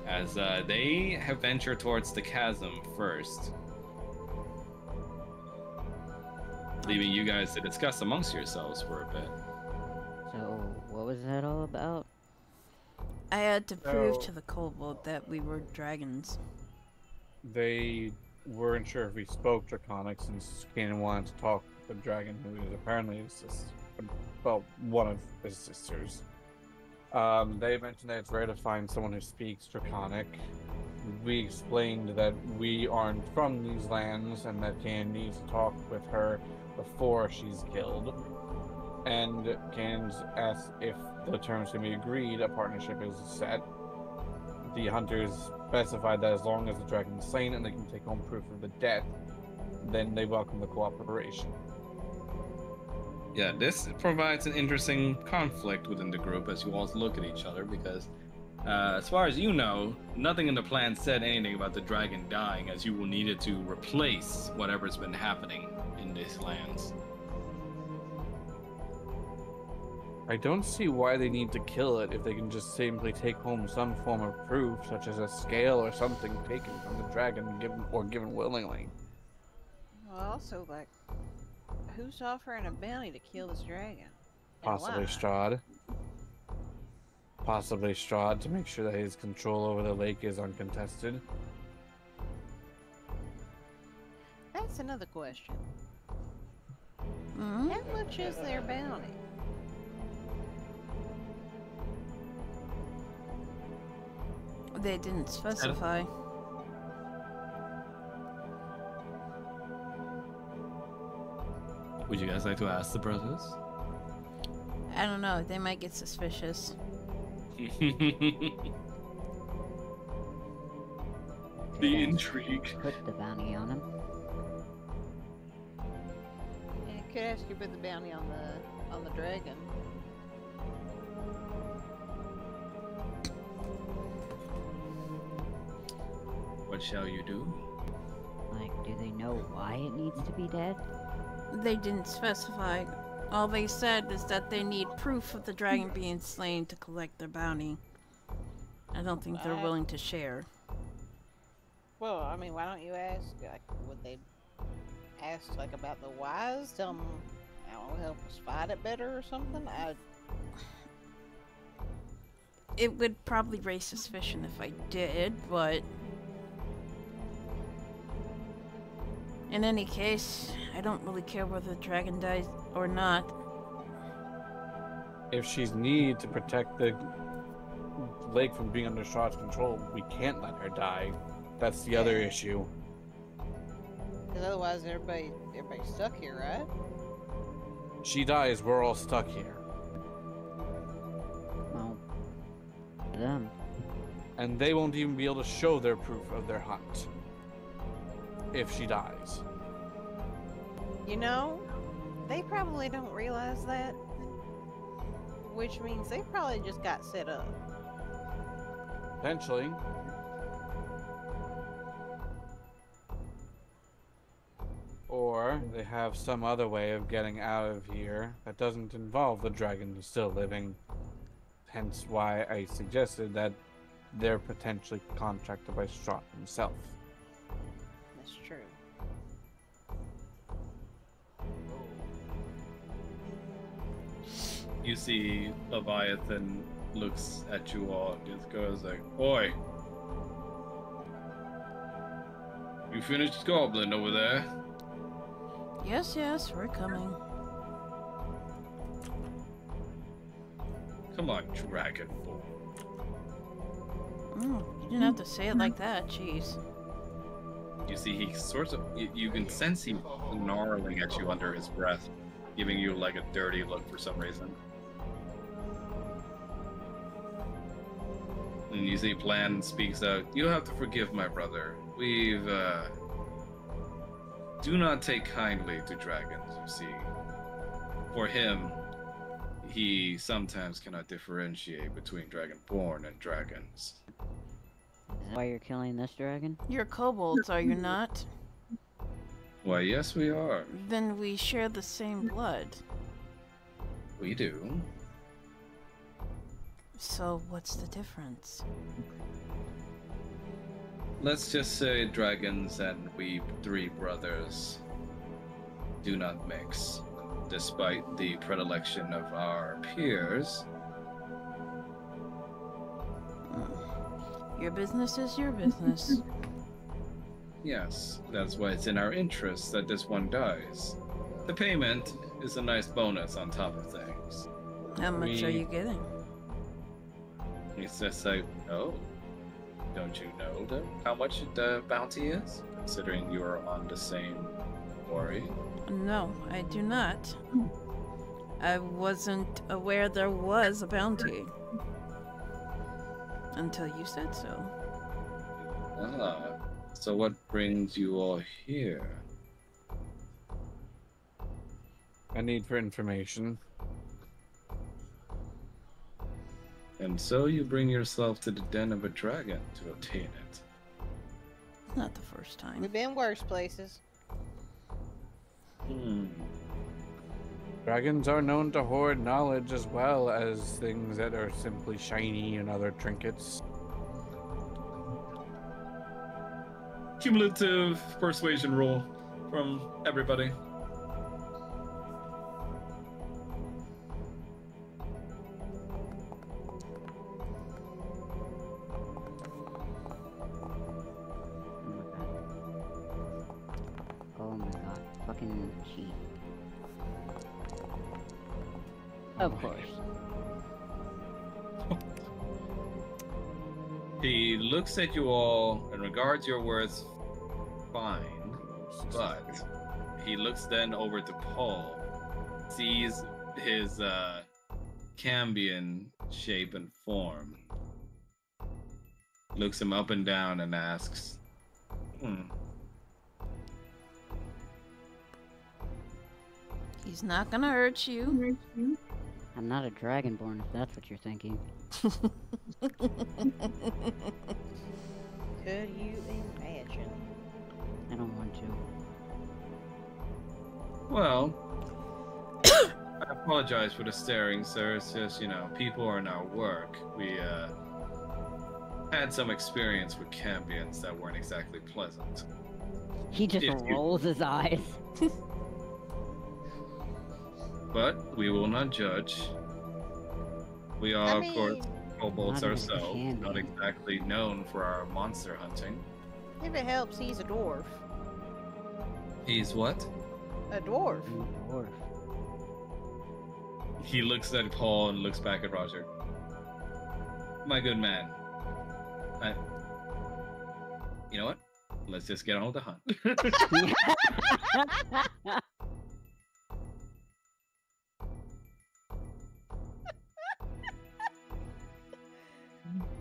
as they have ventured towards the chasm first, leaving you guys to discuss amongst yourselves for a bit. So, what was that all about? I had to prove So- to the kobold that we were dragons. They weren't sure if we spoke Draconic since Kanan wanted to talk with the dragon who is apparently his sister. Well, one of his sisters. They mentioned that it's rare to find someone who speaks Draconic. We explained that we aren't from these lands and that Kanan needs to talk with her before she's killed. And Kanan's asked if the terms can be agreed, a partnership is set. The hunters specified that as long as the dragon is slain and they can take home proof of the death, then they welcome the cooperation. Yeah, this provides an interesting conflict within the group as you all look at each other because, as far as you know, nothing in the plan said anything about the dragon dying, as you will need it to replace whatever's been happening in these lands. I don't see why they need to kill it if they can just simply take home some form of proof, such as a scale or something taken from the dragon given willingly. Well, also, like, who's offering a bounty to kill this dragon? And Possibly why? Strahd. Possibly Strahd to make sure that his control over the lake is uncontested. That's another question. Hmm? How much is their bounty? They didn't specify. Would you guys like to ask the brothers? I don't know. They might get suspicious. The intrigue. Put the bounty on him. And could ask you to put the bounty on the dragon. What shall you do? Like, do they know why it needs to be dead? They didn't specify. All they said is that they need proof of the dragon being slain to collect their bounty. I don't think they're willing to share. Well, I mean, why don't you ask? Like, would they ask like about the wise? Tell them, I don't know, help us fight it better or something. It would probably raise suspicion if I did, but in any case, I don't really care whether the dragon dies or not. If she's needed to protect the Lake from being under Strahd's control, we can't let her die. That's the other issue. Because otherwise, everybody's stuck here, right? She dies, we're all stuck here. Well, them. And they won't even be able to show their proof of their hunt if she dies. You know, they probably don't realize that. Which means they probably just got set up. Potentially. Or they have some other way of getting out of here that doesn't involve the dragon still living. Hence why I suggested that they're potentially contracted by Strahd himself. That's true. You see Leviathan looks at you all and just goes like, "Oi! You finished goblin over there?" Yes, yes, we're coming. Come on, Dragonborn. You didn't have to say it like that, jeez. You see, he sort of, you can sense him snarling at you under his breath, giving you like a dirty look for some reason. And you see Plan speaks out, "You have to forgive my brother. We've, do not take kindly to dragons, you see. For him, he sometimes cannot differentiate between dragonborn and dragons." Is that why you're killing this dragon? You're kobolds, are you not? Why, yes, we are. Then we share the same blood. We do. So what's the difference? Let's just say dragons and we three brothers do not mix, despite the predilection of our peers. Your business is your business. Yes, that's why it's in our interest that this one dies. The payment is a nice bonus on top of things. How much are you getting? It's just like, oh, don't you know how much the bounty is? Considering you are on the same quarry. No, I do not. I wasn't aware there was a bounty. Until you said so. Ah, so what brings you all here? A need for information. And so you bring yourself to the den of a dragon to obtain it. Not the first time. We've been worse places. Dragons are known to hoard knowledge as well as things that are simply shiny and other trinkets. Cumulative persuasion roll from everybody. Oh my god. Fucking cheat. Of course. He looks at you all and regards your words fine, but he looks then over to Paul, sees his Cambion shape and form, looks him up and down and asks, He's not gonna hurt you. I'm not a dragonborn if that's what you're thinking. Could you imagine? I don't want to. Well, I apologize for the staring, sir. It's just, people are in our work. We had some experience with Cambions that weren't exactly pleasant. He just If you- rolls his eyes. But we will not judge. We are, of course, kobolds not even ourselves, candy. not exactly known for our monster hunting. If it helps, he's a dwarf. He's what? A dwarf. Dwarf. He looks at Paul and looks back at Roger. my good man. You know what? Let's just get on with the hunt.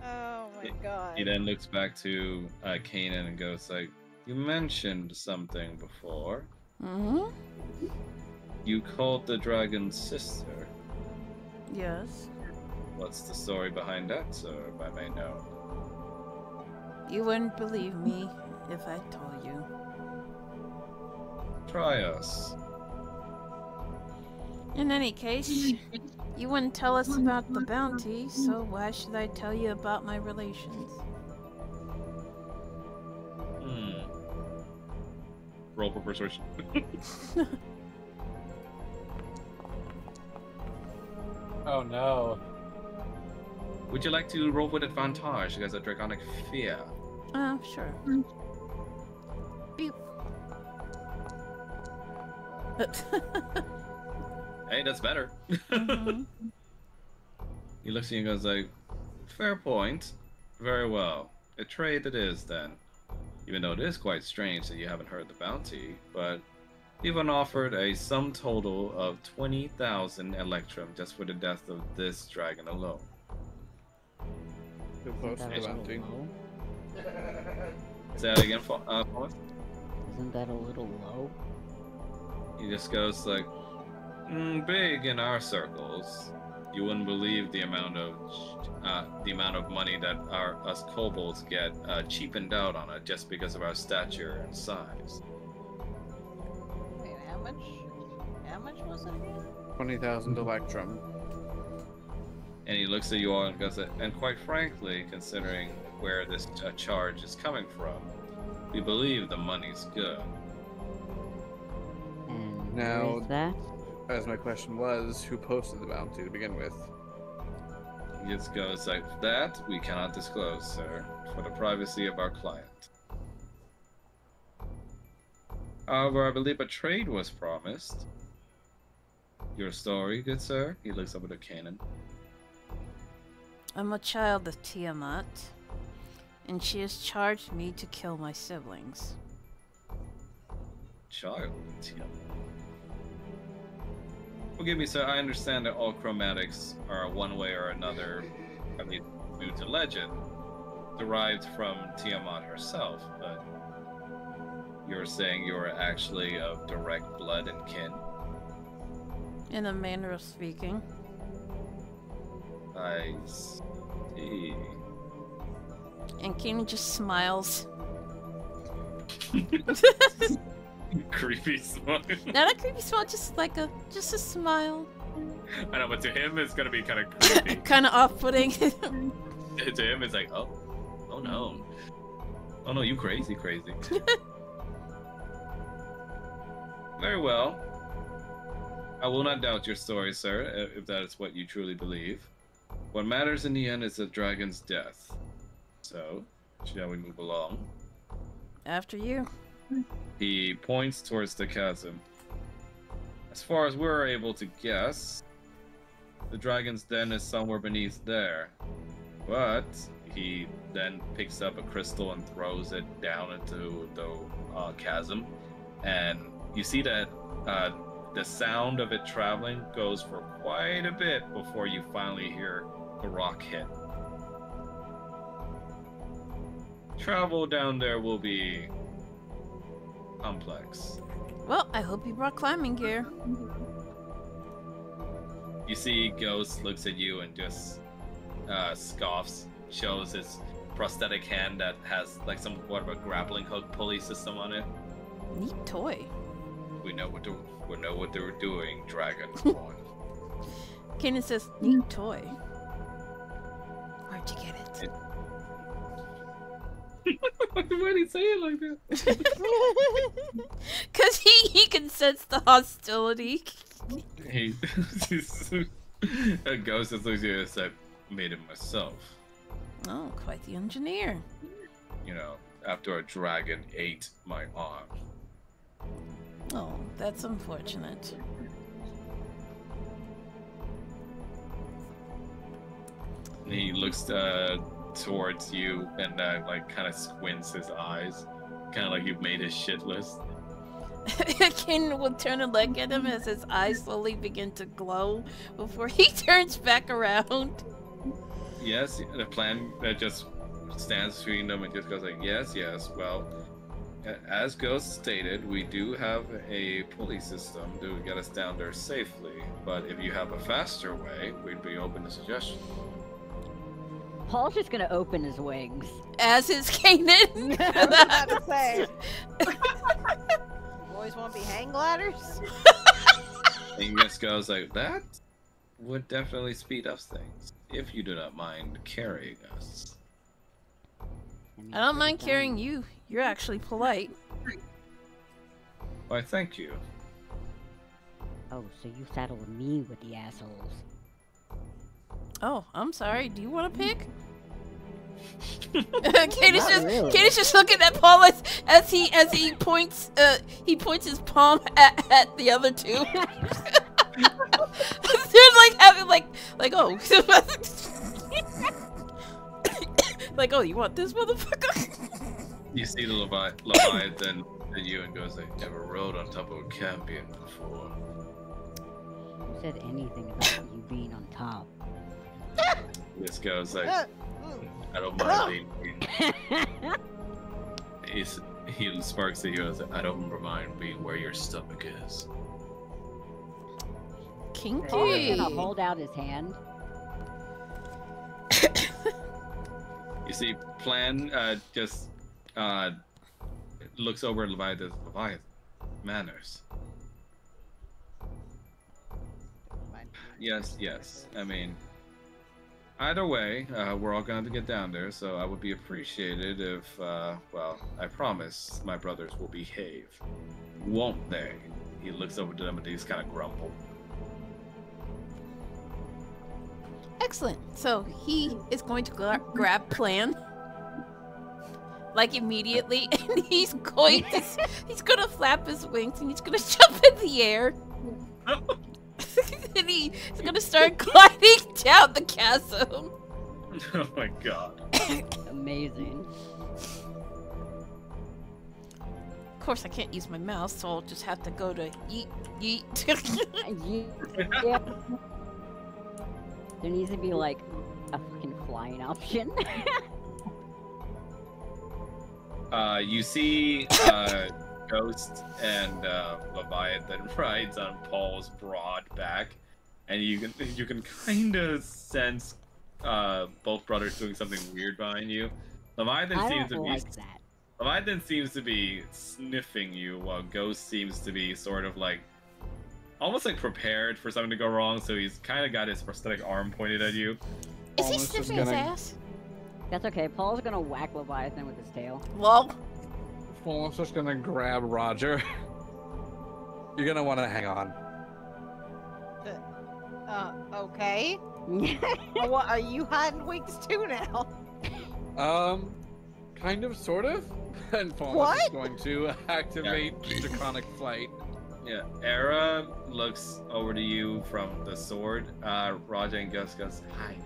Oh my god. He then looks back to Kanan and goes like, "You mentioned something before. Mm-hmm. You called the dragon's sister. Yes. What's the story behind that, sir, if I may know?" You wouldn't believe me if I told you. Try us. In any case, you wouldn't tell us about the bounty, so why should I tell you about my relations? Roll for persuasion. Oh no. Would you like to roll with advantage? You guys are draconic fear. Sure. Beep. Hey, that's better. Mhm. He looks at you and goes like, "Fair point. Very well. A trade it is then. Even though it is quite strange that you haven't heard the bounty, but you've been offered a sum total of 20,000 electrum just for the death of this dragon alone." Too close to Isn't the that a bounty. little low? Say that again, Paulus? Isn't that a little low? He just goes like, "Big in our circles. You wouldn't believe the amount of money that us kobolds get cheapened out on it just because of our stature and size." Wait, how much? How much was it again? 20,000 electrum. And he looks at you all and goes, "And quite frankly, considering where this charge is coming from, we believe the money's good." And Now- where is that? As my question was, who posted the bounty to begin with? He just goes like, "That we cannot disclose, sir, for the privacy of our client. However, I believe a trade was promised. Your story, good sir?" He looks over to Kanan. I'm a child of Tiamat, and she has charged me to kill my siblings. Child, yeah. Forgive me, sir. I understand that all chromatics are one way or another, at least due to legend, derived from Tiamat herself, but you're saying you're actually of direct blood and kin? In a manner of speaking. I see. And Keenan just smiles. Creepy smile. Not a creepy smile, just a smile. I know, but to him it's gonna be kind of creepy. Kind of off-putting. To him it's like, oh no. Oh no, you crazy. Very well. I will not doubt your story, sir, if that is what you truly believe. What matters in the end is the dragon's death. So, shall we move along? After you. He points towards the chasm. As far as we're able to guess, the dragon's den is somewhere beneath there. But he then picks up a crystal and throws it down into the chasm. And you see that the sound of it traveling goes for quite a bit before you finally hear the rock hit. Travel down there will be complex. Well, I hope you brought climbing gear. You see Ghost looks at you and just scoffs, shows his prosthetic hand that has like some sort of a grappling hook pulley system on it. Neat toy. We know what they're doing, Dragonborn. Keenan says, neat toy. Where'd you get it? Why did he say it like that? Cause he can sense the hostility. He a ghost just looks at you and said, "Made it myself. Oh, quite the engineer. You know, after a dragon ate my arm." Oh, that's unfortunate. He looks towards you and like kind of squints his eyes, kind of like you've made his shit list. Ken will turn and look at him as his eyes slowly begin to glow before he turns back around. Yes, the plan that just stands between them and just goes like, yes, yes. Well, as Ghost stated, we do have a pulley system to get us down there safely. But if you have a faster way, we'd be open to suggestions. Paul's just gonna open his wings. As is Kanan. I was about to say. Boys want to be hang gliders? And he just goes like, that would definitely speed up things, if you do not mind carrying us. I don't mind carrying you. You're actually polite. Why, thank you. Oh, so you saddled me with the assholes. Oh, I'm sorry. Do you want to pick? Katie's Not just really. Katie's just looking at Paul as he points his palm at the other two. They're like having like oh like oh, you want this motherfucker? You see the Leviathan at you and goes like, never rode on top of a campion before. Who said anything about you being on top? This goes like, I don't mind being. He sparks at you and says, I don't mind being where your stomach is. Paul is Kinky. gonna hold out his hand. You see, Plan just looks over at Leviathan. Leviathan, manners. Yes, yes. I mean, either way, we're all going to get down there, so I would be appreciated if, well, I promise my brothers will behave. Won't they? He looks over to them and he's kind of grumble. Excellent. So he is going to grab Plan, like immediately, and he's going to flap his wings and he's going to jump in the air. And he's going to start gliding down the chasm. Oh my god. Amazing. Of course, I can't use my mouse, so I'll just have to go to yeet, yeet. Yeah. There needs to be like a fucking flying option. You see Ghost and Leviathan rides on Paul's broad back, and you can kind of sense both brothers doing something weird behind you. Leviathan I seems don't to be like that. Leviathan seems to be sniffing you, while Ghost seems to be sort of like almost like prepared for something to go wrong. So he's kind of got his prosthetic arm pointed at you. Is he Almost just sniffing his gonna- ass? That's okay. Paul's gonna whack Leviathan with his tail. Lol. Fulham's just gonna grab Roger. You're gonna want to hang on. Okay. What, are you hiding wings too now? Kind of, sort of. And Fulham is What? going to activate Draconic Flight. Yeah, Era looks over to you from the sword. Raja and Gus goes, hi.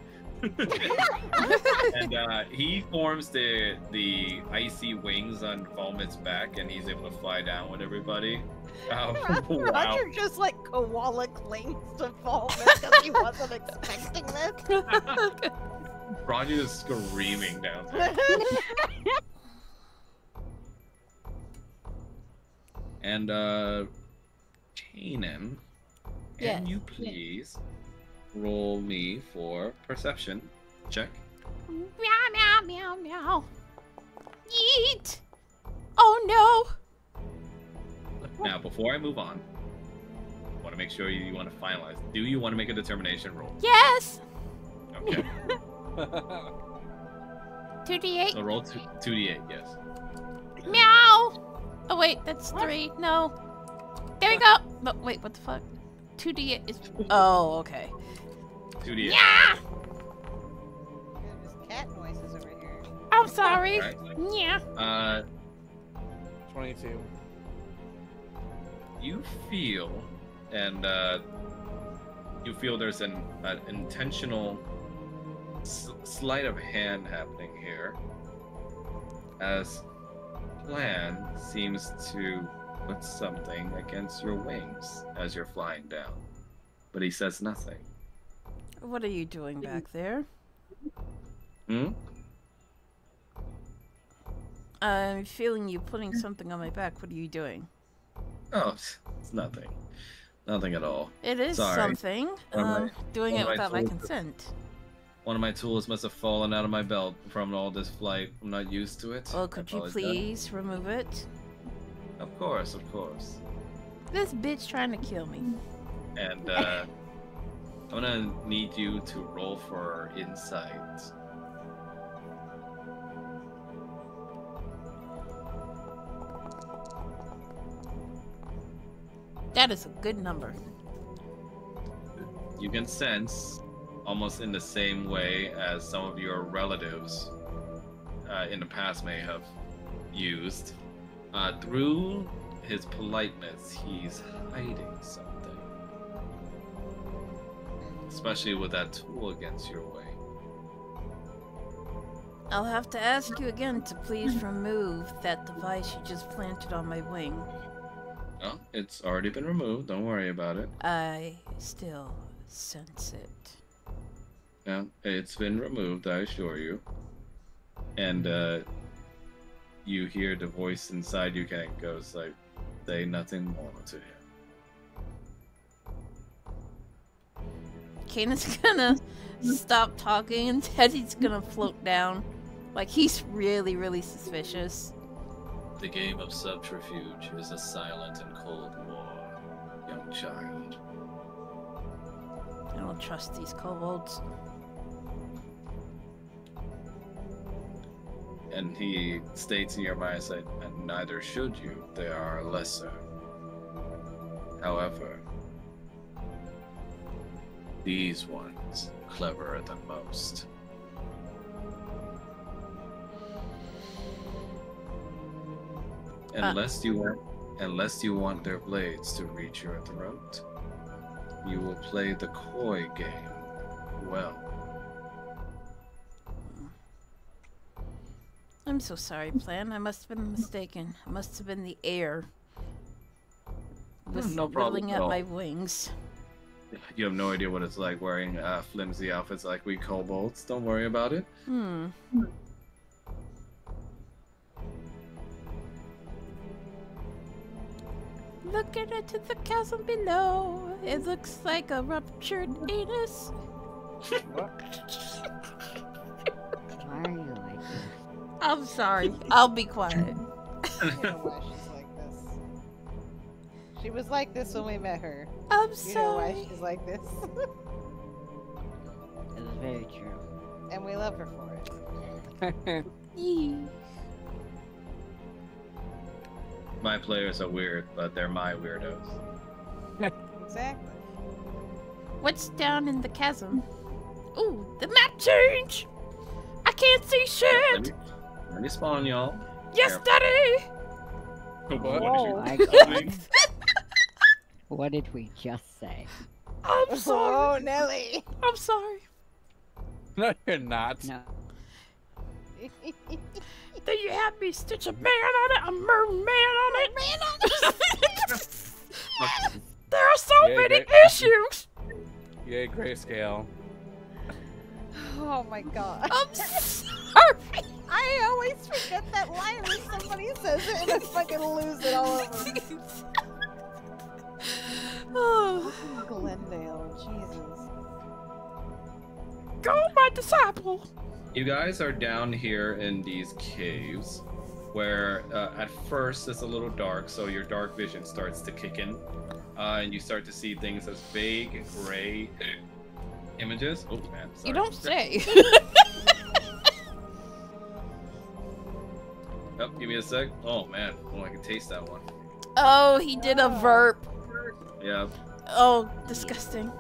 And he forms the icy wings on Volmit's back, and he's able to fly down with everybody. Wow. Roger just like koala clings to fall because he wasn't expecting this. Raja is screaming down there. And Kanan, Yes. can you please roll me for perception check? Meow, meow, meow, meow. Yeet. Oh Now, before I move on, I want to make sure you want to finalize. Do you want to make a determination roll? no. Yes. Okay. 2d8. So roll 2d8, yes. Meow. Oh wait, that's 3. No. There we go. No, wait, what the fuck? 2d8 is. Oh, okay. 2d8. Yeah. There's cat noises over here. I'm sorry. Right. Yeah. 22. You feel, and you feel there's an intentional sleight of hand happening here, as Plan seems to put something against your wings as you're flying down, but he says nothing. What are you doing back there? Hmm? I'm feeling you putting something on my back. What are you doing? Oh, it's nothing. Nothing at all. It is Sorry. something. Doing it one of my without my tools- consent. One of my tools must have fallen out of my belt from all this flight. I'm not used to it. Well, I could you apologize. please remove it? Of course, of course. This bitch trying to kill me. And I'm gonna need you to roll for insight. That is a good number. You can sense, almost in the same way as some of your relatives in the past may have used, through his politeness, he's hiding something. Especially with that tool against your way. I'll have to ask you again to please remove that device you just planted on my wing. Oh, it's already been removed. Don't worry about it. I still sense it. Yeah, it's been removed, I assure you. And you hear the voice inside you kind of goes like, say nothing more to him. Kana's gonna stop talking and Teddy's gonna float down. Like, he's really, really suspicious. The game of subterfuge is a silent and cold war, young child. I don't trust these kobolds. And he states in your mind, like, and neither should you. They are lesser. However, these ones cleverer than most. Unless you want their blades to reach your throat, you will play the coy game well. I'm so sorry, Plan. I must have been mistaken. It must have been the air. No problem whittling at at all. my wings. You have no idea what it's like wearing flimsy outfits like we kobolds. Don't worry about it. Looking into the chasm below, it looks like a ruptured anus. Why are you like this? I'm sorry. I'll be quiet. You know why she's like this. She was like this when we met her. I'm You know why sorry. she's like this. It is very true. And we love her for it. Yee. My players are weird, but they're my weirdos. Exactly. What's down in the chasm? Ooh, the map change! I can't see shit! Let me spawn y'all. Yes, Careful. Daddy! What? Oh my Something? god. What did we just say? I'm sorry. Oh, Nelly. I'm sorry. No, you're not. No. Then you had me stitch a man on it, a merman on it. There are so Yeah, many great. issues. Yay, grayscale. Oh my god. I'm sorry. I always forget that line when somebody says it and I fucking lose it all over. Oh, Glendale, Jesus. go, my disciple. You guys are down here in these caves where at first it's a little dark, so your dark vision starts to kick in. And you start to see things as vague, gray images. Oh, man. Sorry. You don't say. Oh, give me a sec. Oh, man. Oh, I can taste that one. Oh, he did a verp. Yeah. Oh, disgusting.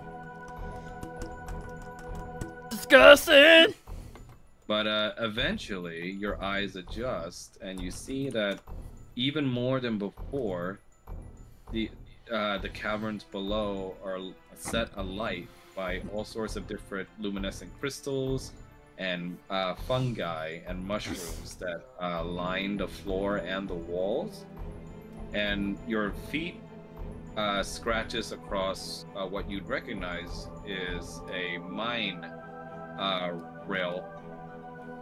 Disgusting. But eventually, your eyes adjust, and you see that even more than before, the caverns below are set alight by all sorts of different luminescent crystals, and fungi and mushrooms that line the floor and the walls. And your feet scratches across what you'd recognize is a mine rail,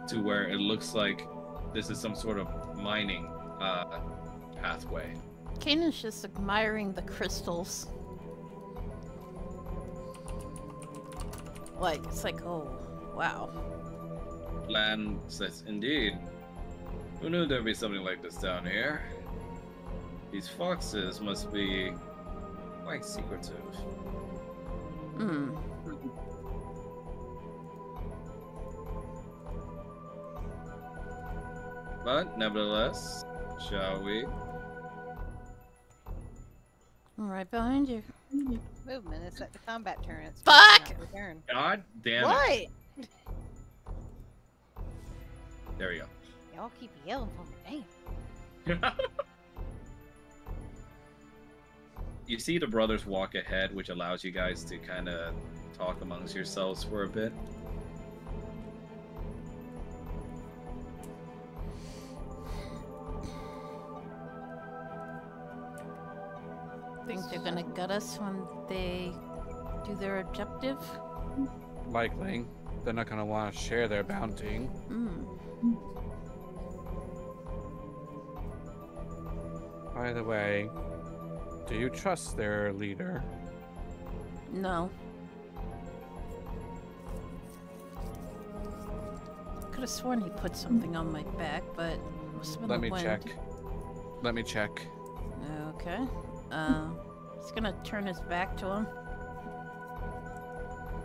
to where it looks like this is some sort of mining pathway. Kanan's just admiring the crystals. Like, it's like, oh, wow. Lan says, "Indeed. Who knew there'd be something like this down here? These foxes must be quite secretive." Hmm. But nevertheless, shall we? I'm right behind you. Movement is set to combat turn. It's Fuck! not your turn. God damn it. What? There we go. Y'all keep yelling for me. Damn. You see the brothers walk ahead, which allows you guys to kind of talk amongst yourselves for a bit. Think they're gonna gut us when they do their objective? Likely. They're not gonna want to share their bounty. Hmm. By the way, do you trust their leader? No. Could have sworn he put something on my back, but must have been Let the me wind. check. Let me check. Okay. He's gonna turn his back to him.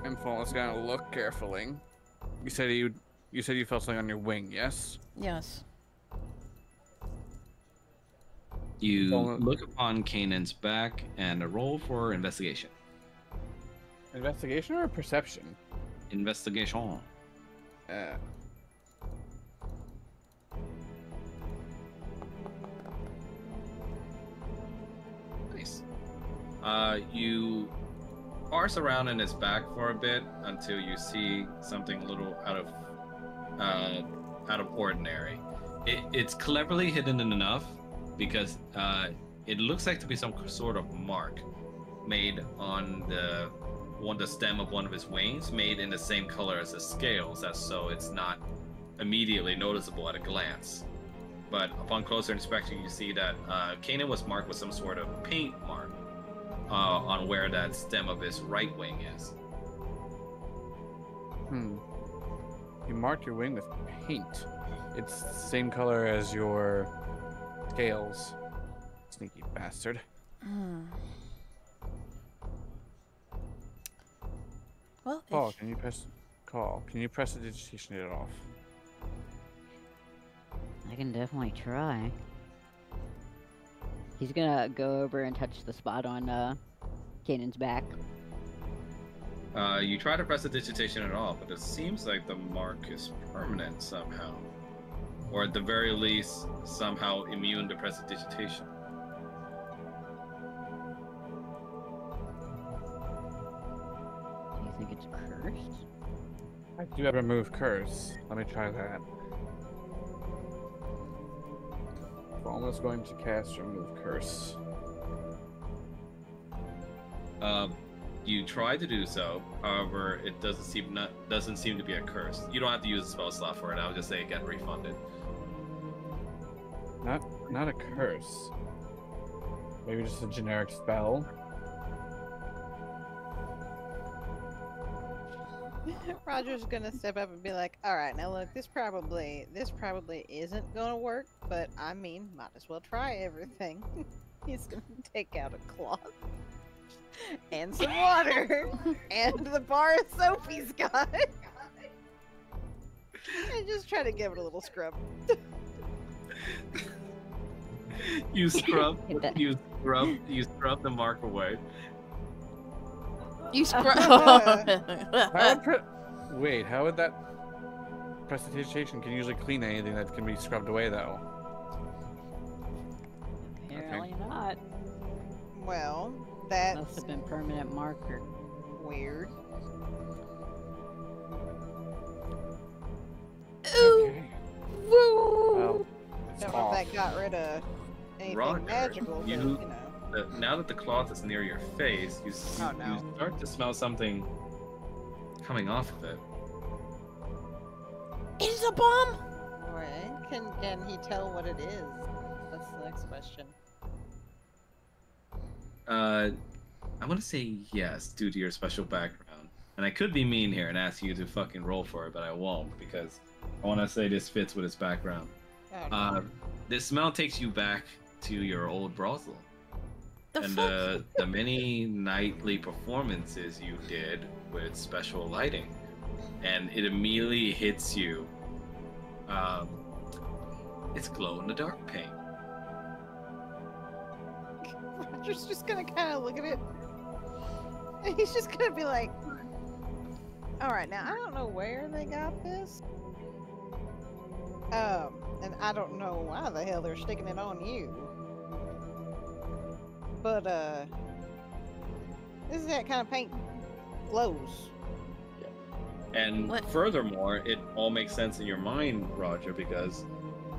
Info is gonna look carefully. You said you felt something on your wing, yes? Yes. You Well, look upon Kanan's back and a roll for investigation. Investigation or perception? Investigation. Nice. You parse around in his back for a bit until you see something a little out of ordinary. It's cleverly hidden enough because it looks like to be some sort of mark made on the stem of one of his wings, made in the same color as the scales, so it's not immediately noticeable at a glance. But upon closer inspection, you see that Kanan was marked with some sort of paint mark on where that stem of his right wing is. You marked your wing with paint. It's the same color as your scales. Sneaky bastard. Hmm. Well, Call, if- can you press the digitation unit off? I can definitely try. He's gonna go over and touch the spot on Kanan's back. You try to press the digitation at all, but it seems like the mark is permanent somehow. Or at the very least, somehow immune to prestidigitation. Do you think it's cursed? I do have remove curse. Let me try that. Almost going to cast remove curse. You try to do so, however, it doesn't seem to be a curse. You don't have to use a spell slot for it. I'll just say get refunded. Not a curse. Maybe just a generic spell. Roger's gonna step up and be like, "All right, now look, this probably isn't gonna work, but I mean, might as well try everything." He's gonna take out a cloth and some water and the bar of soap he's got, and just try to give it a little scrub. You scrub, Hit that. you scrub the mark away. You How would that prestidigitation can usually clean anything that can be scrubbed away though? Apparently not. Well, Must that's have been permanent marker. weird. Ooh. Okay. Woo. Well, it's Don't know off. if that got rid of anything Roger, magical, but you- you know. Now that the cloth is near your face, you Oh, no. you start to smell something coming off of it. It's a bomb. Right? Can he tell what it is? That's the next question. I want to say yes due to your special background, and I could be mean here and ask you to fucking roll for it, but I won't because I want to say this fits with his background. Oh, This smell takes you back to your old brothel. The And fuck? the many nightly performances you did with special lighting, and it immediately hits you. It's glow in the dark paint. Roger's just gonna kind of look at it. And he's just gonna be like, alright, now I don't know where they got this. And I don't know why the hell they're sticking it on you. But, this is that kind of paint glows. And What? furthermore, it all makes sense in your mind, Roger, because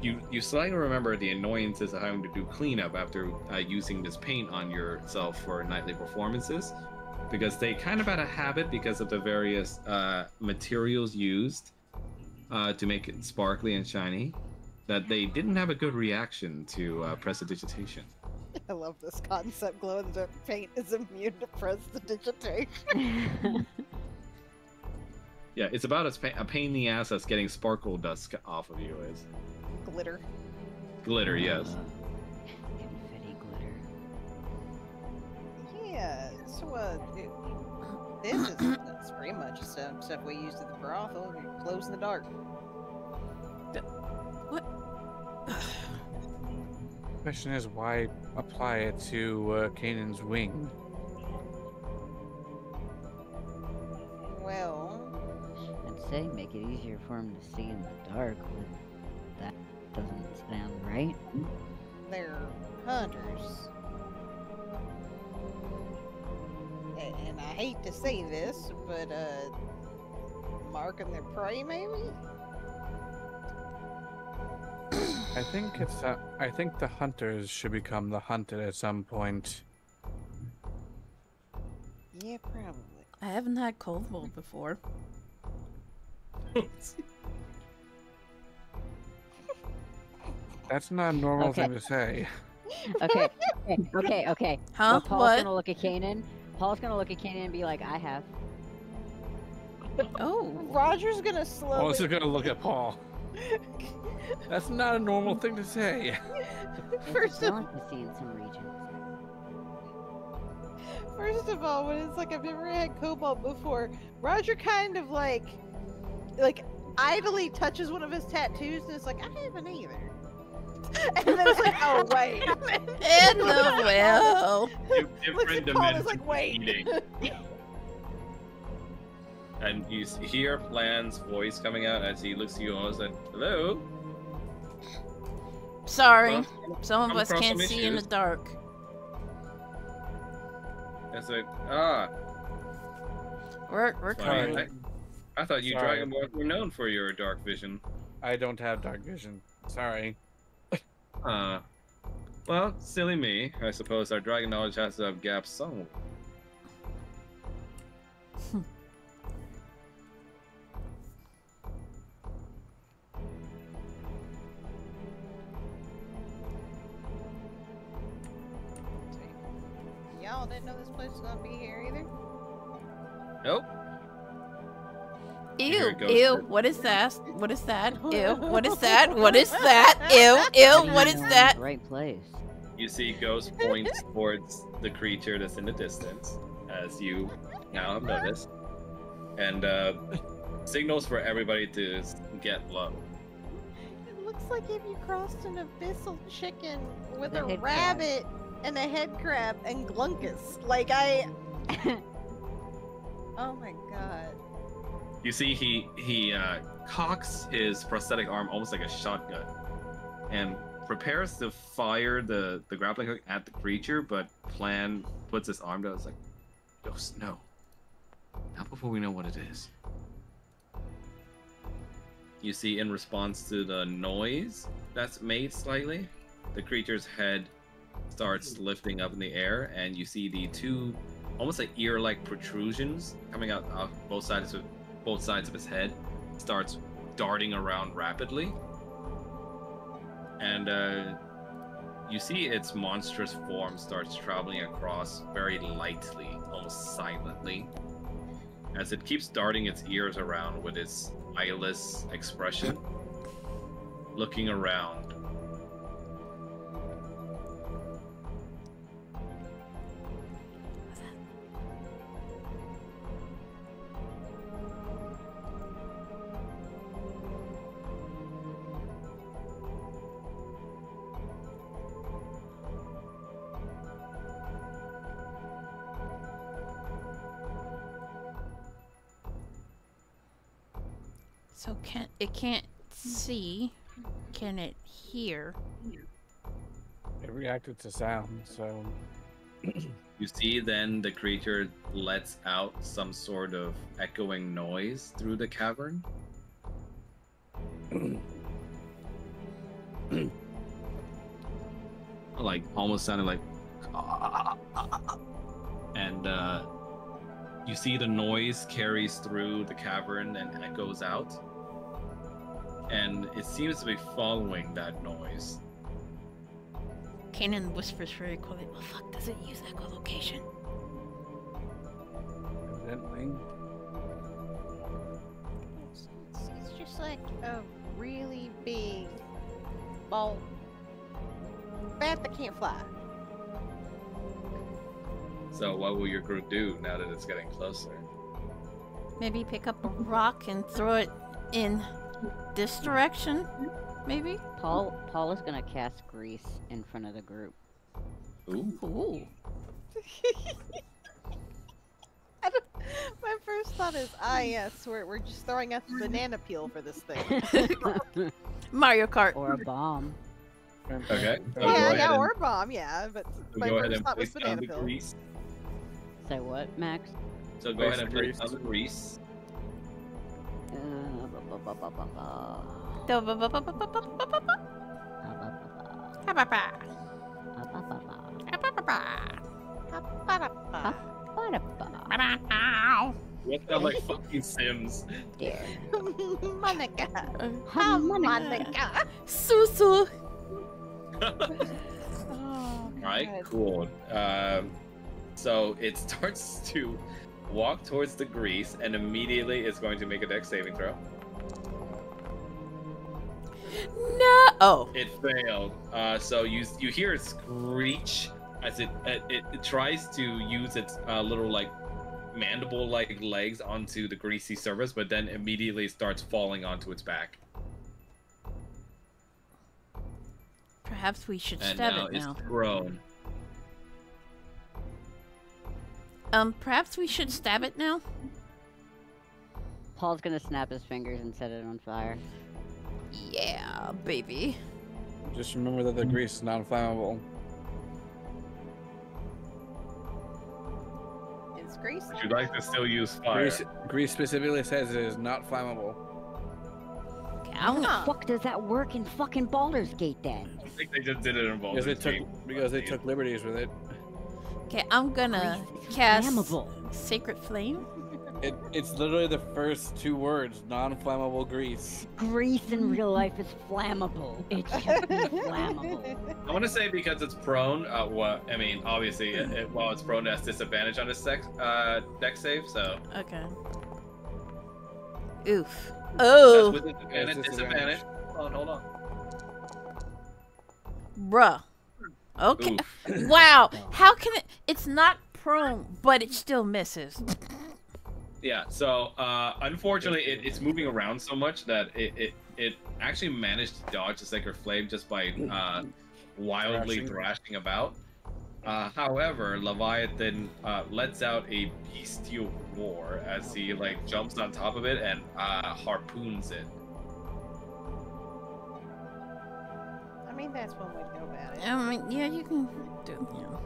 you slightly remember the annoyances of having to do cleanup after using this paint on yourself for nightly performances, because they kind of had a habit because of the various materials used to make it sparkly and shiny, that they didn't have a good reaction to prestidigitation. I love this concept. Glow in the dark paint is immune to prestidigitation. Yeah, it's about as a pain in the ass as getting sparkle dust off of you is. Glitter. Glitter, yes. Confetti glitter. Yeah, so, this is it's pretty much some stuff we used at the brothel. It glows in the dark. Question is, why apply it to Kanan's wing? Well, I'd say make it easier for him to see in the dark, but that doesn't sound right. they're hunters. And I hate to say this, but, marking their prey, maybe? I think it's. I think the hunters should become the hunted at some point. Yeah, probably. I haven't had cold bowl before. That's not a normal Okay. thing to say. Okay. Huh? Well, Paul's What? gonna look at Kanan. Paul's gonna look at Kanan and be like, I have. Oh. Roger's gonna slowly. Paul's just gonna look at Paul. That's not a normal thing to say. First of, Delicacy in some regions. first of all, when it's like I've never had cobalt before, Roger kind of like idly touches one of his tattoos, and it's like I haven't either. And then it's like, oh wait. And the well. Looks Different at Paul and is dimensions like, of wait. eating. And you hear Plan's voice coming out as he looks at you all and said, "Hello." Sorry. Well, Some of come us across can't some see in the issues. dark. It's like, We're Sorry, kind of. I thought you Sorry. Dragonborns were known for your dark vision. I don't have dark vision. Sorry. Well, silly me. I suppose our dragon knowledge has to have gaps somewhere. Y'all didn't know this place was gonna be here either. Nope. Ew, Here it goes. ew, what is that? What is that? Ew, what is that? What is that? Ew, ew, what is You're in that? the right place. You see Ghost points towards the creature that's in the distance, as you now have noticed, and signals for everybody to get low. It looks like if you crossed an abyssal chicken with The a head crab. rabbit and a head crab and glunkus. Like oh my god. You see he cocks his prosthetic arm almost like a shotgun, and prepares to fire the grappling hook at the creature, but Plan puts his arm down. It's like, Ghost, no. Not before we know what it is. you see in response to the noise that's made slightly, the creature's head starts lifting up in the air, and you see the two almost like ear-like protrusions coming out both sides of his head. Starts darting around rapidly, and you see its monstrous form starts traveling across very lightly, almost silently, as it keeps darting its ears around with its eyeless expression, looking around. So it can't see? Can it hear? It reacted to sound, so You see then the creature lets out some sort of echoing noise through the cavern. Like almost sounded like, and you see the noise carries through the cavern and echoes out, and it seems to be following that noise. Kanan whispers very quickly, well, fuck, does it use echolocation? evidently. It's just like a really big ball bat that can't fly. So what will your group do now that it's getting closer? Maybe pick up a rock and throw it in this direction? Maybe? Paul is gonna cast grease in front of the group. Ooh. Ooh. My first thought is, yes, we're just throwing a banana peel for this thing. Mario Kart. Or a bomb. Okay. So Yeah, or a bomb, yeah, but so my go ahead first and thought was place down banana the peel. grease. Say what, Max? So go Place ahead and the place grease. down the grease. What sound like fucking Sims? There. Monica. Monica. Susu. Oh, Alright, God. cool. So it starts to walk towards the grease, and immediately it's going to make a dex saving throw. No. Oh. It failed. So you hear it screech as it tries to use its little like mandible-like legs onto the greasy surface, but then immediately starts falling onto its back. Perhaps we should And stab now it it's now. grown. Perhaps we should stab it now? Paul's gonna snap his fingers and set it on fire. Yeah, baby. Just remember that the grease is non-flammable. It's grease. Would you like to still use fire? Grease specifically says it is not flammable. Okay, How the Huh. fuck does that work in fucking Baldur's Gate then? I think they just did it in Because they took liberties with it. Okay, I'm gonna Grease is cast flammable. Sacred Flame. It's literally the first two words, non-flammable grease. Grease in real life is flammable. It should be flammable. I want to say because it's prone. I mean, obviously, while it's prone, it has disadvantage on its dex save. So Okay. Oof. that's Oh, with disadvantage. disadvantage. Hold on. bruh. Okay. Oof. Wow. How can it? It's not prone, but it still misses. Yeah. So unfortunately, it's moving around so much that it actually managed to dodge the sacred flame just by wildly thrashing about. However, Leviathan lets out a bestial roar as he like jumps on top of it and harpoons it. I mean, that's one way to go about it. I mean, yeah, you can do. Yeah.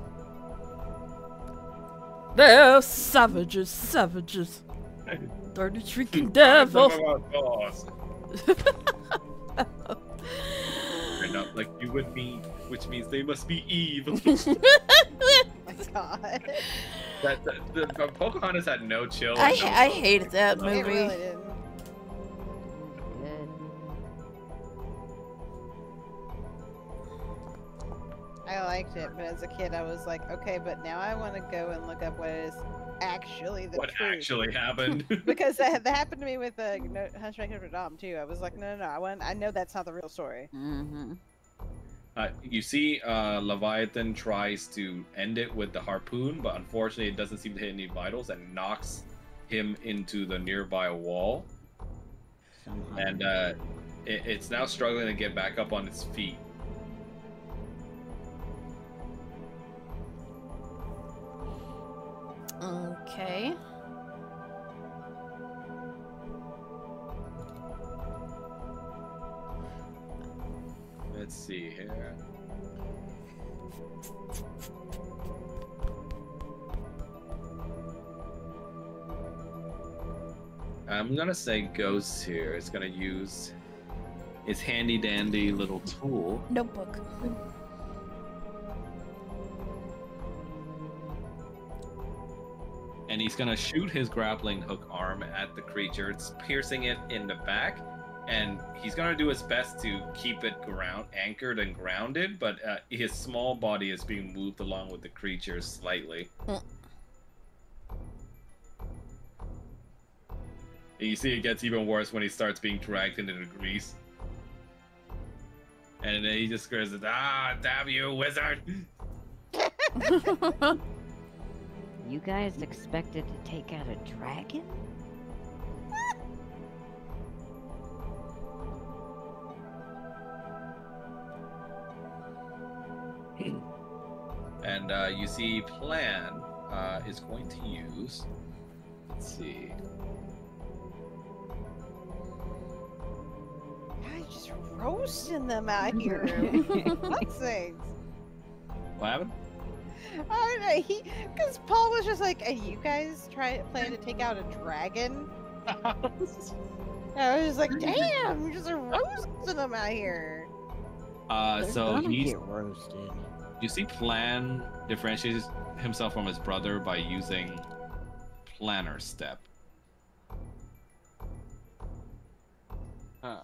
They're savages, savages. They're the shrieking devil. Talk about boss. They're not like you and me, which means they must be evil. Oh my god. The Pocahontas had no chill. I and no hated that It movie. really didn't. Good. I liked it, but as a kid, I was like, okay, but now I want to go and look up what is actually the what truth. actually happened. Because that happened to me with Hunchback of Notre Dame too. I was like, no, I know that's not the real story. Mm-hmm. You see, Leviathan tries to end it with the harpoon, but unfortunately it doesn't seem to hit any vitals and knocks him into the nearby wall. Somehow. And it's now struggling to get back up on its feet. Okay. Let's see here. I'm gonna say Ghost here. It's gonna use its handy dandy little tool. Notebook. And he's gonna shoot his grappling hook arm at the creature. It's piercing it in the back, and he's gonna do his best to keep it anchored and grounded, but his small body is being moved along with the creature slightly. And you see it gets even worse when he starts being dragged into the grease. And then he just screams, "Ah, damn you, wizard!" You guys expected to take out a dragon? And you see Plan is going to use... Let's see. God, just roasting them out here. Fuck's sakes. What happened? I don't know, because Paul was just like, hey, you guys plan to take out a dragon? I was just like, damn, you're just roasting them out here. They're So gonna he's... get roasted. You see Plan differentiates himself from his brother by using Planner Step. Huh.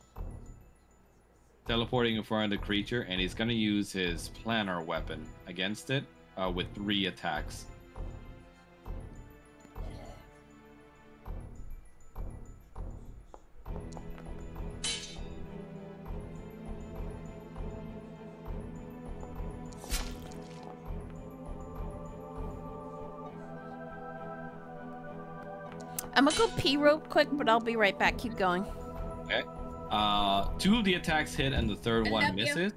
Teleporting in front of the creature, and he's going to use his Planner weapon against it with 3 attacks. I'm gonna go pee real quick, but I'll be right back. Keep going. Okay. 2 of the attacks hit, and the third I one love you. misses.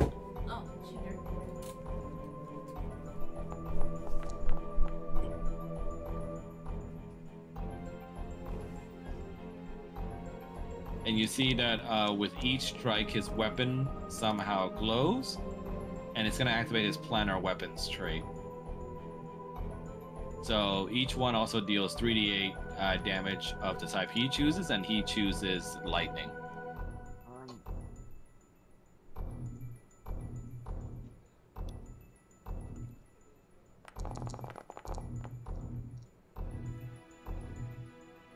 Oh, cheater. And you see that with each strike, his weapon somehow glows, and it's going to activate his Planner Weapons trait. So each one also deals 3d8 damage of the type he chooses, and he chooses lightning.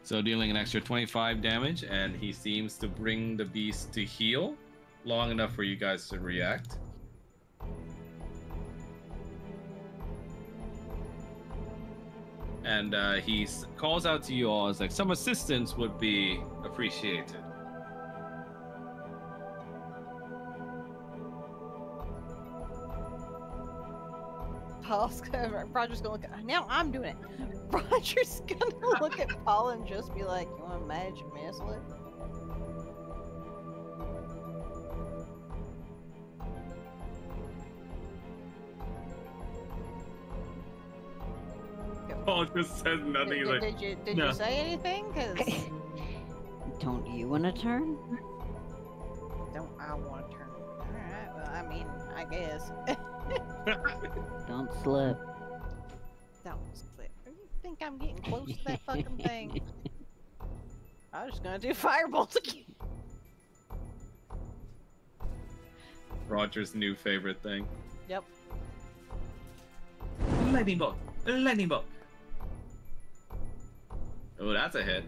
So dealing an extra 25 damage, and he seems to bring the beast to heal long enough for you guys to react. And he calls out to you all as like, some assistance would be appreciated. Roger's gonna look at, now I'm doing it. Roger's gonna look at Paul and just be like, you want a magic missile? Paul just says nothing. He's like, Did "No." you say anything? Cause Don't you want to turn? don't I want to turn? All right. Well, I mean, I guess. Don't slip. Don't slip. You think I'm getting close to that fucking thing? I was just gonna do firebolt again. Roger's new favorite thing. Yep. Lightning bolt. Lightning bolt. Oh, that's a hit.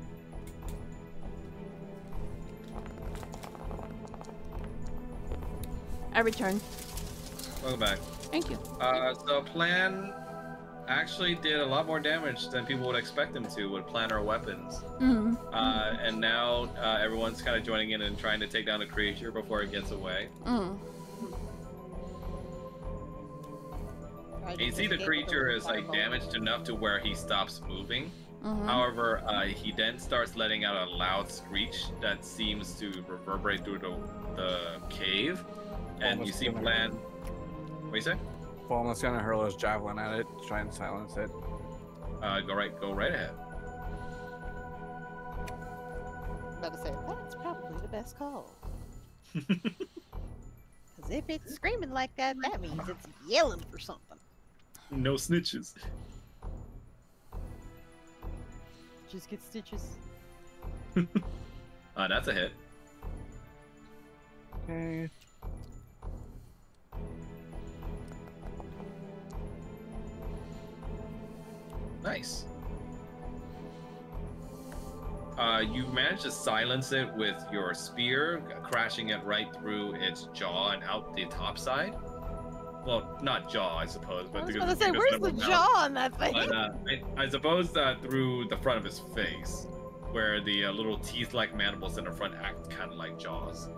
I return. Welcome back. Thank you. So Plan actually did a lot more damage than people would expect him to with planar weapons. Mm. And now everyone's kind of joining in and trying to take down the creature before it gets away. Mm. And you see the creature is like damaged enough to where he stops moving. Mm-hmm. However, he then starts letting out a loud screech that seems to reverberate through the cave. And you see Plan. What do you say? Fallen's gonna hurl his javelin at it to try and silence it. Go right ahead. About to say that's probably the best call. Because if it's screaming like that, that means it's yelling for something. No snitches. Just get stitches. That's a hit. Okay. Nice. You managed to silence it with your spear, crashing it right through its jaw and out the top side. Well, not jaw, I suppose, but I was because gonna say, because where's of the mouth. jaw on that thing? But, I suppose through the front of his face, where the little teeth-like mandibles in the front act kind of like jaws.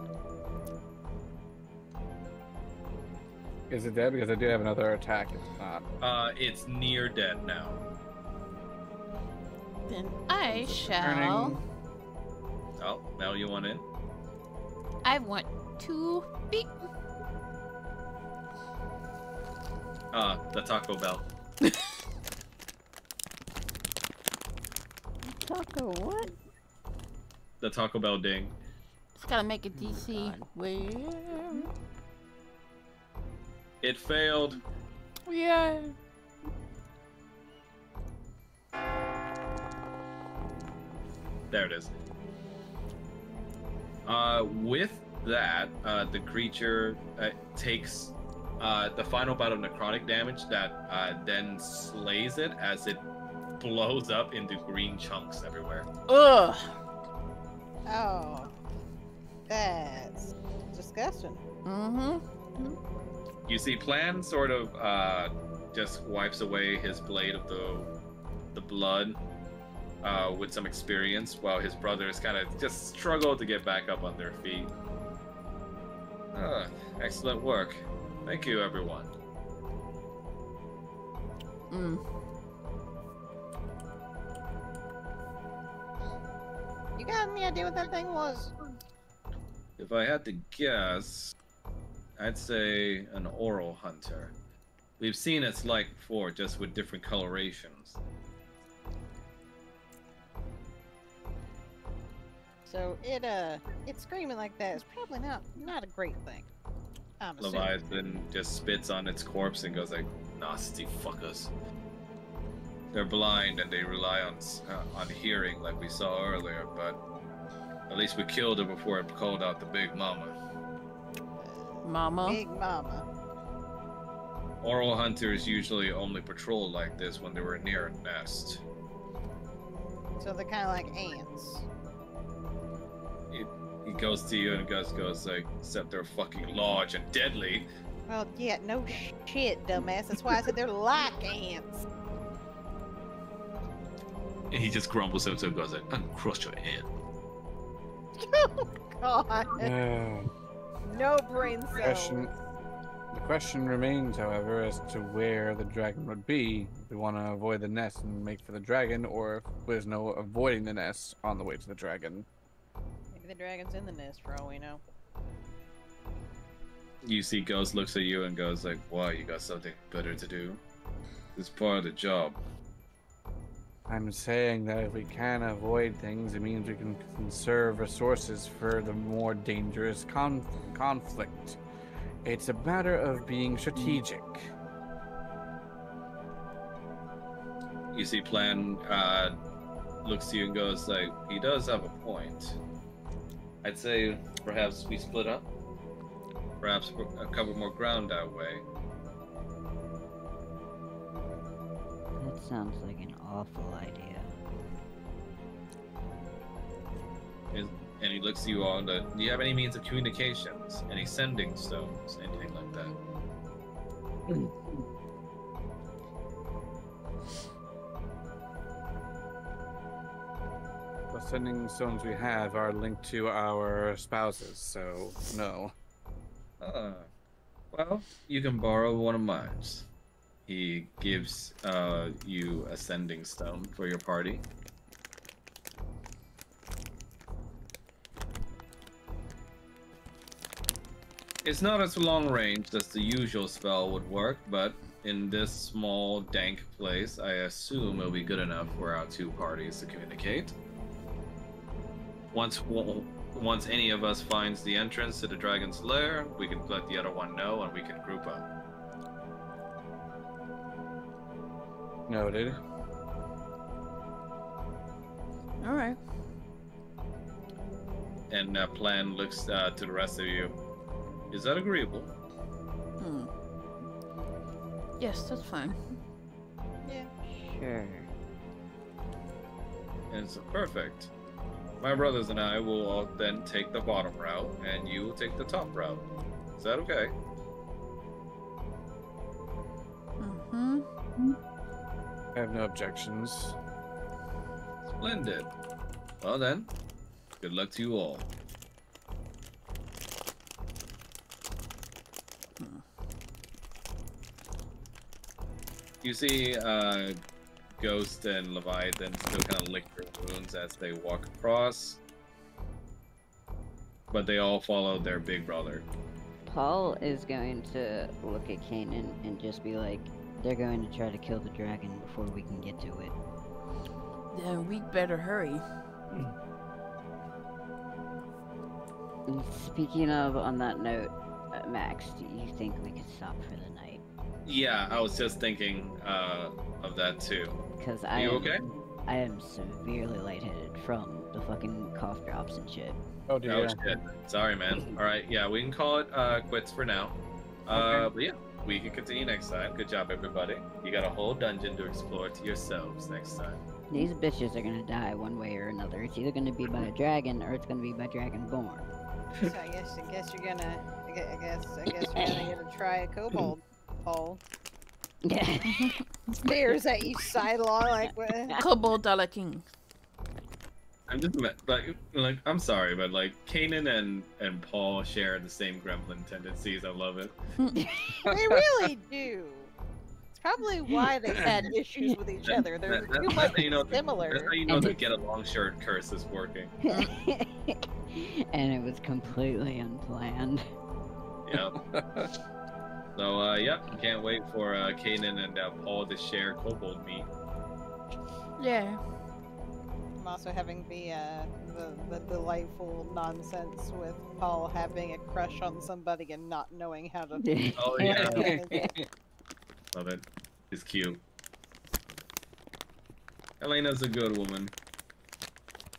Is it dead? Because I do have another attack. It's not. It's near dead now. Then I shall. Turning. Oh, now you want in? I want to beat. The Taco Bell. Taco what? The Taco Bell ding. Just gotta make a DC. Where? It failed. Yeah. There it is. With that, the creature takes the final bout of necrotic damage that then slays it as it blows up into green chunks everywhere. Ugh. Oh, that's disgusting. Mm-hmm. You see, Plan sort of just wipes away his blade of the blood with some experience, while his brothers kind of just struggle to get back up on their feet. Excellent work. Thank you, everyone. Mm. You got any idea what that thing was? If I had to guess, I'd say an oral hunter. We've seen its like before, just with different colorations. So it's screaming like that is probably not a great thing. I'm assuming. Leviathan just spits on its corpse and goes like, "Nasty fuckers. They're blind and they rely on hearing like we saw earlier, but at least we killed it before it called out the big mama." Mama. Big mama. Oral hunters usually only patrol like this when they were near a nest. So they're kind of like ants. He goes to you and goes like, "Except they're fucking large and deadly." Well, yeah, no shit, dumbass. That's why I said they're like ants. And he just grumbles up and goes like, "I'm gonna crush your head." Oh God. No brain cells. The question remains, however, as to where the dragon would be. If we want to avoid the nest and make for the dragon, or if there's no avoiding the nest on the way to the dragon. Maybe the dragon's in the nest for all we know. You see Ghost looks at you and goes like, "Why, you got something better to do? It's part of the job." I'm saying that if we can avoid things, it means we can conserve resources for the more dangerous conflict. It's a matter of being strategic. You see Plan looks to you and goes like, he does have a point. I'd say perhaps we split up. Perhaps cover more ground that way. That sounds like an awful idea. And he looks to you all. Do you have any means of communications? Any sending stones? Anything like that? The sending stones we have are linked to our spouses, so no. Well, you can borrow one of mine. He gives you a sending stone for your party. It's not as long range as the usual spell would work, but in this small, dank place, I assume it'll be good enough for our two parties to communicate. Once any of us finds the entrance to the dragon's lair, we can let the other one know and we can group up. Noted. All right. And Plan looks to the rest of you. Is that agreeable? Yes, that's fine. Yeah. Sure. And it's perfect. My brothers and I will all then take the bottom route, and you will take the top route. Is that okay? Mm-hmm. I have no objections. Splendid. Well then, good luck to you all. You see Ghost and Leviathan still kind of lick their wounds as they walk across. But they all follow their big brother. Paul is going to look at Kanan and just be like, they're going to try to kill the dragon before we can get to it. Then we'd better hurry. And speaking of, on that note, Max, do you think we could stop for the night? Yeah, I was just thinking of that too. Because Are you okay? I am severely lightheaded from the fucking cough drops and shit. Oh dear. Oh shit. Sorry, man. Alright, yeah, we can call it quits for now. Okay. But yeah, we can continue next time. Good job, everybody. You got a whole dungeon to explore to yourselves next time. These bitches are gonna die one way or another. It's either gonna be by a dragon or it's gonna be by dragonborn. So I guess you're gonna you're gonna try a kobold, Paul. Stares at you sidelong like what? Kobold Dollar King. I'm just like I'm sorry, but like Kanan and Paul share the same gremlin tendencies. I love it. They really do. It's probably why they've had issues with each other. They're too much That's how you know similar. That's how you know the get along shirt curse is working. And it was completely unplanned. Yep. So yep, can't wait for Kanan and Paul to share kobold meat. Yeah. I'm also having the delightful nonsense with Paul having a crush on somebody and not knowing how to. Oh yeah, love it. It's cute. Elena's a good woman.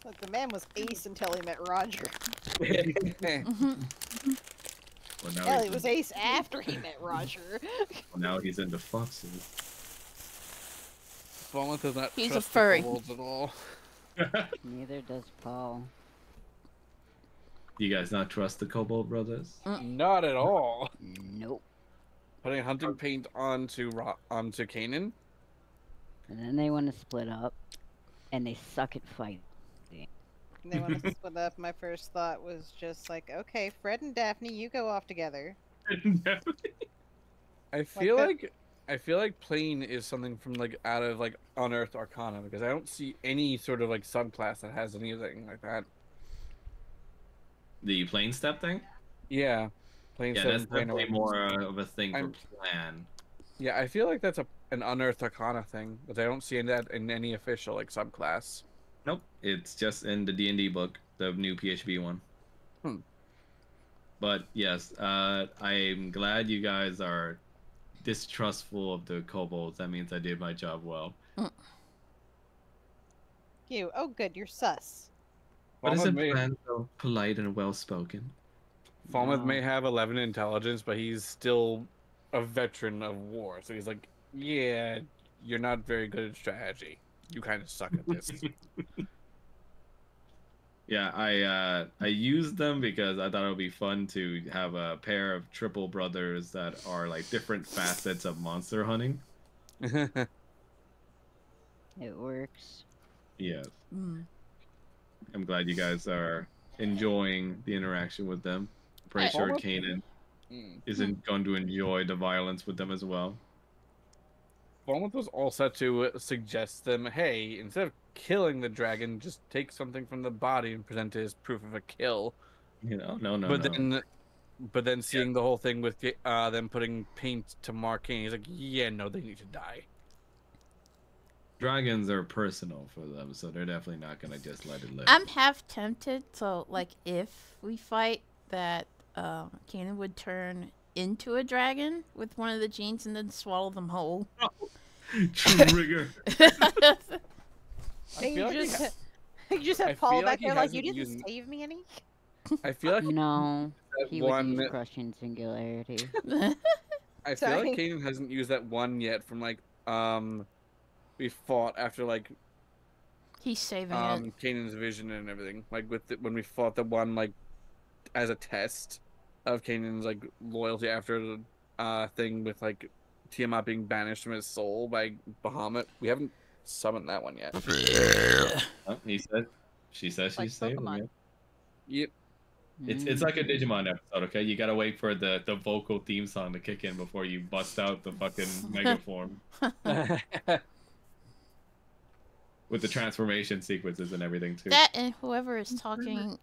Look, the man was ace until he met Roger. Well, now Hell, he was ace after he met Roger. now he's into foxes. Fallen does not He's a trust the furry. kobolds at all. Neither does Paul. Do you guys not trust the kobold brothers? Not at all. Nope. Putting hunting paint onto Kanan. And then they want to split up, and they suck at fighting. And they want to split up. My first thought was just like, okay, Fred and Daphne, you go off together. I feel like plane is something from like out of like Unearthed Arcana because I don't see any sort of like subclass that has anything like that. The plane step thing? Yeah, plane. Yeah, that's definitely more of a thing for I'm- plan. Yeah, I feel like that's an Unearthed Arcana thing, but I don't see that in any official like subclass. Nope, it's just in the D&D book, the new PHB one. But yes, I'm glad you guys are distrustful of the kobolds. That means I did my job well. you. Oh, good. You're sus. But Falmouth isn't may, Fran so polite and well spoken? Falmouth No. may have 11 intelligence, but he's still a veteran of war. So he's like, yeah, you're not very good at strategy. You kind of suck at this. Yeah, I used them because I thought it would be fun to have a pair of triple brothers that are like different facets of monster hunting. It works. Yeah, Mm. I'm glad you guys are enjoying the interaction with them. I'm pretty I- sure Almost- Kanan Mm. isn't going to enjoy the violence with them as well. Falmouth was all set to suggest them, hey, instead of killing the dragon, just take something from the body and present it as proof of a kill. You know, no, But then seeing the whole thing with them putting paint to mark Kane, he's like, yeah, no, they need to die. Dragons are personal for them, so they're definitely not gonna just let it live. I'm half tempted. So, like, if we fight, that Kanan would turn into a dragon with one of the genes and then swallow them whole. Trigger. And feel like he you just have I Paul feel back like he there like, you hasn't didn't used- save me any? I feel like No, that he would one. use crushing singularity. I feel Sorry. like Kanan hasn't used that one yet from like we fought after like He's saving it. Kanan's vision and everything. Like with when we fought the one like as a test of Kanan's like loyalty after the thing with like Tiamat being banished from his soul by Bahamut. We haven't summoned that one yet. Oh, she says Like she's saving Pokemon. it. Yep. It's like a Digimon episode, okay? You gotta wait for the vocal theme song to kick in before you bust out the fucking mega form with the transformation sequences and everything too. That and whoever is talking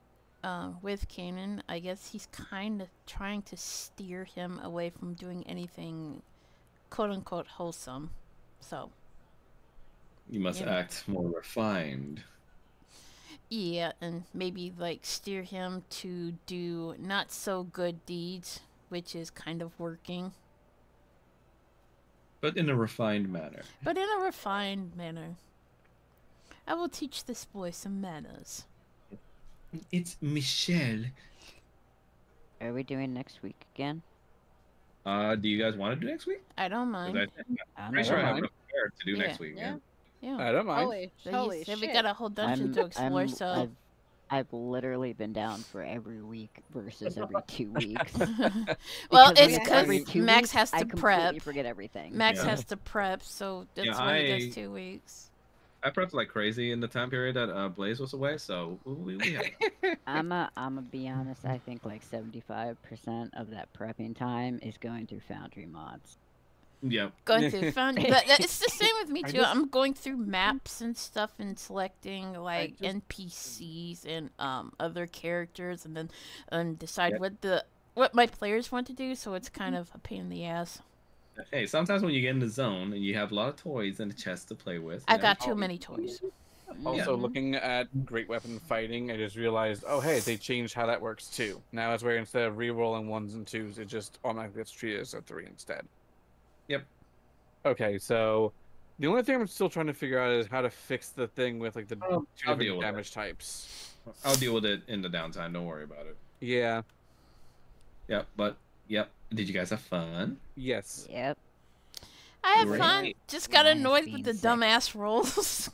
with Kanan, I guess he's kind of trying to steer him away from doing anything quote unquote wholesome. So, You must Yeah. act more refined. yeah, and maybe like steer him to do not so good deeds, which is kind of working, But in a refined manner. but in a refined manner. I will teach this boy some manners. It's Michelle. Are we doing next week again? Do you guys want to do next week? I don't 'Cause mind. I'm I pretty don't sure I know. have enough prepared to do Yeah. next week. Yeah. Yeah. I don't mind. Holy, So you holy said shit. we got a whole dungeon to explore, I'm- so I've literally been down for every week versus every 2 weeks. well, Because it's we- because every 2 Max weeks, has I to completely prep. forget everything. Max Yeah. has to prep, so that's Yeah, why he I- does 2 weeks. I prepped like crazy in the time period that Blaze was away, so we have. I'm be honest, I think like 75% of that prepping time is going through Foundry mods. Yep. Going through found it's the same with me I too. just- I'm going through maps and stuff and selecting like just- NPCs and other characters, and then decide Yep. what my players want to do. So it's kind of a pain in the ass. Hey, sometimes when you get in the zone and you have a lot of toys and a chest to play with. I you know, got too many toys. Also, Mhm. looking at Great Weapon Fighting, I just realized, oh hey, they changed how that works too. Now it's where instead of re-rolling 1s and 2s, it just automatically gets treated as a 3 instead. Yep. Okay, so the only thing I'm still trying to figure out is how to fix the thing with like the Oh, two I'll deal different with damage types. I'll deal with it in the downtime. Don't worry about it. Yeah. Yep. But yep. Did you guys have fun? Yes. Yep. I had Great. fun. Just got Minus annoyed being with the sick. dumbass rolls.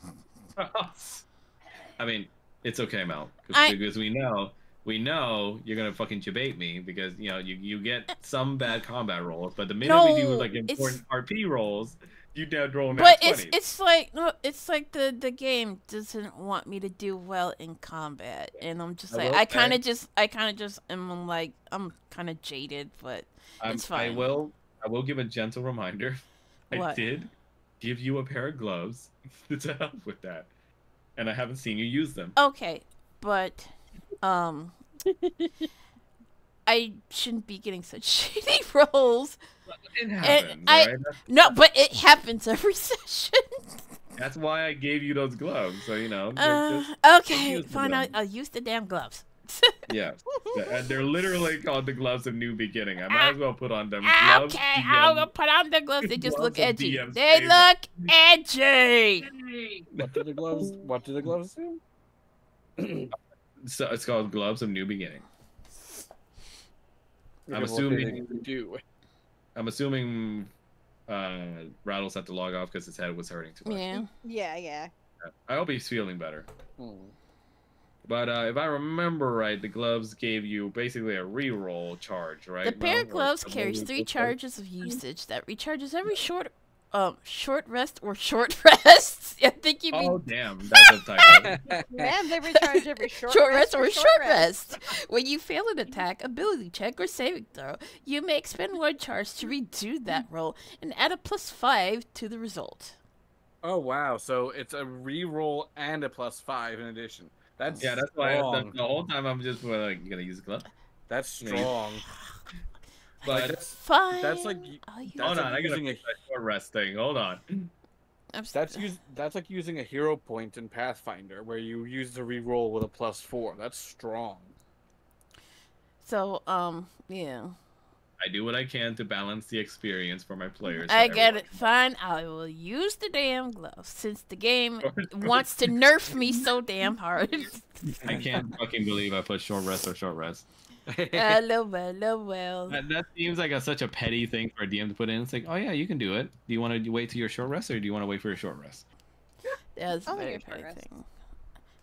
I mean, it's okay, Mel, I- because we know you're gonna fucking debate me because you get some bad combat rolls, but the minute we do No, like it's- important RP rolls, you dead roll But nat it's 20s. it's like no, it's like the game doesn't want me to do well in combat, and I'm just I like will I kind say- of just am like I'm kind of jaded, but it's I fine. will give a gentle reminder. I What? did give you a pair of gloves to help with that, and I haven't seen you use them. Okay, but I shouldn't be getting such shitty rolls. It happens, I- alright? No, but it happens every session. That's why I gave you those gloves, so they're just Okay, use fine. them. I'll use the damn gloves. yeah. And they're literally called the gloves of new beginning. I might as well put on them gloves. Okay, DM. I'll put on the gloves. They just Gloves look of edgy. DM's They favorite. look edgy. What do the gloves? What do the gloves do? So it's called Gloves of New Beginning. I'm Because what do assuming. they do? I'm assuming. Rattles had to log off because his head was hurting too much. Yeah. Yeah, yeah. I hope he's feeling better. Hmm. But if I remember right, the gloves gave you basically a reroll charge, right? The pair of Or gloves double carries reroll 3 charge? charges of usage that recharges every short rest or short rest. I think you mean Oh damn, that's a typo. And they recharge every short, short rest or short short rest. When you fail an attack, ability check, or saving throw, you may expend 1 charge to redo that roll and add a +5 to the result. Oh wow! So it's a re-roll and a +5 in addition. That's Yeah, that's why strong. the whole time I'm just like, you gonna use a glove. That's strong. But Fine. That's like I'll use hold like on, I gotta using fix that short rest thing. Hold on. that's like using a hero point in Pathfinder, where you use the re-roll with a +4. That's strong. So, yeah. I do what I can to balance the experience for my players. I so get everyone- it. Fine. I will use the damn gloves since the game wants to nerf me so damn hard. I can't fucking believe I put short rest or short rest. Hello, well. That seems like such a petty thing for a DM to put in. It's like, oh yeah, you can do it. Do you want to wait till your short rest, or do you want to wait for your short rest? That's a I'll very take a short petty rest. thing.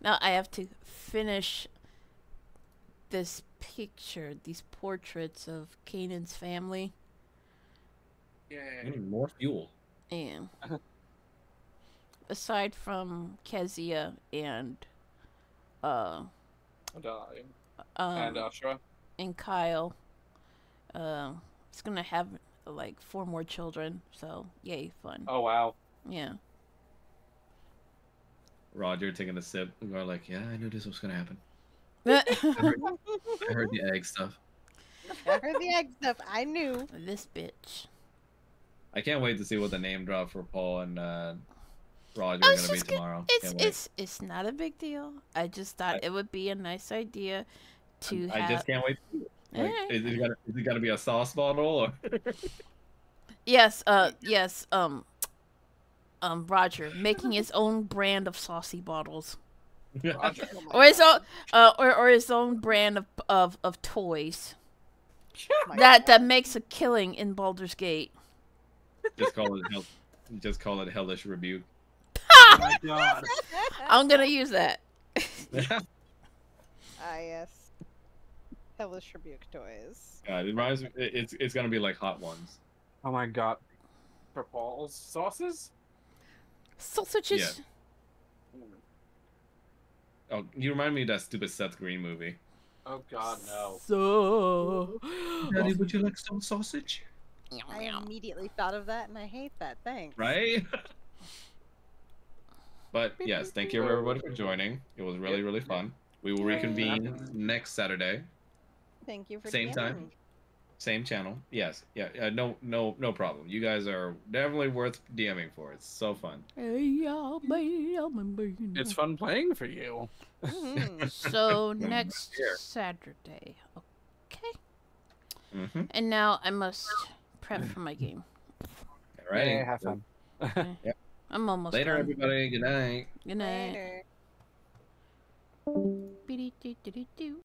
Now I have to finish this picture, these portraits of Kanan's family. More fuel. And aside from Kezia and And Ashra. and Kyle, it's gonna have like 4 more children. So yay, fun. Oh wow! Yeah. Roger taking a sip and going like, yeah, I knew this was gonna happen. This I heard the egg stuff. I heard the egg stuff. I knew. bitch. I can't wait to see what the name drop for Paul and Roger I are was gonna be just gonna- tomorrow. It's Can't wait. it's not a big deal. I just thought it would be a nice idea to I have. just can't wait. Like, Alright. is it gotta be a sauce bottle or? Yes, yes, Roger making his own brand of saucy bottles, Roger. Oh my or his God. own, or his own brand of toys Oh my that God. makes a killing in Baldur's Gate. Just call it hellish rebuke. Oh my god! I'm gonna use that. Ah, yes. Hellish Rebuke toys. God, it reminds me. It's gonna be like Hot Ones. Oh my god! For Paul's sauces? Sausages. Oh, you remind me of that stupid Seth Green movie. Oh god, no! So. Daddy, would you like some sausage? I immediately thought of that, and I hate that. Thanks. Right? But yes, thank you everybody for joining. It was really, really fun. We will reconvene next Saturday, Thank you for Same time. DMing. same channel. Yes, yeah, no problem. You guys are definitely worth DMing for. It's so fun. It's fun playing for you. Mhm. So next Here. Saturday. Okay. Mm-hmm. And now I must prep for my game. All right. Yeah, have fun. I'm almost Later, done. everybody. Good night. Good night. Later. Be-dee-doo-doo-doo-doo.